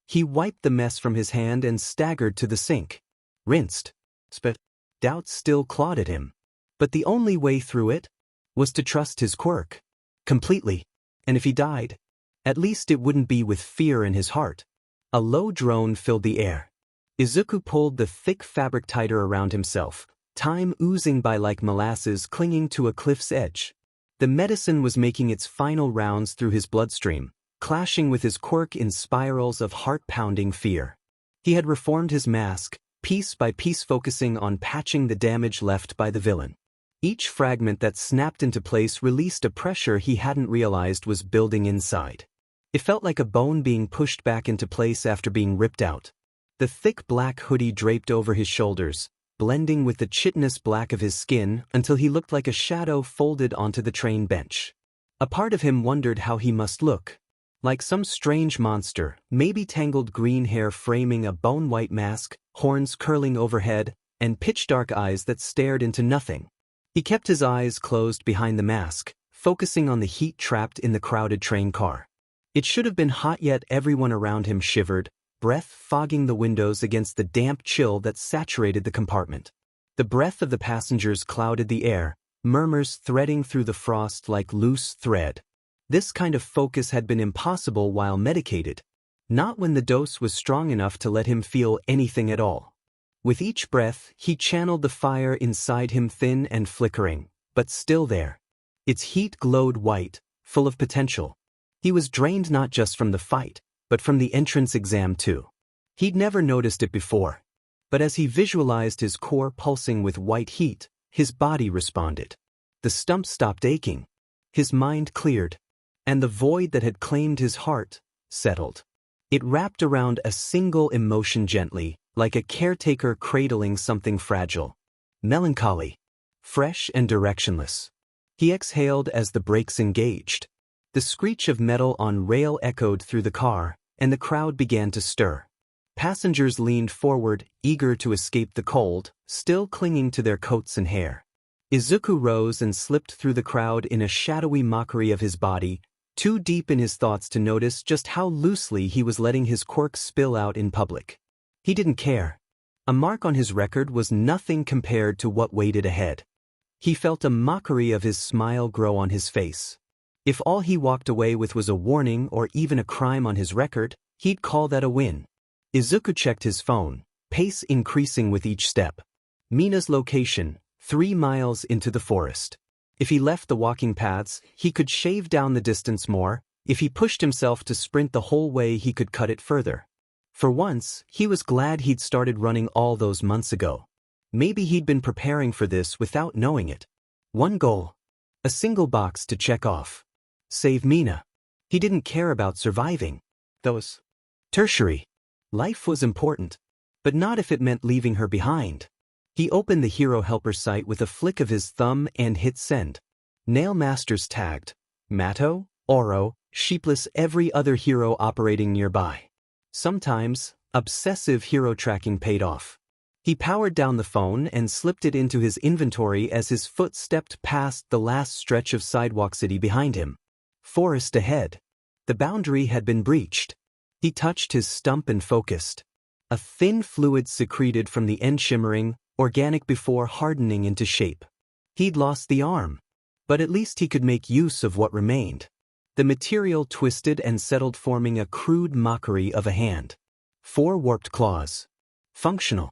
He wiped the mess from his hand and staggered to the sink. Rinsed. But doubts still clawed at him. But the only way through it was to trust his quirk. Completely. And if he died, at least it wouldn't be with fear in his heart. A low drone filled the air. Izuku pulled the thick fabric tighter around himself, time oozing by like molasses clinging to a cliff's edge. The medicine was making its final rounds through his bloodstream, clashing with his quirk in spirals of heart-pounding fear. He had reformed his mask, piece by piece focusing on patching the damage left by the villain. Each fragment that snapped into place released a pressure he hadn't realized was building inside. It felt like a bone being pushed back into place after being ripped out. The thick black hoodie draped over his shoulders, blending with the chitinous black of his skin until he looked like a shadow folded onto the train bench. A part of him wondered how he must look. Like some strange monster, maybe tangled green hair framing a bone-white mask, horns curling overhead, and pitch-dark eyes that stared into nothing. He kept his eyes closed behind the mask, focusing on the heat trapped in the crowded train car. It should have been hot, yet everyone around him shivered, breath fogging the windows against the damp chill that saturated the compartment. The breath of the passengers clouded the air, murmurs threading through the frost like loose thread. This kind of focus had been impossible while medicated, not when the dose was strong enough to let him feel anything at all. With each breath, he channeled the fire inside him, thin and flickering, but still there. Its heat glowed white, full of potential. He was drained not just from the fight, but from the entrance exam too. He'd never noticed it before. But as he visualized his core pulsing with white heat, his body responded. The stump stopped aching. His mind cleared. And the void that had claimed his heart settled. It wrapped around a single emotion gently, like a caretaker cradling something fragile. Melancholy. Fresh and directionless. He exhaled as the brakes engaged. The screech of metal on rail echoed through the car, and the crowd began to stir. Passengers leaned forward, eager to escape the cold, still clinging to their coats and hair. Izuku rose and slipped through the crowd in a shadowy mockery of his body, too deep in his thoughts to notice just how loosely he was letting his quirk spill out in public. He didn't care. A mark on his record was nothing compared to what waited ahead. He felt a mockery of his smile grow on his face. If all he walked away with was a warning or even a crime on his record, he'd call that a win. Izuku checked his phone, pace increasing with each step. Mina's location, 3 miles into the forest. If he left the walking paths, he could shave down the distance more. If he pushed himself to sprint the whole way, he could cut it further. For once, he was glad he'd started running all those months ago. Maybe he'd been preparing for this without knowing it. One goal. A single box to check off. Save Mina. He didn't care about surviving. Those. Tertiary. Life was important. But not if it meant leaving her behind. He opened the Hero Helper site with a flick of his thumb and hit send. Nail Masters tagged. Matto, Oro, Sheepless, every other hero operating nearby. Sometimes, obsessive hero tracking paid off. He powered down the phone and slipped it into his inventory as his foot stepped past the last stretch of sidewalk city behind him. Forest ahead. The boundary had been breached. He touched his stump and focused. A thin fluid secreted from the end, shimmering, organic before hardening into shape. He'd lost the arm. But at least he could make use of what remained. The material twisted and settled, forming a crude mockery of a hand. 4 warped claws. Functional.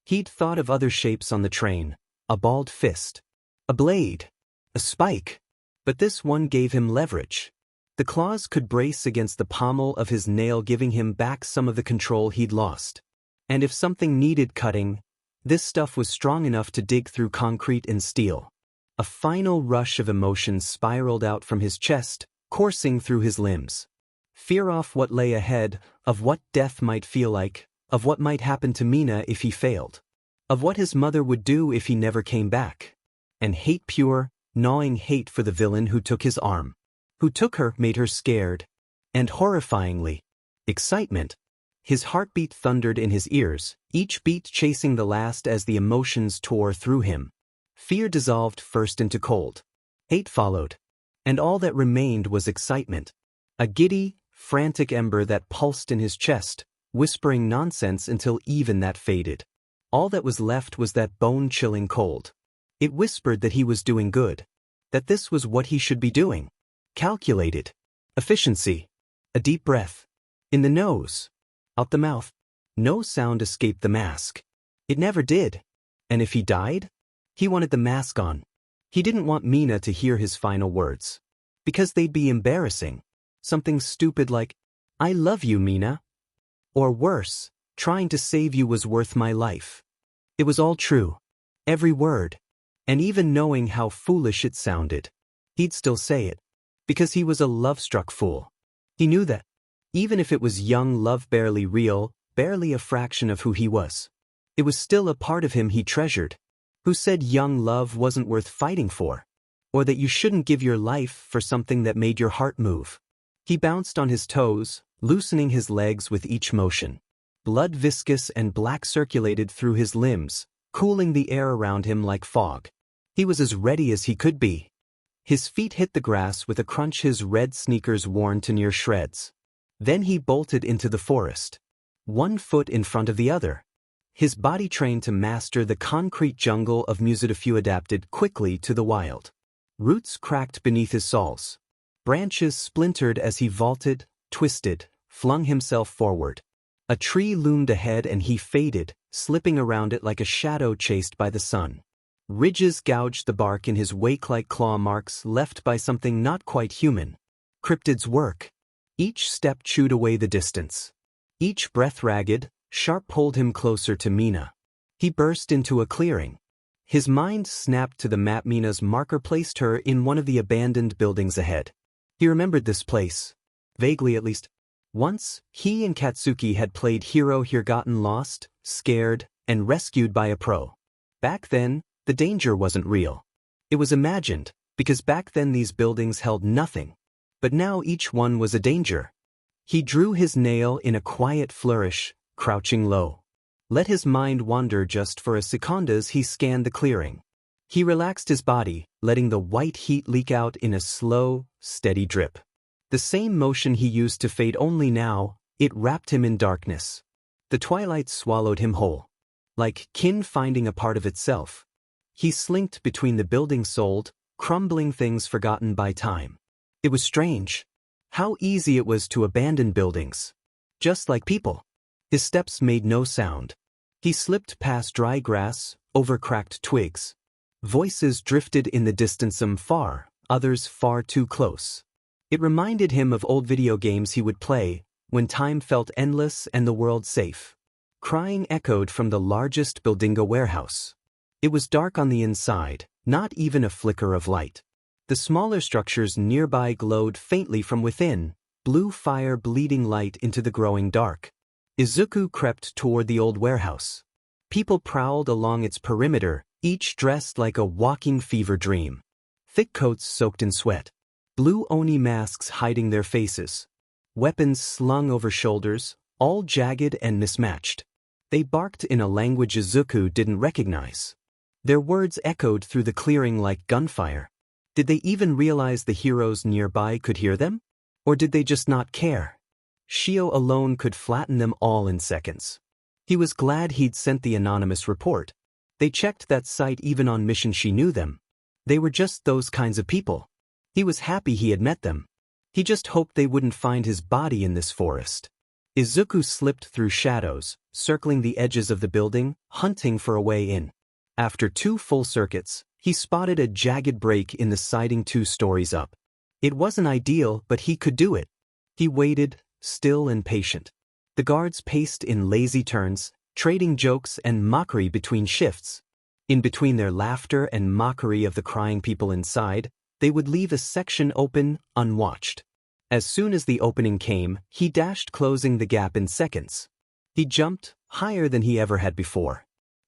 He'd thought of other shapes on the train. A balled fist. A blade. A spike. But this one gave him leverage. The claws could brace against the pommel of his nail, giving him back some of the control he'd lost. And if something needed cutting, this stuff was strong enough to dig through concrete and steel. A final rush of emotion spiraled out from his chest, coursing through his limbs. Fear of what lay ahead, of what death might feel like, of what might happen to Mina if he failed, of what his mother would do if he never came back. And hate, pure, gnawing hate for the villain who took his arm. Who took her, made her scared. And horrifyingly, excitement. His heartbeat thundered in his ears, each beat chasing the last as the emotions tore through him. Fear dissolved first into cold. Hate followed. And all that remained was excitement. A giddy, frantic ember that pulsed in his chest, whispering nonsense until even that faded. All that was left was that bone-chilling cold. It whispered that he was doing good. That this was what he should be doing. Calculated. Efficiency. A deep breath. In the nose. Out the mouth. No sound escaped the mask. It never did. And if he died? He wanted the mask on. He didn't want Mina to hear his final words. Because they'd be embarrassing. Something stupid like, "I love you, Mina." Or worse, "Trying to save you was worth my life." It was all true. Every word. And even knowing how foolish it sounded, he'd still say it. Because he was a love-struck fool. He knew that. Even if it was young love barely real, barely a fraction of who he was. It was still a part of him he treasured. Who said young love wasn't worth fighting for? Or that you shouldn't give your life for something that made your heart move? He bounced on his toes, loosening his legs with each motion. Blood viscous and black circulated through his limbs, cooling the air around him like fog. He was as ready as he could be. His feet hit the grass with a crunch, his red sneakers worn to near shreds. Then he bolted into the forest. One foot in front of the other. His body trained to master the concrete jungle of Musitafu, adapted quickly to the wild. Roots cracked beneath his soles. Branches splintered as he vaulted, twisted, flung himself forward. A tree loomed ahead and he faded, slipping around it like a shadow chased by the sun. Ridges gouged the bark in his wake like claw marks left by something not quite human. Cryptids work. Each step chewed away the distance. Each breath ragged, sharp pulled him closer to Mina. He burst into a clearing. His mind snapped to the map. Mina's marker placed her in one of the abandoned buildings ahead. He remembered this place. Vaguely at least. Once, he and Katsuki had played hero here, gotten lost, scared, and rescued by a pro. Back then, the danger wasn't real. It was imagined, because back then these buildings held nothing. But now each one was a danger. He drew his nail in a quiet flourish, crouching low. Let his mind wander just for a second as he scanned the clearing. He relaxed his body, letting the white heat leak out in a slow, steady drip. The same motion he used to fade, only now, it wrapped him in darkness. The twilight swallowed him whole. Like kin finding a part of itself. He slinked between the buildings, sold, crumbling things forgotten by time. It was strange. How easy it was to abandon buildings. Just like people. His steps made no sound. He slipped past dry grass, over cracked twigs. Voices drifted in the distance, some far, others far too close. It reminded him of old video games he would play, when time felt endless and the world safe. Crying echoed from the largest buildinga warehouse. It was dark on the inside, not even a flicker of light. The smaller structures nearby glowed faintly from within, blue fire bleeding light into the growing dark. Izuku crept toward the old warehouse. People prowled along its perimeter, each dressed like a walking fever dream. Thick coats soaked in sweat. Blue oni masks hiding their faces. Weapons slung over shoulders, all jagged and mismatched. They barked in a language Izuku didn't recognize. Their words echoed through the clearing like gunfire. Did they even realize the heroes nearby could hear them? Or did they just not care? Shio alone could flatten them all in seconds. He was glad he'd sent the anonymous report. They checked that site even on mission. She knew them. They were just those kinds of people. He was happy he had met them. He just hoped they wouldn't find his body in this forest. Izuku slipped through shadows, circling the edges of the building, hunting for a way in. After 2 full circuits, he spotted a jagged break in the siding 2 stories up. It wasn't ideal, but he could do it. He waited, still and patient. The guards paced in lazy turns, trading jokes and mockery between shifts. In between their laughter and mockery of the crying people inside, they would leave a section open, unwatched. As soon as the opening came, he dashed, closing the gap in seconds. He jumped, higher than he ever had before.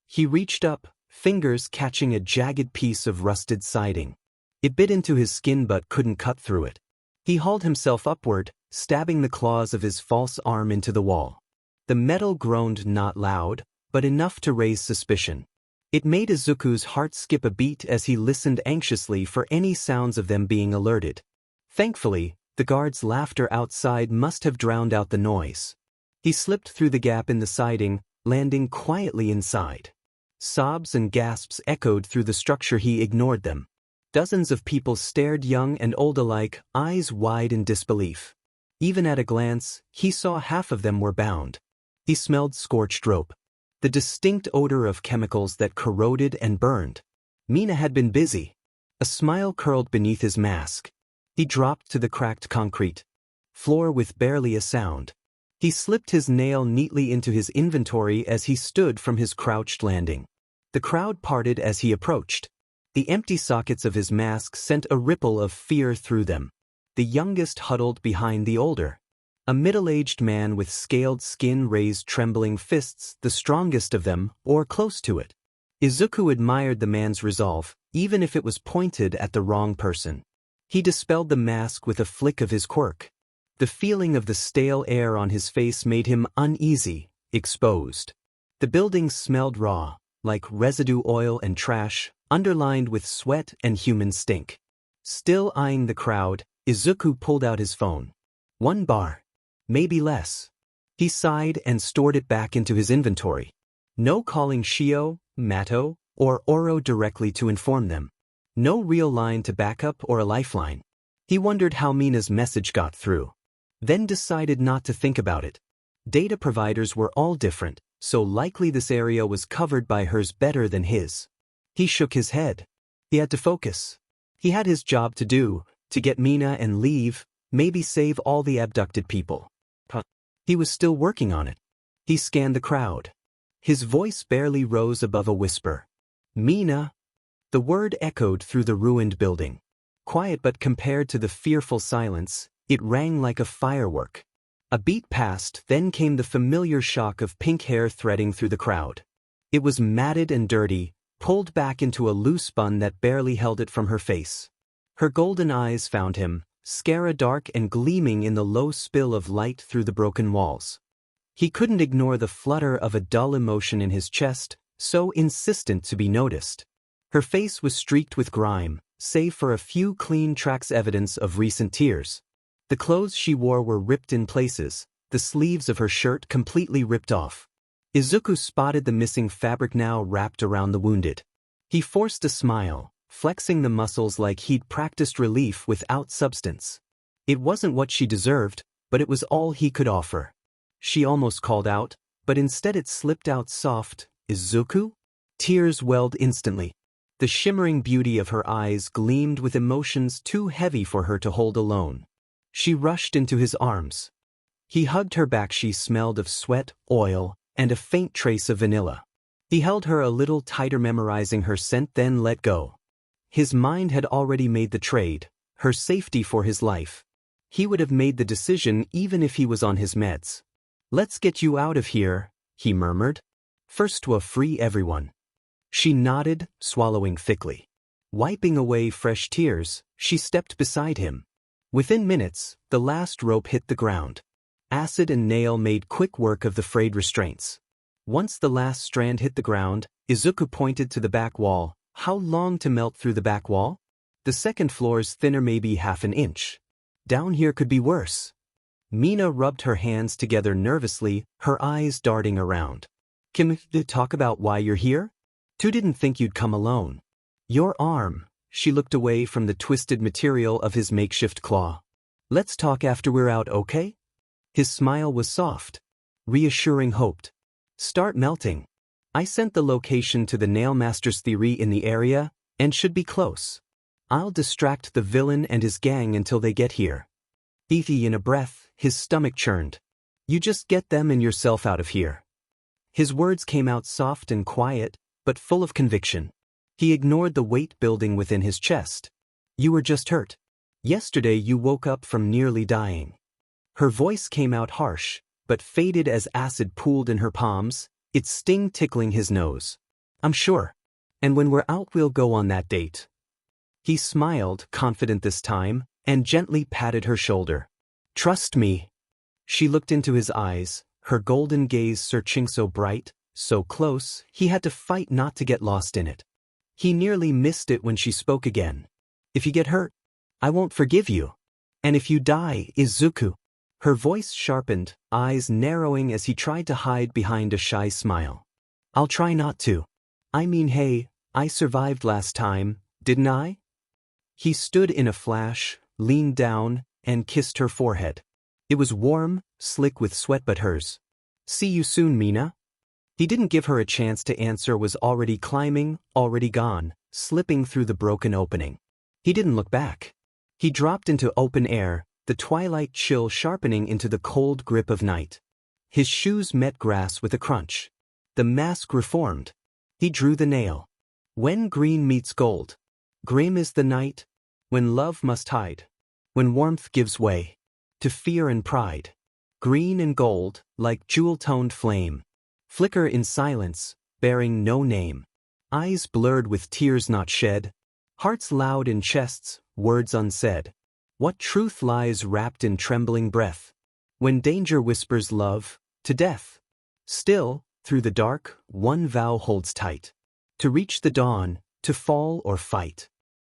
He reached up, fingers catching a jagged piece of rusted siding. It bit into his skin but couldn't cut through it. He hauled himself upward, stabbing the claws of his false arm into the wall. The metal groaned, not loud, but enough to raise suspicion. It made Izuku's heart skip a beat as he listened anxiously for any sounds of them being alerted. Thankfully, The guard's laughter outside must have drowned out the noise. He slipped through the gap in the siding, landing quietly inside. Sobs and gasps echoed through the structure. He ignored them. Dozens of people stared, young and old alike, eyes wide in disbelief. Even at a glance, he saw half of them were bound. He smelled scorched rope. The distinct odor of chemicals that corroded and burned. Mina had been busy. A smile curled beneath his mask. He dropped to the cracked concrete floor with barely a sound. He slipped his nail neatly into his inventory as he stood from his crouched landing. The crowd parted as he approached. The empty sockets of his mask sent a ripple of fear through them. The youngest huddled behind the older. A middle-aged man with scaled skin raised trembling fists, the strongest of them, or close to it. Izuku admired the man's resolve, even if it was pointed at the wrong person. He dispelled the mask with a flick of his quirk. The feeling of the stale air on his face made him uneasy, exposed. The building smelled raw, like residue oil and trash, underlined with sweat and human stink. Still eyeing the crowd, Izuku pulled out his phone. 1 bar. Maybe less. He sighed and stored it back into his inventory. No calling Shio, Mato, or Oro directly to inform them. No real line to backup or a lifeline. He wondered how Mina's message got through. Then decided not to think about it. Data providers were all different, so likely this area was covered by hers better than his. He shook his head. He had to focus. He had his job to do, to get Mina and leave, maybe save all the abducted people. He was still working on it. He scanned the crowd. His voice barely rose above a whisper. Mina. The word echoed through the ruined building. Quiet, but compared to the fearful silence, it rang like a firework. A beat passed, then came the familiar shock of pink hair threading through the crowd. It was matted and dirty, pulled back into a loose bun that barely held it from her face. Her golden eyes found him, scara dark and gleaming in the low spill of light through the broken walls. He couldn't ignore the flutter of a dull emotion in his chest, so insistent to be noticed. Her face was streaked with grime, save for a few clean tracks, evidence of recent tears. The clothes she wore were ripped in places, the sleeves of her shirt completely ripped off. Izuku spotted the missing fabric now wrapped around the wounded. He forced a smile, flexing the muscles like he'd practiced relief without substance. It wasn't what she deserved, but it was all he could offer. She almost called out, but instead it slipped out soft, Izuku? Tears welled instantly. The shimmering beauty of her eyes gleamed with emotions too heavy for her to hold alone. She rushed into his arms. He hugged her back. She smelled of sweat, oil, and a faint trace of vanilla. He held her a little tighter, memorizing her scent, then let go. His mind had already made the trade, her safety for his life. He would have made the decision even if he was on his meds. Let's get you out of here, he murmured. First to free everyone. She nodded, swallowing thickly. Wiping away fresh tears, she stepped beside him. Within minutes, the last rope hit the ground. Acid and nail made quick work of the frayed restraints. Once the last strand hit the ground, Izuku pointed to the back wall. How long to melt through the back wall? The second floor's thinner, maybe half an inch. Down here could be worse. Mina rubbed her hands together nervously, her eyes darting around. Can we talk about why you're here? Tu didn't think you'd come alone. Your arm. She looked away from the twisted material of his makeshift claw. Let's talk after we're out, okay? His smile was soft. Reassuring, hoped. Start melting. I sent the location to the Nailmaster's theory in the area, and should be close. I'll distract the villain and his gang until they get here. Ethi, in a breath, his stomach churned. You just get them and yourself out of here. His words came out soft and quiet, but full of conviction. He ignored the weight building within his chest. You were just hurt. Yesterday you woke up from nearly dying. Her voice came out harsh, but faded as acid pooled in her palms, its sting tickling his nose. I'm sure. And when we're out we'll go on that date. He smiled, confident this time, and gently patted her shoulder. Trust me. She looked into his eyes, her golden gaze searching, so bright, so close, he had to fight not to get lost in it. He nearly missed it when she spoke again. If you get hurt, I won't forgive you. And if you die, Izuku. Her voice sharpened, eyes narrowing as he tried to hide behind a shy smile. I'll try not to. I mean, hey, I survived last time, didn't I? He stood in a flash, leaned down, and kissed her forehead. It was warm, slick with sweat, but hers. See you soon, Mina. He didn't give her a chance to answer, was already climbing, already gone, slipping through the broken opening. He didn't look back. He dropped into open air, the twilight chill sharpening into the cold grip of night. His shoes met grass with a crunch. The mask reformed. He drew the nail. When green meets gold. Grim is the night. When love must hide. When warmth gives way to fear and pride. Green and gold, like jewel-toned flame. Flicker in silence, bearing no name. Eyes blurred with tears not shed. Hearts loud in chests, words unsaid. What truth lies wrapped in trembling breath? When danger whispers love, to death. Still, through the dark, one vow holds tight. To reach the dawn, to fall or fight.